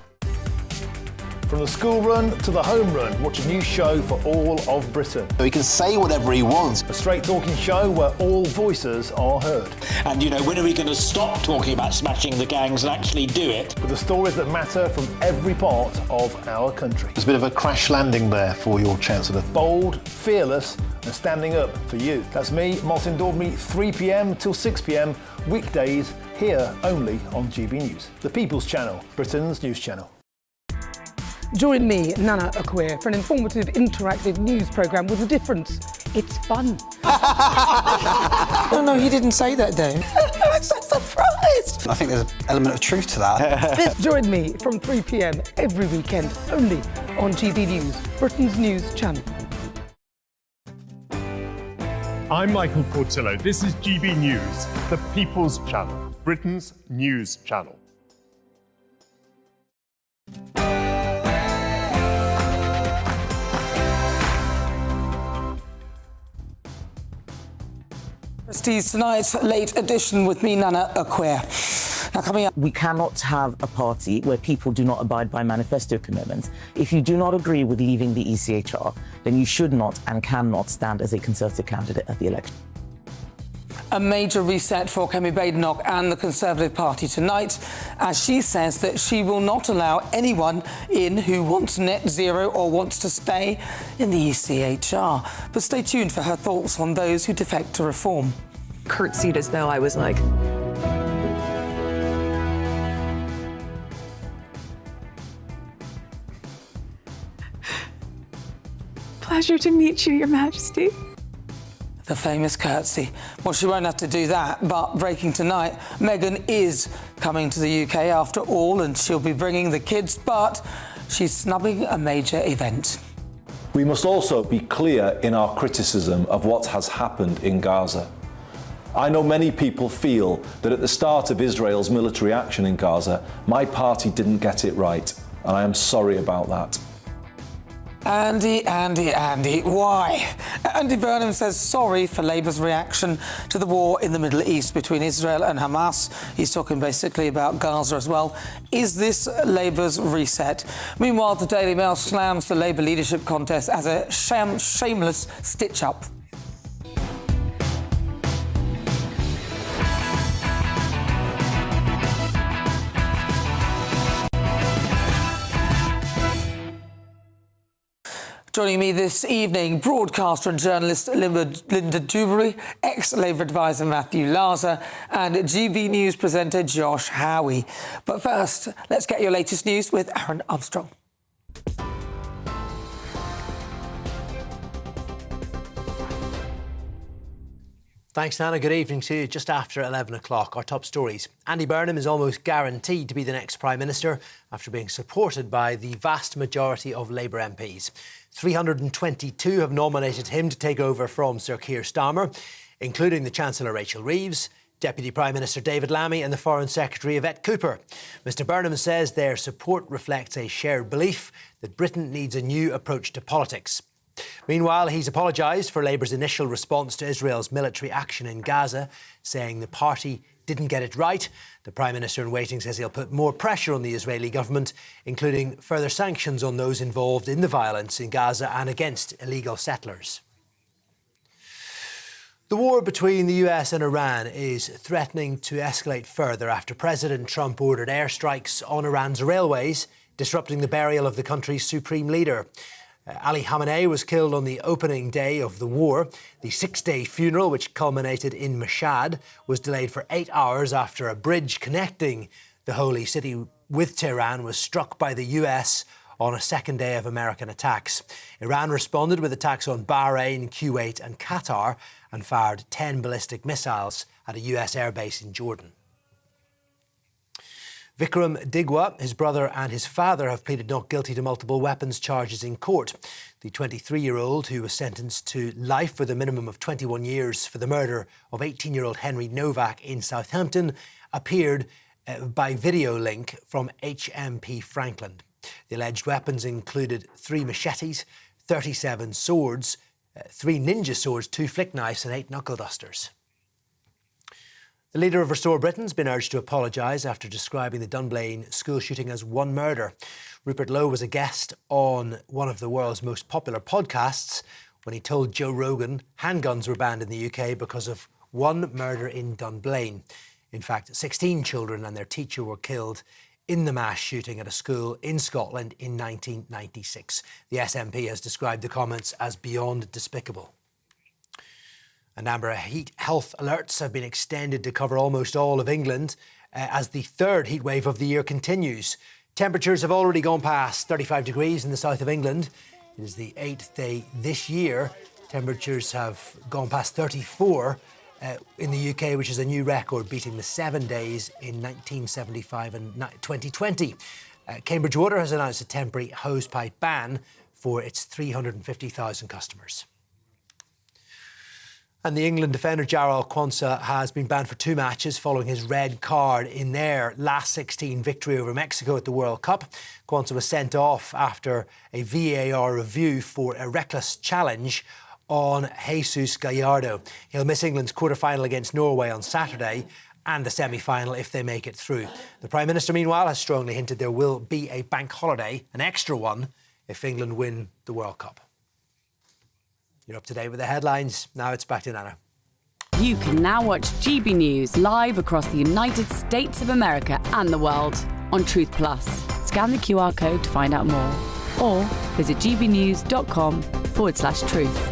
From the school run to the home run, watch a new show for all of Britain. He can say whatever he wants. A straight-talking show where all voices are heard. And, you know, when are we going to stop talking about smashing the gangs and actually do it? With the stories that matter from every part of our country. There's a bit of a crash landing there for your Chancellor. Bold, fearless and standing up for you. That's me, Martin Daubney, 3 p.m. till 6 p.m, weekdays, here only on GB News. The People's Channel, Britain's news channel. Join me, Nana Akwe, for an informative, interactive news programme with a difference. It's fun. No, he didn't say that, Dave. I'm so surprised. I think there's an element of truth to that. Join me from 3 p.m. every weekend, only on GB News, Britain's news channel. I'm Michael Portillo. This is GB News, the People's Channel, Britain's news channel. Christys, tonight's late edition with me, Nana Akwe. Now, coming up. We cannot have a party where people do not abide by manifesto commitments. If you do not agree with leaving the ECHR, then you should not and cannot stand as a Conservative candidate at the election. A major reset for Kemi Badenoch and the Conservative Party tonight, as she says that she will not allow anyone in who wants net zero or wants to stay in the ECHR. But stay tuned for her thoughts on those who defect to reform. Curtsied as though I was like... Pleasure to meet you, Your Majesty. The famous curtsy. Well, she won't have to do that, but breaking tonight, Meghan is coming to the UK after all, and she'll be bringing the kids, but she's snubbing a major event. We must also be clear in our criticism of what has happened in Gaza. I know many people feel that at the start of Israel's military action in Gaza, my party didn't get it right, and I am sorry about that. Andy, why? Andy Burnham says sorry for Labour's reaction to the war in the Middle East between Israel and Hamas. He's talking basically about Gaza as well. Is this Labour's reset? Meanwhile, the Daily Mail slams the Labour leadership contest as a shameless stitch-up. Joining me this evening, broadcaster and journalist Linda Dewberry, ex-Labour advisor Matthew Larser, and GB News presenter Josh Howie. But first, let's get your latest news with Aaron Armstrong. Thanks, Nana. Good evening to you. Just after 11 o'clock, our top stories. Andy Burnham is almost guaranteed to be the next Prime Minister after being supported by the vast majority of Labour MPs. 322 have nominated him to take over from Sir Keir Starmer, including the Chancellor Rachel Reeves, Deputy Prime Minister David Lammy and the Foreign Secretary Yvette Cooper. Mr Burnham says their support reflects a shared belief that Britain needs a new approach to politics. Meanwhile, he's apologised for Labour's initial response to Israel's military action in Gaza, saying the party didn't get it right. The Prime Minister in waiting says he'll put more pressure on the Israeli government, including further sanctions on those involved in the violence in Gaza and against illegal settlers. The war between the US and Iran is threatening to escalate further after President Trump ordered airstrikes on Iran's railways, disrupting the burial of the country's supreme leader. Ali Khamenei was killed on the opening day of the war. The 6-day funeral, which culminated in Mashhad, was delayed for 8 hours after a bridge connecting the holy city with Tehran was struck by the US on a second day of American attacks. Iran responded with attacks on Bahrain, Kuwait and Qatar and fired 10 ballistic missiles at a US airbase in Jordan. Vikram Digwa, his brother and his father have pleaded not guilty to multiple weapons charges in court. The 23-year-old, who was sentenced to life with a minimum of 21 years for the murder of 18-year-old Henry Novak in Southampton, appeared by video link from HMP Franklin. The alleged weapons included 3 machetes, 37 swords, 3 ninja swords, 2 flick knives and 8 knuckle dusters. The leader of Restore Britain's been urged to apologise after describing the Dunblane school shooting as one murder. Rupert Lowe was a guest on one of the world's most popular podcasts when he told Joe Rogan handguns were banned in the UK because of one murder in Dunblane. In fact, 16 children and their teacher were killed in the mass shooting at a school in Scotland in 1996. The SNP has described the comments as beyond despicable. A number of heat health alerts have been extended to cover almost all of England as the third heat wave of the year continues. Temperatures have already gone past 35 degrees in the south of England. It is the 8th day this year. Temperatures have gone past 34 in the UK, which is a new record, beating the 7 days in 1975 and 2020. Cambridge Water has announced a temporary hosepipe ban for its 350,000 customers. And the England defender Jarrell Quansah has been banned for 2 matches following his red card in their last 16 victory over Mexico at the World Cup. Quansah was sent off after a VAR review for a reckless challenge on Jesus Gallardo. He'll miss England's quarter-final against Norway on Saturday and the semi-final if they make it through. The Prime Minister, meanwhile, has strongly hinted there will be a bank holiday, an extra one, if England win the World Cup. You're up to date with the headlines. Now it's back to Nana. You can now watch GB News live across the United States of America and the world on Truth Plus. Scan the QR code to find out more or visit gbnews.com/truth.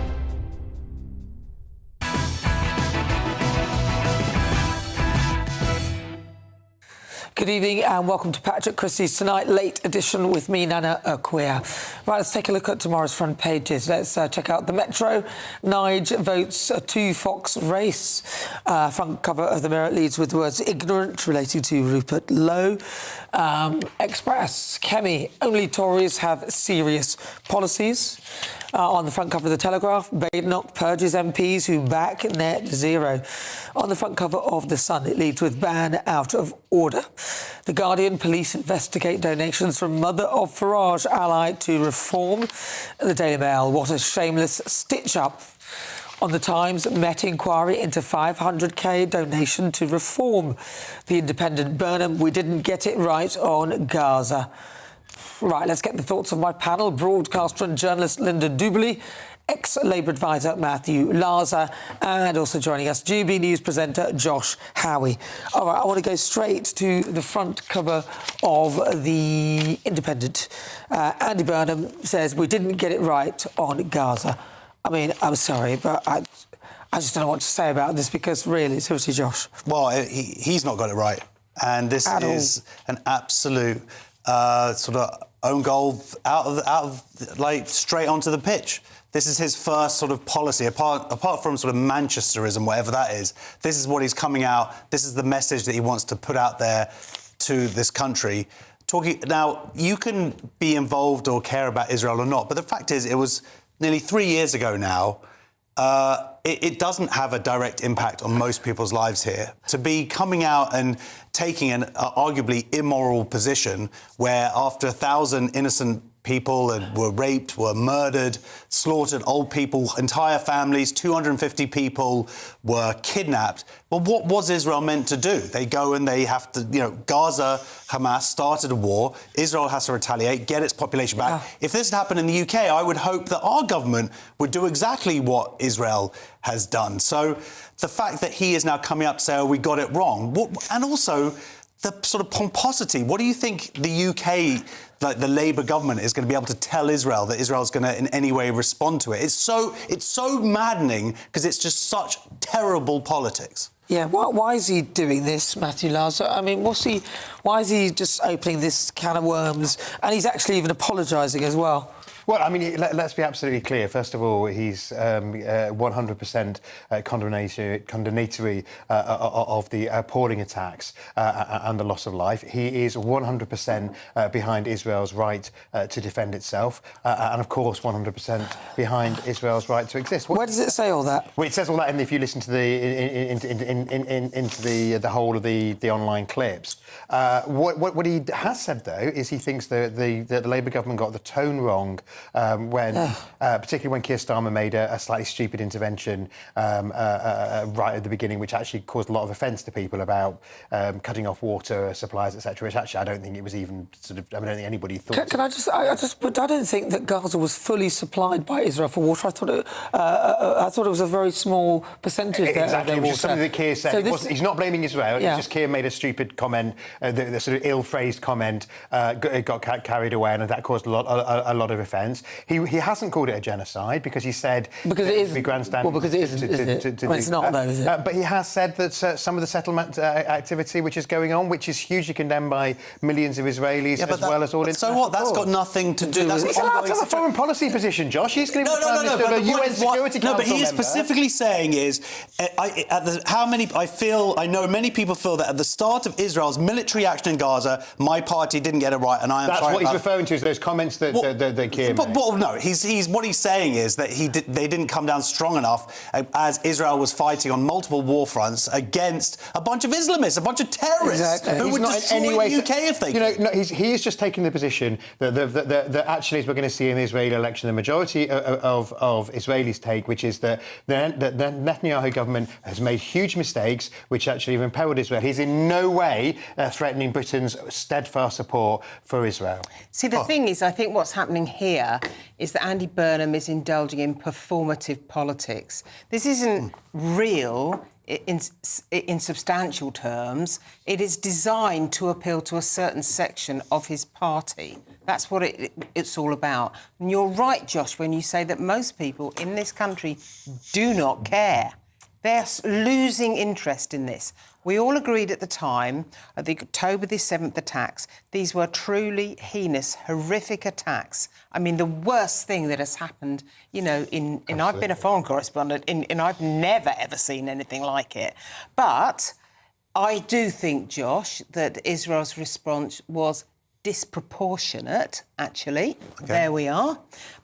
Good evening and welcome to Patrick Christys Tonight, late edition with me, Nana Aquia. Right, let's take a look at tomorrow's front pages. Let's check out the Metro. Nige votes to Fox race. Front cover of the Mirror leads with the words ignorant relating to Rupert Lowe. Express, Kemi, only Tories have serious policies. On the front cover of the Telegraph, Badenoch purges MPs who back net zero. On the front cover of The Sun, it leads with ban out of order. The Guardian, police investigate donations from mother of Farage ally to reform. The Daily Mail, what a shameless stitch-up. On the Times, Met inquiry into 500k donation to reform. The Independent, Burnham, we didn't get it right on Gaza. Right, let's get the thoughts of my panel. Broadcaster and journalist Linda Dubley, ex-Labour advisor Matthew Laza, and also joining us, GB News presenter Josh Howie. All right, I want to go straight to the front cover of The Independent. Andy Burnham says, we didn't get it right on Gaza. I mean, I'm sorry, but I just don't know what to say about this because, really, seriously, Josh. Well, he's not got it right. And this is an absolute sort of own goal out of like straight onto the pitch. This is his first sort of policy, apart from sort of Manchesterism, whatever that is. This is what he's coming out. This is the message that he wants to put out there to this country. Now, you can be involved or care about Israel or not, but the fact is, it was nearly 3 years ago now. It doesn't have a direct impact on most people's lives here. To be coming out and taking an arguably immoral position where after 1,000 innocent people were raped, were murdered, slaughtered, old people, entire families, 250 people were kidnapped. Well, what was Israel meant to do? They go and they have to, Gaza, Hamas started a war. Israel has to retaliate, get its population back. Yeah. If this had happened in the UK, I would hope that our government would do exactly what Israel has done. So the fact that he is now coming up to say, oh, we got it wrong. And also the sort of pomposity. What do you think the UK, like the Labour government, is going to be able to tell Israel that Israel's going to in any way respond to it? It's so maddening because it's just such terrible politics. Yeah, why is he doing this, Matthew Laza? I mean, why is he just opening this can of worms? And he's actually even apologising as well. Well, I mean, let's be absolutely clear. First of all, he's 100% condemnatory of the appalling attacks and the loss of life. He is 100% behind Israel's right to defend itself, and of course, 100% behind Israel's right to exist. Where does it say all that? Well, it says all that, and if you listen to the whole of the online clips, what he has said though is he thinks that the Labour government got the tone wrong particularly when Keir Starmer made a slightly stupid intervention right at the beginning, which actually caused a lot of offence to people about cutting off water supplies, etc. Which actually I don't think it was even sort of. I don't think anybody thought. Can I don't think that Gaza was fully supplied by Israel for water. I thought it was a very small percentage. Exactly, which is something that Keir said. So he's not blaming Israel. It's just Keir made a stupid comment, the sort of ill-phrased comment, got carried away, and that caused a lot of offence. He hasn't called it a genocide because he said because it is grandstanding. Well, because it isn't, is it? Well, it's not though, is it? But he has said that some of the settlement activity which is going on, which is hugely condemned by millions of Israelis as well as all. So what? That's got nothing to do with. He's allowed to have a foreign policy position, Josh. He's going to be Prime Minister of a UN Security Council but he is member. specifically saying is, I know many people feel that at the start of Israel's military action in Gaza, my party didn't get it right, and I am That's sorry. What he's referring to is those comments that Keir made. Well, no, what he's saying is that they didn't come down strong enough as Israel was fighting on multiple war fronts against a bunch of Islamists, a bunch of terrorists who would destroy the UK if they could. No, he is just taking the position that actually, as we're going to see in the Israeli election, the majority of Israelis take, which is that the Netanyahu government has made huge mistakes, which actually have empowered Israel. He's in no way threatening Britain's steadfast support for Israel. See, the thing is, I think what's happening here is that Andy Burnham is indulging in performative politics. This isn't real in substantial terms. It is designed to appeal to a certain section of his party. That's what it's all about. And you're right, Josh, when you say that most people in this country do not care. They're losing interest in this. We all agreed at the time, at the October the 7th attacks, these were truly heinous, horrific attacks. I mean, the worst thing that has happened, I've been a foreign correspondent, and I've never, ever seen anything like it. But I do think, Josh, that Israel's response was disproportionate, actually. Okay. There we are.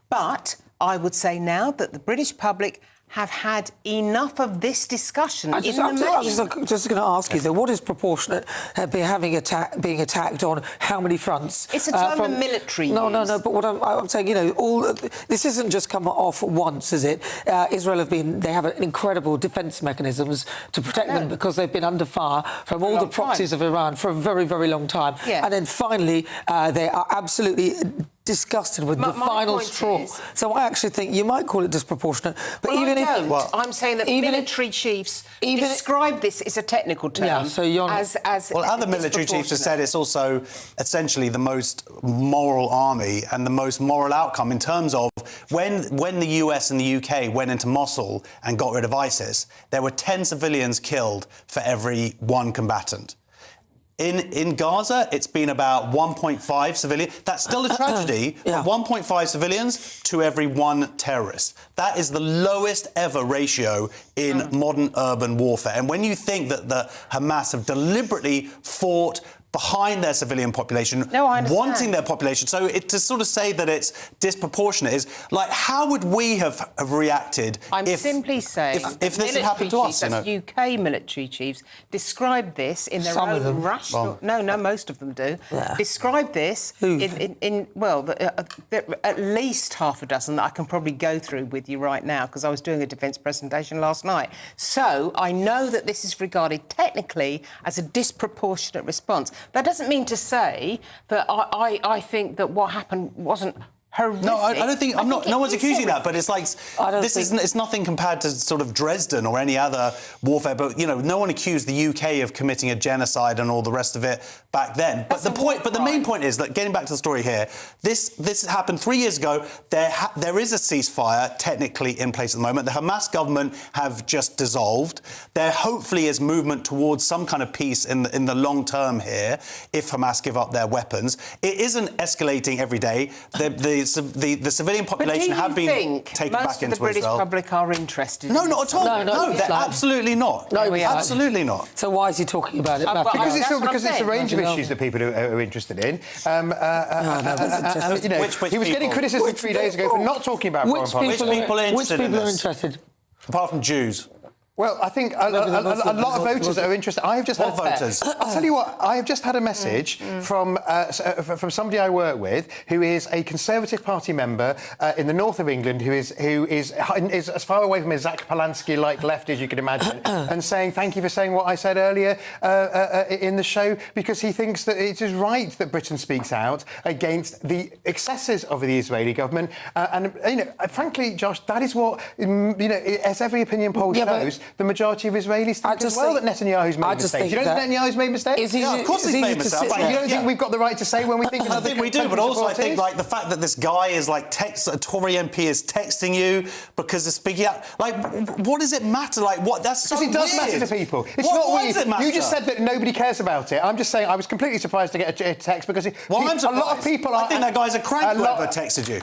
But I would say now that the British public have had enough of this discussion I'm just going to ask you, though, what is proportionate being attacked on how many fronts? It's a term of military No, use. but what I'm saying, this isn't just come off once, is it? Israel they have incredible defence mechanisms to protect them because they've been under fire from all the proxies of Iran for a very, very long time. Yeah. And then finally, they are absolutely disgusted with the final straw. So I actually think you might call it disproportionate, but I'm saying that military chiefs describe this as a technical term. Yeah, so other military chiefs have said it's also essentially the most moral army and the most moral outcome in terms of when the US and the UK went into Mosul and got rid of ISIS, there were 10 civilians killed for every one combatant. In Gaza, it's been about 1.5 civilians. That's still a tragedy. 1.5 civilians to every one terrorist. That is the lowest ever ratio in modern urban warfare. And when you think that the Hamas have deliberately fought behind their civilian population, wanting their population. So to sort of say that it's disproportionate is like, how would we have reacted simply saying if this had happened to us? UK military chiefs describe this in their own rational... No, most of them do. Yeah. Describe this at least half a dozen that I can probably go through with you right now because I was doing a defence presentation last night. So I know that this is regarded technically as a disproportionate response. That doesn't mean to say that I think that what happened wasn't horrific. No, I don't think... No one's accusing that, but it's like... It's nothing compared to sort of Dresden or any other warfare, but, no one accused the UK of committing a genocide and all the rest of it back then. But the main point is that, getting back to the story here, this happened 3 years ago. There is a ceasefire technically in place at the moment. The Hamas government have just dissolved. There hopefully is movement towards some kind of peace in the long term here, if Hamas give up their weapons. It isn't escalating every day. The civilian population have been taken back into Israel. Most of the British public are interested. No, not at all. No, they're absolutely not. No, absolutely not. So why is he talking about it? Because it's a range of issues that people are interested in. He was getting criticism 3 days ago for not talking about foreign policy. Which people are interested in this? Apart from Jews. Well, I think a lot of voters are interested. I have just had voters? I'll tell you what. I have just had a message from somebody I work with who is a Conservative Party member in the north of England, who is as far away from a Zach Polanski-like left as you can imagine, and saying thank you for saying what I said earlier in the show, because he thinks that it is right that Britain speaks out against the excesses of the Israeli government. And frankly, Josh, that is what as every opinion poll shows. The majority of Israelis think as well that Netanyahu's made mistakes. You don't think Netanyahu's made mistakes? Of course he's made mistakes. But you don't think we've got the right to say when we think... I think we do, but also I think the fact that this guy is a Tory MP is texting you because they're speaking out... what does it matter? That's so weird. Because it does matter to people. It's not weird. Why does it matter? You just said that nobody cares about it. I'm just saying I was completely surprised to get a text because... I'm surprised. A lot of people are... I think that guy's a crank whoever texted you.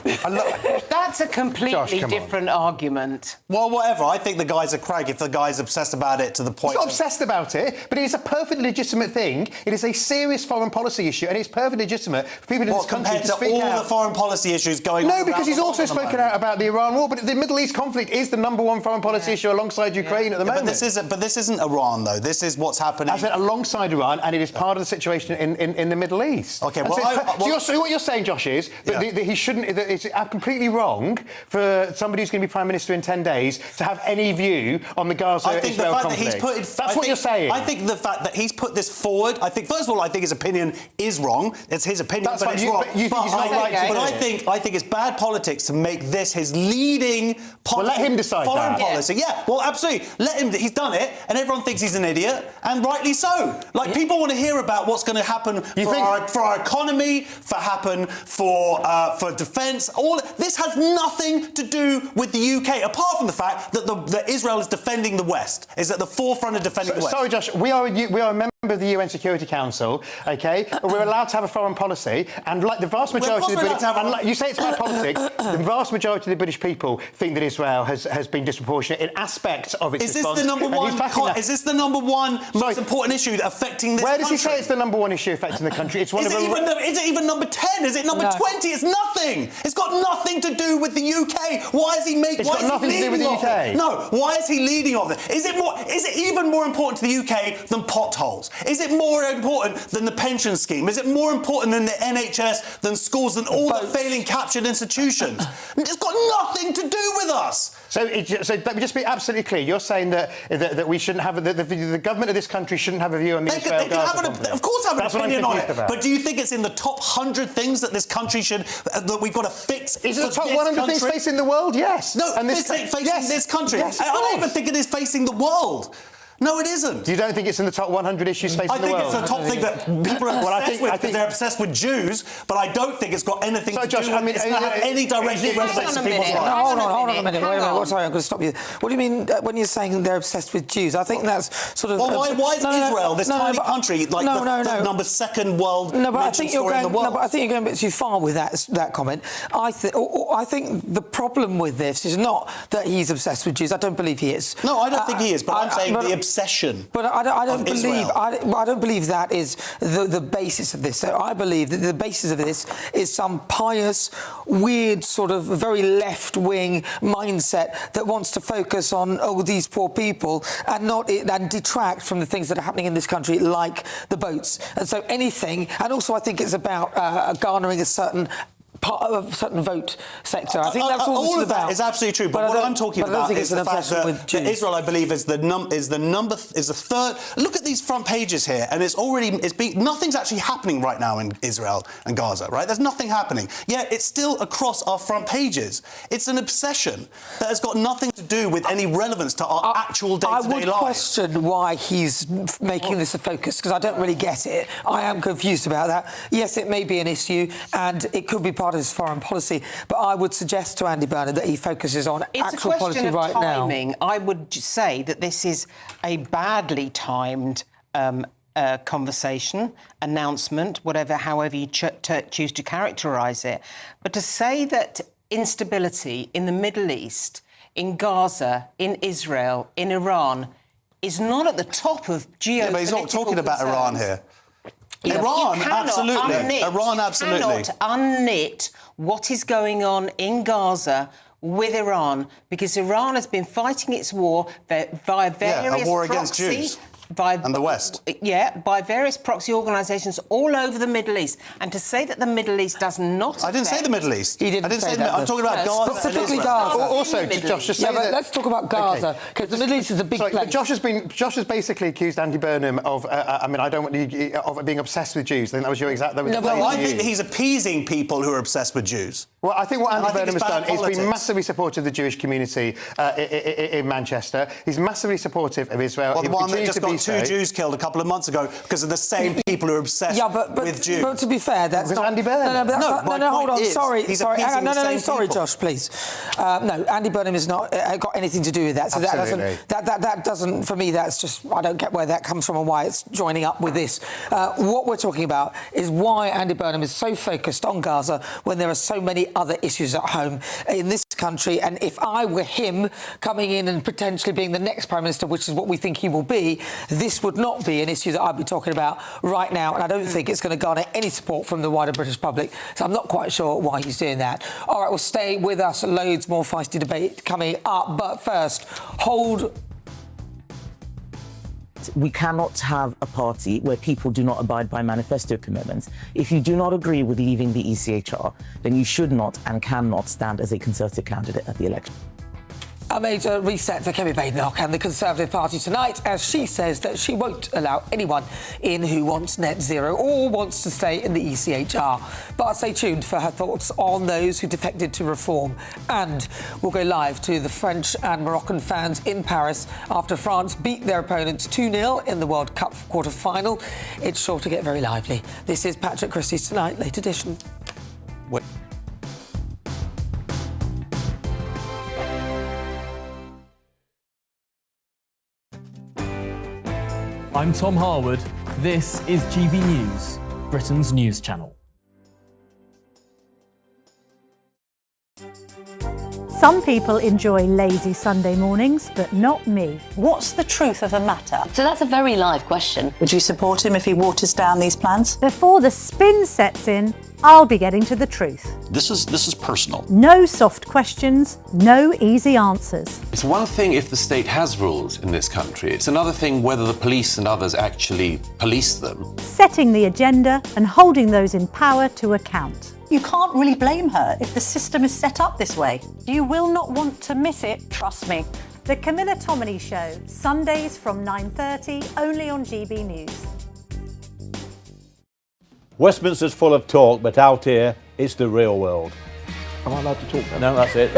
That's a completely different argument. Well, whatever. I think the guy's a crank if the guy's obsessed about it to the point... He's not obsessed about it, but it is a perfectly legitimate thing. It is a serious foreign policy issue, and it's perfectly legitimate for people in this country to speak out. Compared to all the foreign policy issues going on? No, because he's also spoken out about the Iran war, but the Middle East conflict is the #1 foreign policy issue alongside Ukraine at the moment. But this isn't Iran, though. This is what's happening... I said alongside Iran, and it is part of the situation in the Middle East. OK, so what you're saying, Josh, is that he shouldn't... That it's completely wrong for somebody who's going to be Prime Minister in 10 days to have any view on the Gaza-Israel conflict. That's what you're saying. I think the fact that he's put this forward, first of all, I think his opinion is wrong. It's his opinion, but it's wrong. But you think he's not right to do it? But I think it's bad politics to make this his leading Well, let him decide foreign that. policy. Yeah, well, absolutely. Let him. He's done it, and everyone thinks he's an idiot, and rightly so. People want to hear about what's going to happen for our economy, for defence. All this has nothing to do with the UK, apart from the fact that Israel is defending the West, is at the forefront of defending the West. Sorry, Josh, we are a member of the UN Security Council, OK? We're allowed to have a foreign policy, and the vast majority of the British... you say it's bad politics, the vast majority of the British people think that Israel has been disproportionate in aspects of its response. Is this the number one most important issue affecting this country? Where does he say it's the #1 issue affecting the country? It's one is it even number 10? Is it number 20? It's nothing. It's got nothing to do with the UK. Why is he making... It's got nothing to do with the UK. No. Why is he leading on it? Is it even more important to the UK than potholes? Is it more important than the pension scheme? Is it more important than the NHS, than schools, than all the failing captured institutions? It's got nothing to do with us. So let me just be absolutely clear. You're saying that we shouldn't have... the government of this country shouldn't have a view on the Israel-Gaza conflict. Of course have an opinion on it. But do you think it's in the top 100 things that this country should... that we've got to fix? Is it the top 100 things facing the world? Yes. No, facing this country. Yes, I don't even think it is facing the world. No, it isn't. You don't think it's in the top 100 issues facing the world? I think it's the top thing that people are obsessed with because they're obsessed with Jews, but I don't think it's got anything to do with... It's not have any direct relevance to people's lives. Hold on a minute. Wait a minute. Sorry, I'm going to stop you. What do you mean when you're saying they're obsessed with Jews? I think that's sort of... Well, why is Israel, this tiny country, the number 2nd world mentioned story in the world? No, but I think you're going a bit too far with that comment. I think the problem with this is not that he's obsessed with Jews. I don't believe he is. No, I don't think he is, but I'm saying the obsession. But I don't believe that is the basis of this. So I believe that the basis of this is some pious, weird, sort of very left-wing mindset that wants to focus on these poor people and detract from the things that are happening in this country, like the boats. And so anything, and also I think it's about garnering a certain part of a certain vote sector. I think that's all this is about. That is absolutely true. But what I'm talking about is the fact that Israel, I believe, is the third. Look at these front pages here, and nothing's actually happening right now in Israel and Gaza. Right? There's nothing happening. Yet it's still across our front pages. It's an obsession that has got nothing to do with any relevance to our actual day-to-day lives. I would question why he's making this a focus, because I don't really get it. I am confused about that. Yes, it may be an issue, and it could be part of his foreign policy, but I would suggest to Andy Bernard that he focuses on actual policy right now. It's a question of timing. I would say that this is a badly timed conversation, announcement, however you choose to characterise it. But to say that instability in the Middle East, in Gaza, in Israel, in Iran, is not at the top of geopolitical Yeah, but he's not talking about concerns. Iran here. Iran, absolutely. Iran, absolutely. Cannot unknit what is going on in Gaza with Iran, because Iran has been fighting its war via various a war against proxy... Jews. And the West. Yeah, by various proxy organisations all over the Middle East. And to say that the Middle East does not I didn't say the Middle East. He didn't I didn't say say that. I'm talking about Gaza specifically and Israel. Gaza. Also, Josh, just say that... let's talk about Gaza, because the Middle East is a big place. Josh has basically accused Andy Burnham of, I don't want you, of being obsessed with Jews. I think that was your exact... I think he's appeasing people who are obsessed with Jews. Well, I think what Andy Burnham has done politics. is been massively supportive of the Jewish community in Manchester. He's massively supportive of Israel. Well, the one that just got two Jews killed a couple of months ago because of the same people who are obsessed with Jews. But to be fair, that's because not... Andy Burnham. No, hold on. Sorry. Hang on, sorry, people. Josh, please. No, Andy Burnham has not got anything to do with that. So that doesn't, for me, that's just... I don't get where that comes from and why it's joining up with this. What we're talking about is why Andy Burnham is so focused on Gaza when there are so many other issues at home in this country. And if I were him coming in and potentially being the next Prime Minister, which is what we think he will be, this would not be an issue that I'd be talking about right now. And I don't think it's going to garner any support from the wider British public. So I'm not quite sure why he's doing that. All right, well, stay with us. Loads more feisty debate coming up. But first, hold... We cannot have a party where people do not abide by manifesto commitments. If you do not agree with leaving the ECHR, then you should not and cannot stand as a Conservative candidate at the election. A major reset for Kemi Badenoch and the Conservative Party tonight, as she says that she won't allow anyone in who wants net zero or wants to stay in the ECHR. But stay tuned for her thoughts on those who defected to reform. And we'll go live to the French and Moroccan fans in Paris after France beat their opponents 2-0 in the World Cup quarter-final. It's sure to get very lively. This is Patrick Christys Tonight, late edition. I'm Tom Harwood. This is GB News, Britain's news channel. Some people enjoy lazy Sunday mornings, but not me. What's the truth of the matter? So that's a very live question. Would you support him if he waters down these plans? Before the spin sets in, I'll be getting to the truth. This is personal. No soft questions, no easy answers. It's one thing if the state has rules in this country. It's another thing whether the police and others actually police them. Setting the agenda and holding those in power to account. You can't really blame her if the system is set up this way. You will not want to miss it, trust me. The Camilla Tominey Show, Sundays from 9:30, only on GB News. Westminster's full of talk, but out here, it's the real world. Am I allowed to talk now? No, that's it.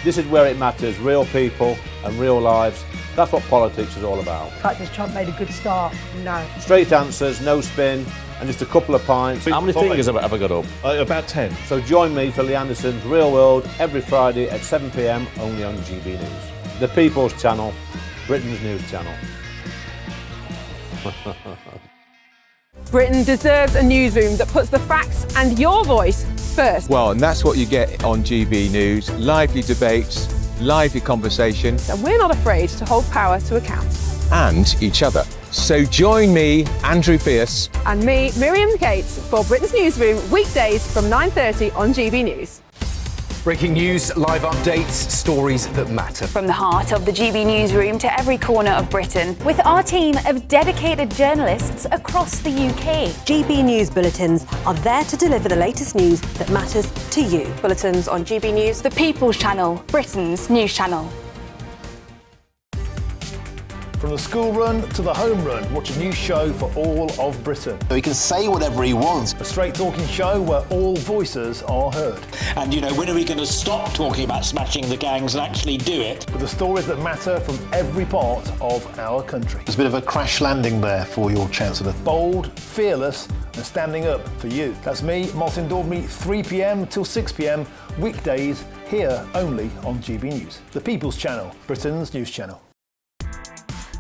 This is where it matters, real people and real lives. That's what politics is all about. The fact that Trump made a good start, no. Straight answers, no spin, and just a couple of pints. How many fingers have I got up? About 10. So join me for Lee Anderson's Real World every Friday at 7 p.m, only on GB News. The People's Channel, Britain's news channel. Britain deserves a newsroom that puts the facts and your voice first. Well, and that's what you get on GB News. Lively debates, lively conversation. And we're not afraid to hold power to account. And each other. So join me, Andrew Pierce. And me, Miriam Cates, for Britain's Newsroom, weekdays from 9:30 on GB News. Breaking news, live updates, stories that matter. From the heart of the GB Newsroom to every corner of Britain, with our team of dedicated journalists across the UK. GB News bulletins are there to deliver the latest news that matters to you. Bulletins on GB News, the People's Channel, Britain's news channel. From the school run to the home run, watch a new show for all of Britain. So he can say whatever he wants. A straight talking show where all voices are heard. And, when are we going to stop talking about smashing the gangs and actually do it? With the stories that matter from every part of our country. There's a bit of a crash landing there for your Chancellor. Bold, fearless and standing up for you. That's me, Martin Daubney, 3 p.m. till 6 p.m, weekdays, here only on GB News. The People's Channel, Britain's news channel.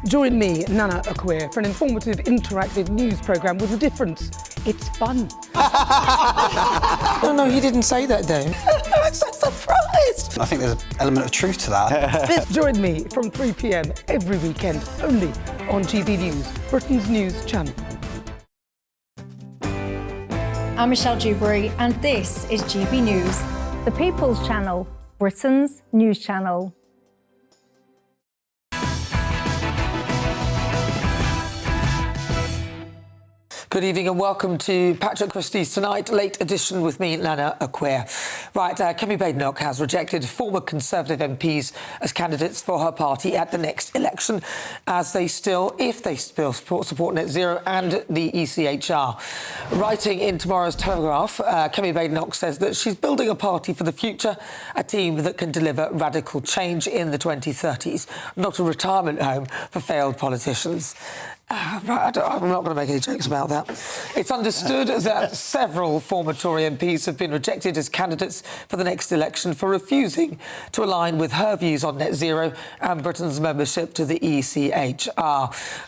Join me, Nana Akweer, for an informative, interactive news programme with a difference. It's fun. No, he didn't say that, Dave. I'm so surprised. I think there's an element of truth to that. Join me from 3 p.m. every weekend, only on GB News, Britain's news channel. I'm Michelle Dewberry, and this is GB News. The People's Channel, Britain's news channel. Good evening and welcome to Patrick Christys Tonight, late edition with me, Nana Acquia. Right, Kemi Badenoch has rejected former Conservative MPs as candidates for her party at the next election, as they still, if they still support Net Zero and the ECHR. Writing in tomorrow's Telegraph, Kemi Badenoch says that she's building a party for the future, a team that can deliver radical change in the 2030s, not a retirement home for failed politicians. I'm not going to make any jokes about that. It's understood that several former Tory MPs have been rejected as candidates for the next election for refusing to align with her views on net zero and Britain's membership to the ECHR.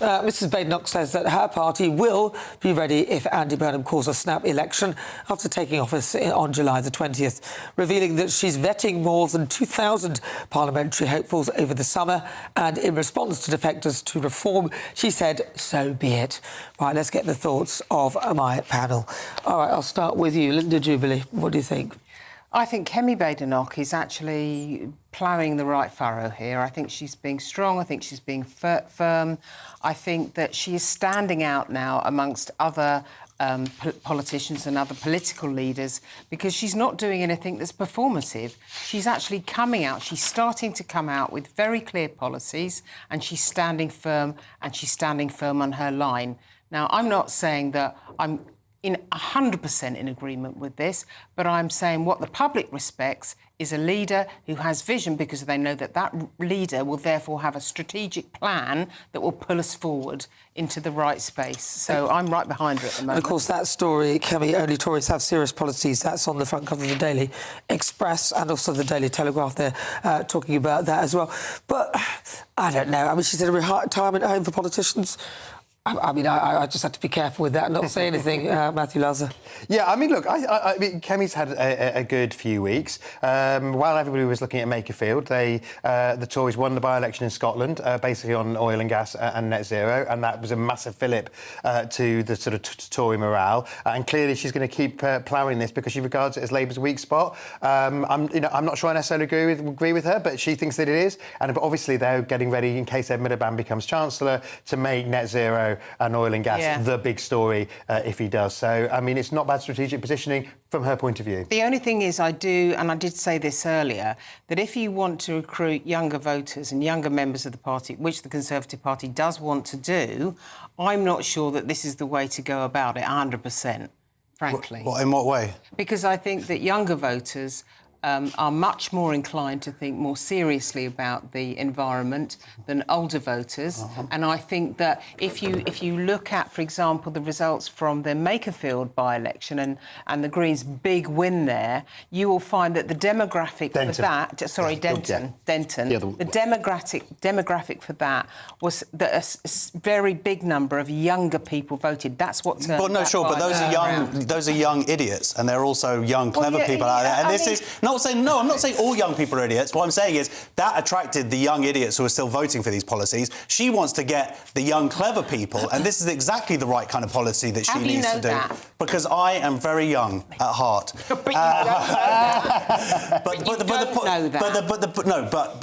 Mrs Badenoch says that her party will be ready if Andy Burnham calls a snap election after taking office on July the 20th, revealing that she's vetting more than 2,000 parliamentary hopefuls over the summer, and in response to defectors to reform, she said, so be it. Right, let's get the thoughts of my panel. All right, I'll start with you. Linda Jubilee, what do you think? I think Kemi Badenoch is actually ploughing the right furrow here. I think she's being strong. I think she's being firm. I think that she is standing out now amongst other politicians and other political leaders because she's not doing anything that's performative. She's actually coming out. She's starting to come out with very clear policies, and she's standing firm, and she's standing firm on her line. Now, I'm not saying that I'm in 100% in agreement with this, but I'm saying what the public respects is a leader who has vision, because they know that that leader will therefore have a strategic plan that will pull us forward into the right space. So I'm right behind her at the moment. And of course, that story, Kemi, only Tories have serious policies, that's on the front cover of the Daily Express and also the Daily Telegraph. They're talking about that as well. But I don't know. I mean, she said a retirement home for politicians. I mean, I just have to be careful with that and not say anything, Matthew Lazar. Yeah, I mean, look, I mean, Kemi's had a good few weeks. While everybody was looking at Makerfield, the Tories won the by-election in Scotland, basically on oil and gas and net zero, and that was a massive fillip to the sort of Tory morale. And clearly, she's going to keep ploughing this because she regards it as Labour's weak spot. I'm not sure I necessarily agree with her, but she thinks that it is. And obviously, they're getting ready in case Ed Miliband becomes Chancellor to make net zero and oil and gas the big story if he does. So, I mean, it's not bad strategic positioning from her point of view. The only thing is I did say this earlier, that if you want to recruit younger voters and younger members of the party, which the Conservative Party does want to do, I'm not sure that this is the way to go about it 100%, frankly. What, in what way? Because I think that younger voters are much more inclined to think more seriously about the environment than older voters. And I think that if you look at, for example, the results from the Makerfield by-election and the Greens' big win there, you will find that the demographic for that... Sorry, Denton. The demographic for that was that a very big number of younger people voted. That's what turned... But no, sure, but those are young idiots, and they're also young, clever people out there. And this is... I'm not saying all young people are idiots. What I'm saying is that attracted the young idiots who are still voting for these policies. She wants to get the young, clever people, and this is exactly the right kind of policy that she needs to do. That? Because I am very young at heart. But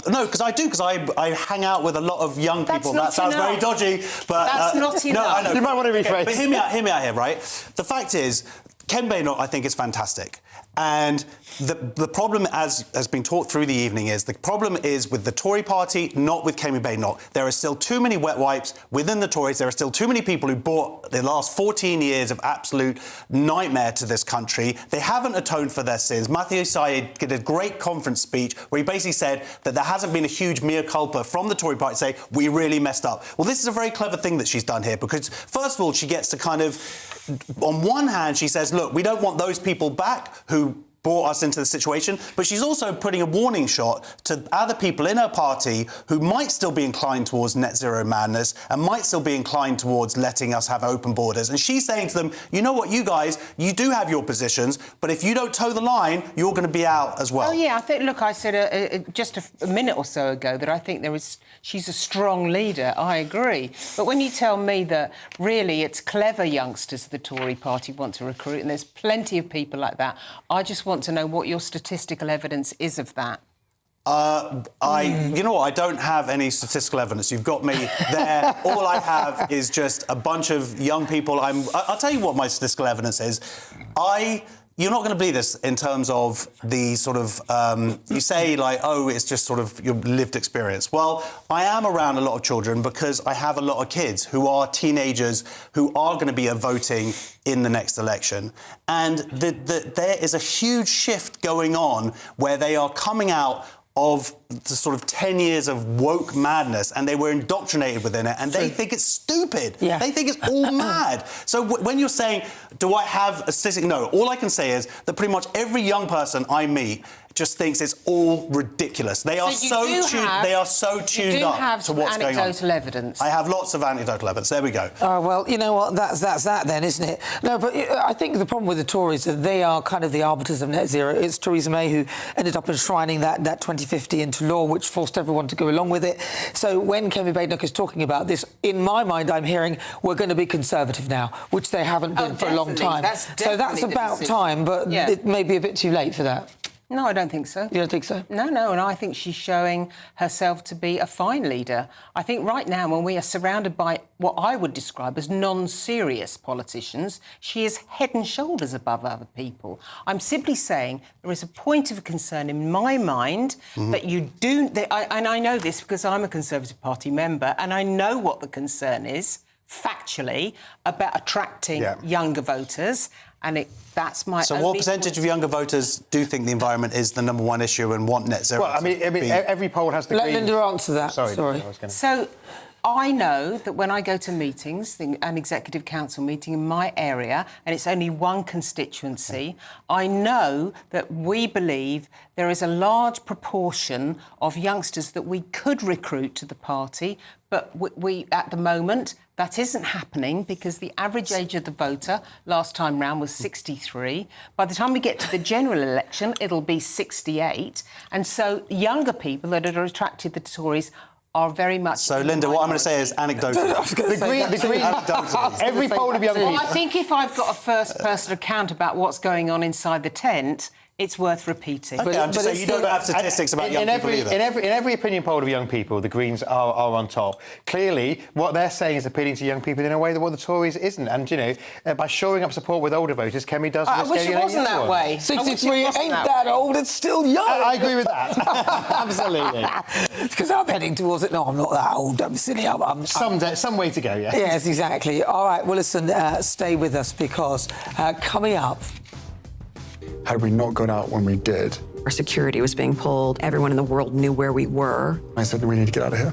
no, because I do, because I hang out with a lot of young people. That sounds very dodgy, but that's not enough. No, I know. You might want to rephrase. But hear me out here, right? The fact is, Kemi Badenoch, I think, is fantastic. And the problem, as has been talked through the evening, is the problem is with the Tory party, not with Kemi Badenoch. There are still too many wet wipes within the Tories. There are still too many people who brought the last 14 years of absolute nightmare to this country. They haven't atoned for their sins. Matthew Syed did a great conference speech where he basically said that there hasn't been a huge mea culpa from the Tory party to say, we really messed up. Well, this is a very clever thing that she's done here because, first of all, she gets to kind of... On one hand, she says, look, we don't want those people back who brought us into the situation, but she's also putting a warning shot to other people in her party who might still be inclined towards net zero madness and might still be inclined towards letting us have open borders. And she's saying to them, you know what, you guys, you do have your positions, but if you don't toe the line, you're going to be out as well. Oh, yeah, I think, look, I said just a minute or so ago that I think she's a strong leader. I agree. But when you tell me that really it's clever youngsters the Tory party want to recruit, and there's plenty of people like that, I just want want to know what your statistical evidence is of that. You know what? I don't have any statistical evidence. You've got me there. All I have is just a bunch of young people. I'll tell you what my statistical evidence is. You're not going to believe this in terms of the sort of, you say like, oh, it's just sort of your lived experience. Well, I am around a lot of children because I have a lot of kids who are teenagers who are going to be voting in the next election. And there is a huge shift going on where they are coming out of the sort of 10 years of woke madness, and they were indoctrinated within it, and they think it's stupid. Yeah. They think it's all mad. So when you're saying, do I have a statistic? No. All I can say is that pretty much every young person I meet just thinks it's all ridiculous. They are so tuned up to what's going on. Anecdotal evidence. I have lots of anecdotal evidence. There we go. Oh, well, you know what? That's that then, isn't it? No, but I think the problem with the Tories is that they are kind of the arbiters of net zero. It's Theresa May who ended up enshrining that 2050 into law, which forced everyone to go along with it. So when Kemi Badenoch is talking about this, in my mind, I'm hearing we're going to be conservative now, which they haven't been for a long time. So that's about time, but it may be a bit too late for that. No, I don't think so. You don't think so? No, and I think she's showing herself to be a fine leader. I think right now, when we are surrounded by what I would describe as non-serious politicians, she is head and shoulders above other people. I'm simply saying there is a point of concern in my mind that you do... and I know this because I'm a Conservative Party member, and I know what the concern is, factually, about attracting younger voters. And that's my. So, what percentage of younger voters do think the environment is the number one issue and want net zero? Well, I mean, every poll has the. Let Linda answer that. Sorry. So, I know that when I go to meetings, an executive council meeting in my area, and it's only one constituency, I know that we believe there is a large proportion of youngsters that we could recruit to the party, but we at the moment. That isn't happening because the average age of the voter last time round was 63. By the time we get to the general election, it'll be 68. And so younger people that are attracted to the Tories are very much... So, Linda, what I'm going to say is anecdotal. Every poll of young people... Well, I think if I've got a first-person account about what's going on inside the tent... It's worth repeating. Okay, I'm just saying you don't have statistics about young people either. In every opinion poll of young people, the Greens are on top. Clearly, what they're saying is appealing to young people in a way that what the Tories isn't. And, you know, by shoring up support with older voters, Kemi does... I wish it wasn't that way. 63 ain't that old, it's still young. I agree with that. Absolutely. Because I'm heading towards it. No, I'm not that old. I'm silly. Some way to go, yeah. Yes, exactly. All right, well, listen, stay with us because coming up... Had we not gone out when we did... Our security was being pulled. Everyone in the world knew where we were. I said, we need to get out of here.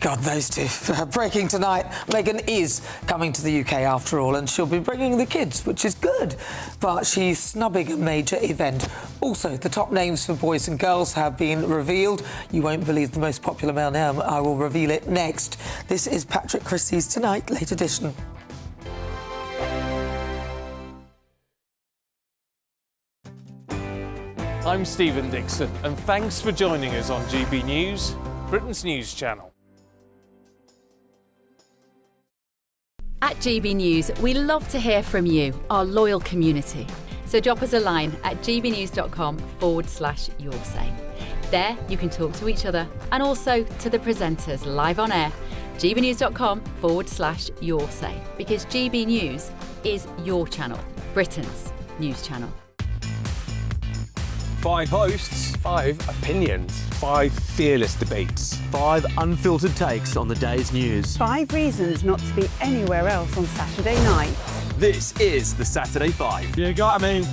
God, those two. Breaking tonight, Meghan is coming to the UK after all, and she'll be bringing the kids, which is good. But she's snubbing a major event. Also, the top names for boys and girls have been revealed. You won't believe the most popular male name. I will reveal it next. This is Patrick Christys Tonight, late edition. I'm Stephen Dixon, and thanks for joining us on GB News, Britain's news channel. At GB News, we love to hear from you, our loyal community. So drop us a line at gbnews.com/yoursay. There you can talk to each other and also to the presenters live on air. gbnews.com/yoursay, because GB News is your channel, Britain's news channel. 5 hosts, 5 opinions, 5 fearless debates, 5 unfiltered takes on the day's news. 5 reasons not to be anywhere else on Saturday night. This is the Saturday 5. You got me.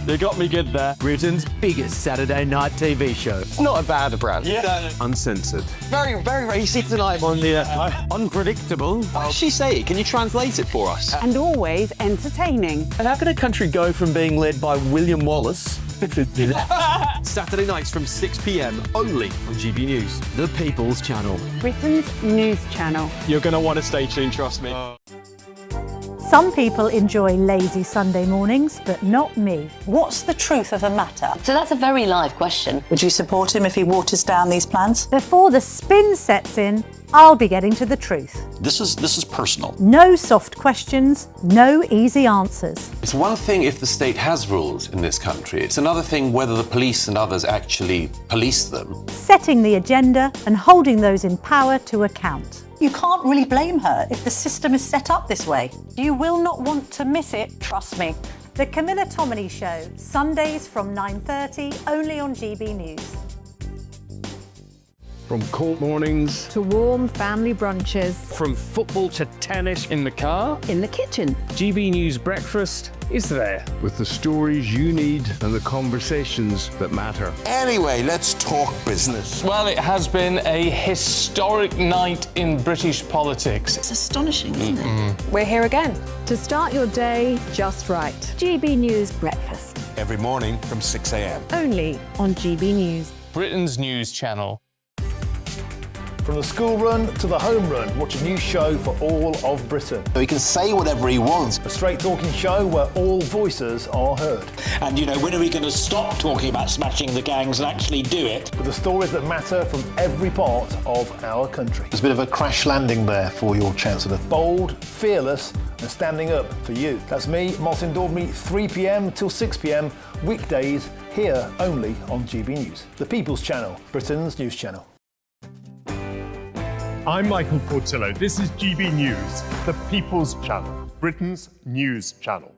You got me good there. Britain's biggest Saturday night TV show. It's not a bad brand. Yeah. Uncensored. Very, very racy tonight on the unpredictable. What did she say? Can you translate it for us? And always entertaining. And how can a country go from being led by William Wallace Saturday nights from 6 p.m. only on GB News. The People's Channel. Britain's news channel. You're going to want to stay tuned, trust me. Some people enjoy lazy Sunday mornings, but not me. What's the truth of the matter? So that's a very live question. Would you support him if he waters down these plans? Before the spin sets in, I'll be getting to the truth. This is personal. No soft questions, no easy answers. It's one thing if the state has rules in this country. It's another thing whether the police and others actually police them. Setting the agenda and holding those in power to account. You can't really blame her if the system is set up this way. You will not want to miss it, trust me. The Camilla Tominey Show, Sundays from 9:30, only on GB News. From cold mornings to warm family brunches. From football to tennis. In the car. In the kitchen. GB News Breakfast is there. With the stories you need and the conversations that matter. Anyway, let's talk business. Well, it has been a historic night in British politics. It's astonishing, isn't it? We're here again. To start your day just right. GB News Breakfast. Every morning from 6 a.m. Only on GB News. Britain's news channel. From the school run to the home run, watch a new show for all of Britain. So he can say whatever he wants. A straight talking show where all voices are heard. And, when are we going to stop talking about smashing the gangs and actually do it? With the stories that matter from every part of our country. There's a bit of a crash landing there for your Chancellor. Bold, fearless and standing up for you. That's me, Martin Daubney, 3 p.m. till 6 p.m, weekdays, here only on GB News. The People's Channel, Britain's news channel. I'm Michael Portillo. This is GB News, the People's Channel, Britain's news channel.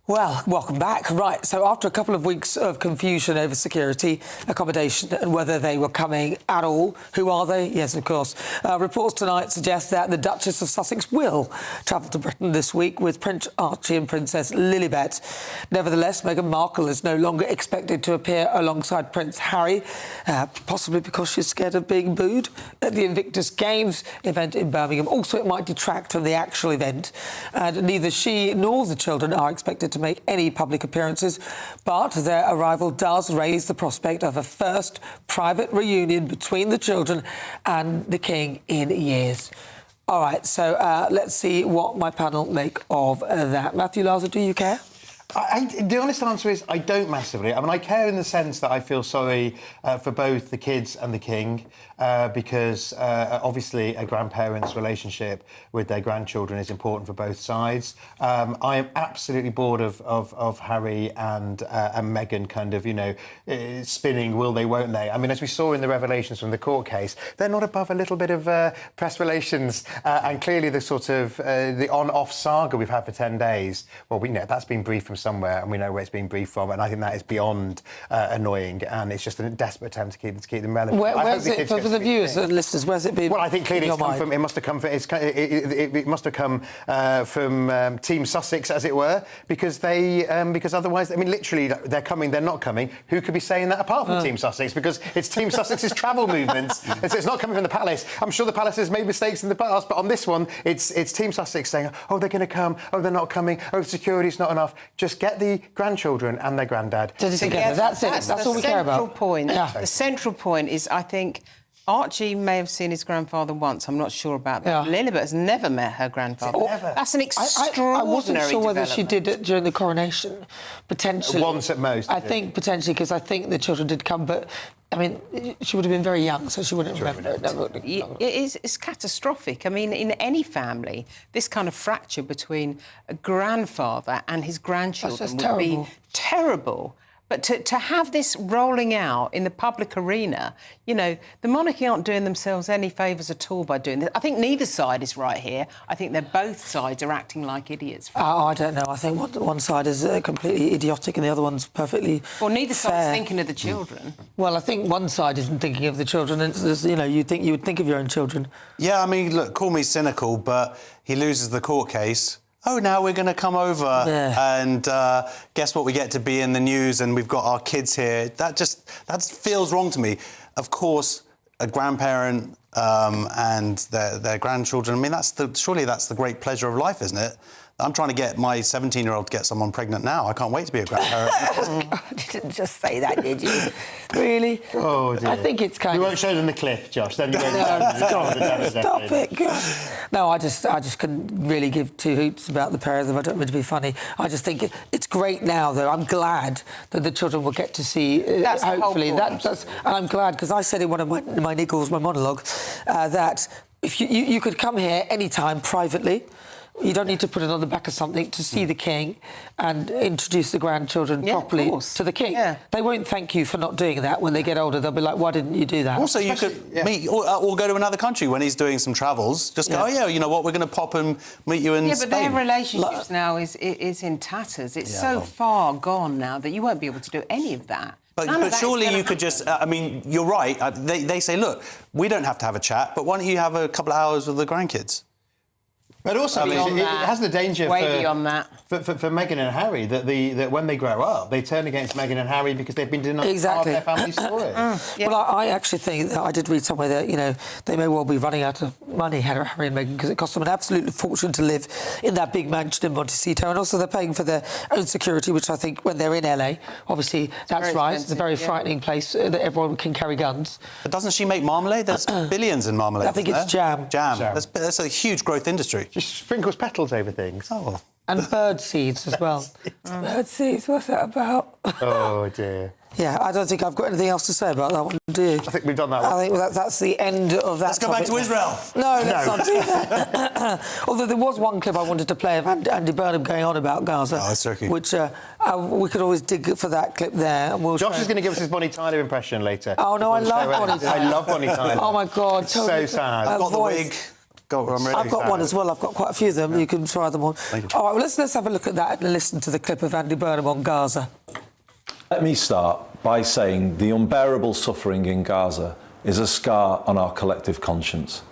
Well, welcome back. Right, so after a couple of weeks of confusion over security, accommodation and whether they were coming at all, who are they? Yes, of course. Reports tonight suggest that the Duchess of Sussex will travel to Britain this week with Prince Archie and Princess Lilibet. Nevertheless, Meghan Markle is no longer expected to appear alongside Prince Harry, possibly because she's scared of being booed at the Invictus Games event in Birmingham. Also, it might detract from the actual event, and neither she nor the children are expected to make any public appearances, but their arrival does raise the prospect of a first private reunion between the children and the King in years. All right, so let's see what my panel make of that. Matthew Larser, do you care? The honest answer is I don't massively. I mean, I care in the sense that I feel sorry for both the kids and the King because obviously a grandparent's relationship with their grandchildren is important for both sides. I am absolutely bored of Harry and Meghan kind of, spinning will they, won't they. I mean, as we saw in the revelations from the court case, they're not above a little bit of press relations and clearly the sort of the on-off saga we've had for 10 days. Well, we know that's been briefed from somewhere and we know where it's been briefed from, and I think that is beyond annoying, and it's just a desperate attempt to keep them relevant. Where's it for the viewers and listeners? Where's it been? Well, I think clearly it must have come from Team Sussex, as it were, because otherwise, I mean, literally, they're coming, they're not coming. Who could be saying that apart from Team Sussex? Because it's Team Sussex's travel movements, and so it's not coming from the palace. I'm sure the palace has made mistakes in the past, but on this one, it's Team Sussex saying, oh, they're going to come, oh, they're not coming, oh, security's not enough. Just get the grandchildren and their granddad together. That's it. That's all we care about. The central point is, I think, Archie may have seen his grandfather once. I'm not sure about that. Yeah. Lilibet has never met her grandfather. Never. That's an extraordinary I wasn't sure whether she did it during the coronation. Potentially. Once at most. I think potentially, because I think the children did come, but I mean, she would have been very young, so she wouldn't remember it. It's catastrophic. I mean, in any family, this kind of fracture between a grandfather and his grandchildren would be terrible. But to have this rolling out in the public arena, the monarchy aren't doing themselves any favours at all by doing this. I think neither side is right here. I think both sides are acting like idiots. I don't know. I think one side is completely idiotic and the other one's perfectly Well, neither fair. side's thinking of the children. Well, I think one side isn't thinking of the children. It's just, you would think of your own children. Yeah, I mean, look, call me cynical, but he loses the court case. Oh, now we're going to come over and guess what? We get to be in the news and we've got our kids here. That feels wrong to me. Of course, a grandparent and their grandchildren. I mean, surely that's the great pleasure of life, isn't it? I'm trying to get my 17-year-old to get someone pregnant now. I can't wait to be a grandparent. You didn't just say that, did you? Really? Oh, dear. I think it's kind We of... won't show them the clip, Josh. Then you won't Stop it. God. No, I just couldn't really give two hoots about the pair of them. I don't mean to be funny. I just think it's great now, though. I'm glad that the children will get to see, That's hopefully. And I'm glad, because I said in one of my niggles, my monologue, that if you could come here any time privately. You don't need to put it on the back of something to see the king and introduce the grandchildren properly to the king. Yeah. They won't thank you for not doing that when they get older. They'll be like, why didn't you do that? Also, you could meet or go to another country when he's doing some travels. Just go, oh, yeah, you know what, we're going to pop and meet you in Spain. Yeah, but their relationships now is in tatters. It's so far gone now that you won't be able to do any of that. But surely you could just... I mean, you're right. They say, look, we don't have to have a chat, but why don't you have a couple of hours with the grandkids? But also, it has the danger for Meghan and Harry that when they grow up, they turn against Meghan and Harry because they've been denied part of their family story. Well, I actually think that I did read somewhere that, you know, they may well be running out of money, Harry and Meghan, because it costs them an absolute fortune to live in that big mansion in Montecito, and also they're paying for their own security, which I think when they're in LA, obviously that's right. It's a very frightening place that everyone can carry guns. But doesn't she make marmalade? There's billions in marmalade. I think it's jam. Jam. That's a huge growth industry. She sprinkles petals over things. Oh. And bird seeds as well. Bird seeds, what's that about? Oh, dear. Yeah, I don't think I've got anything else to say about that one, do you? I think we've done that one. I think that's the end of that. Let's go back to Israel. No, let's not do that. Although there was one clip I wanted to play of Andy Burnham going on about Gaza. Oh, that's tricky. Which we could always dig for that clip there. And Josh is going to give us his Bonnie Tyler impression later. Oh, no, I love Bonnie Tyler. I love Bonnie Tyler. Oh, my God. It's so sad. I've got the wig. I've got one as well. I've got quite a few of them. You can try them on. All right, well, let's have a look at that and listen to the clip of Andy Burnham on Gaza. Let me start by saying the unbearable suffering in Gaza is a scar on our collective conscience.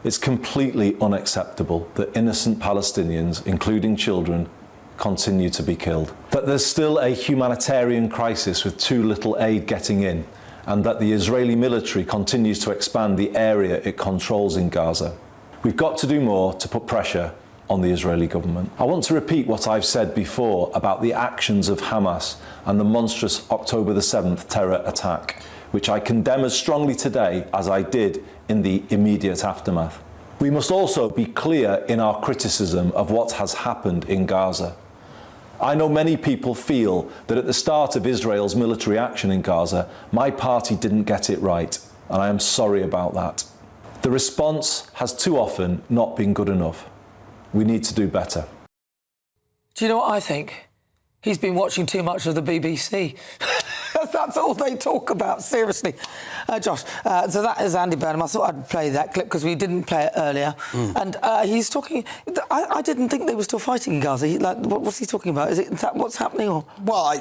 It's completely unacceptable that innocent Palestinians, including children, continue to be killed. That there's still a humanitarian crisis with too little aid getting in, and that the Israeli military continues to expand the area it controls in Gaza. We've got to do more to put pressure on the Israeli government. I want to repeat what I've said before about the actions of Hamas and the monstrous October the 7th terror attack, which I condemn as strongly today as I did in the immediate aftermath. We must also be clear in our criticism of what has happened in Gaza. I know many people feel that at the start of Israel's military action in Gaza, my party didn't get it right, and I am sorry about that. The response has too often not been good enough. We need to do better. Do you know what I think? He's been watching too much of the BBC. That's all they talk about, seriously. Josh, so that is Andy Burnham. I thought I'd play that clip because we didn't play it earlier. And he's talking... I didn't think they were still fighting in Gaza. What's he talking about? Is that what's happening? Or? Well,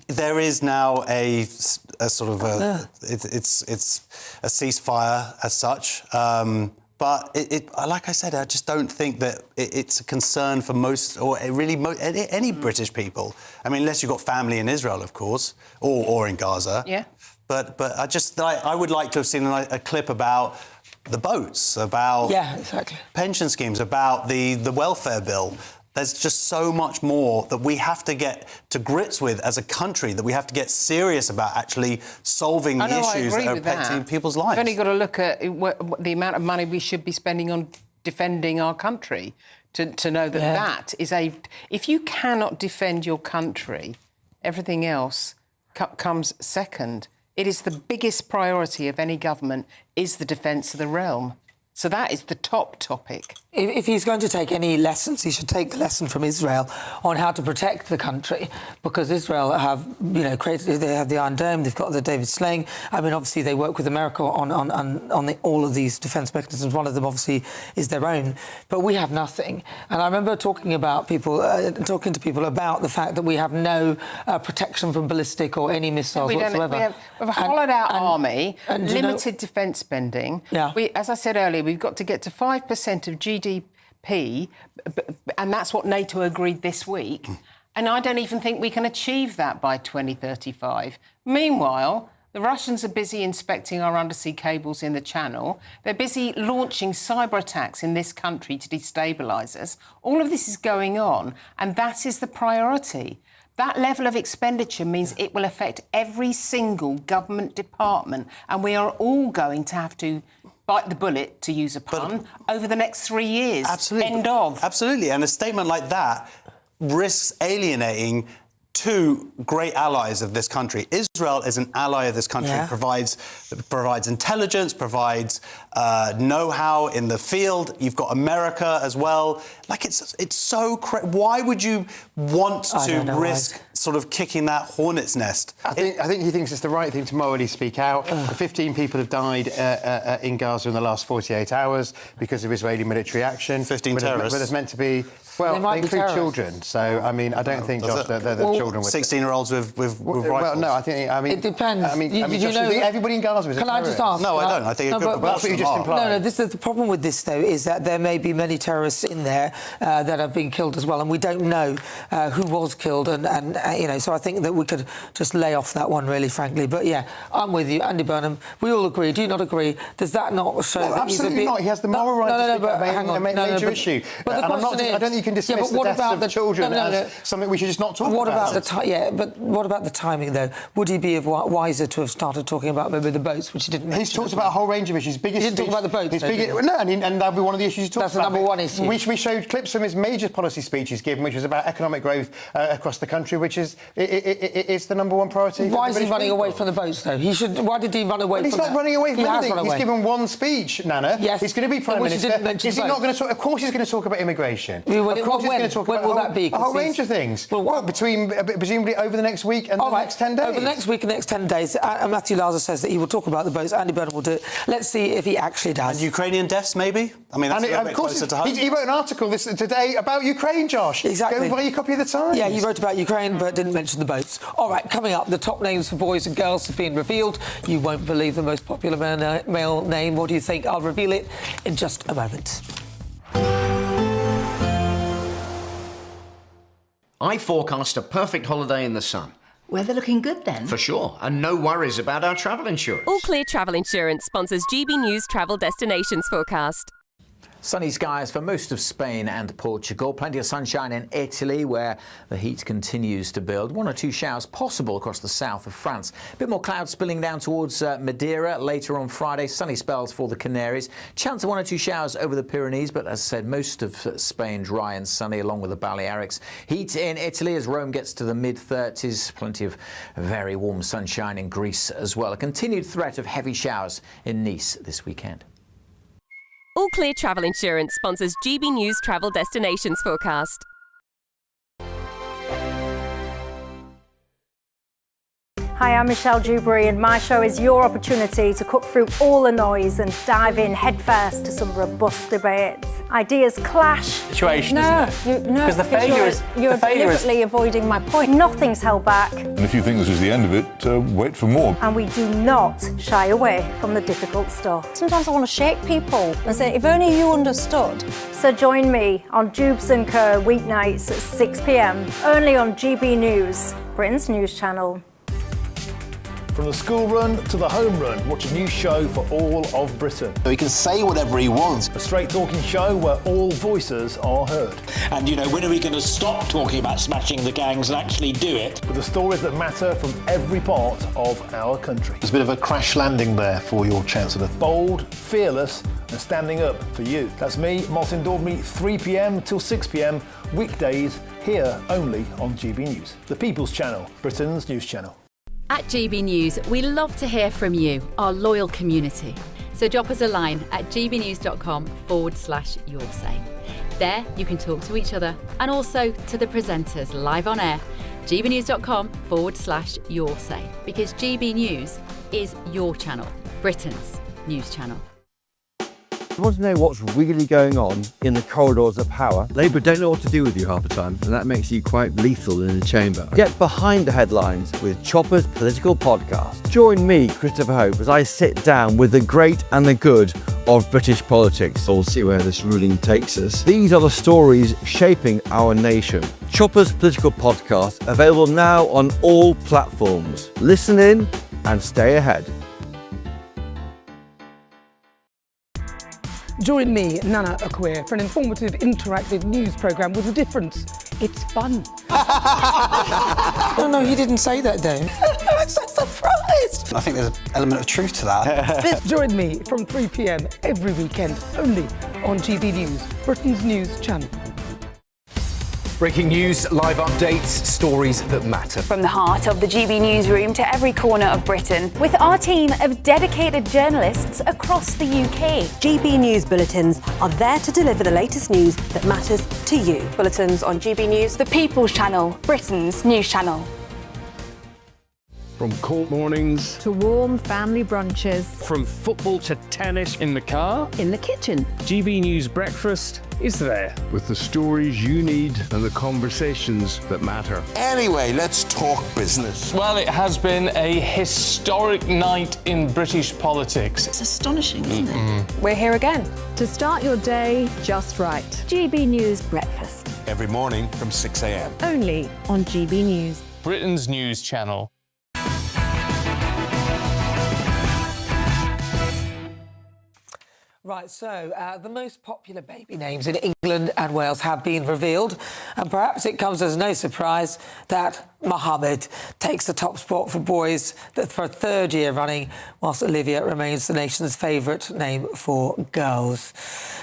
there is now a sort of a... It's a ceasefire as such. But like I said, I just don't think that it's a concern for most, or really any British people. I mean, unless you've got family in Israel, of course, or in Gaza. Yeah. But I would like to have seen a clip about the boats, about pension schemes, about the welfare bill. There's just so much more that we have to get to grips with as a country, that we have to get serious about actually solving the issues that are affecting people's lives. We've only got to look at the amount of money we should be spending on defending our country to know that that is a... If you cannot defend your country, everything else comes second. It is the biggest priority of any government, is the defence of the realm. So that is the top topic. If he's going to take any lessons, he should take the lesson from Israel on how to protect the country, because Israel have, they have the Iron Dome, they've got the David Sling. I mean, obviously they work with America on all of these defence mechanisms. One of them obviously is their own, but we have nothing. And I remember talking to people about the fact that we have no protection from ballistic or any missiles whatsoever. We have a hollowed-out army, limited defence spending. Yeah. As I said earlier, we've got to get to 5% of GDP, and that's what NATO agreed this week. And I don't even think we can achieve that by 2035. Meanwhile, The Russians are busy inspecting our undersea cables in the Channel. They're busy launching cyber attacks in this country to destabilise us. All of this is going on, and that is the priority. That level of expenditure means it will affect every single government department, and we are all going to have to bite the bullet, to use a pun, over the next 3 years. Absolutely. End of. Absolutely. And a statement like that risks alienating two great allies of this country. Israel is an ally of this country, provides intelligence, provides know-how in the field. You've got America as well. Like, it's so why would you want to risk sort of kicking that hornet's nest? I think he thinks it's the right thing to morally speak out. 15 people have died in Gaza in the last 48 hours because of Israeli military action. 15 terrorists. But there's meant to be... Well, they include children, so, I mean, I don't think, Josh, they're the children with... 16-year-olds with rifles. Well, no, I mean... It depends. I mean, you Josh, know, you think everybody in Gaza is a Can I just ask? No, I don't. I think that's what you just implied. No, this is the problem with this, though, is that there may be many terrorists in there that have been killed as well, and we don't know who was killed, and you know, so I think that we could just lay off that one, really, frankly. But, yeah, I'm with you, Andy Burnham. We all agree. Do you not agree? Does that not show that he's a bit... Absolutely not. He has the moral right to speak about a major issue. But the question is... I don't think you can dismiss the deaths of children as something we should just not talk about. What about the timing, though? Would he be wiser to have started talking about maybe the boats, which he didn't mention? He's talked about a whole range of issues. He didn't talk about the boats, and that'll be one of the issues he talks about. That's the number one issue. We showed clips from his major policy speech he's given, which was about economic growth across the country, which is it's the number one priority. Why is he running away from the boats, though? Why did he run away from He's not running away from anything. He's given one speech, Nana. Yes. He's going to be Prime Minister. Is he not going to talk? Of course he's going to talk about immigration. Of course he's going to talk about when will that be? a whole range of things. Well, presumably over the next week and the next 10 days. Over the next week and next 10 days, Matthew Laza says that he will talk about the boats. Andy Burnham will do it. Let's see if he actually does. And Ukrainian deaths, maybe? I mean, that's a little bit closer to home. He wrote an article today about Ukraine, Josh. Exactly. Go and buy your copy of the Times. Yeah, he wrote about Ukraine, but didn't mention the boats. All right, coming up, the top names for boys and girls have been revealed. You won't believe the most popular male name. What do you think? I'll reveal it in just a moment. I forecast a perfect holiday in the sun. Weather looking good then? For sure, and no worries about our travel insurance. All Clear Travel Insurance sponsors GB News Travel Destinations Forecast. Sunny skies for most of Spain and Portugal. Plenty of sunshine in Italy, where the heat continues to build. 1 or 2 showers possible across the south of France. A bit more clouds spilling down towards Madeira later on Friday. Sunny spells for the Canaries. Chance of 1 or 2 showers over the Pyrenees, but as I said, most of Spain dry and sunny, along with the Balearics. Heat in Italy as Rome gets to the mid-30s. Plenty of very warm sunshine in Greece as well. A continued threat of heavy showers in Nice this weekend. All Clear Travel Insurance sponsors GB News Travel Destinations Forecast. Hi, I'm Michelle Dewberry, and my show is your opportunity to cut through all the noise and dive in headfirst to some robust debates. Ideas clash. Situation, isn't it? Because the failure is... You're deliberately avoiding my point. Nothing's held back. And if you think this is the end of it, wait for more. And we do not shy away from the difficult stuff. Sometimes I want to shake people and say, if only you understood. So join me on Dubes & Co. weeknights at 6 p.m, only on GB News, Britain's news channel. From the school run to the home run, watch a new show for all of Britain. So he can say whatever he wants. A straight-talking show where all voices are heard. And, you know, when are we going to stop talking about smashing the gangs and actually do it? With the stories that matter from every part of our country. There's a bit of a crash landing there for your Chancellor. Bold, fearless and standing up for you. That's me, Martin Dawdley, 3 p.m. till 6 p.m, weekdays, here only on GB News. The People's Channel, Britain's news channel. At GB News, we love to hear from you, our loyal community. So drop us a line at gbnews.com/your say. There you can talk to each other and also to the presenters live on air. gbnews.com/your say, because GB News is your channel, Britain's news channel. You want to know what's really going on in the corridors of power? Labour don't know what to do with you half the time, and that makes you quite lethal in the chamber. Get behind the headlines with Chopper's Political Podcast. Join me, Christopher Hope, as I sit down with the great and the good of British politics. We'll see where this ruling takes us. These are the stories shaping our nation. Chopper's Political Podcast, available now on all platforms. Listen in, and stay ahead. Join me, Nana Akweer, for an informative, interactive news programme with a difference. It's fun. No, he didn't say that, Dave. I'm so surprised. I think there's an element of truth to that. Join me from 3 p.m. every weekend, only on GB News, Britain's news channel. Breaking news, live updates, stories that matter. From the heart of the GB newsroom to every corner of Britain, with our team of dedicated journalists across the UK. GB News bulletins are there to deliver the latest news that matters to you. Bulletins on GB News, the People's Channel, Britain's news channel. From cold mornings to warm family brunches, From football to tennis in the car, in the kitchen. GB News Breakfast is there. with the stories you need and the conversations that matter. Anyway, let's talk business. Well, it has been a historic night in British politics. It's astonishing, isn't it? We're here again. To start your day just right. GB News breakfast. Every morning from 6 a.m. Only on GB News. Britain's news channel. Right, so the most popular baby names in England and Wales have been revealed, and perhaps it comes as no surprise that Mohammed takes the top spot for boys for a third year running, whilst Olivia remains the nation's favourite name for girls.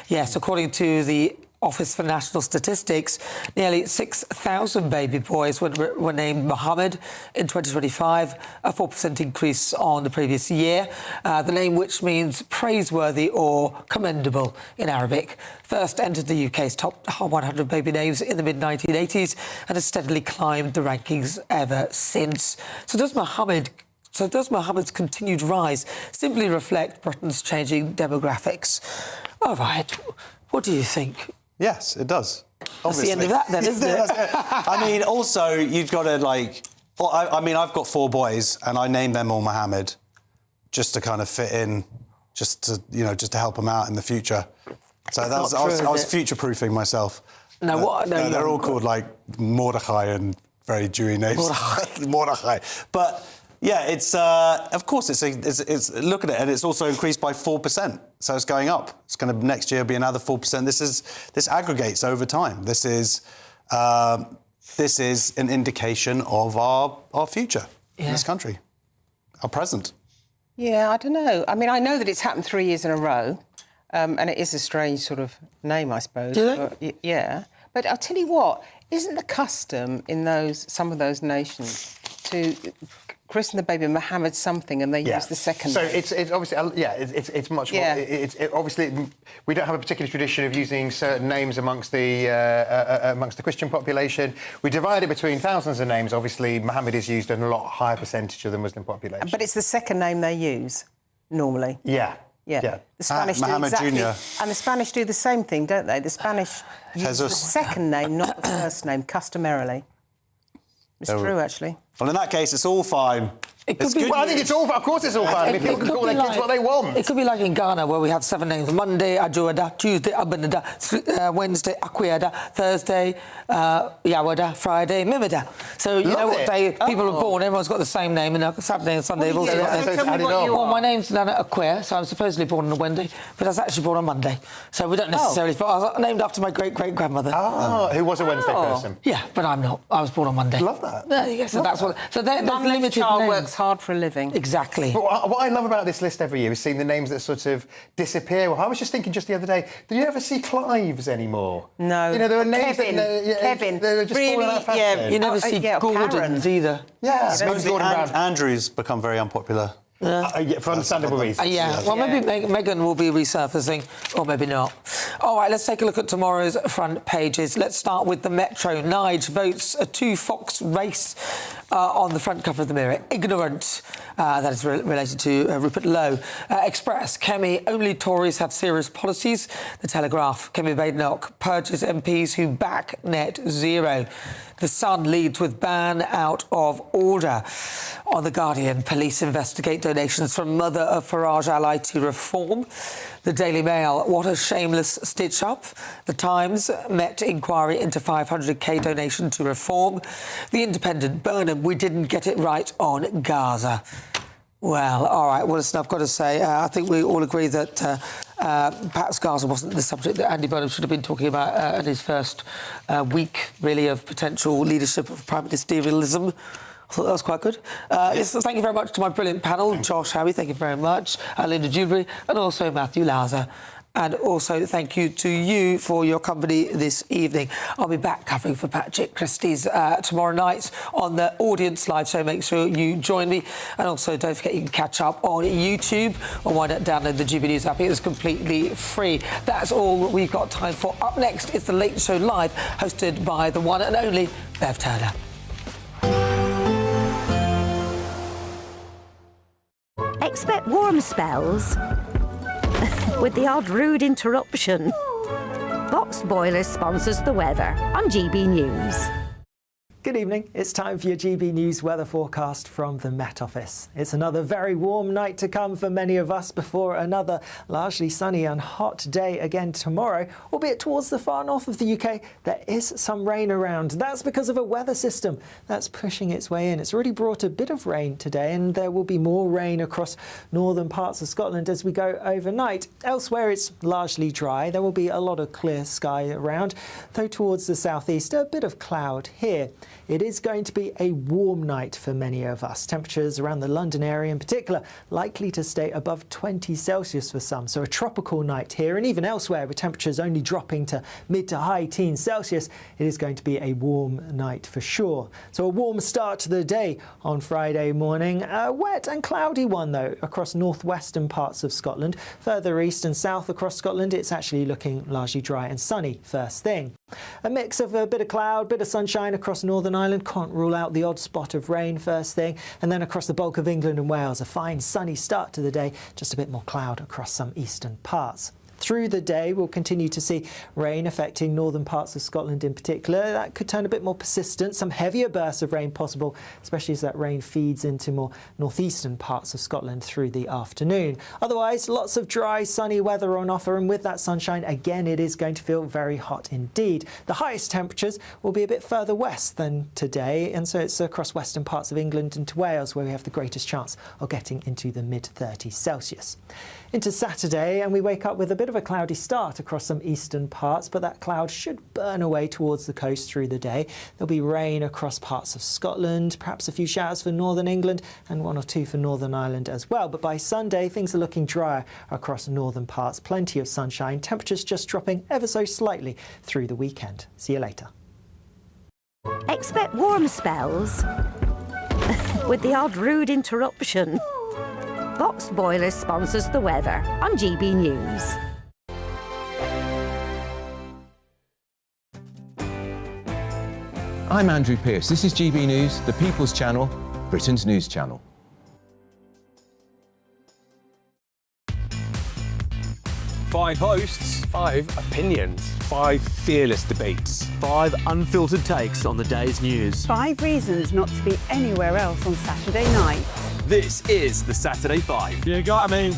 Yes, according to the Office for National Statistics, nearly 6,000 baby boys were named Mohammed in 2025, a 4% increase on the previous year. The name, which means praiseworthy or commendable in Arabic, first entered the UK's top 100 baby names in the mid-1980s and has steadily climbed the rankings ever since. So does Mohammed's continued rise simply reflect Britain's changing demographics? All right, what do you think? Yes, it does. Obviously. That's the end of that, then, isn't it? I mean, also, you've got to, like... Well, I mean, I've got 4 boys, and I named them all Mohammed just to kind of fit in, just to help them out in the future. So I was future-proofing myself. No, what? No, they're all called, like, Mordechai and very Jewy names. Mordechai. But... yeah, it's of course it's look at it, and it's also increased by 4%, so it's going up. It's going to next year be another 4%. This aggregates over time. This is an indication of our future in this country, our present. Yeah, I don't know. I mean, I know that it's happened 3 years in a row, and it is a strange sort of name, I suppose. Do they? But, yeah, but I'll tell you what, isn't the custom in some of those nations to christen the baby Mohammed something, and they use the second name? So it's obviously, it's much more... obviously, we don't have a particular tradition of using certain names amongst the Christian population. We divide it between thousands of names. Obviously, Mohammed is used in a lot higher percentage of the Muslim population. But it's the second name they use, normally. Yeah. The Spanish do Mohammed exactly... Jr. And the Spanish do the same thing, don't they? The Spanish use the second name, not the first name, customarily. It's true, actually. Well, in that case, it's all fine. It could be, I think it's all... Of course it's all fine. I mean, people can call their kids what they want. It could be like in Ghana, where we have 7 names. Monday, Ajuada. Tuesday, Abanada. Wednesday, Akwiada. Thursday, Yawada. Friday, Mimida. So you know what day people are born. Everyone's got the same name. And Saturday and Sunday have also got the same. Well, my name's Nana Akweer, so I'm supposedly born on a Wednesday, but I was actually born on Monday. So we don't necessarily... But I was named after my great-great-grandmother. Who was a Wednesday person. Yeah, but I'm not. I was born on Monday. Love that. Yeah, so that's what... So there's limited child names. works hard for a living. Exactly. But what I love about this list every year is seeing the names that sort of disappear. Well, I was just thinking just the other day, do you ever see Clives anymore? No. You know, there are names Kevin. They're just Really? falling out of fashion. Yeah, you never see Gordons either. Yeah. Andrew's become very unpopular. For understandable reasons. Well, maybe Meghan will be resurfacing, or maybe not. All right, let's take a look at tomorrow's front pages. Let's start with the Metro. Nige votes a 2-Fox race on the front cover of the Mirror. Ignorant, that is related to Rupert Lowe. Express, Kemi, only Tories have serious policies. The Telegraph, Kemi Badenoch purges MPs who back net zero. The Sun leads with ban out of order. On The Guardian, police investigate donations from mother of Farage ally to Reform. The Daily Mail, what a shameless stitch-up. The Times, Met inquiry into 500k donation to Reform. The Independent, Burnham, we didn't get it right on Gaza. Well, all right. Well, listen, I've got to say, I think we all agree that perhaps Gaza wasn't the subject that Andy Burnham should have been talking about in his first week, really, of potential leadership of prime ministerialism. I thought that was quite good. So thank you very much to my brilliant panel. Josh Howie, thank you very much. Linda Dewberry, and also Matthew Lauser. And also thank you to you for your company this evening. I'll be back covering for Patrick Christys tomorrow night on the Audience Live show. Make sure you join me. And also don't forget you can catch up on YouTube, or why not download the GB News app. It is completely free. That's all we've got time for. Up next is The Late Show Live, hosted by the one and only Bev Turner. Expect warm spells with the odd rude interruption. Boxed Boilers sponsors the weather on GB News. Good evening. It's time for your GB News weather forecast from the Met Office. It's another very warm night to come for many of us before another largely sunny and hot day again tomorrow, albeit towards the far north of the UK there is some rain around. That's because of a weather system that's pushing its way in. It's already brought a bit of rain today, and there will be more rain across northern parts of Scotland as we go overnight. Elsewhere it's largely dry. There will be a lot of clear sky around, though towards the southeast a bit of cloud here. It is going to be a warm night for many of us. Temperatures around the London area in particular likely to stay above 20 Celsius for some, so a tropical night here, and even elsewhere with temperatures only dropping to mid to high teens Celsius, it is going to be a warm night for sure. So a warm start to the day on Friday morning. A wet and cloudy one though across northwestern parts of Scotland. Further east and south across Scotland it's actually looking largely dry and sunny first thing. A mix of a bit of cloud, bit of sunshine across Northern Ireland. Can't rule out the odd spot of rain first thing. And then across the bulk of England and Wales, a fine sunny start to the day, just a bit more cloud across some eastern parts. Through the day, we'll continue to see rain affecting northern parts of Scotland in particular. That could turn a bit more persistent, some heavier bursts of rain possible, especially as that rain feeds into more northeastern parts of Scotland through the afternoon. Otherwise, lots of dry, sunny weather on offer, and with that sunshine, again, it is going to feel very hot indeed. The highest temperatures will be a bit further west than today, and so it's across western parts of England and to Wales where we have the greatest chance of getting into the mid-30s Celsius. Into Saturday, and we wake up with a bit of a cloudy start across some eastern parts, but that cloud should burn away towards the coast through the day. There'll be rain across parts of Scotland, perhaps a few showers for northern England and one or two for Northern Ireland as well. But by Sunday, things are looking drier across northern parts. Plenty of sunshine, temperatures just dropping ever so slightly through the weekend. See you later. Expect warm spells with the odd rude interruption. Boxed Boilers sponsors the weather on GB News. I'm Andrew Pearce. This is GB News, the People's Channel, Britain's news channel. Five hosts, 5 opinions, 5 fearless debates, 5 unfiltered takes on the day's news. 5 reasons not to be anywhere else on Saturday night. This is the Saturday 5. You got me.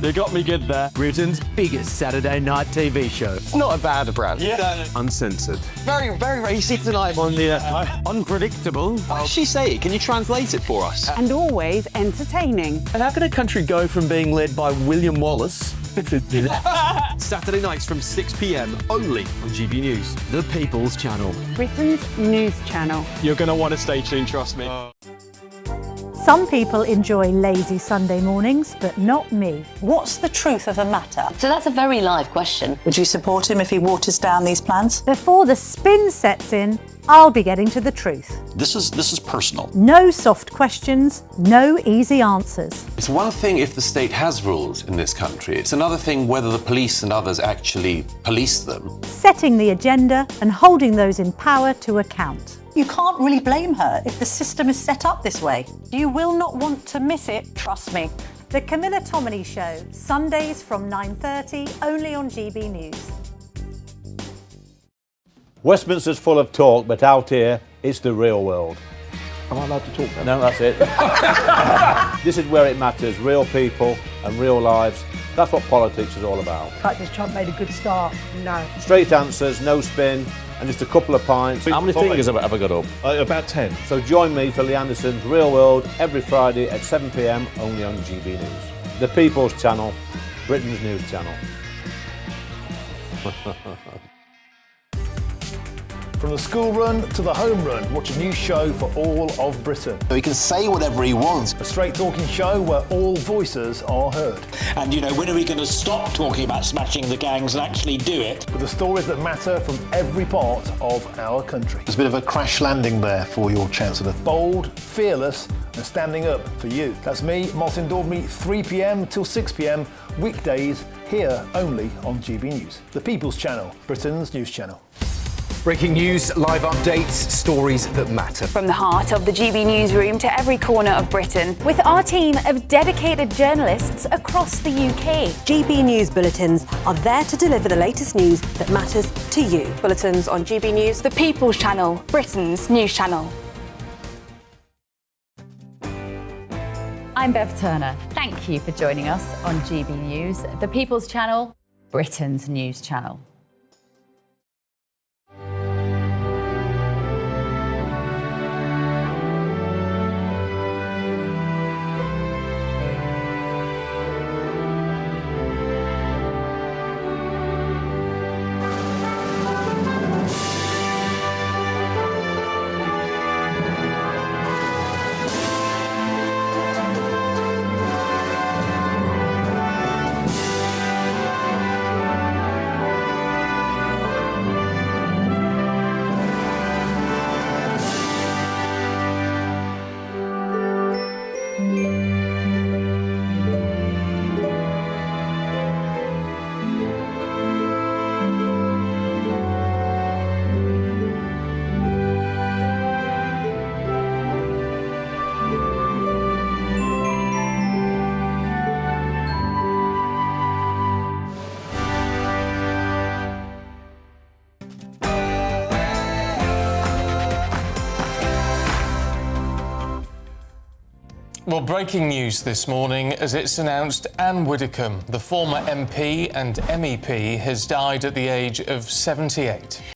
You got me good there. Britain's biggest Saturday night TV show. It's not a bad brand. Yeah. Uncensored. Very, very racy tonight on the unpredictable. What did she say? Can you translate it for us? And always entertaining. And how can a country go from being led by William Wallace Saturday nights from 6 p.m. only on GB News. The People's Channel. Britain's news channel. You're going to want to stay tuned, trust me. Some people enjoy lazy Sunday mornings, but not me. What's the truth of the matter? So that's a very live question. Would you support him if he waters down these plans? Before the spin sets in, I'll be getting to the truth. This is personal. No soft questions, no easy answers. It's one thing if the state has rules in this country. It's another thing whether the police and others actually police them. Setting the agenda and holding those in power to account. You can't really blame her if the system is set up this way. You will not want to miss it, trust me. The Camilla Tominey Show, Sundays from 9:30, only on GB News. Westminster's full of talk, but out here, it's the real world. Am I allowed to talk now? No, that's it. This is where it matters, real people and real lives. That's what politics is all about. In fact, has Trump made a good start? No. Straight answers, no spin, and just a couple of pints. How many fingers have I got up? About 10. So join me for Lee Anderson's Real World every Friday at 7 p.m. only on GB News. The People's Channel, Britain's news channel. From the school run to the home run, watch a new show for all of Britain. So he can say whatever he wants. A straight talking show where all voices are heard. And, you know, when are we going to stop talking about smashing the gangs and actually do it? With the stories that matter from every part of our country. There's a bit of a crash landing there for your Chancellor. Bold, fearless and standing up for you. That's me, Martin Daubney, 3 p.m. till 6 p.m, weekdays, here only on GB News. The People's Channel, Britain's news channel. Breaking news, live updates, stories that matter. From the heart of the GB newsroom to every corner of Britain, with our team of dedicated journalists across the UK. GB News bulletins are there to deliver the latest news that matters to you. Bulletins on GB News, the People's Channel, Britain's news channel. I'm Bev Turner. Thank you for joining us on GB News, the People's Channel, Britain's news channel. Well, breaking news this morning as it's announced Anne Widdecombe, the former MP and MEP, has died at the age of 78.